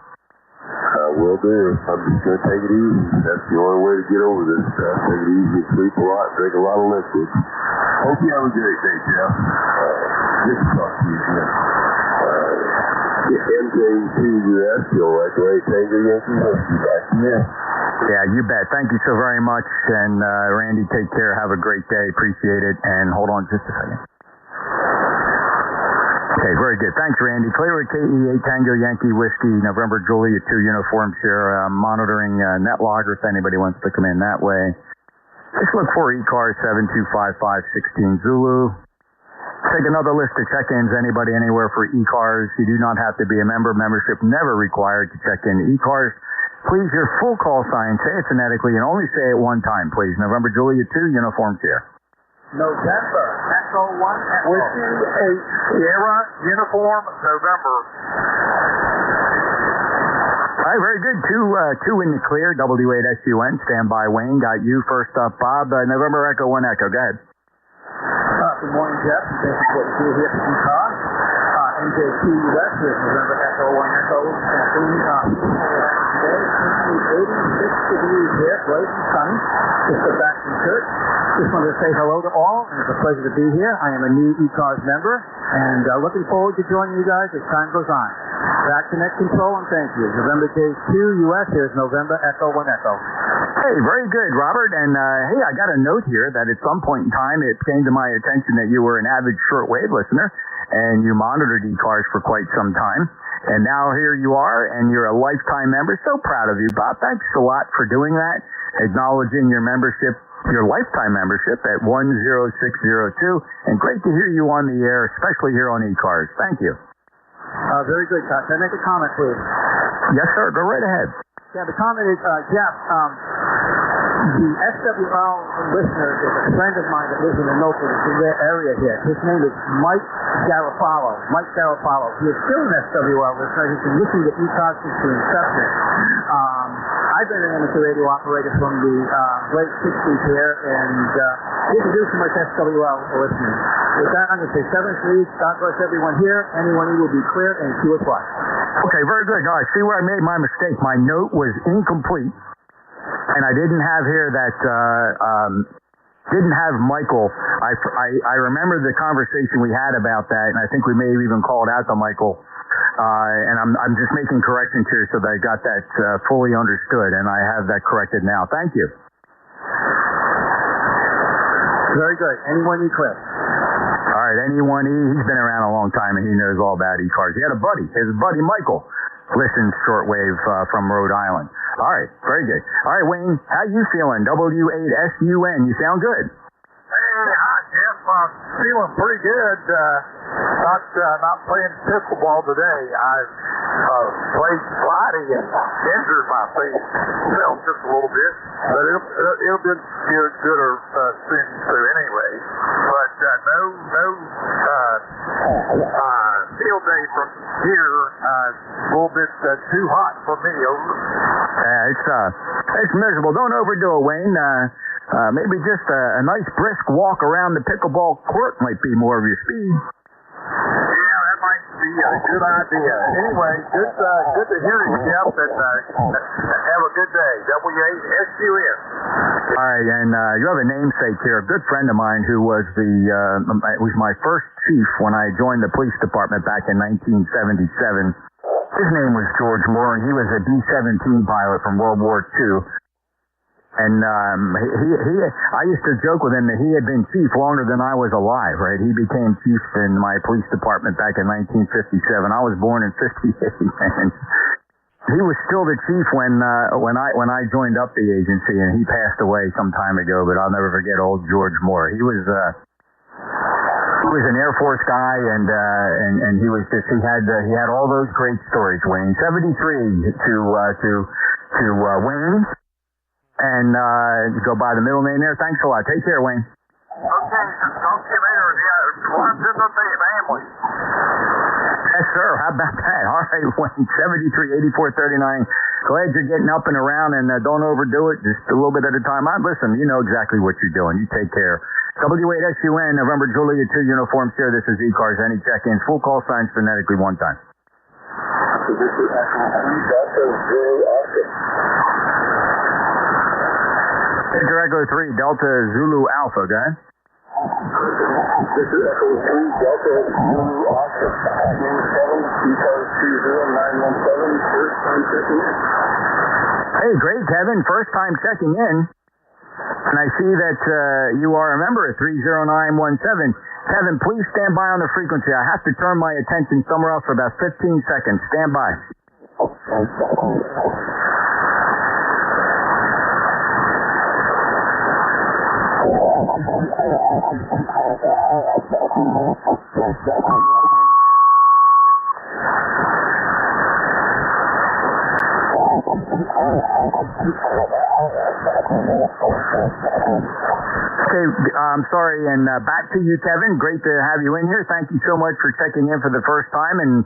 Will do. I'm just going to take it easy. That's the only way to get over this stuff. Take it easy, sleep a lot, drink a lot of liquids. Hope you have a great day, Jeff. Good to talk to you again. MJ2US, you'll like the way Tango Yankee Whiskey back from there. Yeah, you bet. Thank you so very much. And Randy, take care. Have a great day. Appreciate it. And hold on just a second. Okay, very good. Thanks, Randy. Clear at KE8 Tango Yankee Whiskey, November Juliet 2 uniforms here. Monitoring net logger if anybody wants to come in that way. Just look for ECARS 725516 Zulu. Take another list of check-ins. Anybody anywhere for ECARS. You do not have to be a member. Membership never required to check in ECARS. Please, your full call sign, say it phonetically, and only say it one time, please. November Juliet 2 uniforms here. November, Echo 1, Whiskey 8, Sierra, Uniform, November. All right, very good. Two in the clear, W8SUN, stand by. Wayne, got you. First up, Bob, November Echo 1 Echo, go ahead. Good morning, Jeff. Thank you for what you do here for ECARS. MJ2US with November Echo 1 Echo. Today, 86 degrees here, bright and sunny. Just got back from church. Just wanted to say hello to all, and it's a pleasure to be here. I am a new ECARS member, and looking forward to joining you guys as time goes on. Back to net control, and thank you. November J2US, here's November Echo 1 Echo. Hey, very good, Robert. And hey, I got a note here that at some point in time it came to my attention that you were an avid shortwave listener, and you monitored ECARS for quite some time. And now here you are, and you're a lifetime member. So proud of you, Bob. Thanks a lot for doing that, acknowledging your membership, your lifetime membership at 10602. And great to hear you on the air, especially here on ECARS. Thank you. Very good. Can I make a comment, please? Yes, sir. Go right ahead. Yeah, the comment is, Jeff, the SWL listener is a friend of mine that lives in the Milford area here. His name is Mike Garofalo. He is still an SWL listener. He's been listening to ECARS since the inception. I've been an amateur radio operator from the late 60s here, and introduced him as SWL listeners. With that, I'm going to say 7th Read. God bless everyone here. Anyone who will be clear, and see what's what. Okay, very good. All right, see where I made my mistake. My note was incomplete, and I didn't have here that didn't have Michael. I remember the conversation we had about that, and I think we may have even called out to Michael. And I'm just making corrections here so that I got that fully understood, and I have that corrected now. Thank you. Very good. Anyone you clear? All right, anyone, he's been around a long time, and he knows all about ECARS. He had a buddy, his buddy Michael, listens shortwave from Rhode Island. All right, very good. All right, Wayne, how you feeling? W8SUN, you sound good. Hey, hi, Jeff. I'm feeling pretty good. Not playing pickleball today. I played Friday and injured my face. Well, just a little bit, but it'll be gooder soon too anyway. But no field day from here. A little bit too hot for me. It's miserable. Don't overdo it, Wayne. Maybe just a nice brisk walk around the pickleball court might be more of your speed. Yeah, that might be a good idea. Anyway, good to hear you, Jeff, and have a good day. W8SUN. All right, and you have a namesake here, a good friend of mine who was was my first chief when I joined the police department back in 1977. His name was George Moore, and he was a B-17 pilot from World War II. And I used to joke with him that he had been chief longer than I was alive, right? He became chief in my police department back in 1957. I was born in 58, and he was still the chief when I joined up the agency, and he passed away some time ago. But I'll never forget old George Moore. He was an Air Force guy, and he was just he had all those great stories. Wayne, 73 to Wayne. And go by the middle name there. Thanks a lot. Take care, Wayne. Okay, talk to you later. Yeah, runs in the family. Yes, sir. How about that? All right, Wayne, 73-84-39. Glad you're getting up and around, and don't overdo it. Just a little bit at a time. Listen, you know exactly what you're doing. You take care. W8SUN, November Julia 2 uniform here. This is ECARS. Any check-ins? Full call signs phonetically one time. Victor Echo 3, Delta Zulu Alpha. Go ahead. This is Echo 3, Delta Zulu Oscar. 7, 20917, first time checking in. Hey, great, Kevin. First time checking in. And I see that you are a member at 30917. Kevin, please stand by on the frequency. I have to turn my attention somewhere else for about 15 seconds. Stand by. Okay, I'm sorry, and back to you, Kevin. Great to have you in here. Thank you so much for checking in for the first time, and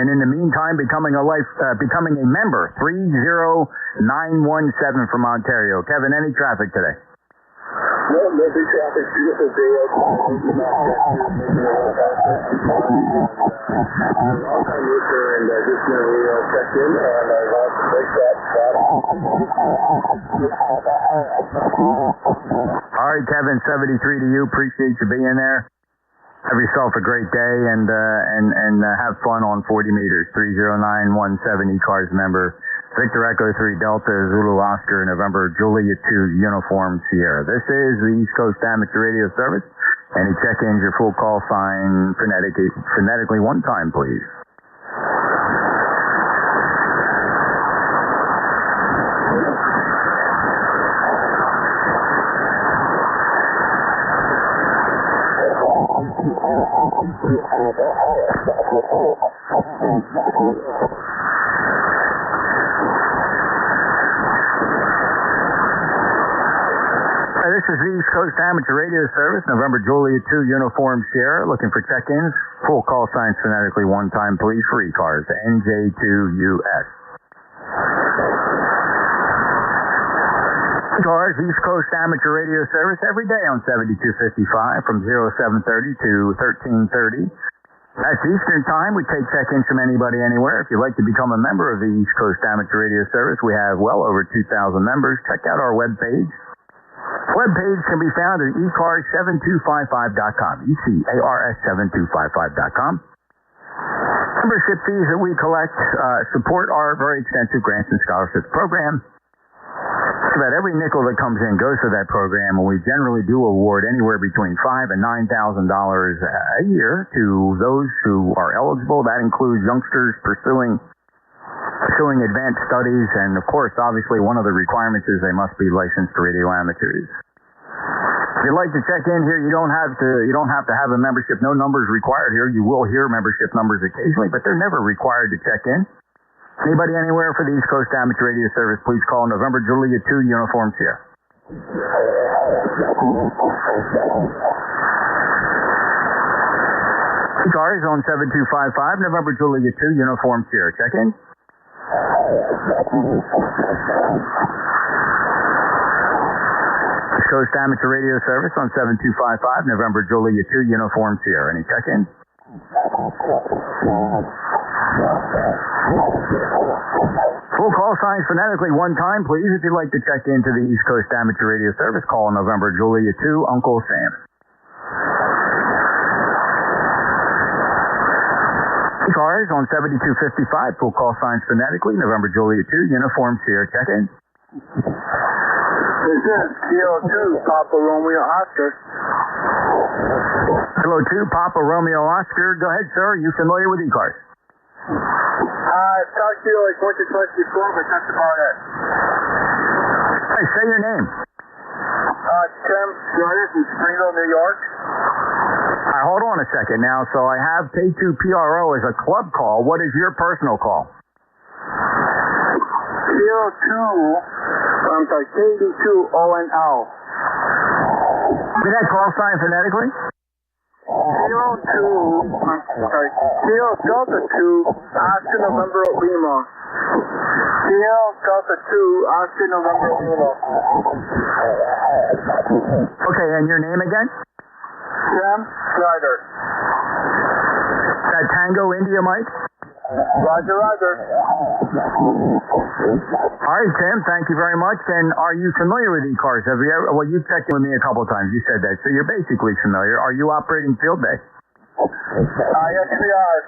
in the meantime, becoming a member. 30917 from Ontario. Kevin, any traffic today? No big traffic. Beautiful day out. Long-time listener, and just never checked in, and I want to break that. All right, Kevin, 73 to you. Appreciate you being there. Have yourself a great day, and have fun on 40 meters. 30917 ECARS member. Victor Echo 3 Delta Zulu Oscar November Julia 2 Uniform Sierra. This is the East Coast Amateur Radio Service. Any check-ins, your full call sign phonetically one time, please. This is the East Coast Amateur Radio Service, November Julia 2 Uniform Sierra. Looking for check-ins. Full call signs phonetically one time, please, for ECARS, NJ2US. ECARS, East Coast Amateur Radio Service, every day on 7255 from 0730 to 1330. That's Eastern Time. We take check-ins from anybody, anywhere. If you'd like to become a member of the East Coast Amateur Radio Service, we have well over 2,000 members. Check out our webpage. Webpage can be found at ECARS7255.com. ECARS7255.com. Membership fees that we collect support our very extensive grants and scholarships program. Just about every nickel that comes in goes to that program, and we generally do award anywhere between $5,000 and $9,000 a year to those who are eligible. That includes youngsters pursuing advanced studies, and of course, obviously, one of the requirements is they must be licensed radio amateurs. If you'd like to check in here, you don't have to have a membership. No numbers required here. You will hear membership numbers occasionally, but they're never required to check in. Anybody anywhere for the East Coast Amateur Radio Service, please call November Julia 2 Uniform Sierra. ECARS on 7255, November Julia 2 Uniform Sierra. Check in. East Coast Amateur Radio Service on 7255, November Julia 2 Uniform Sierra. Any check-in? Full call signs phonetically one time, please. If you'd like to check into the East Coast Amateur Radio Service, call November Julia 2 Uncle Sam. ECARS on 7255, full call signs phonetically, November Julia 2, Uniform Sierra, check-in. This is Kilo 2, Papa Romeo Oscar. Kilo 2, Papa Romeo Oscar. Go ahead, sir. Are you familiar with ECARS? I've talked to you like once or twice before, but that's about it. Hey, say your name. Tim Schroeder from Springville, New York. All right, hold on a second now. So I have K2PRO as a club call. What is your personal call? Kilo 2, I'm sorry, KD2ONL. Did that call sign phonetically? Kilo Delta 2, Oscar November Lima. Kilo Delta 2, Oscar November Lima. Okay, and your name again? Sam Snyder. That Tango India, Mike? Roger, roger. All right, Tim, thank you very much. And are you familiar with ECARS? Have you ever, well, you've checked in with me a couple of times. You said that. So you're basically familiar. Are you operating field day? Yes, we are.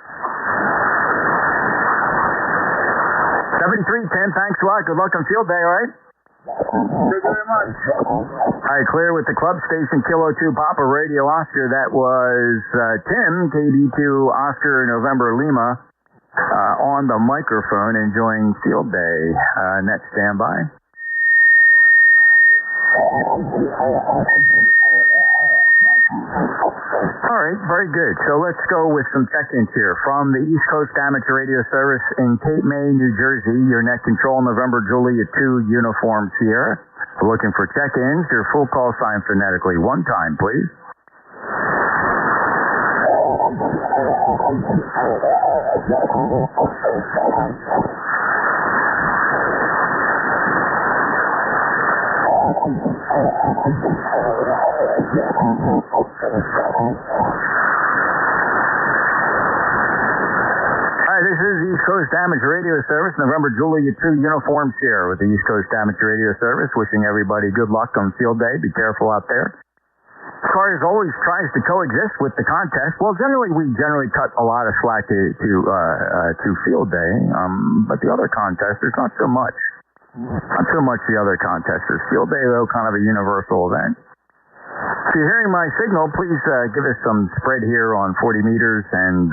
73, Tim. Thanks a lot. Good luck on field day, all right? Thank you very much. All right, clear with the club station, Kilo 2 Papa Radio Oscar. That was Tim, KD2 Oscar November Lima, on the microphone enjoying field day. Net standby. All right, very good. So let's go with some check-ins here. From the East Coast Amateur Radio Service in Cape May, New Jersey, your net control November Juliet 2 Uniform Sierra. We're looking for check-ins. Your full call sign phonetically. One time, please. Hi, this is East Coast Amateur Radio Service, November Juliet 2 Uniform Sierra with the East Coast Amateur Radio Service. Wishing everybody good luck on field day. Be careful out there. ECARS always tries to coexist with the contest. Well, we generally cut a lot of slack to field day, but the other contests, there's not so much. Not so much the other contesters. Field day, though, kind of a universal event. If you're hearing my signal, please give us some spread here on 40 meters and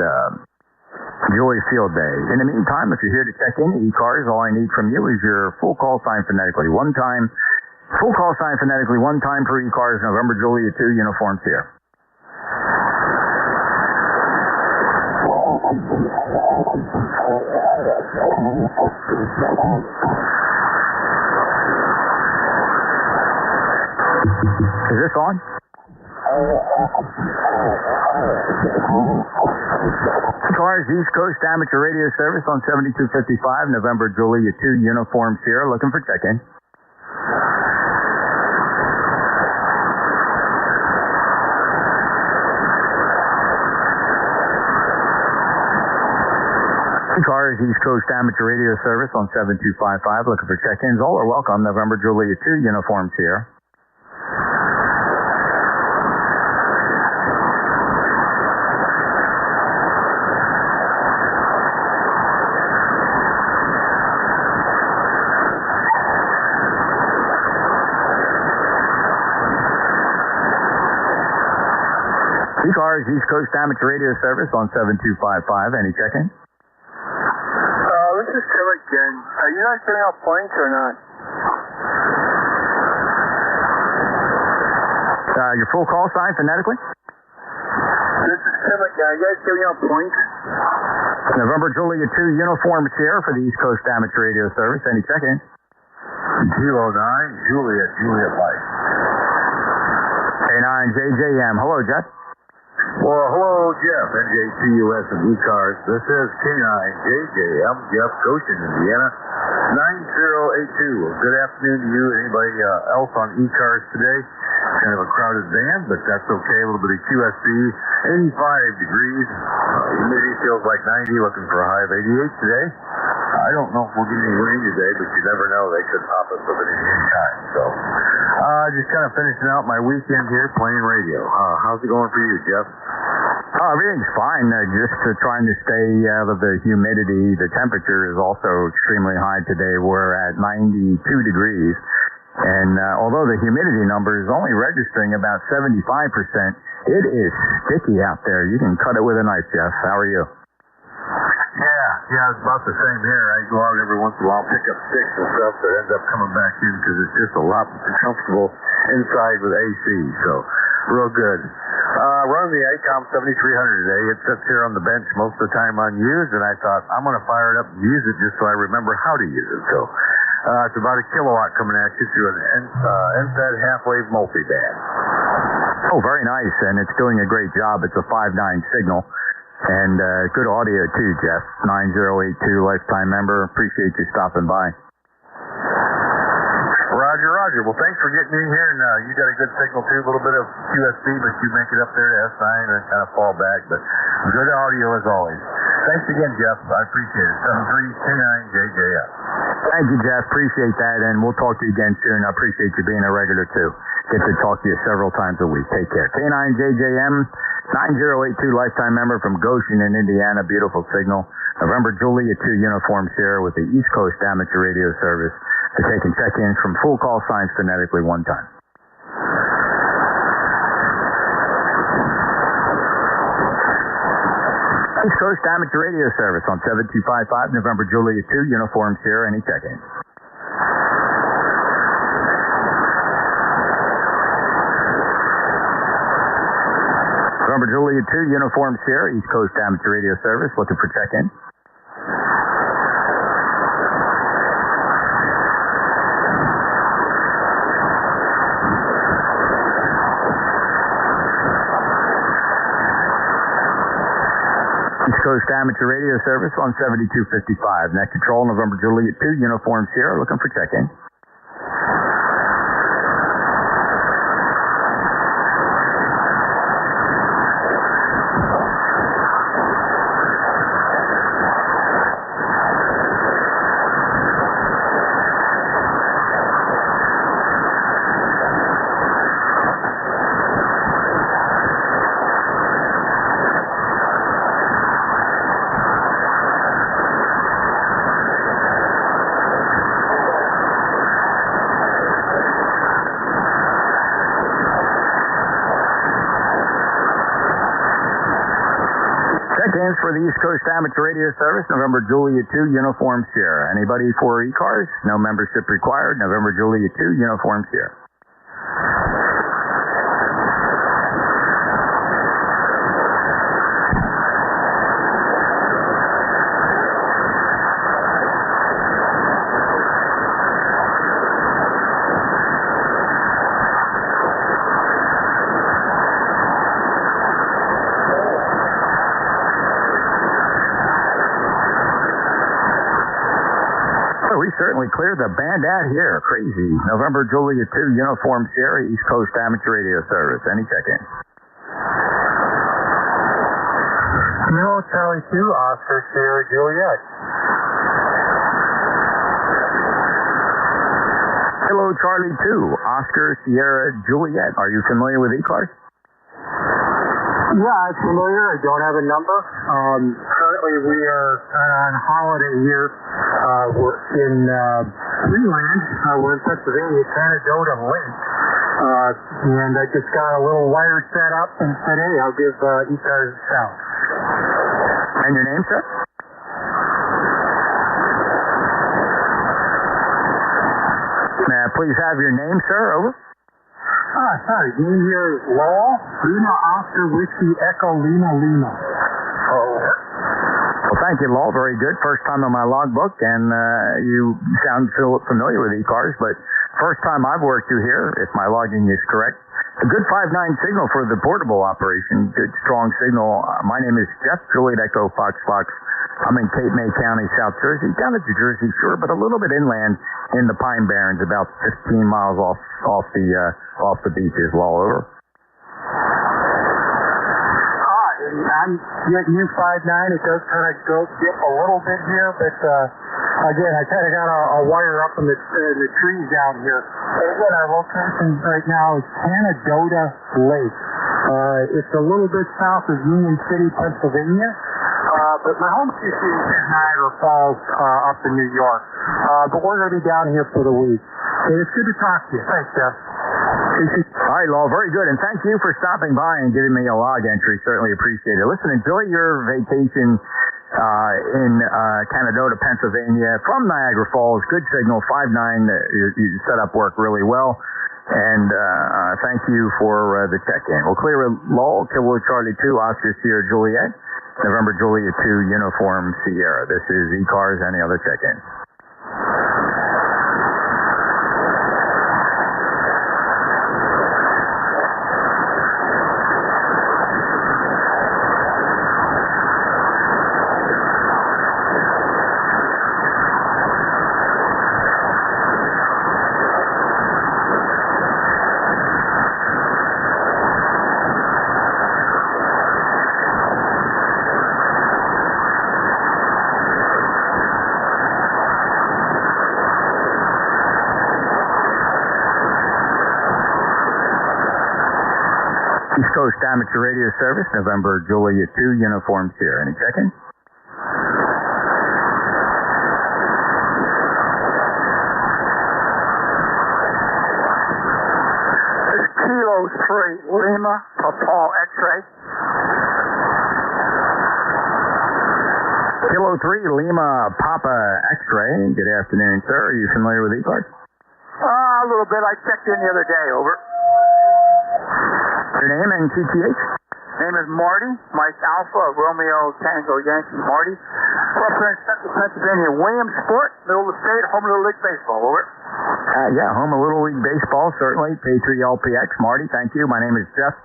enjoy field day. In the meantime, if you're here to check in ECARS, all I need from you is your full call sign phonetically. One time, full call sign phonetically, one time per ECARS, November Juliet 2, Uniform Sierra. Is this on? ECARS East Coast Amateur Radio Service on 7255, November Juliet 2, Uniform Sierra, looking for check-in. ECARS East Coast Amateur Radio Service on 7255, looking for check-ins. All are welcome, November Juliet 2, Uniform Sierra. ECARS East Coast Amateur Radio Service on 7255. Any check-in? This is Tim again. Are you guys giving out points or not? Your full call sign phonetically? This is Tim again. Are you guys giving out points? November Juliet 2 Uniform Sierra for the East Coast Amateur Radio Service. Any check-in? 09 Juliet Mike. K9 JJM. Hello, Jeff. Well, hello, Jeff, NJCUS and ECARS. This is K9JJM, Jeff, Goshen, Indiana, 9082. Well, good afternoon to you. Anybody else on ECARS today? Kind of a crowded band, but that's okay. A little bit of QSC, 85 degrees. Humidity feels like 90, looking for a high of 88 today. I don't know if we'll get any rain today, but you never know. They could pop us up at any time. So, just kind of finishing out my weekend here playing radio. How's it going for you, Jeff? Oh, everything's fine. Just trying to stay out of the humidity. The temperature is also extremely high today. We're at 92 degrees. And although the humidity number is only registering about 75%, it is sticky out there. You can cut it with a knife, Jeff. How are you? Yeah, it's about the same here. I go out every once in a while, pick up sticks and stuff that end up coming back in because it's just a lot more comfortable inside with AC. So, real good. Running the ICOM 7300 today. It sits here on the bench most of the time unused, and I thought, I'm going to fire it up and use it just so I remember how to use it. So, it's about a kilowatt coming at you through an NSAID half-wave multiband. Oh, very nice, and it's doing a great job. It's a 5.9 signal, and good audio too, Jeff. 9082 lifetime member. Appreciate you stopping by. Roger. Well, thanks for getting in here, and you got a good signal too. A little bit of QSB, but you make it up there to S9 and kind of fall back. But good audio as always. Thanks again, Jeff. I appreciate it. 7329JJF. Thank you, Jeff. Appreciate that, and we'll talk to you again soon. I appreciate you being a regular too. Get to talk to you several times a week. Take care. K9JJM, 9082 lifetime member from Goshen in Indiana. Beautiful signal. November Julia 2 Uniform Sierra with the East Coast Amateur Radio Service. They're taking check-ins from full call signs phonetically one time. East Coast Amateur Radio Service on 7255 November Julia 2 Uniform Sierra. Any check-in? November Julia 2 Uniform Sierra, East Coast Amateur Radio Service. Looking for check-in. East Coast Amateur Radio Service on 7255. Net Control, November Juliet 2, Uniform Sierra, looking for check-in. Check-ins for the East Coast Amateur Radio Service, November Juliet 2, Uniform Sierra. Anybody for ECARS? No membership required. November Juliet 2, Uniform Sierra. We certainly cleared the band out here. Crazy. November Juliet 2, Uniform Sierra, East Coast Amateur Radio Service. Any check-in? No, Charlie 2, Oscar Sierra Juliet. Hello, Charlie 2, Oscar Sierra Juliet. Are you familiar with ECARS? Yeah, I'm familiar. I don't have a number. Currently, we are on holiday here. We're in Greenland. We're in Pennsylvania, Canadota Lake. And I just got a little wire set up and said, hey, I'll give ECARS a shout. And your name, sir? May I please have your name, sir? Over. Sorry. Name here is Lowell. Lima Oscar Whiskey Echo Lima Lima. Oh. Well, thank you, Lowell. Very good. First time on my logbook, and you sound familiar with ECARS, but first time I've worked you here, if my logging is correct. A good 5.9 signal for the portable operation. Good, strong signal. My name is Jeff, Juliet Echo Fox Fox. I'm in Cape May County, South Jersey, down at the Jersey Shore, but a little bit inland in the Pine Barrens, about 15 miles off the beaches, all over. I'm getting you 5.9. It does kind of go dip a little bit here, but again, I kind of got a wire up in the trees down here. And again, our location right now is Canadota Lake. It's a little bit south of Union City, Pennsylvania. But my home city is Niagara Falls, up in New York. But we're going to be down here for the week. And it's good to talk to you. Thanks, Jeff. All right, Lowell, very good. And thank you for stopping by and giving me a log entry. Certainly appreciate it. Listen, enjoy your vacation in Canadota, Pennsylvania from Niagara Falls. Good signal, 5.9. You set up work really well. And thank you for the check-in. We'll clear with Lowell, Kilo Charlie 2, Oscar Sierra Juliet, November Juliet 2, Uniform Sierra. This is ECARS. Any other check-in? Coast Amateur Radio Service, November Julia 2, uniforms here. Any check-in? Kilo 3, Lima, Papa X-ray. Kilo 3, Lima, Papa X-ray. Good afternoon, sir. Are you familiar with ECARS? A little bit. I checked in the other day, over. Your name and TTH? Name is Marty. Mike Alpha, Romeo Tango Yankee Marty. Represents Central Pennsylvania Williamsport, middle of the state, home of Little League Baseball, over. Yeah, home of Little League Baseball, certainly. K3LPX. Marty, thank you. My name is Jeff.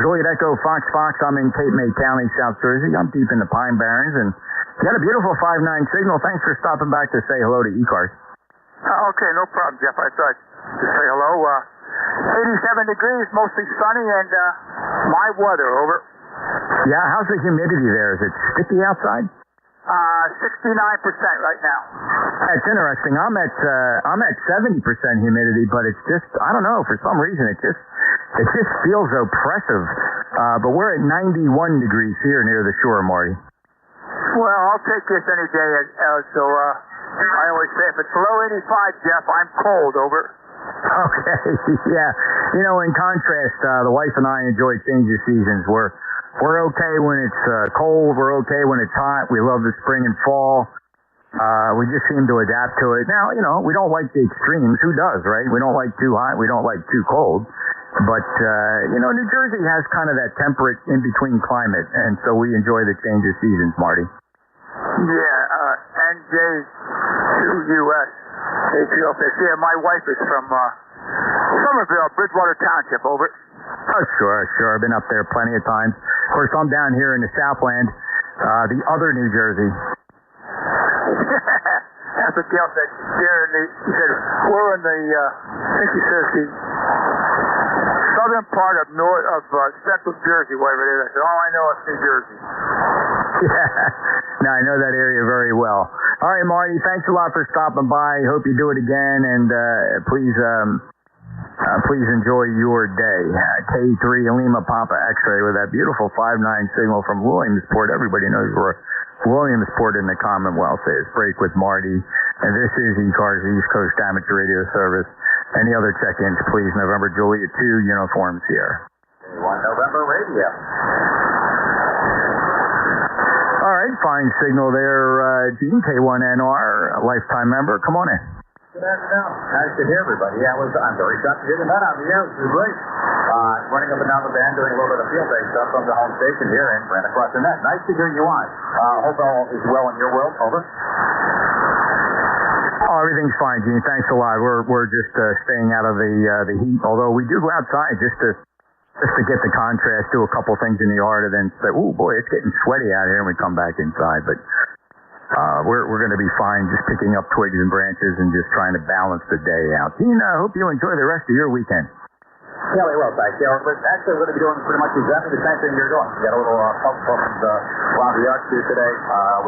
Juliet Echo Fox. I'm in Cape May County, South Jersey. I'm deep in the Pine Barrens, and you got a beautiful 5.9 signal. Thanks for stopping back to say hello to ECARS. Okay, no problem, Jeff. I thought to say hello. 87 degrees, mostly sunny, and my weather, over. Yeah, how's the humidity there? Is it sticky outside? 69% right now. That's interesting. I'm at 70% humidity, but it's just, I don't know, for some reason it just feels oppressive. But we're at 91 degrees here near the shore, Marty. Well, I'll take this any day. So I always say if it's below 85, Jeff, I'm cold, over. Okay, yeah. You know, in contrast, the wife and I enjoy change of seasons. We're okay when it's cold. We're okay when it's hot. We love the spring and fall. We just seem to adapt to it. Now, you know, we don't like the extremes. Who does, right? We don't like too hot. We don't like too cold. But, you know, New Jersey has kind of that temperate in-between climate, and so we enjoy the change of seasons, Marty. Yeah, NJ2US. Yeah, my wife is from Somerville, Bridgewater Township, over. Oh, sure. I've been up there plenty of times. Of course, I'm down here in the Southland, the other New Jersey. That's what Gail said. He said, we're in the, I think he says the southern part of Central Jersey, whatever it is. I said, all I know is New Jersey. Yeah. No, I know that area very well. All right, Marty, thanks a lot for stopping by. Hope you do it again, and please enjoy your day. K3 Lima Papa X-ray with that beautiful 5.9 signal from Williamsport. Everybody knows we're Williamsport in the Commonwealth is. Break with Marty, and this is ECARS, East Coast Amateur Radio Service. Any other check-ins, please? November Juliet 2, uniforms here. November Radio. All right, fine signal there, Gene, K1NR, lifetime member. Come on in. Good afternoon. Nice to hear everybody. Yeah, I'm very shocked to hear the net on the air. This is great. Running up and down the band, doing a little bit of field day stuff from the home station here and ran across the net. Nice to hear you on. Hope all is well in your world. Over. Oh, everything's fine, Gene. Thanks a lot. We're just staying out of the heat, although we do go outside just to get the contrast, do a couple things in the yard, and then say, "Ooh, boy, it's getting sweaty out here," and we come back inside. But we're going to be fine, just picking up twigs and branches and just trying to balance the day out. Gene, I hope you enjoy the rest of your weekend. Yeah, we will, thanks. Yeah, but actually, we're going to be doing pretty much exactly the same thing you're doing. We got a little pump around the yard here today.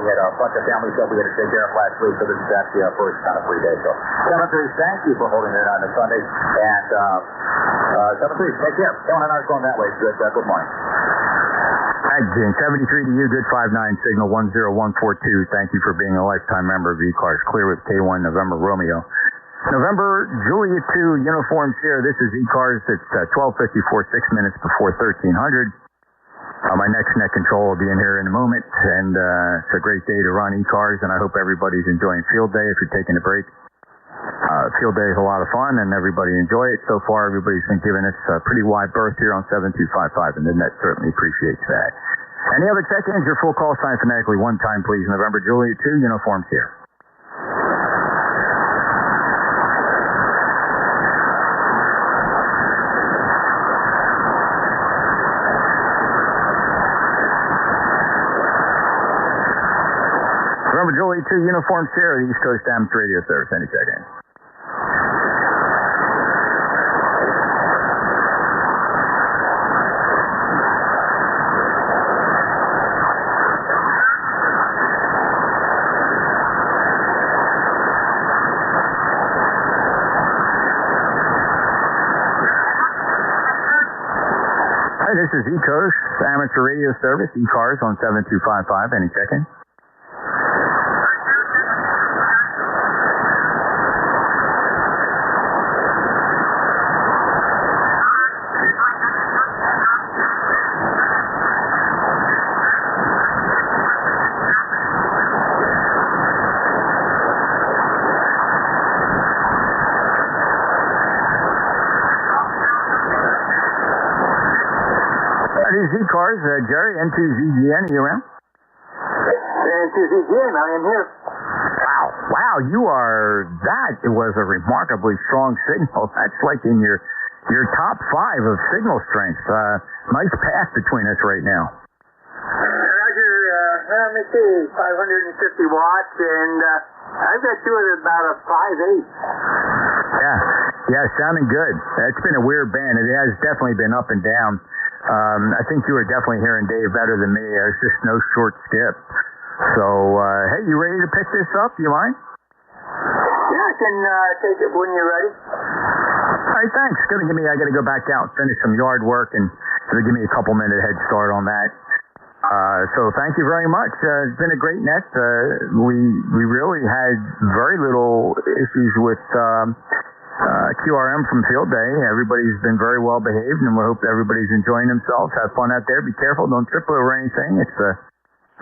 We had a bunch of family stuff we had to take care of last week, so this is actually our first kind of free day. So, 7-3, thank you for holding it on a Sunday. And 7-3, take care. K1NR is going that way. Good morning. Hi, Gene. 73 to you. Good 5.9 signal 10142. Thank you for being a lifetime member of ECARS. Clear with K1 November Romeo. November Juliet 2 uniforms here. This is ECARS. It's 12:54, 6 minutes before 1300. My next net control will be in here in a moment, and it's a great day to run ECARS, and I hope everybody's enjoying field day if you're taking a break. Field day is a lot of fun, and everybody enjoy it. So far, everybody's been giving us a pretty wide berth here on 7255, and the net certainly appreciates that. Any other check-ins? Your full call sign phonetically one time, please. November Juliet 2 uniforms here. November Juliet 2 uniforms here at East Coast Amateur Radio Service. Any check-in? This is ECARS, amateur radio service, ECARS on 7255. Any check-in? ECARS, Jerry, N2ZGN, are you around? N2ZGN, I am here. Wow, that was a remarkably strong signal. That's like in your top 5 of signal strength. Nice path between us right now. Roger, let me see, 550 watts, and I've got you at about a 5.8. Yeah, sounding good. It's been a weird band. It has definitely been up and down. I think you were definitely hearing Dave better than me. There's just no short skip. So, hey, you ready to pick this up? Do you mind? Yeah, I can take it when you're ready. All right, thanks. I got to go back out and finish some yard work, and it'll give me a couple minute head start on that. So thank you very much. It's been a great net. We really had very little issues with QRM from Field Day. Everybody's been very well behaved, and we hope everybody's enjoying themselves. Have fun out there. Be careful. Don't trip over anything.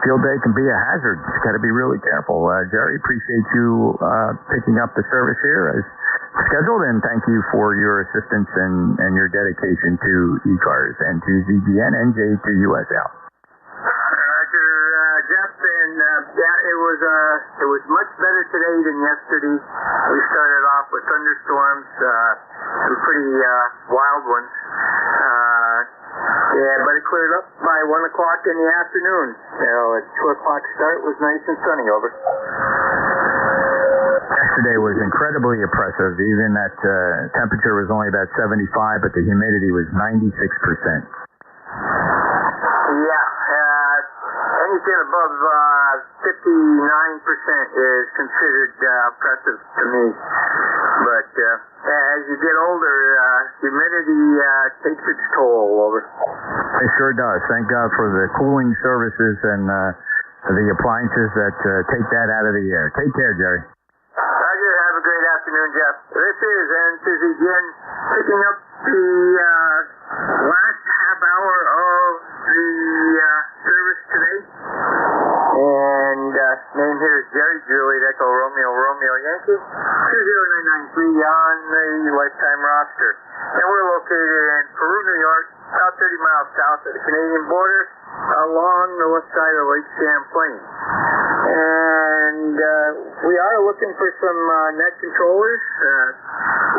Field Day can be a hazard. You've got to be really careful. Jerry, appreciate you picking up the service here as scheduled, and thank you for your assistance and your dedication to ECARS and to ZGN and J2US out. Roger, Jeff, and it was much better today than yesterday. We started off with thunderstorms, some pretty wild ones. But it cleared up by 1 o'clock in the afternoon. At 2 o'clock start was nice and sunny, over. Yesterday was incredibly oppressive. Even that temperature was only about 75, but the humidity was 96%. Anything above 59% is considered oppressive to me. But as you get older, humidity takes its toll, over. It sure does. Thank God for the cooling services and the appliances that take that out of the air. Take care, Jerry. Roger, have a great afternoon, Jeff. This is N2ZGN picking up the last half hour of the service today. And name here is Jerry, Juliet Echo Romeo Yankee, 20993 on the lifetime roster. And we're located in Peru, New York, about 30 miles south of the Canadian border, along the west side of Lake Champlain. And we are looking for some net controllers.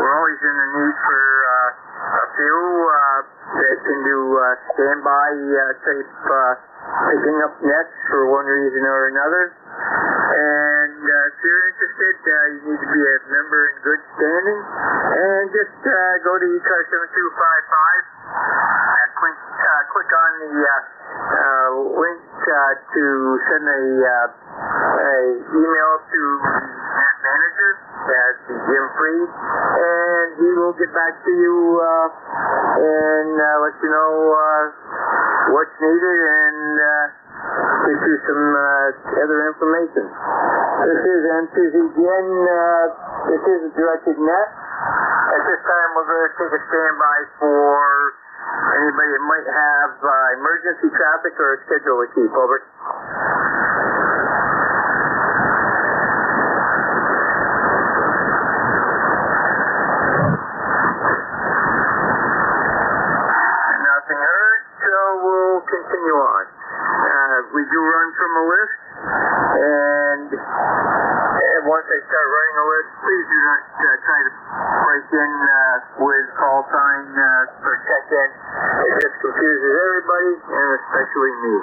We're always in the need for a few that can do standby type picking up nets for one reason or another. And if you're interested, you need to be a member in good standing. And just go to ECARS 7255. Click on the link to send a email to Matt Manager. That's Jim Freed. And he will get back to you and let you know what's needed and get you some other information. This is N2ZGN. This is a directed net. At this time, we're going to take a standby for anybody that might have emergency traffic or a schedule to keep, over. Nothing heard, so we'll continue on. We do run from a list, and once I start running a list, please do not try to break in with call sign for check-in. It just confuses everybody, and especially me.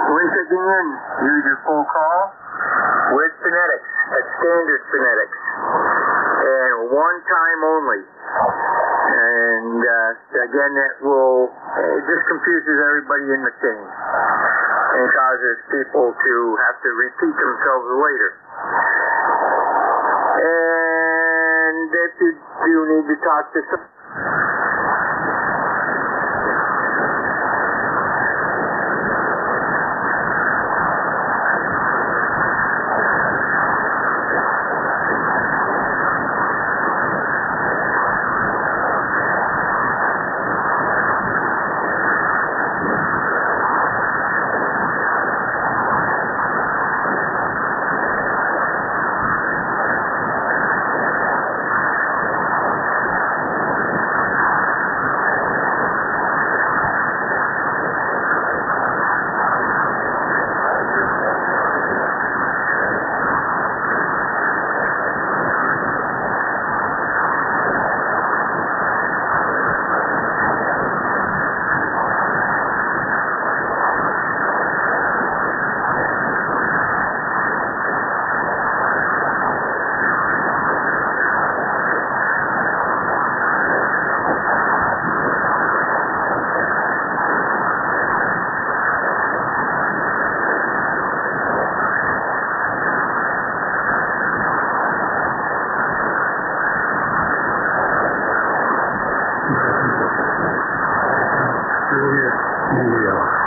When checking in, use your full call with phonetics, at standard phonetics, and one time only. And again, it just confuses everybody in the chain and causes people to have to repeat themselves later. And if you do need to talk to some... India.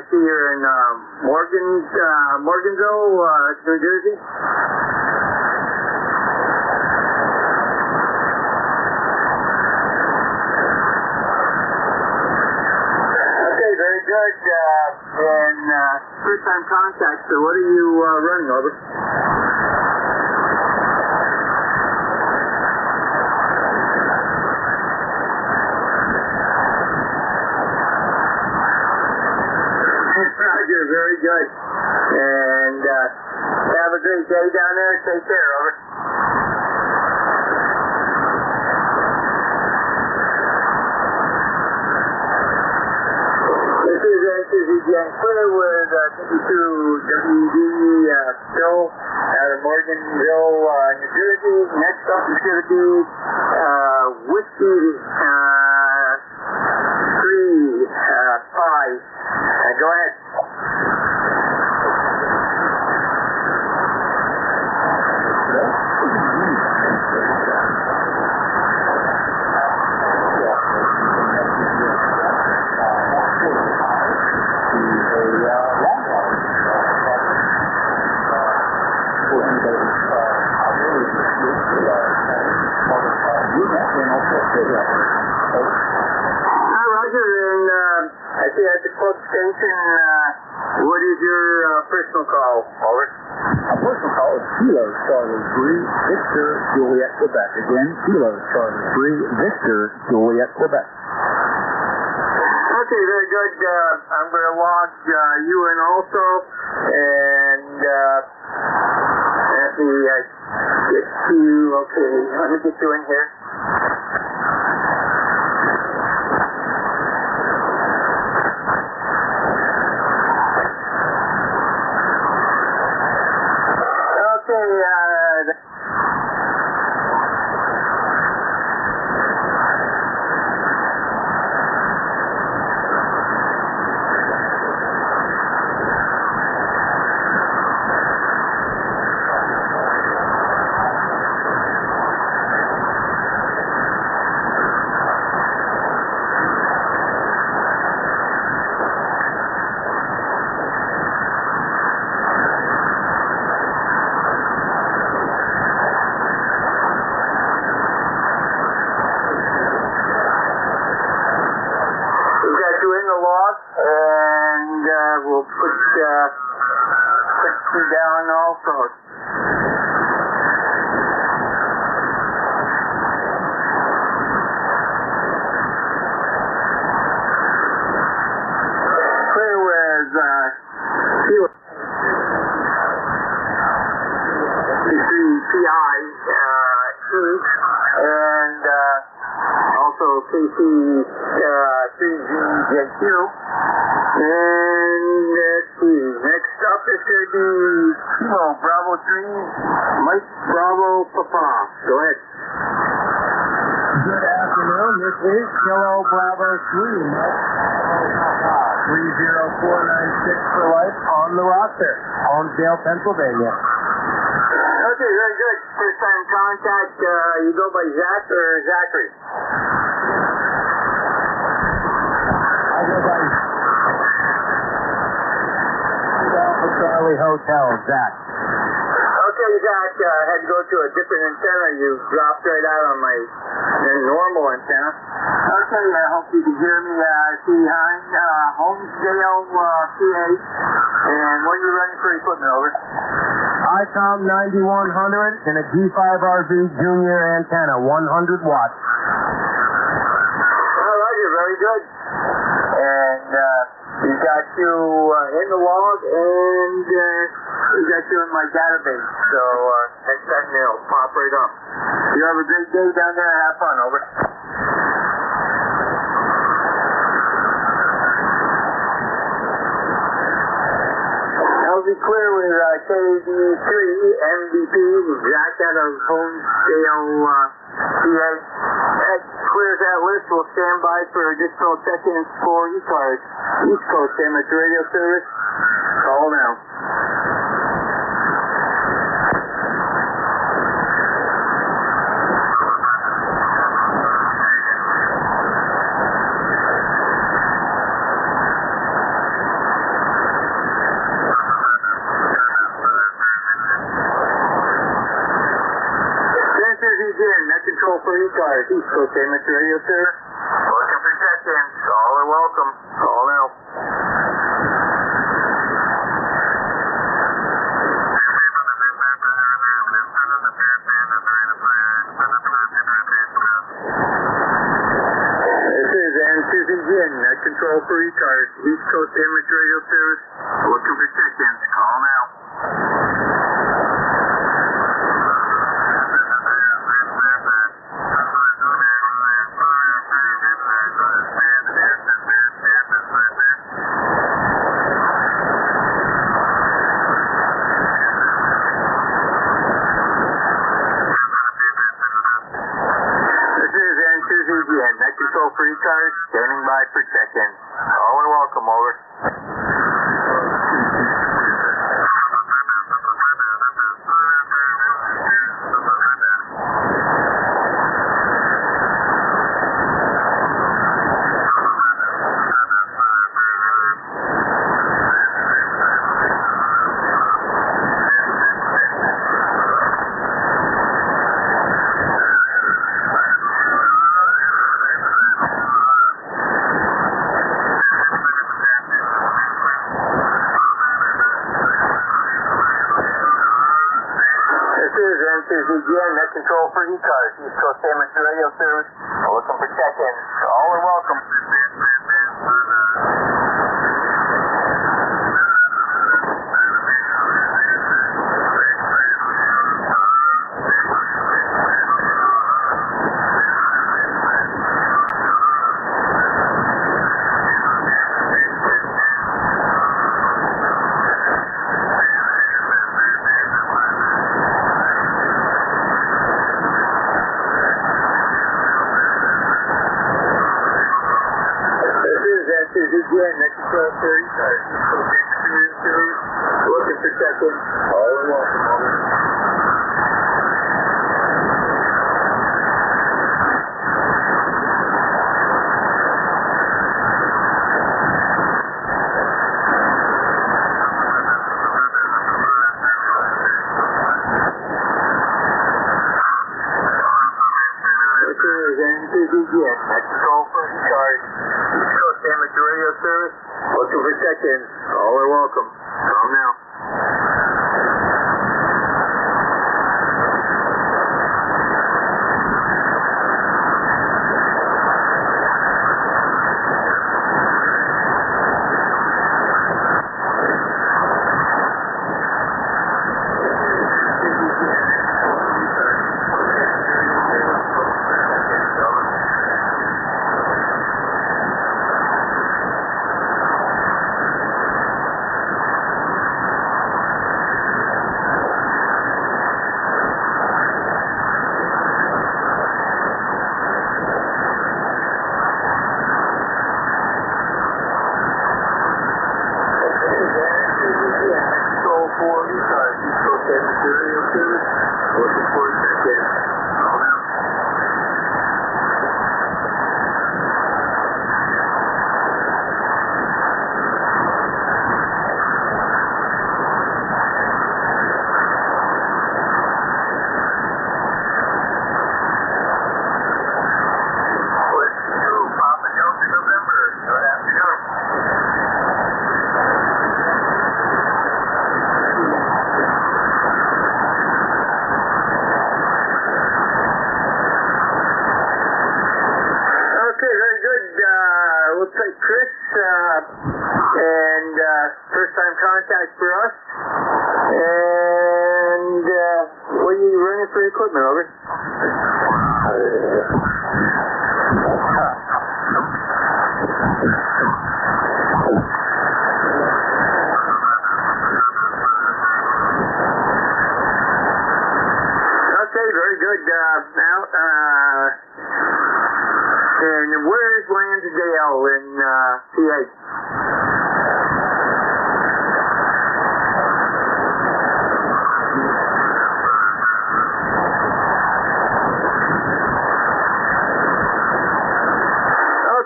see you're in Morganville, New Jersey. Okay, very good. And first time contact, so what are you running over? Roger, very good. And have a great day down there. Take care, over. This is again clear with 52 WD Phil out of Morganville, New Jersey. Next up is going to be Whiskey 3-5. Go ahead. Hi, Roger, and I see at the club station, what is your personal call? Over. A personal call is Kilo Charlie 3 Victor Juliet Quebec. Again, Kilo Charlie 3 Victor Juliet Quebec. Okay, very good. I'm going to log you in also, and let me get you, okay, let me get you in here. We'll put you down also. Clear with PI and also KC 3GJQ. And let's see, next up is going to be Kilo Bravo 3, Mike Bravo Papa. Go ahead. Good afternoon, this is Kilo Bravo 3, Mike 30496 for life on the roster, Holmesdale, Pennsylvania. Okay, very good. First time contact, you go by Zach or Zachary? I go by Charlie Hotel, Zach. Okay, Zach, I had to go to a different antenna. You dropped right out on my normal antenna. Okay, I hope you can hear me. Behind Holmesdale, PA. And what are you running for equipment, over? ICOM 9100 and a G5RV Junior antenna, 100 watts. All right, you're very good. And we got you in the log, and we got you in my database. So next time it'll pop right up. You have a great day down there. Have fun. Over. I'll be clear with KD3 MVP, Zach out of Homesdale, PA. That clears that list. We'll stand by for additional check-ins for ECARS. East Coast Amateur Radio Service. Call now. again, net control for ECARS, East Coast Ambulance Radio Service. Looking for check-ins. All are welcome. Call now. This is N2Z again, net control for ECARS, East Coast Ambulance Radio Service. Looking for check-ins. Call now. Net control for ECARS, standing by for check-in. All are welcome, over. Again, net control for ECARS, East Coast Ambulance Radio Service. Looking for check-ins. All are welcome. Again, net control for ECARS, East Coast Ambulance Radio Service. Looking for check-ins. All are welcome, over. Again, net control for ECARS, East Coast Ambulance Radio Service. Looking for check-ins. All are welcome. Call now. Contact for us. And what are you running for equipment, over? Okay, very good. And where is Lansdale in PA?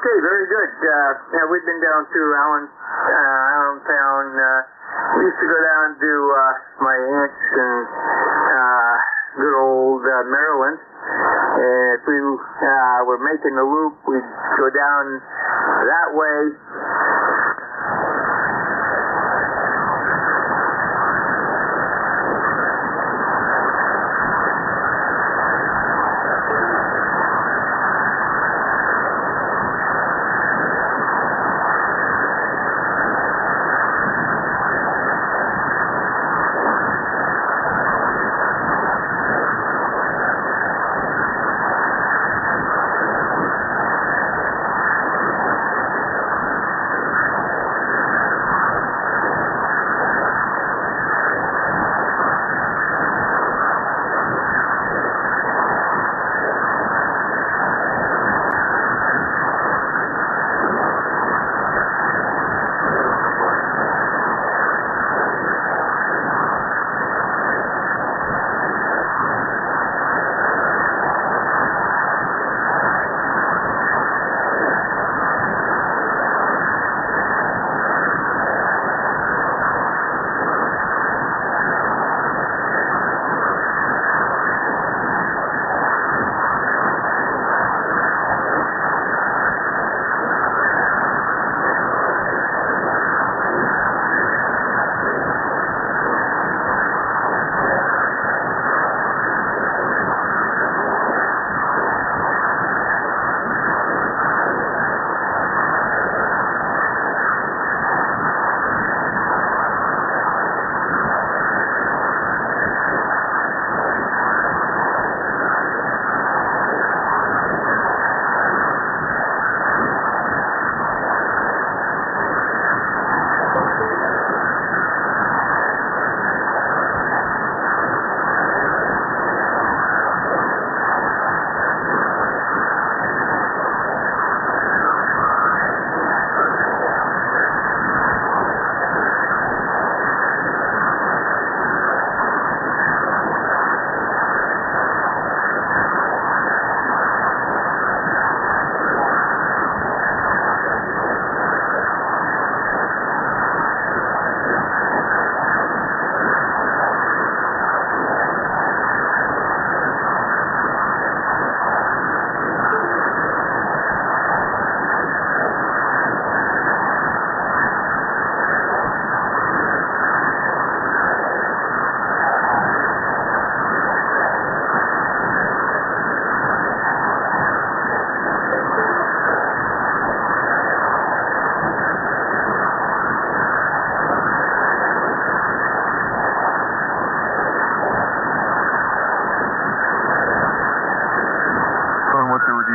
Okay, very good. Yeah, we've been down to Allentown. We used to go down to my aunt's in good old Maryland. And if we were making the loop, we'd go down that way.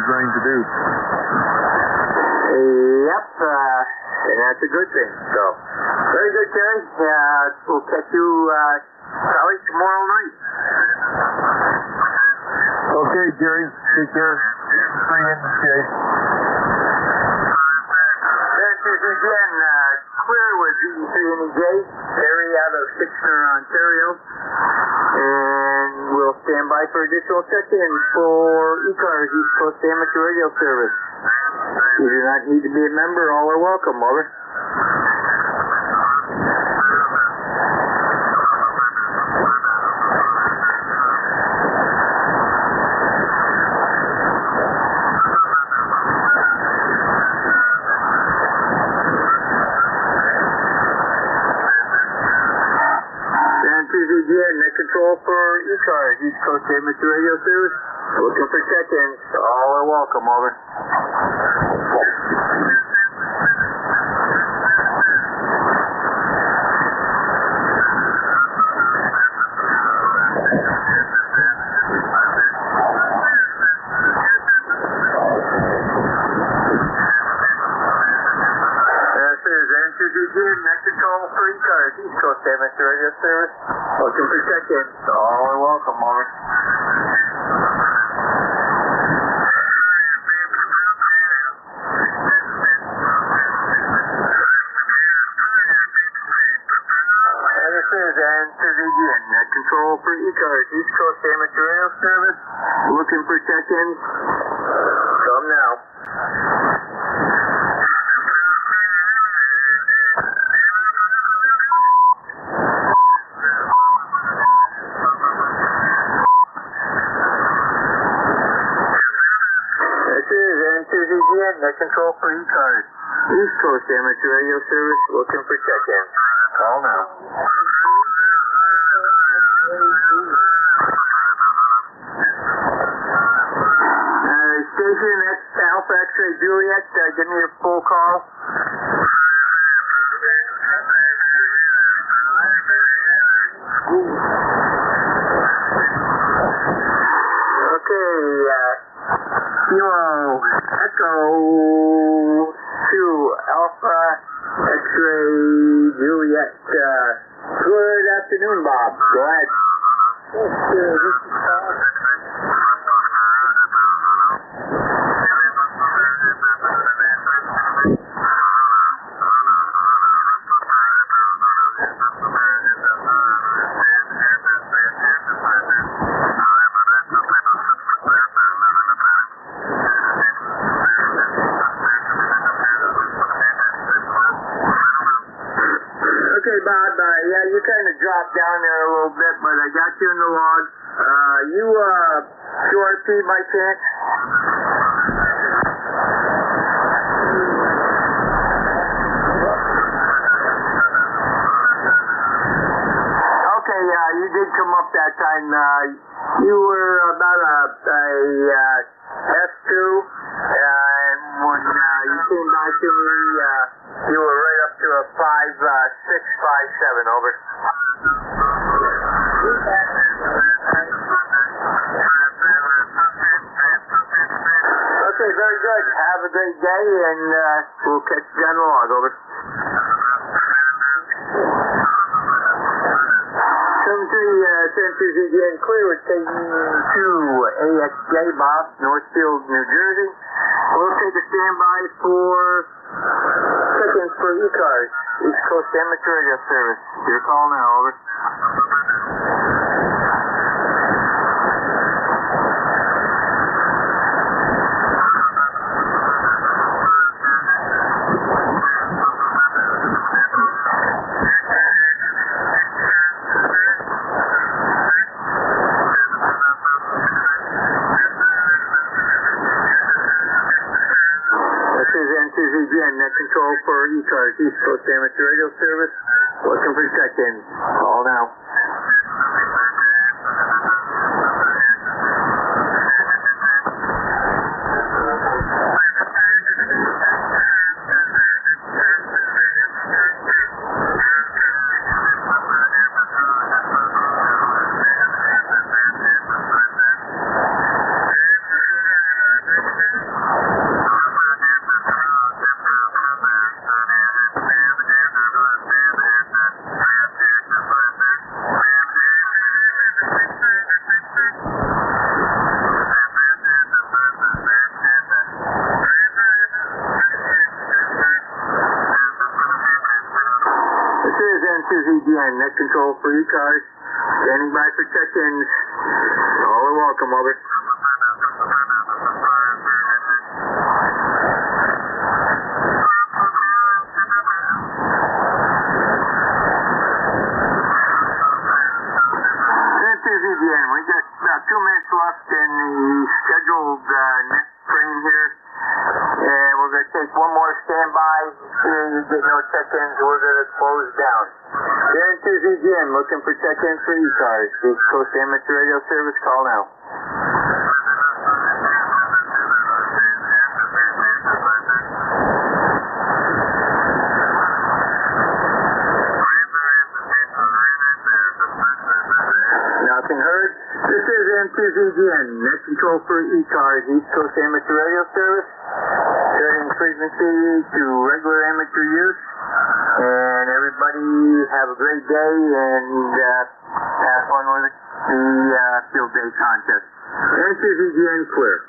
designed to do. Yep, and that's a good thing. So, very good, Terry. We'll catch you probably tomorrow night. Okay, Jerry. Take care. Bring in the shade. This is again Clear with ECARS, Terry out of Kitchener, Ontario. And we'll stand by for additional check-ins for ECARS, East Coast Amateur Radio Service. You do not need to be a member. All are welcome. Over. Net control for ECARS, East Coast Amateur Radio Service. Looking for check-ins. All are welcome. Over. Net control for ECARS, East Coast Amateur Radio Service. Looking for check-ins. All are welcome. Over. This is Answers again. Net control for ECARS, East Coast Amateur Radio Service. Looking for check-ins. Come now. NTZGN, net control for ECARS. East Coast Amateur Radio Service, looking for check-in. Call now. Station, that's Alpha X-Ray Juliet, give me a full call. Okay, Kilo Echo 2 Alpha X-Ray Juliet. Good afternoon, Bob. Go ahead. This is Bob. Okay, Bob, yeah, you kind of dropped down there a little bit, but I got you in the log. You, QRP by chance? Okay, yeah, you did come up that time. You were about a F2, and when you came back to me, you were right up to a 5.657, over. Okay, very good. Have a great day, and we'll catch you down the log, over. Come to Centers again, clear with taking to AXJ, Bob, Northfield, New Jersey. We'll take a standby for check-ins for ECARS, East Coast Amateur Radio Service. Your call now, over. Again, net control for ECARS, East Coast Amateur Radio Service. Looking for check-in. Call now. Net control for ECARS. Standing by for check-ins. All are welcome, over. again. We got about 2 minutes left in the scheduled net frame here. And we're going to take one more standby. Here you get no check-ins. We're going to close down. Guarantees again. Looking for check-ins for ECARS. East Coast Amateur Radio Service. Call now. Nothing heard. This is MTZGN, net control for ECARS, East Coast Amateur Radio Service, setting frequency to regular amateur use. And everybody have a great day and have fun with the field day contest. MTZGN clear.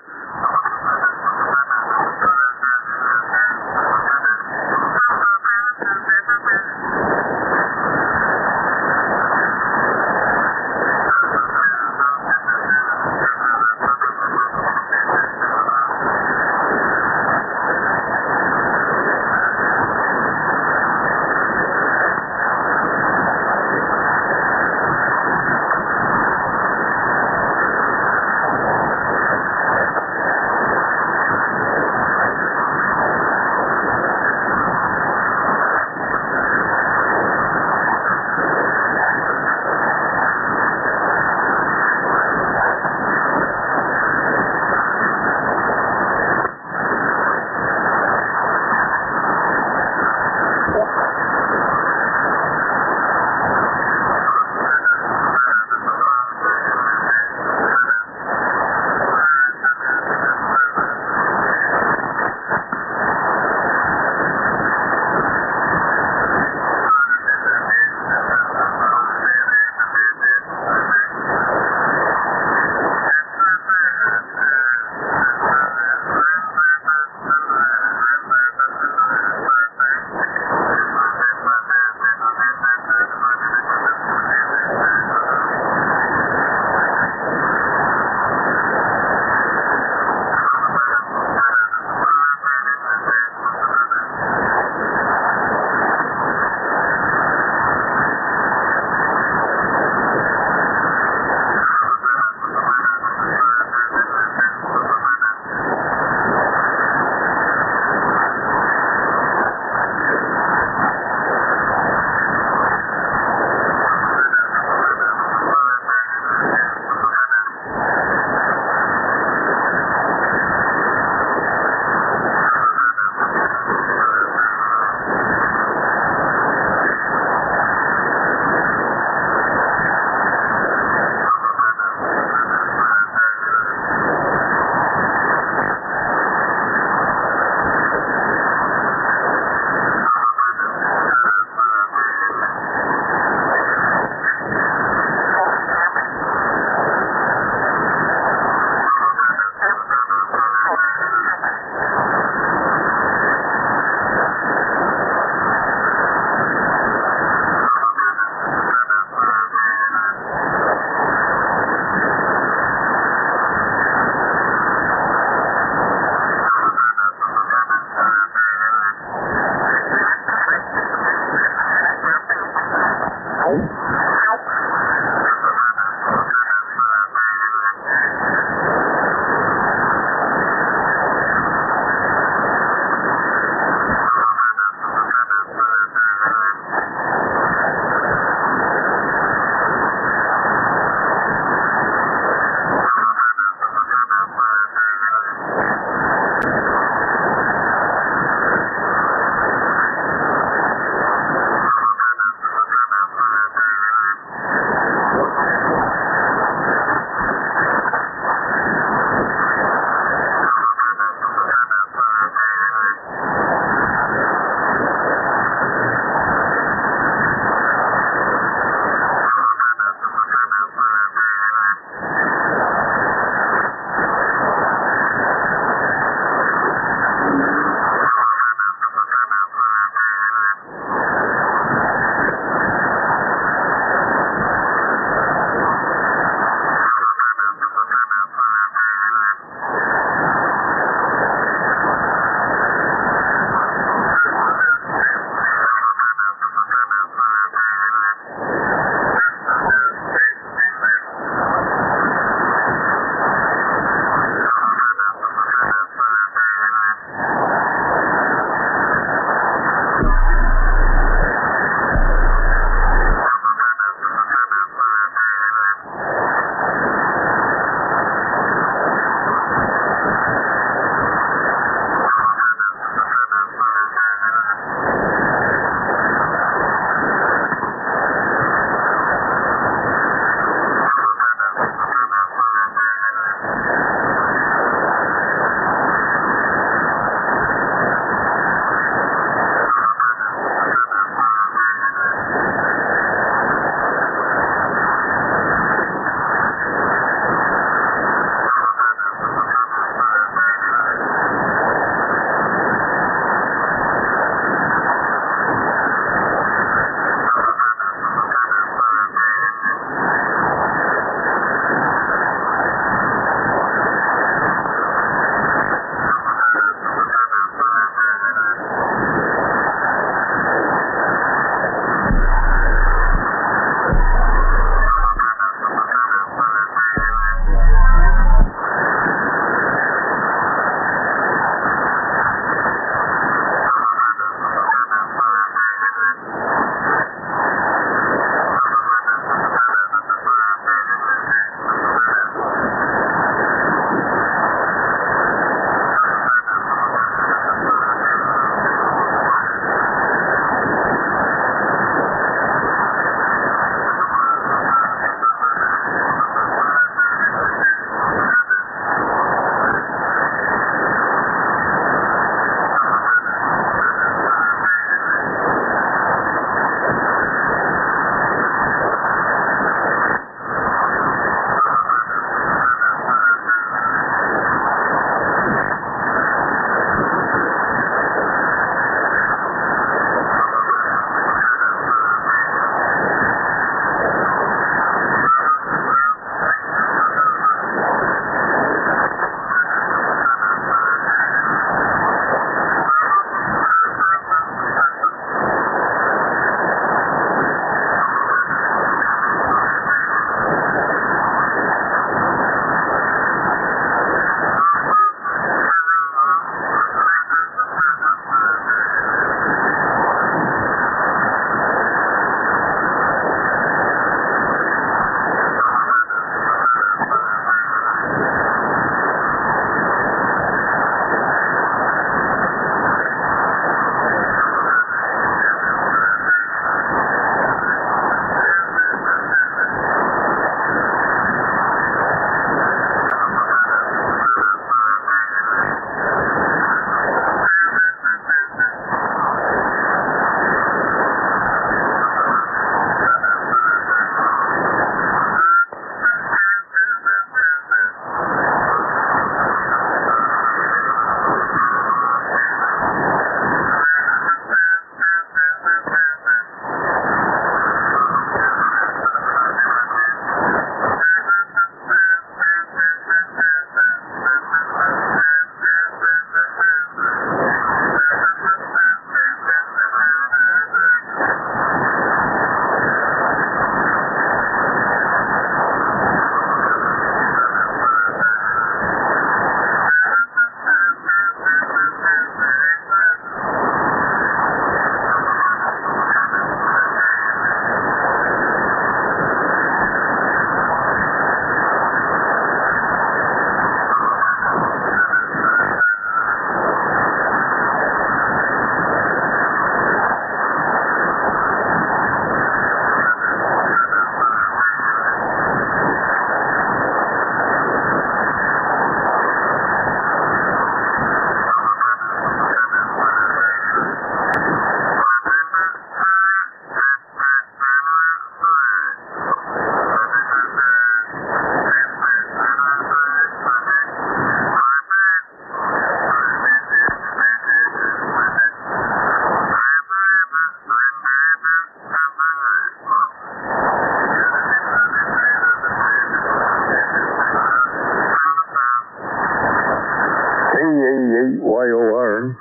KA8YOR.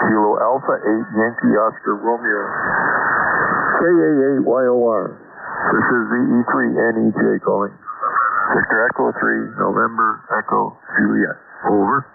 Kilo Alpha 8 Yankee Oscar Romeo. KA8YOR. This is the E3NEJ calling. Victor Echo 3, November Echo Juliet. Over.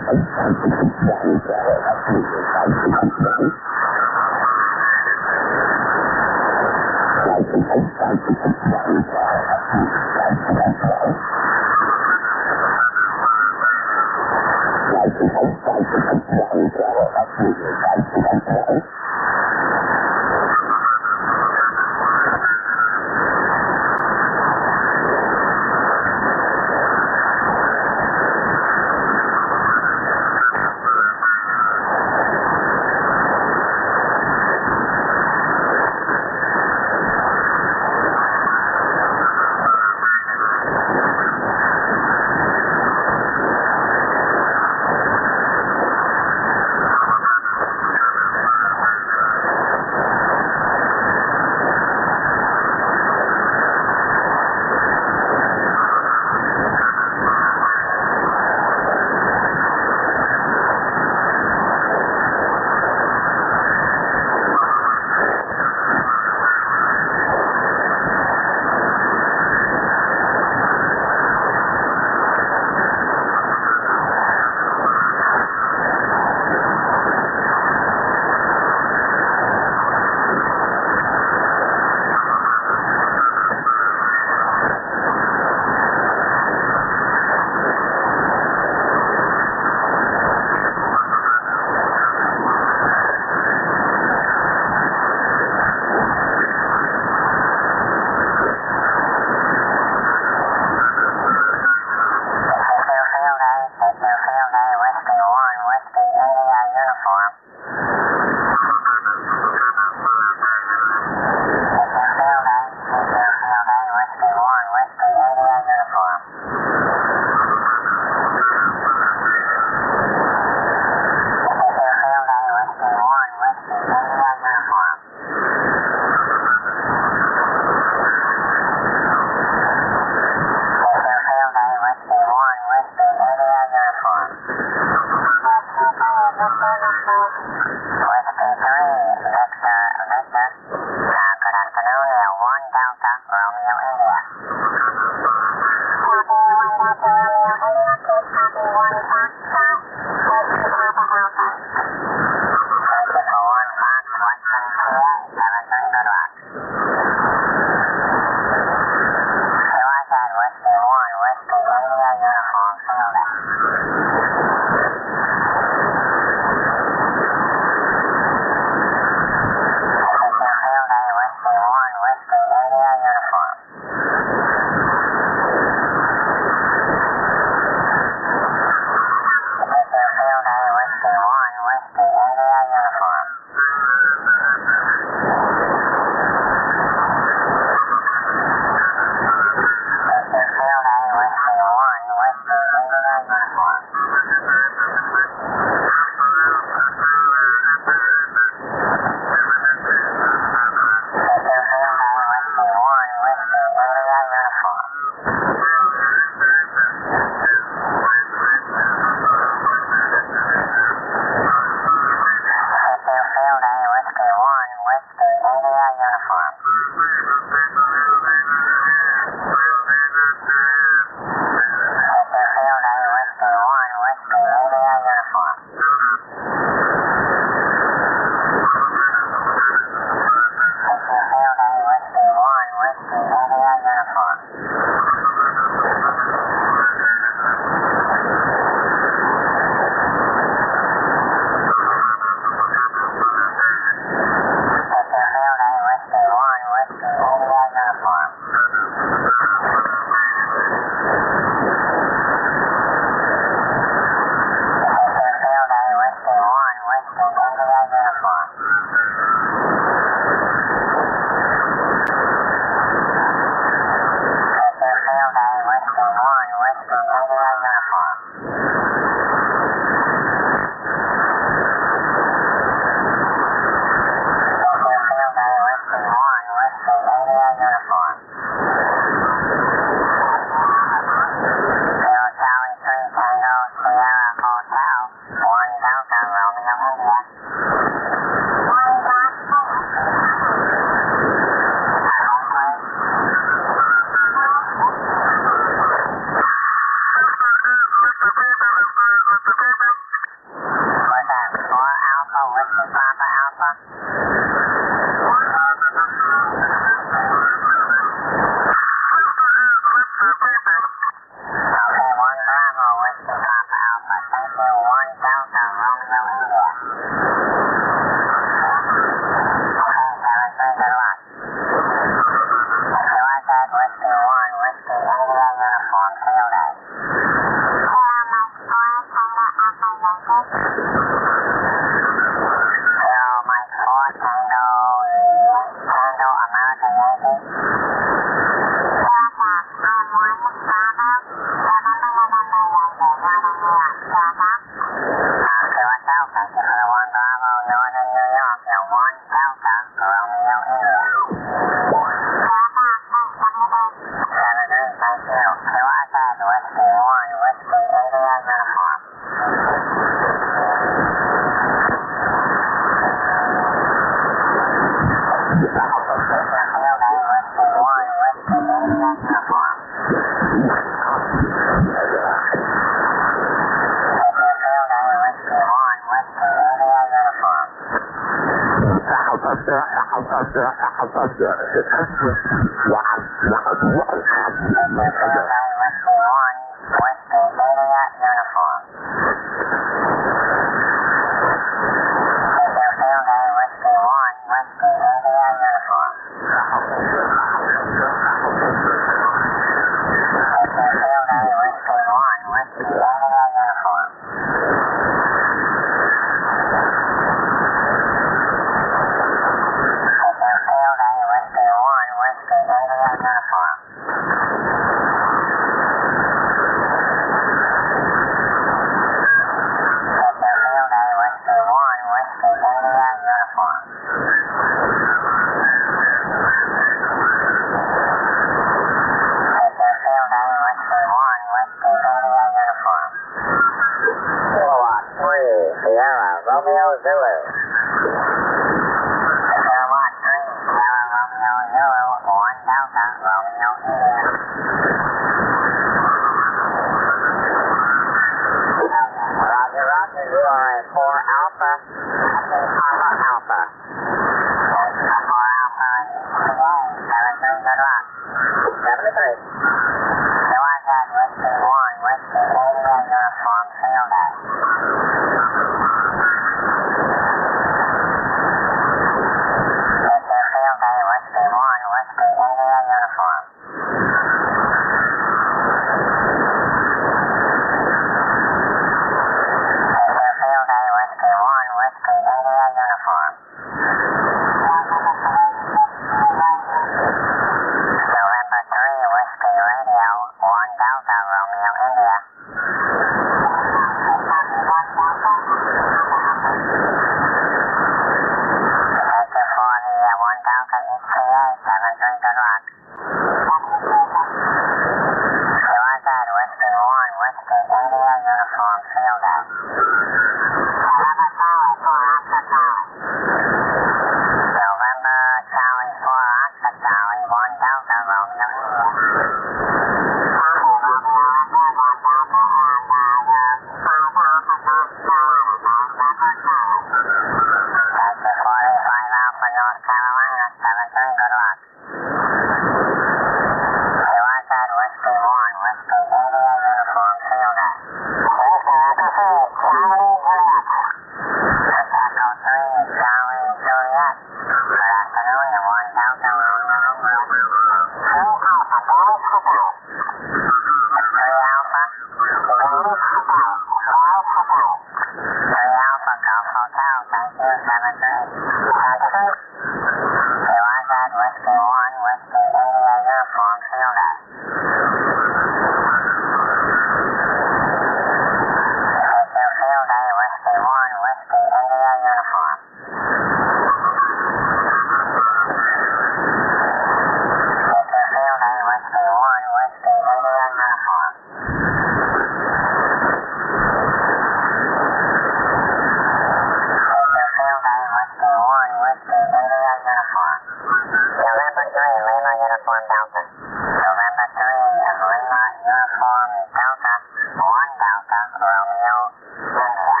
Delta, Romeo, India.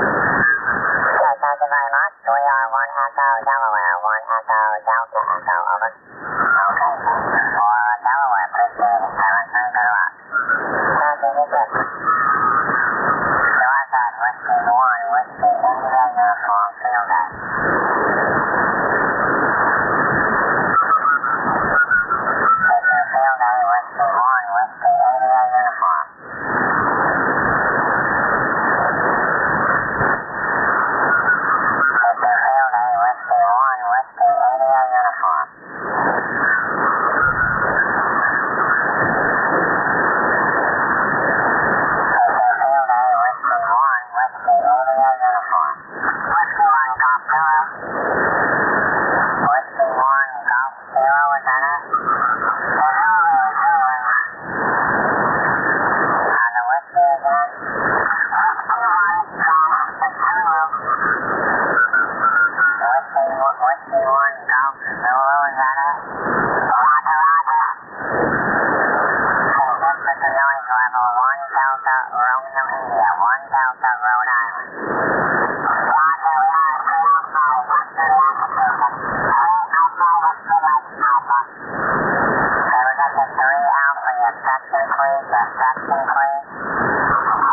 Okay, thank you very much. We are 1 Echo, Delaware, 1 Echo, Delta Echo, over. Okay, for Delaware, appreciate it. Have a good luck. Thank you, you too. So I said, Whiskey 1, Whiskey, India, uniform, field day. Field day, Whiskey 1, Whiskey, India, uniform. Field day, Whiskey 1, Whiskey, India, uniform. Field day, Whiskey 1, Whiskey, India, uniform. Whiskey 1, Golf Zero. Whiskey 1, Golf Zero, is that it? On the whiskey again. Whiskey 1, Golf Zulu, is that it? Roger, roger. Okay, this is the noise level 1 Delta, Romeo, India, 1 Delta, Rhode Island. Roger, we are 305, Western Massachusetts. 3 Alpha, Whiskey Mike Alpha. Okay, we got the 3 Alpha, your section please, your section please.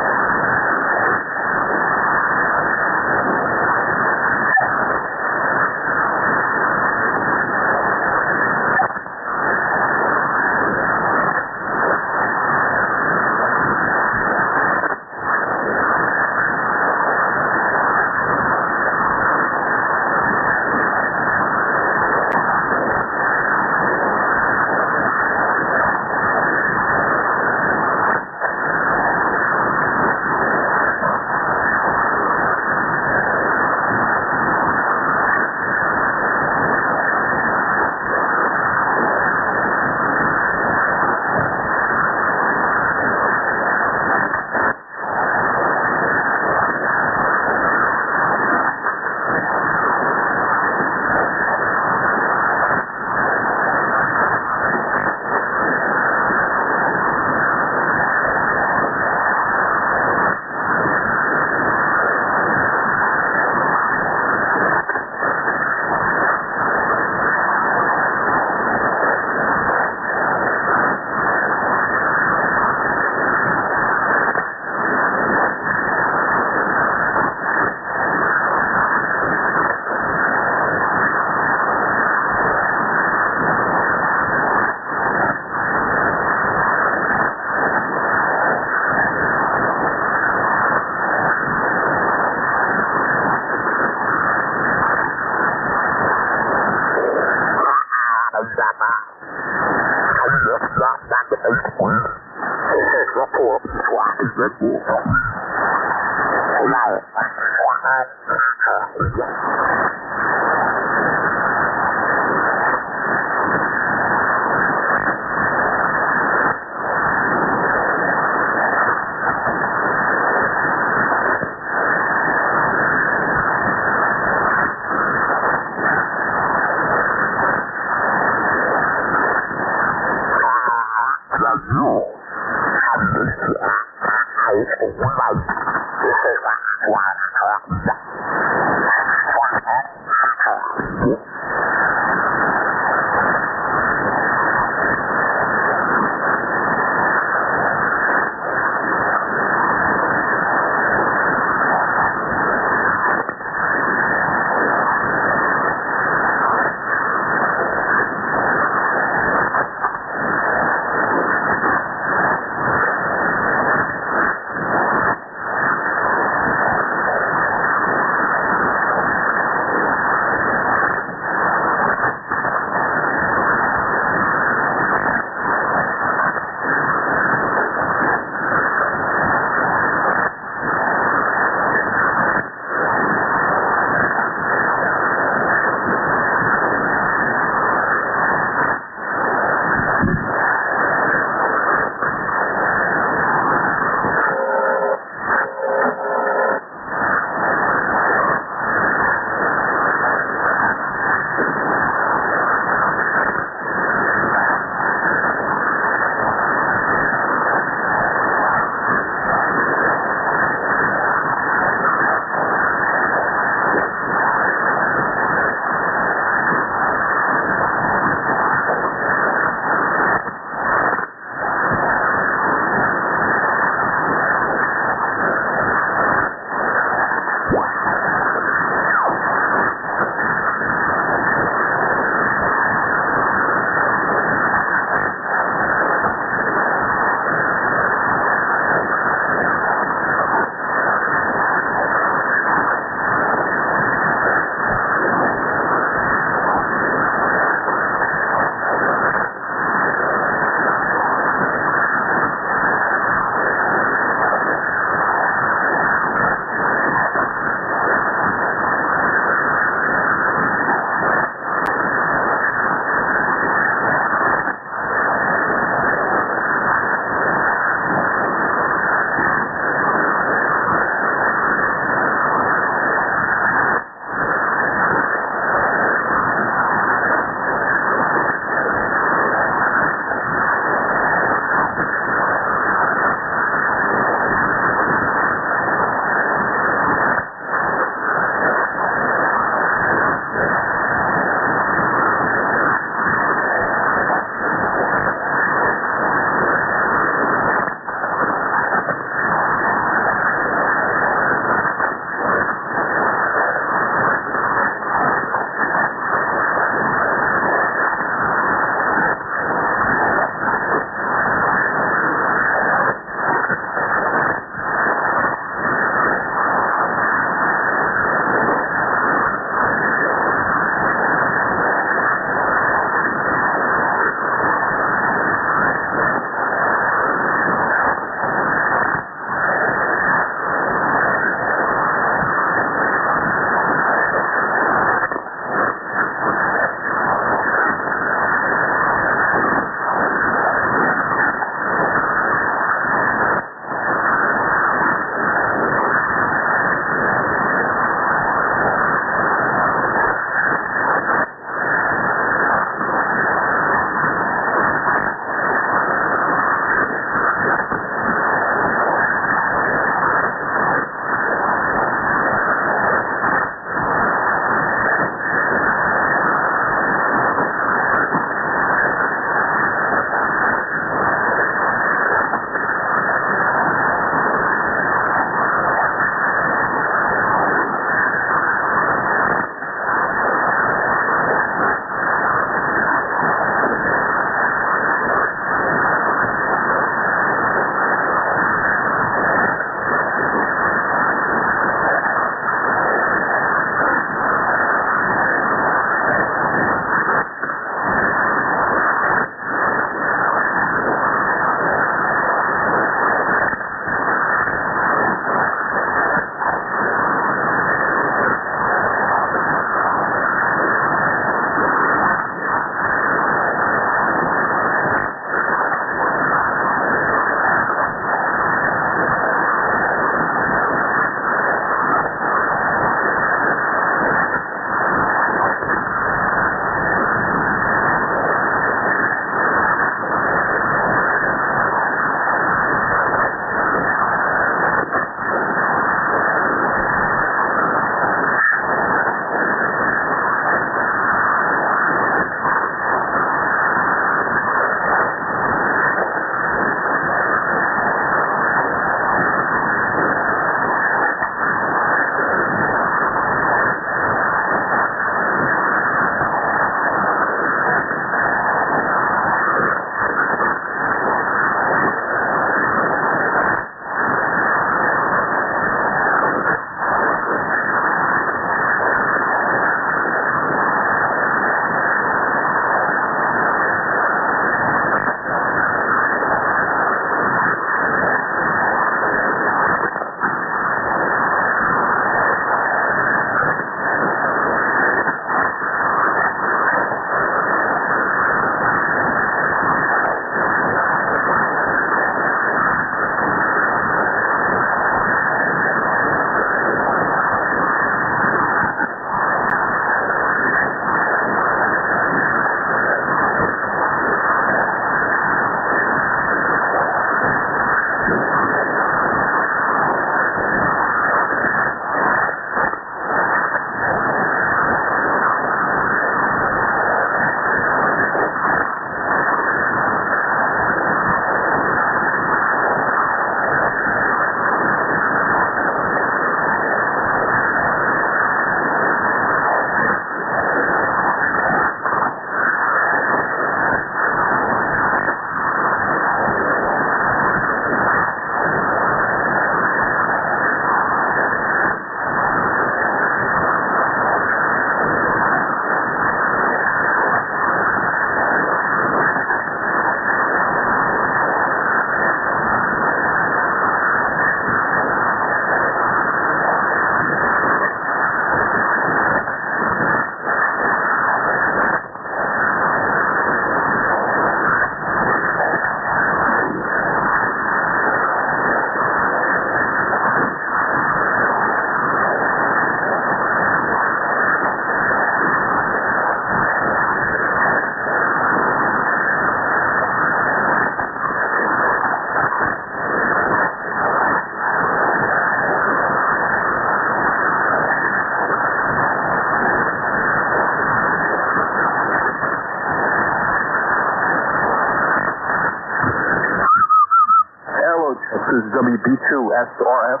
WB2SRF.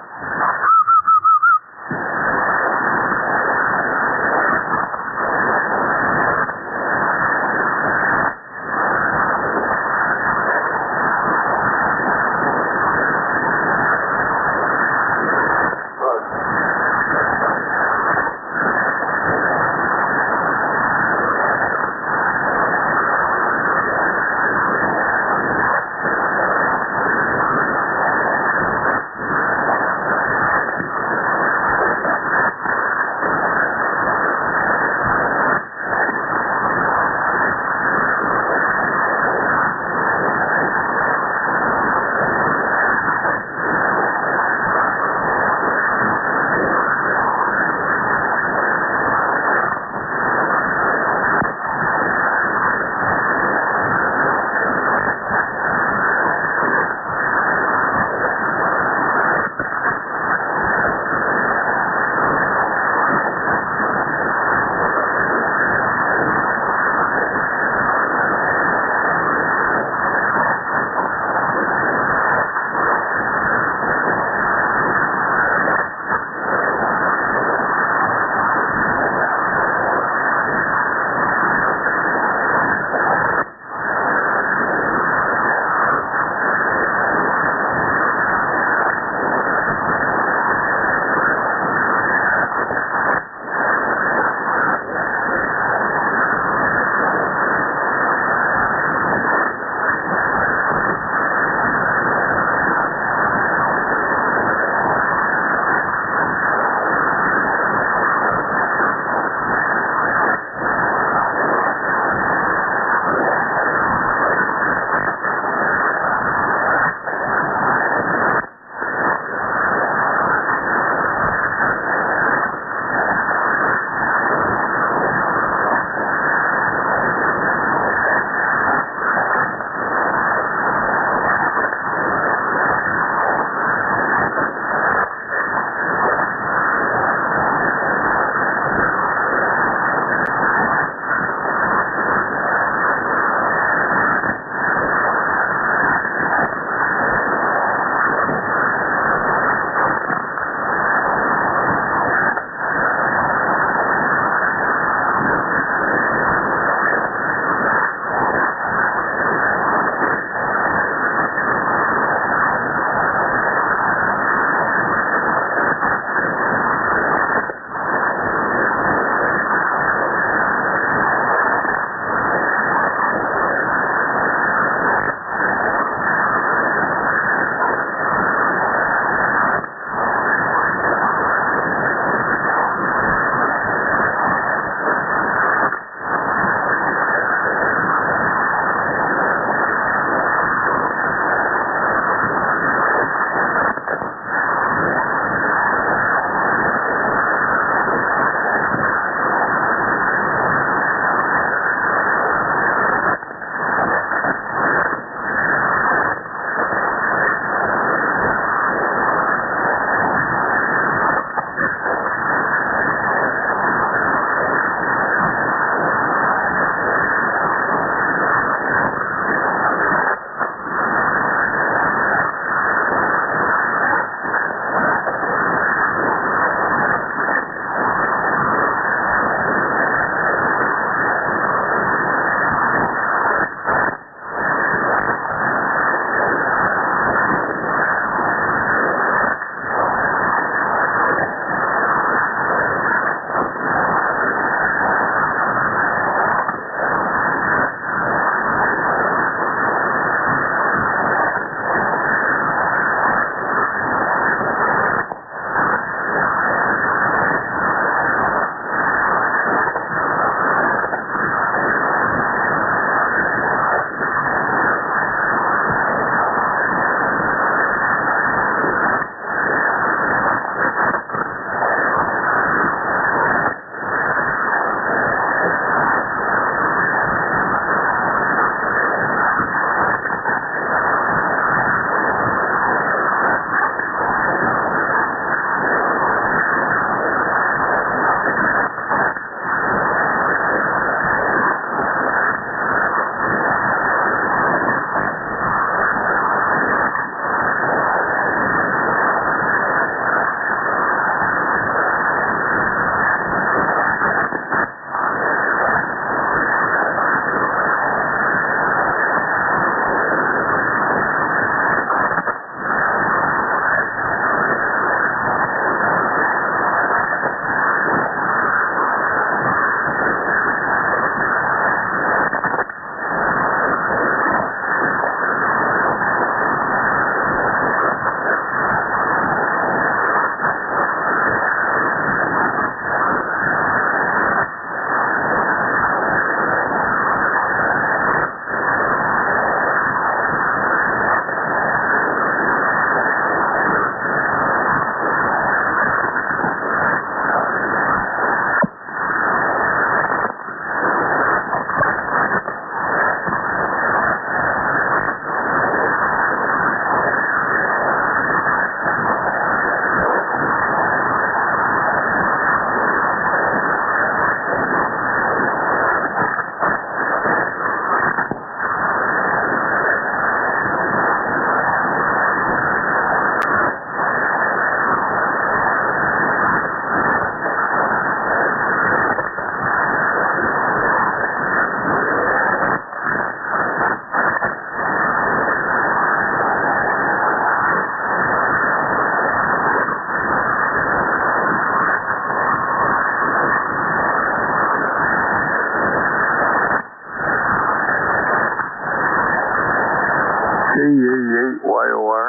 KA8YOR.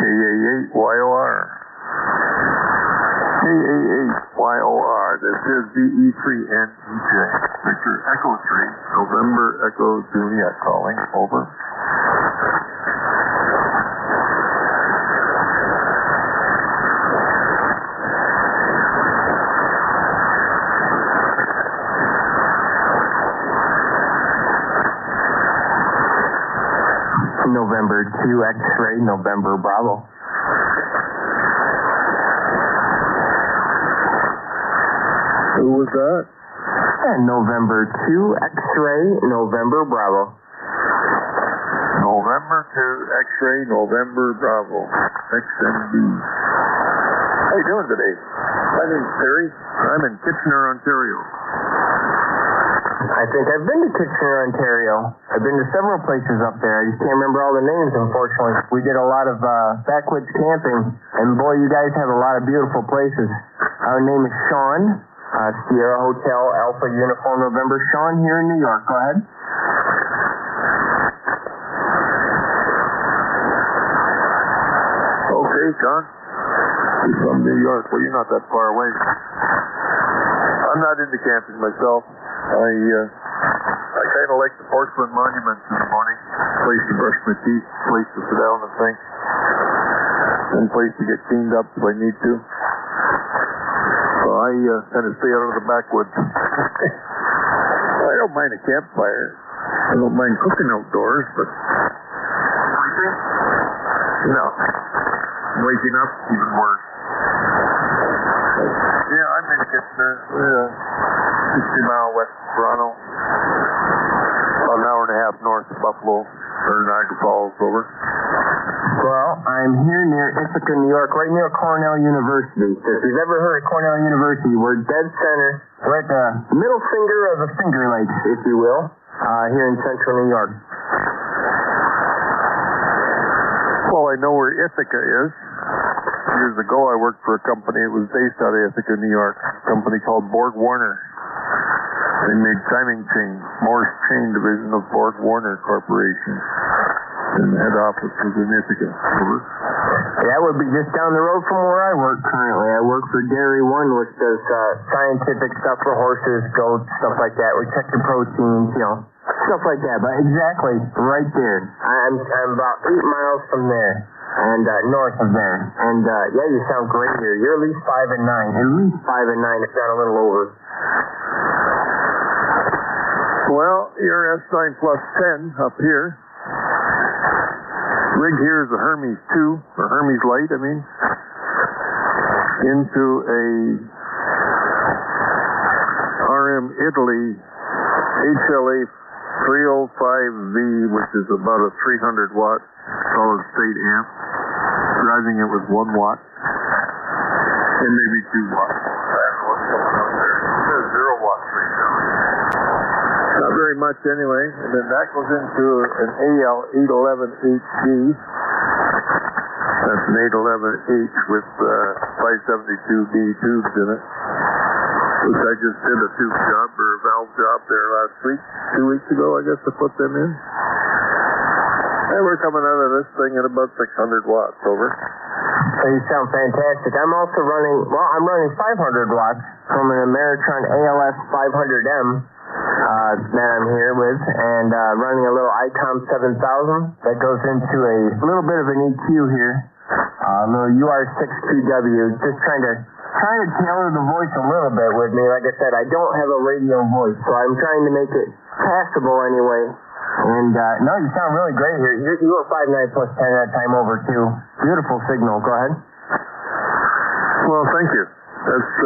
KA8YOR. KA8YOR. This is VE3NEJ. Victor Echo 3. November Echo Juliet calling. Over. November 2 X-ray, November Bravo. Who was that? And November 2 X-ray, November Bravo. November 2 X-ray, November Bravo. XMB. How you doing today? My name's Terry. I'm in Kitchener, Ontario. I think I've been to Kitchener, Ontario. I've been to several places up there. I just can't remember all the names, unfortunately. We did a lot of backwoods camping, and boy, you guys have a lot of beautiful places. Our name is Sean, Sierra Hotel Alpha Uniform November. Sean here in New York. Go ahead. Okay, Sean. You're from New York. Well, you're not that far away. I'm not into camping myself. I kind of like the porcelain monuments in the morning. Place to brush my teeth, place to sit down and think, and place to get cleaned up if I need to. So I kind of stay out of the backwoods. I don't mind a campfire. I don't mind cooking outdoors, but no. Waking up, even worse. Yeah, I'm in Kitchener. 60 mile west of Toronto. About an hour and a half north of Buffalo, or Niagara Falls, over. Well, I'm here near Ithaca, New York, right near Cornell University. So if you've ever heard of Cornell University, we're dead center. We're at the middle finger of the Finger Lakes, if you will, here in central New York. Well, I know where Ithaca is. Years ago, I worked for a company. It was based out of Ithaca, New York. A company called Borg Warner. They made timing chains. Morse Chain Division of Borg Warner Corporation. And the head office was in Ithaca. Over. That would be just down the road from where I work currently. I work for Dairy One, which does scientific stuff for horses, goats, stuff like that. We check your proteins, stuff like that. But exactly right there. I'm about 8 miles from there. And north of there. And yeah, you sound great here. You're at least 5 and 9. At least 5 and 9, if not a little over. Well, you're S9 plus 10 up here. Rig here is a Hermes 2, or Hermes Light, I mean, into a RM Italy HLA 305V, which is about a 300 watt solid state amp. Driving it with 1 watt, and maybe 2 watts. I don't know what's coming up there. It says 0 watts right now. Not very much anyway. And then that goes into an AL811HG. That's an 811H with 572B tubes in it. Which I just did a tube job or a valve job there last week, 2 weeks ago, I guess, to put them in. And we're coming out of this thing at about 600 watts, over. So you sound fantastic. I'm also running 500 watts from an Ameritron ALS 500M that I'm here with, and running a little ICOM 7000 that goes into a little bit of an EQ here, a little UR6PW, just trying to tailor the voice a little bit with me. Like I said, I don't have a radio voice, so I'm trying to make it passable anyway. And, no, you sound really great here. You were 5.9 plus 10 that time over, too. Beautiful signal. Go ahead. Well, thank you. That's,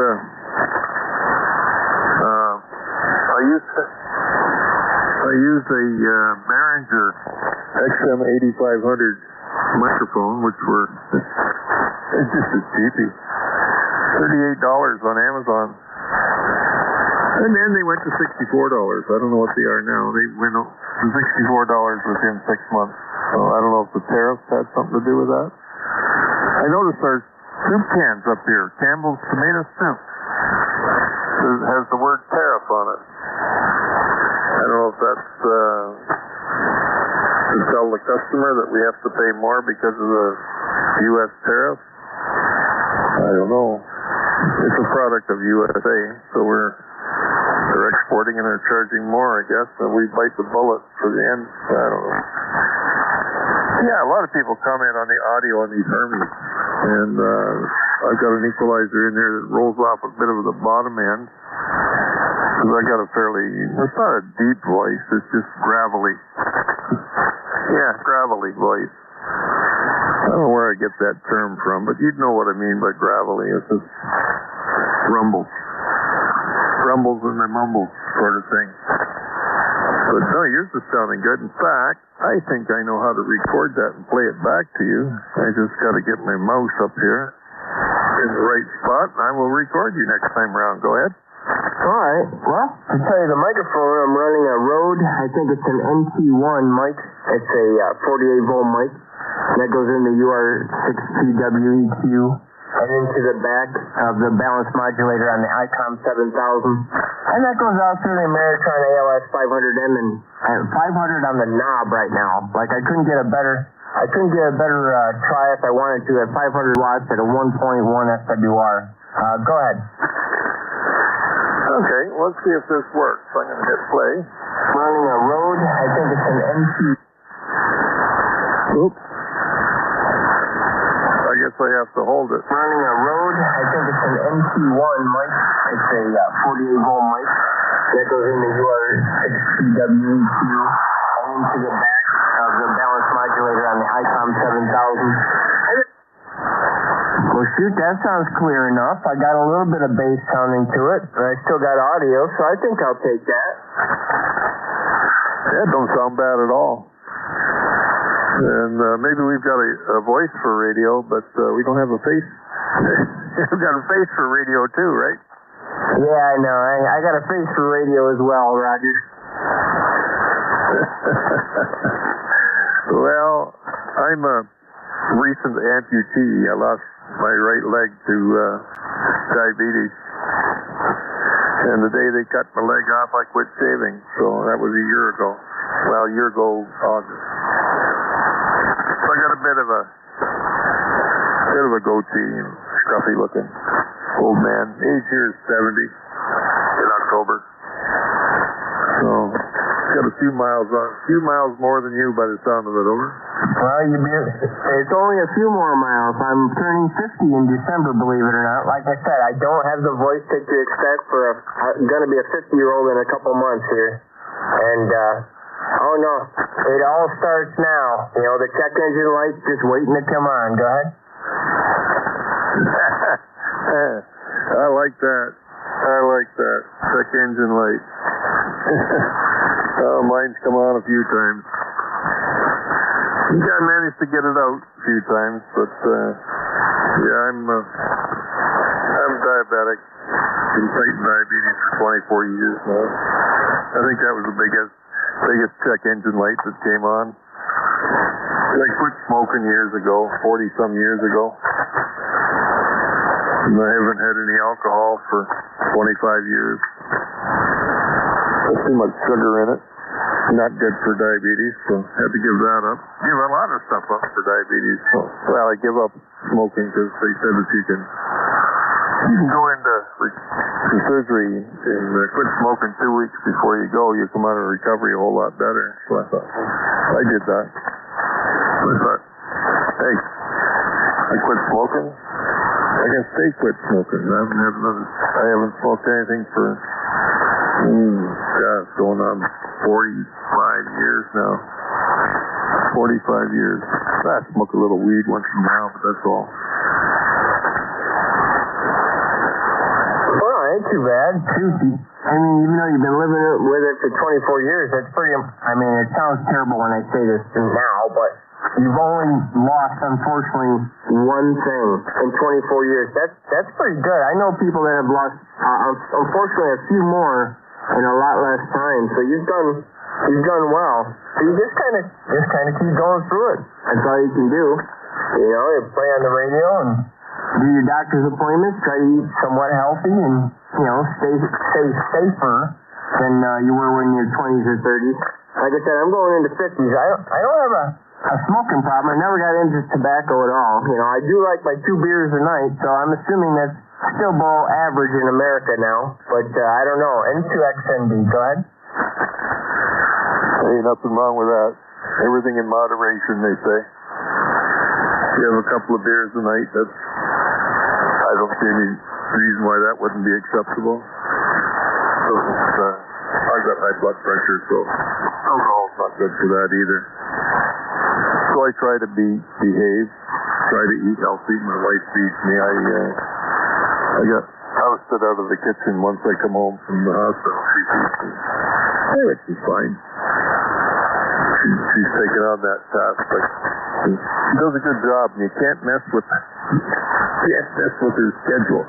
I used a Behringer XM8500 microphone, which were, it's just a cheapie. $38 on Amazon. And then they went to $64. I don't know what they are now. They went to $64 within 6 months. So I don't know if the tariffs had something to do with that. I noticed our soup cans up here, Campbell's Tomato Soup, has the word tariff on it. I don't know if that's to tell the customer that we have to pay more because of the U.S. tariffs? I don't know. It's a product of USA, so they're exporting and they're charging more, I guess, and we bite the bullet for the end. I don't know. Yeah, a lot of people comment on the audio on these Hermes, and I've got an equalizer in there that rolls off a bit of the bottom end, because I got it's not a deep voice, it's just gravelly. Yeah, gravelly voice. I don't know where I get that term from, but you'd know what I mean by gravelly. It's just rumbles. Rumbles and they mumbles sort of thing. But no, yours is sounding good. In fact, I think I know how to record that and play it back to you. I just got to get my mouse up here in the right spot, and I will record you next time around. Go ahead. All right. Well, to tell you the microphone, I'm running a Rode. I think it's an NT1 mic. It's a 48-volt mic. That goes in the UR6PWEQ and into the back of the balance modulator on the ICOM 7000. And that goes out through the Ameritron ALS 500M and 500 on the knob right now. Like I couldn't get a better try if I wanted to at 500 watts at a 1.1 FWR. Go ahead. Okay, let's see if this works. I'm going to hit play. Running a Rode. I think it's an NT. Oops. I guess I have to hold it. Running a Rode. I think it's an NT1 mic. It's a 48-volt mic. That goes in the UR6PWEQ and into the back of the balance modulator on the ICOM 7000. Well, shoot, that sounds clear enough. I got a little bit of bass sounding to it, but I still got audio, so I think I'll take that. Yeah, it don't sound bad at all. And maybe we've got a voice for radio, but we don't have a face. We've got a face for radio too, right? Yeah, I know. I got a face for radio as well, Roger. Well, I'm a recent amputee. I lost my right leg to diabetes. And the day they cut my leg off, I quit shaving. So that was a year ago. Well, a year ago, August. So I got a bit of a goatee and scruffy looking old man. Age here is 70 in October. So got a few miles more than you by the sound of it. Over. Well, it's only a few more miles. I'm turning 50 in December, believe it or not. Like I said, I don't have the voice that you expect for going to be a 50-year-old in a couple months here. And, oh no, it all starts now. You know, the check engine light's just waiting to come on. Go ahead. I like that. Check engine light. Oh, mine's come on a few times. I managed to get it out a few times, but yeah, I'm diabetic. Been fighting diabetes for 24 years now. I think that was the biggest check engine light that came on. I quit smoking years ago, 40-some years ago. And I haven't had any alcohol for 25 years. There's too much sugar in it. Not good for diabetes, so had to give that up. Give a lot of stuff up for diabetes. So, well, I give up smoking because they said that you can go into surgery and quit smoking 2 weeks before you go. You come out of recovery a whole lot better. So I thought, I did that. So I thought, hey, I quit smoking. I guess they quit smoking. I haven't smoked anything for it's going on 45 years now. 45 years. I smoke a little weed once in a while, but that's all. Well, ain't too bad. I mean, even though you've been living with it for 24 years, that's pretty, I mean, it sounds terrible when I say this now, but you've only lost, unfortunately, one thing in 24 years. That's pretty good. I know people that have lost, unfortunately, a few more in a lot less time. So you've done well. So you just kind of keep going through it. That's all you can do. You know, you play on the radio and do your doctor's appointments, try to eat somewhat healthy and, you know, stay safer than you were when you're 20s or 30s. Like I said, I'm going into 50s. I don't have a smoking problem. I never got into tobacco at all. You know, I do like my 2 beers a night, so I'm assuming that's still below average in America now. But I don't know. N2XND, go ahead. Hey, nothing wrong with that. Everything in moderation, they say. If you have a couple of beers a night, I don't see any reason why that wouldn't be acceptable. So, I've got high blood pressure, so alcohol's not good for that either. So I try to behave, try to eat healthy. My wife feeds me. I got ousted out of the kitchen once I come home from the hospital. She feeds me, which is fine. She's taken on that task, but she does a good job, and you can't mess with her schedule.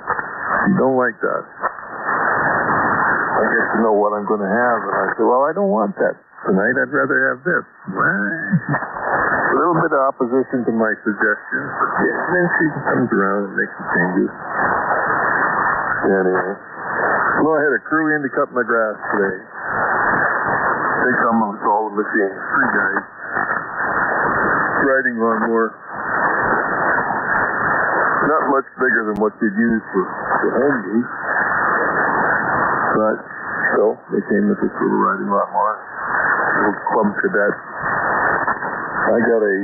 You don't like that. I get to know what I'm going to have, and I say, well, I don't want that tonight. I'd rather have this. A little bit of opposition to my suggestions, but then she comes around and makes the changes. Anyway, well, I had a crew in to cut my grass today. They come with all the machines, 3 guys, riding lawnmower. Not much bigger than what you'd use for home use, but still, they came with this little riding lawnmower, little club cadet. I got a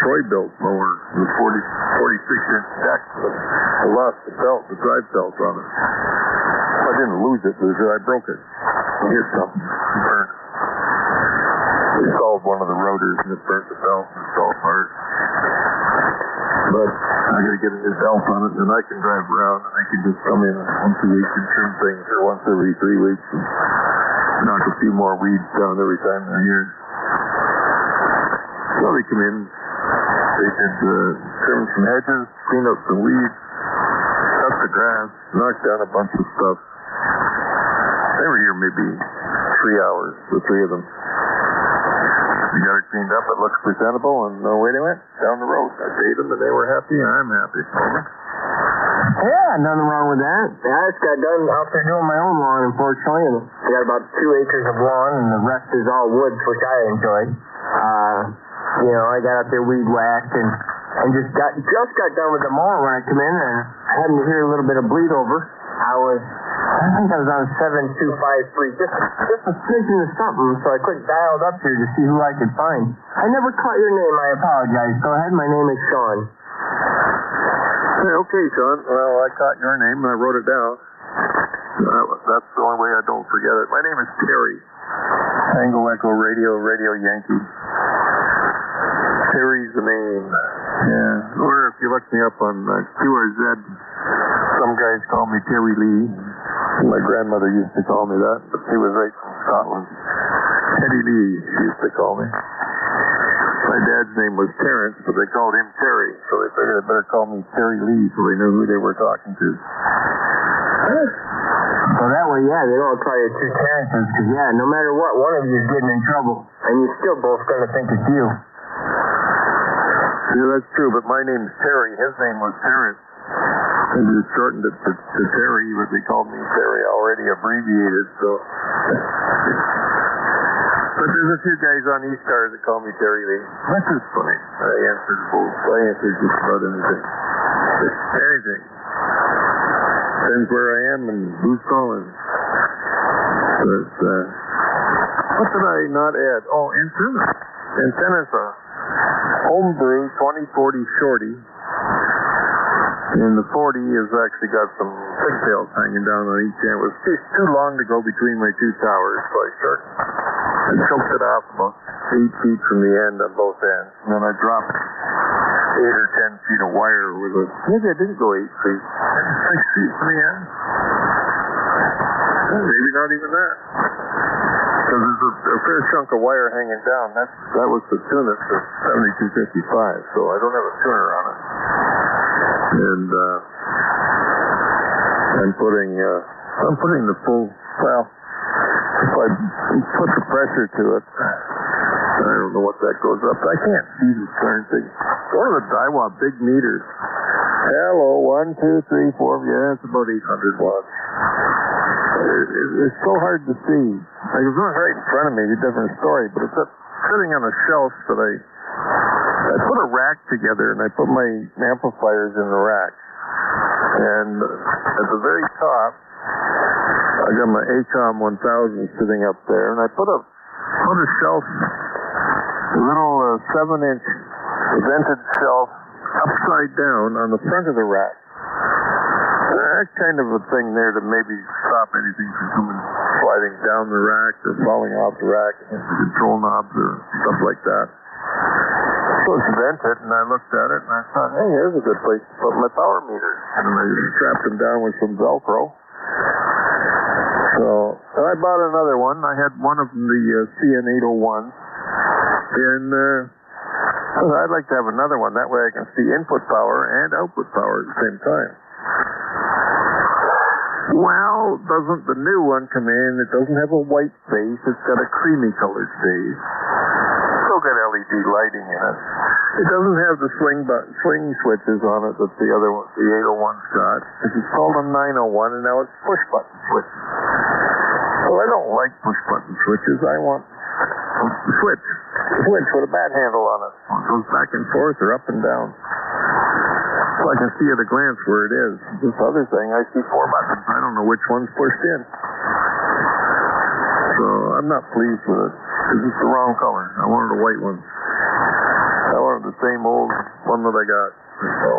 Troy-built mower with 46-inch deck. I lost the belt, the drive belt on it. I didn't lose it, I broke it. Hit something, burnt. We solved one of the rotors and it burnt the belt and it's all apart. But I gotta get a new belt on it and I can drive around and I can just come in once a week and trim things, or once every 3 weeks and knock a few more weeds down every time they're here. So they come in, they did trim some hedges, clean up some weeds, cut the grass, knock down a bunch of stuff. They were here maybe 3 hours, the 3 of them. We got it cleaned up, it looks presentable, and away they went, down the road. I paid them, and they were happy, and I'm happy. Yeah, nothing wrong with that. I just got done out there doing my own lawn, unfortunately, and I got about 2 acres of lawn, and the rest is all woods, which I enjoy. You know, I got out there weed whacked, and just got done with the mower when I come in, and I happened to hear a little bit of bleed over. I think I was on 7253, just a smidgen of something, so I quick dialed up here to see who I could find. I never caught your name, I apologize. Go ahead, my name is Sean. Hey, okay, Sean. Well, I caught your name and I wrote it down. That's the only way I don't forget it. My name is Terry. Tango Echo Radio Yankee. Terry's the name. Yeah. Or if you look me up on QRZ, some guys call me Terry Lee. My grandmother used to call me that, but she was right from Scotland. Teddy Lee, she used to call me. My dad's name was Terrence, but they called him Terry, so they figured they better call me Terry Lee so they knew who they were talking to. So that way, yeah, they don't call you 2 Terrences, because, yeah, no matter what, one of you is getting in trouble, and you're still both going to think it's you. Yeah, that's true, but my name's Terry. His name was Terrence. They just shortened it to Terry, but they called me Terry, already abbreviated, so. But there's a few guys on ECARS that call me Terry Lee. That's just funny. I answered both. I answered just about anything. Anything. Depends where I am and who's calling. But, what did I not add? Oh, antenna. Antenna's a homebrew 2040 shorty. And the 40 has actually got some pigtails hanging down on each end. It was too long to go between my 2 towers, so I choked it off about 8 feet from the end on both ends. And then I dropped 8 or 10 feet of wire with it. Maybe I didn't go 8 feet. 6 feet from the end. Maybe not even that. Because there's a fair chunk of wire hanging down. That was the tune-up for 7255, so I don't have a tuner on it. And I'm putting the full, well, if I put the pressure to it, I don't know what that goes up. I can't see this darn thing. Go to the Daiwa big meters. Hello, 1, 2, 3, 4, yeah, it's about 800 watts. It's so hard to see. Like, it's not right in front of me, it's a different story, but it's sitting on a shelf that I put a rack together and I put my amplifiers in the rack. And at the very top, I got my ACOM 1000 sitting up there, and I put a shelf, a little 7-inch vented shelf, upside down on the front of the rack. That kind of a thing there to maybe stop anything from coming sliding down the rack or falling off the rack and the control knobs or stuff like that. So it's vented, and I looked at it and I thought, hey, here's a good place to put my power meters. And I strapped them down with some Velcro. So I bought another one. I had one of the CN801s, and I'd like to have another one. That way I can see input power and output power at the same time. Well, doesn't the new one come in? It doesn't have a white face. It's got a creamy colored face. Still got LED lighting in it. It doesn't have the swing switches on it that the other one, the 801's got. It's called a 901, and now it's push button switches. Well, I don't like push button switches. I want a switch with a bat handle on it. It goes back and forth or up and down. So I can see at a glance where it is. This other thing, I see 4 buttons. I don't know which one's pushed in. So I'm not pleased with it. It's the wrong color. I wanted a white one. I wanted the same old one that I got. So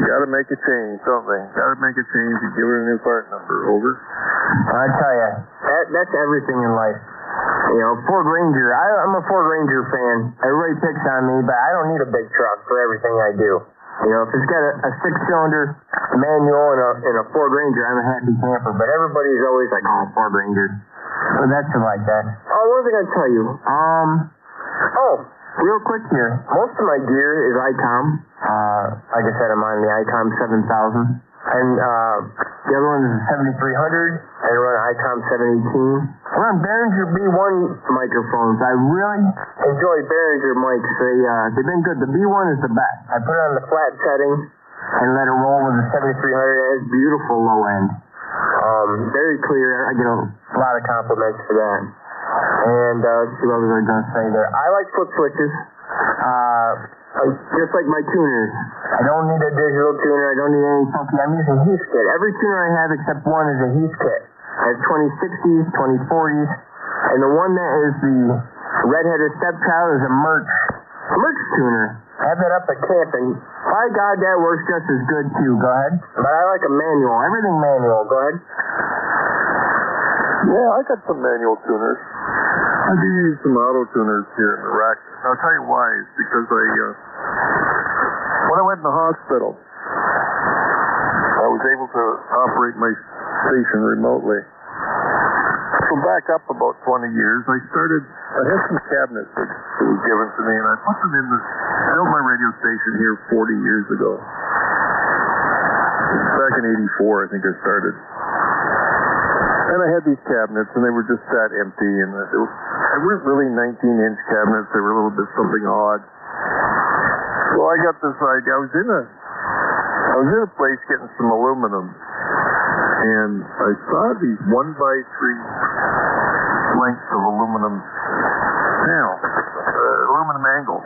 you got to make a change, don't they? Got to make a change and give it a new part number. Over. I tell you, that's everything in life. You know, Ford Ranger. I'm a Ford Ranger fan. Everybody picks on me, but I don't need a big truck for everything I do. You know, if it's got a 6-cylinder manual and a Ford Ranger, I'm a happy camper. But everybody's always like, oh, Ford Ranger. So that's like that. Oh, what was I going to tell you? Real quick here. Most of my gear is ICOM. Like I said, I'm on the ICOM 7000. And the other one is a 7300. I run ICOM 718. I run Behringer B1 microphones. I really enjoy Behringer mics. They've been good. The B1 is the best. I put it on the flat setting and let it roll with the 7300. It has beautiful low end. Very clear. I get a lot of compliments for that. And let's see what I was going to say there. I like flip switches. Just like my tuners. I don't need a digital tuner. I don't need any funky. I'm using Heath kit. Every tuner I have except one is a Heath kit. I have 2060s, 2040s, and the one that is the redheaded stepchild is a Merch tuner. I have that up at camp, and by God, that works just as good too. Go ahead. But I like a manual. Everything manual. Go ahead. Yeah, I got some manual tuners. I do use some auto tuners here in the rack. I'll tell you why. It's because when I went in the hospital, I was able to operate my station remotely. So back up about 20 years, I had some cabinets that were given to me, and I put them in I built my radio station here 40 years ago. Back in 84, I think I started. And I had these cabinets, and they were just sat empty, and they weren't really 19-inch cabinets. They were a little bit something odd. So I got this idea. I was in a place getting some aluminum, and I saw these 1x3 lengths of aluminum panel, aluminum angle.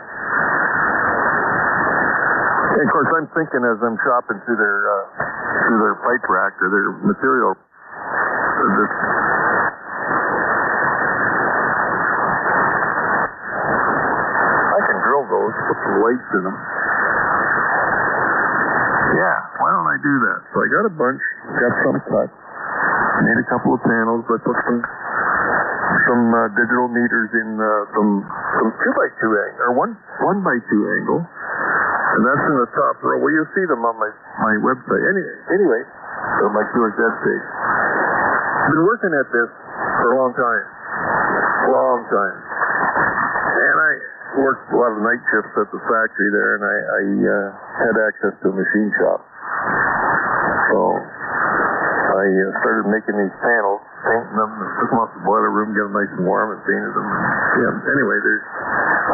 And of course, I'm thinking as I'm shopping through their pipe rack or their material. I can drill those, put some lights in them. Yeah, why don't I do that? So I got a bunch, got some cut, made a couple of panels. I put some digital meters in some 2x2 angle, or 1x2 angle, and that's in the top row. Well, you'll see them on my website. Anyway, on my QRZ page. I've been working at this for a long time. And I worked a lot of night shifts at the factory there, and I had access to a machine shop. So I started making these panels, painting them, and took them off the boiler room, get them nice and warm, and painted them. Yeah, anyway,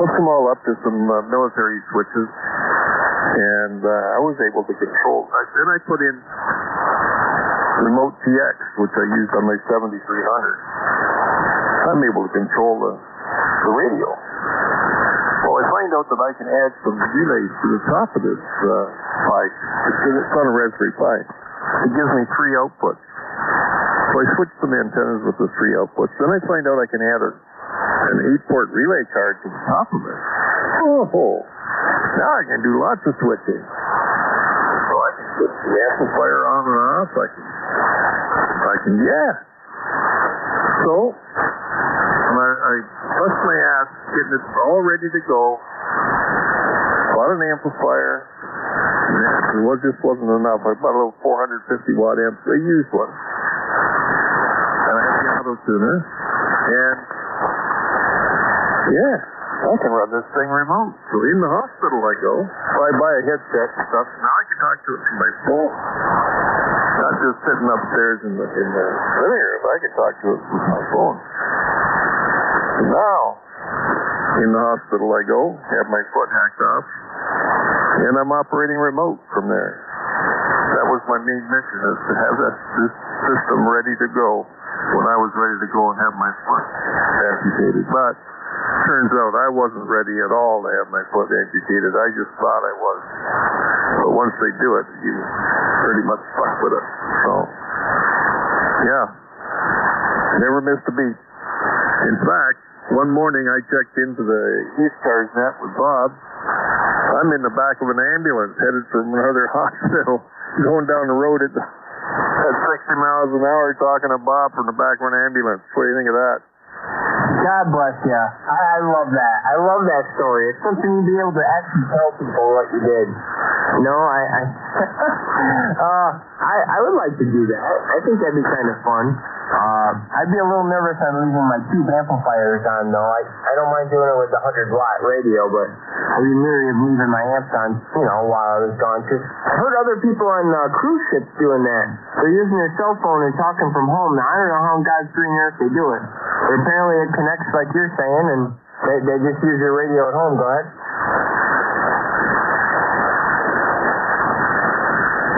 hooked them all up to some military switches, and I was able to control. Then I put in Remote TX, which I used on my 7300. I'm able to control the radio. Well, I find out that I can add some relays to the top of this Pi. It's on a Raspberry Pi. It gives me 3 outputs. So I switch some antennas with the 3 outputs. Then I find out I can add an 8-port relay card to the top of it. Oh, now I can do lots of switching. So I can switch the amplifier on and off. So I bust my ass getting it all ready to go. Bought an amplifier. It just wasn't enough. I bought a little 450 watt amp. I used one. And I have the auto tuner. And yeah, I can run this thing remote. So in the hospital I go. I buy a headset and stuff. Now I can talk to it from my phone. Not just sitting upstairs in the living room. I can talk to it with my phone. And now, in the hospital I go, have my foot hacked off, and I'm operating remote from there. That was my main mission, is to have this system ready to go when I was ready to go and have my foot amputated. But turns out I wasn't ready at all to have my foot amputated. I just thought I was. But once they do it, you pretty much stuck with it. So, yeah, never missed a beat. In fact, one morning I checked into the ECARS net with Bob. I'm in the back of an ambulance headed from another hospital, going down the road at 60 miles an hour talking to Bob from the back of an ambulance. What do you think of that? God bless you. I love that. I love that story. It's something you'd be able to actually tell people what you did. No, I would like to do that. I think that'd be kind of fun. I'd be a little nervous on leaving my tube amplifiers on, though. I don't mind doing it with the 100-watt radio, but I'd be leery of leaving my amps on, while I was gone. Because I heard other people on cruise ships doing that. They're using their cell phone and talking from home. Now, I don't know how on God's green earth they do it. But apparently it connects like you're saying, and they just use their radio at home. Go ahead.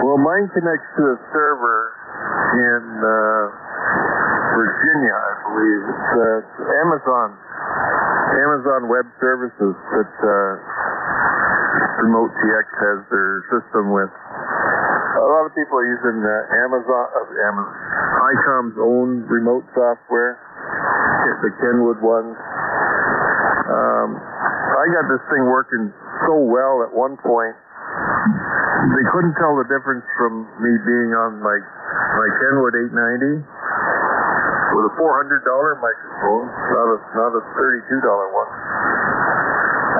Well, mine connects to a server in Virginia, I believe. It's Amazon Web Services that Remote TX has their system with. A lot of people are using ICOM's own remote software, the Kenwood one. I got this thing working so well at one point. They couldn't tell the difference from me being on my Kenwood 890 with a $400 microphone, not a $32 one.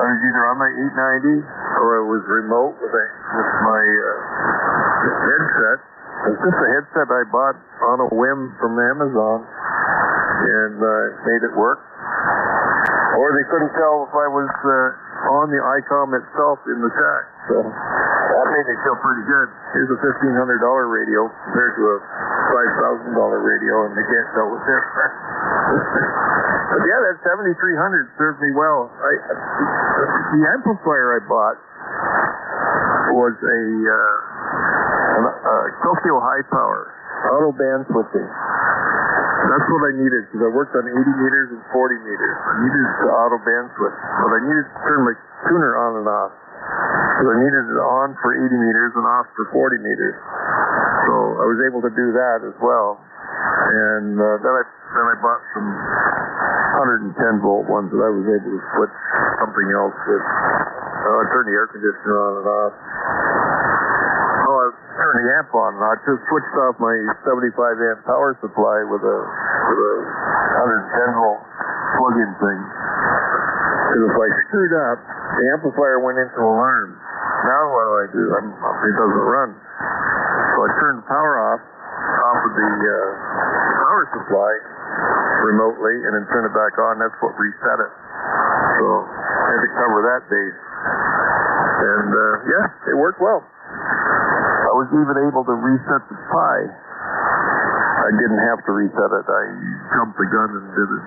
I was either on my 890 or I was remote with my headset. It's just a headset I bought on a whim from Amazon, and made it work. Or they couldn't tell if I was on the ICOM itself in the shack. So that made me feel pretty good. Here's a $1,500 radio compared to a $5,000 radio, and they can't tell the difference. But yeah, that 7300 served me well. The amplifier I bought was a Tokyo High Power auto band switching. That's what I needed, because I worked on 80 meters and 40 meters. I needed the auto band switch, but I needed to turn my tuner on and off. So I needed it on for 80 meters and off for 40 meters. So I was able to do that as well. And then I bought some 110 volt ones that I was able to switch something else with. I turned the air conditioner on and off. I turned the amp on, and I just switched off my 75 amp power supply with a 110 volt plug-in thing. Because if I screwed up, the amplifier went into alarm. Now what do? It doesn't run. So I turned the power off of the power supply remotely, and then turn it back on. That's what reset it. So I had to cover that base. And yeah, it worked well. I was even able to reset the Pi. I didn't have to reset it. I jumped the gun and did it.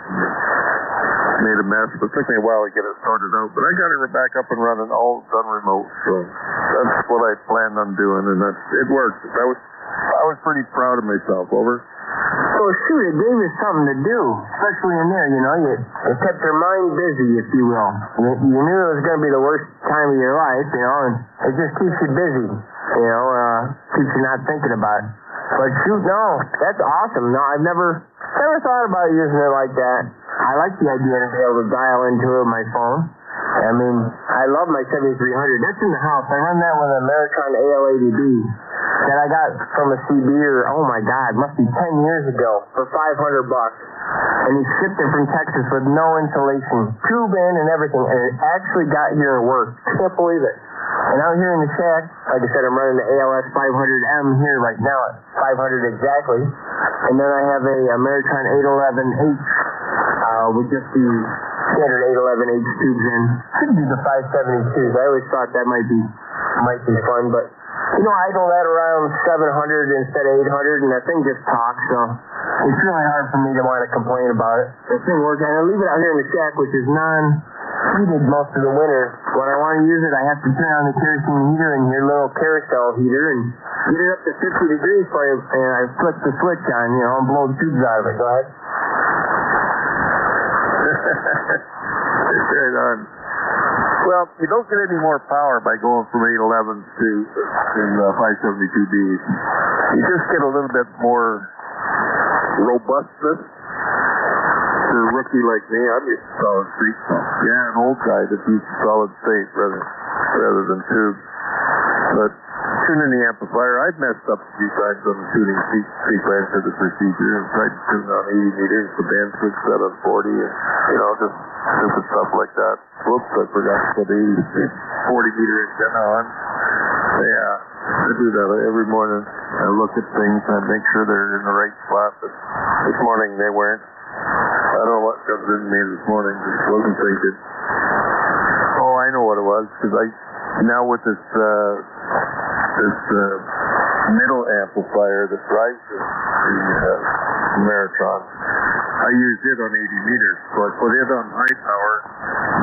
made a mess, but it took me a while to get it sorted out. But I got it back up and running, all done remote. So that's what I planned on doing, and it worked. I was pretty proud of myself. Over. Well, shoot, it gave you something to do, especially in there, you know. It kept your mind busy, if you will. You knew it was going to be the worst time of your life, you know, and it just keeps you busy, you know, keeps you not thinking about it. But shoot, no, that's awesome. No, I've never thought about using it like that. I like the idea to be able to dial into it with my phone. I mean, I love my 7300. That's in the house. I run that with an Ameritron AL80B that I got from a CBer, oh my God, must be 10 years ago for $500. And he shipped it from Texas with no insulation, tube in and everything, and it actually got here and worked. Can't believe it. And out here in the shack, like I said, I'm running the ALS 500M here right now at 500 exactly. And then I have a Ameritron 811H with just the standard 811H tubes in. Could do the 572s. I always thought that might be fun, but you know, I idle that around 700 instead of 800, and that thing just talks, so it's really hard for me to want to complain about it. The thing works, and I leave it out here in the shack, which is non-heated most of the winter. When I want to use it, I have to turn on the kerosene heater in here, little carousel heater, and get it up to 50 degrees for you, and I flip the switch on, you know, and blow the tubes out of it. Go ahead. Right on. Well, you don't get any more power by going from 811s to 572Bs. You just get a little bit more robustness. For a rookie like me, I'm used to solid state. Yeah, an old guy that uses solid state rather than tubes. But tuning the amplifier, I've messed up a few times on the tuning sequence of the procedure and tried to tune on 80 meters, the band switch set on 40, and, you know, just stupid stuff like that. Whoops, I forgot to put the 40 meter antenna on. Yeah, I do that every morning. I look at things and I make sure they're in the right spot, but this morning they weren't. I don't know what comes in me this morning, just wasn't thinking. Oh, I know what it was, because now with this middle amplifier that drives the Ameritron, I use it on 80 meters. So I put it on high power,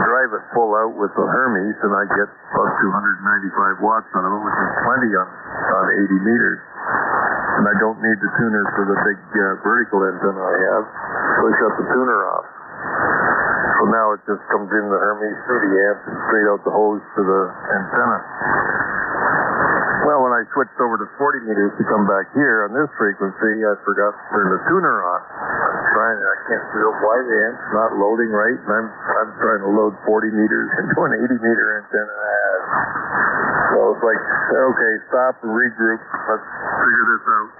drive it full out with the Hermes, and I get about 295 watts out of it, which is plenty on 80 meters. And I don't need the tuner for the big vertical antenna I have, so I shut the tuner off. So now it just comes in the Hermes through the amp and straight out the hose to the antenna. Well, when I switched over to 40 meters to come back here on this frequency, I forgot to turn the tuner on. I can't figure out why the amp's not loading right, and I'm trying to load 40 meters into an 80 meter antenna. So it's like, okay, stop and regroup. Let's figure this out.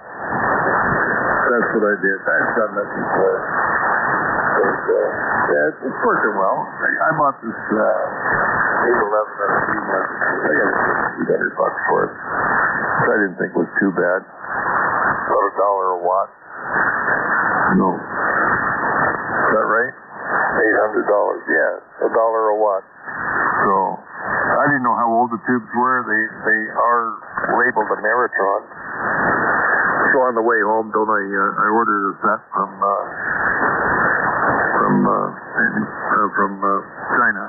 That's what I did. I've done that before. But, yeah, it's working well. I bought this 811 at a few months. I got $800 for it. Which I didn't think was too bad. About $1 a watt. No. Is that right? $800. Yeah, $1 a watt. So I didn't know how old the tubes were. They are labeled Ameritron. So on the way home, I ordered a set from China.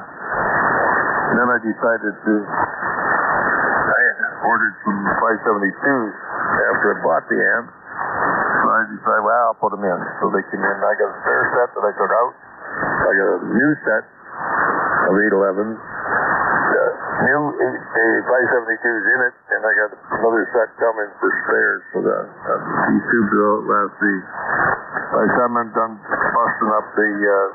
And then I decided I had ordered some 572s after I bought the amp. So I decided, well, I'll put them in. So they came in. I got a spare set that I took out. I got a new set of 811s. New 572s in it, and I got another set coming for spares. So these tubes will last by the time I'm done busting up the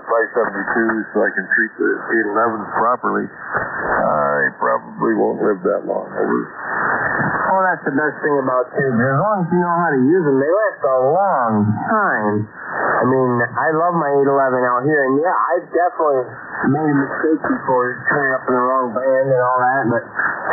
572s so I can treat the 811s properly, I probably won't live that long. Oh, that's the best thing about tubes. As long as you know how to use them, they last a long time. I mean, I love my 811 out here, and yeah, I've definitely made a mistake before, turning up in the wrong band and all that, but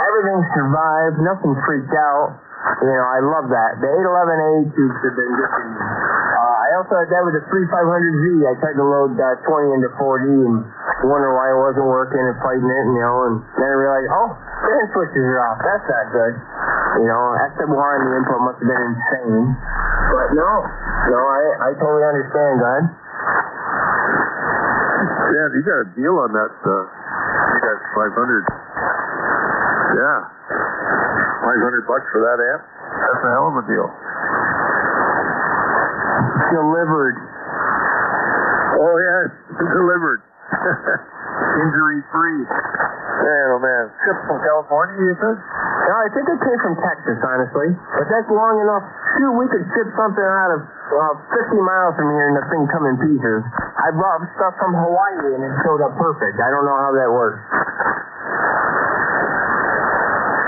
everything survived, nothing freaked out. You know, I love that. The 811A tubes have been good for me. I also had that with the 3500Z. I tried to load 20 into 4D and wonder why it wasn't working and fighting it, you know, and then I realized, oh, band switches are off. That's not good. You know, SWR on the input must have been insane. But no, I totally understand, God. Yeah, you got a deal on that. You got 500. Yeah. $500 for that amp? That's a hell of a deal. Delivered. Oh, yeah, delivered. Injury-free. Man, oh, man. Shipped from California, you said? No, I think it came from Texas, honestly. But that's long enough. Shoot, we could ship something out of 50 miles from here and the thing come in pieces. I brought stuff from Hawaii and it showed up perfect. I don't know how that works.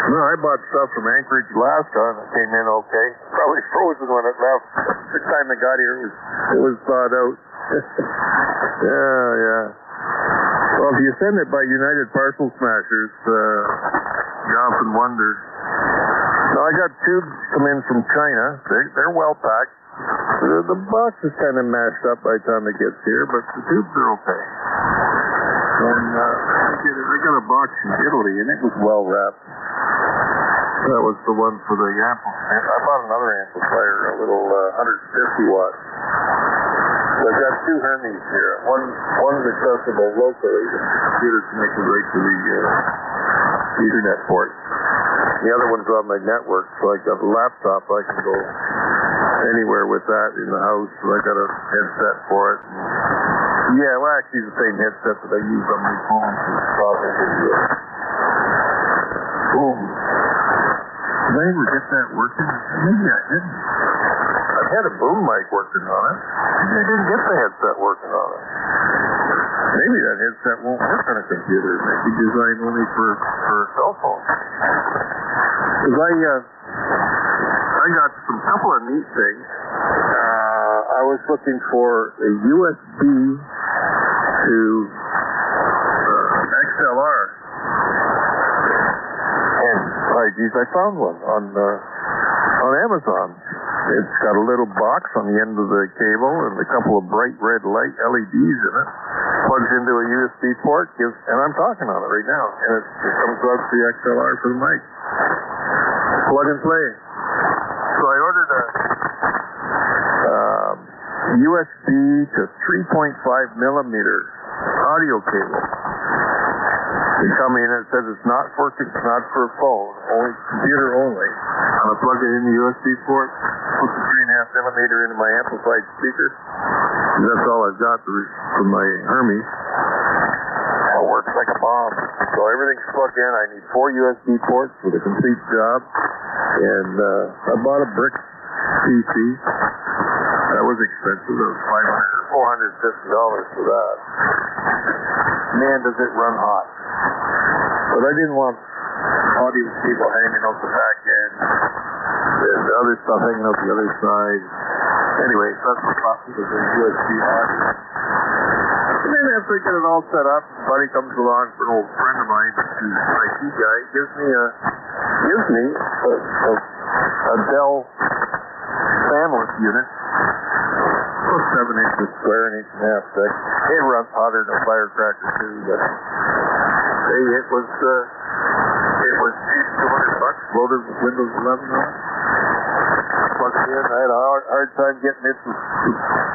No, I bought stuff from Anchorage, Alaska, and it came in okay. Probably frozen when it left. The time it got here, it was thawed out. Yeah. Well, if you send it by United Parcel Smashers, you often wonder. No, I got tubes come in from China. They're well packed. The box is kind of mashed up by the time it gets here, but the tubes are okay. And I got a box from Italy, and it was well wrapped. That was the one for the amplifier. I bought another amplifier, a little 150 watts. So I've got two Hermes here. One's accessible locally. The computer connected right to the Ethernet port. The other one's on my network, so I got a laptop. I can go anywhere with that in the house. So I got a headset for it. Yeah, well, actually, the same headset that I use on my phone to talk into the boom. Did I ever get that working? Maybe I didn't. I've had a boom mic working on it. Maybe I didn't get the headset working on it. Maybe that headset won't work on a computer. It might be designed only for a cell phone. Because I got some couple of neat things. I was looking for a USB to XLR. And, I found one on Amazon. It's got a little box on the end of the cable and a couple of bright red light LEDs in it. Plugs into a USB port, and I'm talking on it right now. And it comes out the XLR for the mic. Plug and play. So I ordered a USB to 3.5 millimeter audio cable. They tell me, and it says it's not for a phone, only computer only. I'm gonna plug it in the USB port, put the 3.5 millimeter into my amplified speaker. And that's all I've got for my Hermes. It works like a bomb. So everything's plugged in. I need 4 USB ports for the complete job. And I bought a brick PC. That was expensive. It was $450 for that. Man, does it run hot. But I didn't want audio cable hanging out the back end and the other stuff hanging out the other side. Anyway, that's the problem with the USB audio. And then after I get it all set up, a buddy comes along, an old friend of mine, who's an IT guy, gives me a Dell fanless unit. 7 inches square, an inch and a half thick. It runs hotter than a firecracker too, but it was $200, loaded with Windows 11 on it. Plugged it in. I had a hard time getting it to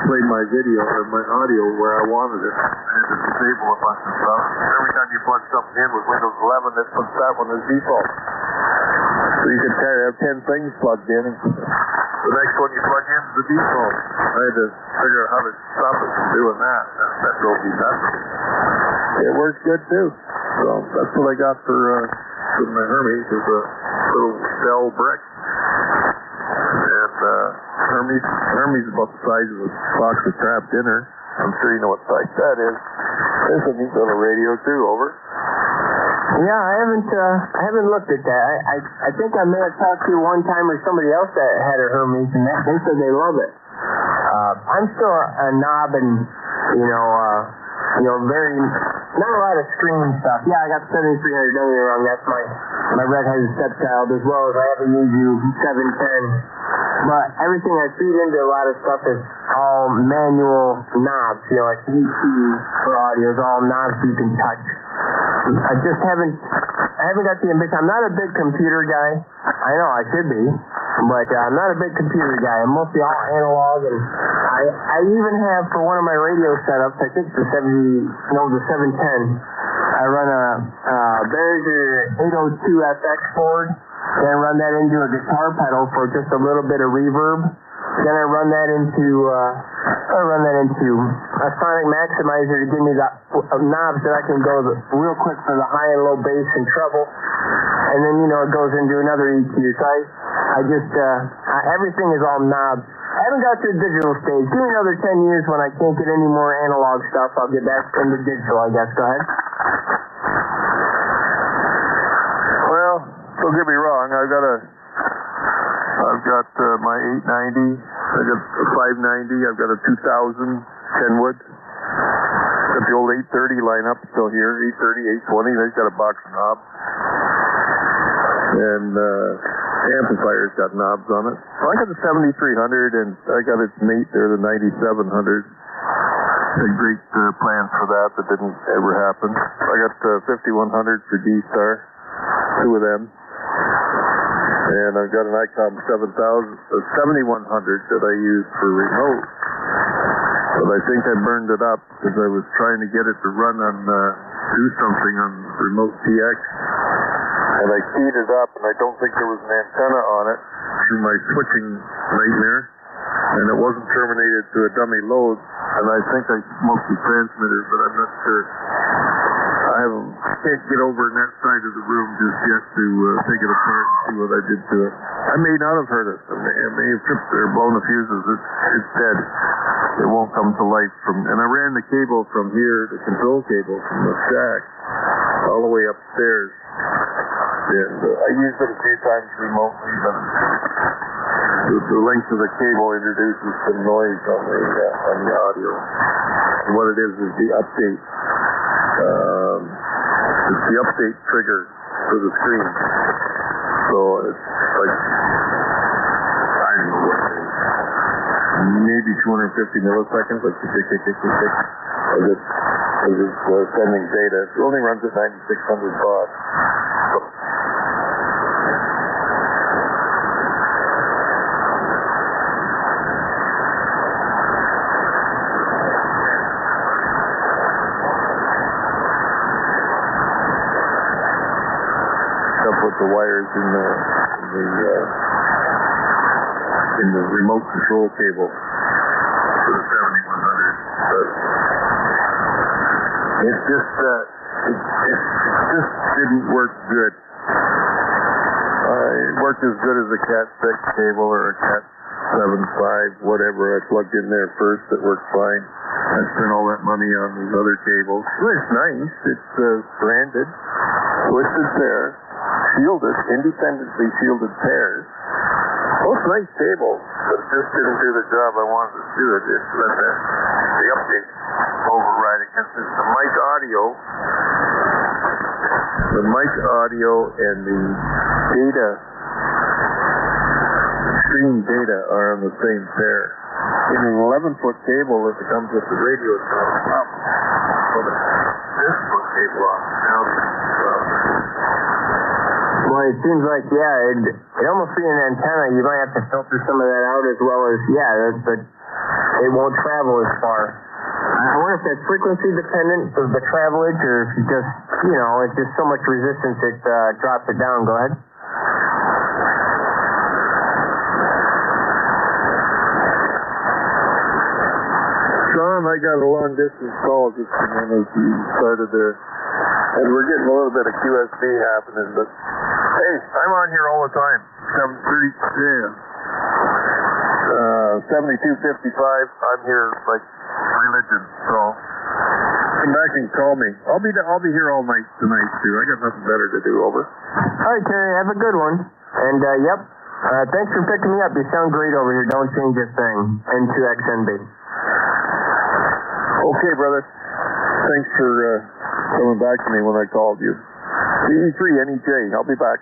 play my video or my audio where I wanted it. I had to disable a bunch of stuff. Every time you plug something in with Windows 11, it puts that one as default. So you could have 10 things plugged in, and the next one you plug in is the default. I had to figure out how to stop it from doing that. That drove me nuts. It works good too. So that's what I got for my Hermes, is a little Dell brick. And Hermes is about the size of a box of Kraft dinner. I'm sure you know what size that is. There's a neat little radio too. Over. Yeah, I haven't looked at that. I think I may have talked to you one time or somebody else that had a Hermes, and they said they love it. I'm still a knob and, very, not a lot of screen stuff. Yeah, I got 7300 wrong. That's my red-headed stepchild, as well as I have a UU 710. But everything I feed into a lot of stuff is all manual knobs. Like EQ for audio is all knobs you can touch. I just haven't got the ambition. I'm not a big computer guy. I know I should be, But I'm not a big computer guy. I'm mostly all analog, and I even have, for one of my radio setups, I think the 710, I run a Behringer 802 FX board, then I run that into a guitar pedal for just a little bit of reverb. Then I run that into a sonic maximizer to give me the knobs that I can go real quick for the high and low bass and treble. And then, it goes into another EQ. So everything is all knobs. I haven't got to the digital stage. Give me another 10 years when I can't get any more analog stuff. I'll get back into digital, I guess. Go ahead. Well, don't get me wrong. I've got my 890. I've got a 590. I've got a 2000 Kenwood. Got the old 830 lineup still here. 830, 820. They've got a box of knobs. And amplifier's got knobs on it. Well, I got the 7300, and I got its mate there, the 9700. Had great plans for that didn't ever happen. I got the 5100 for D-Star, 2 of them. And I've got an ICOM 7100 that I use for remote. But I think I burned it up because I was trying to get it to run on, do something on remote TX. And I keyed it up, and I don't think there was an antenna on it through my switching nightmare. And it wasn't terminated to a dummy load. And I think I smoked the transmitter, but I'm not sure. I can't get over in that side of the room just yet to take it apart and see what I did to it. I may not have hurt it. I may have tripped or blown the fuses. It's dead. It won't come to life and I ran the cable from here, the control cable from the shack, all the way upstairs. And I used it a few times remotely, but the length of the cable introduces some noise on the audio. And what it is the update. It's the update trigger for the screen. So it's like, I don't know what it is. Maybe 250 milliseconds, like tick, tick, tick, tick, tick, as it's sending data. It only runs at 9,600 baud. With the wires in the remote control cable for the 7100, but it just didn't work good. It worked as good as a Cat 6 cable or a Cat 7.5, whatever. I plugged in there first, it worked fine. I spent all that money on these other cables. Well, it's nice. It's branded, twisted there. Shielded, independently shielded pairs. Both nice cables, but it just didn't do the job I wanted to do. It just let the update override against it. The mic audio and the data, stream data are on the same pair. In an 11-foot cable, if it comes with the radio, it's not a problem. But this foot cable off now. Well, it seems like, it almost be an antenna. You might have to filter some of that out as well as, but it won't travel as far. I wonder if that's frequency dependent of the travelage or if it's just so much resistance it drops it down. Go ahead. Sean, I got a long distance call just as you started there. And we're getting a little bit of QSB happening, but hey, I'm on here all the time. 7255. I'm here like religion. So come back and call me. I'll be here all night tonight too. I got nothing better to do. Over. All right, Terry. Have a good one. And thanks for picking me up. You sound great over here. Don't change a thing. N2XNB. Okay, brother. Thanks for coming back to me when I called you. CE3 NEJ. I'll be back.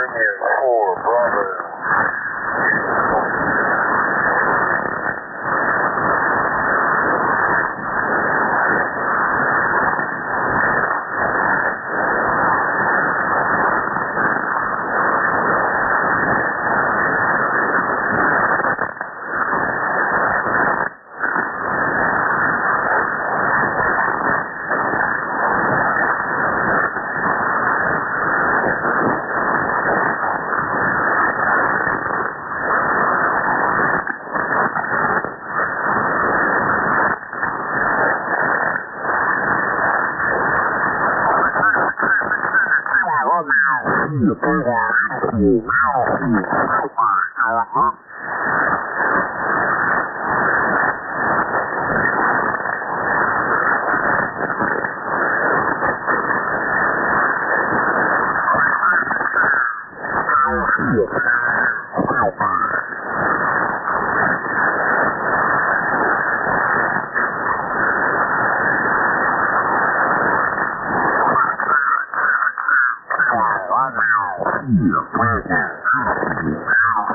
3-4, Bravo.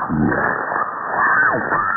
Yeah.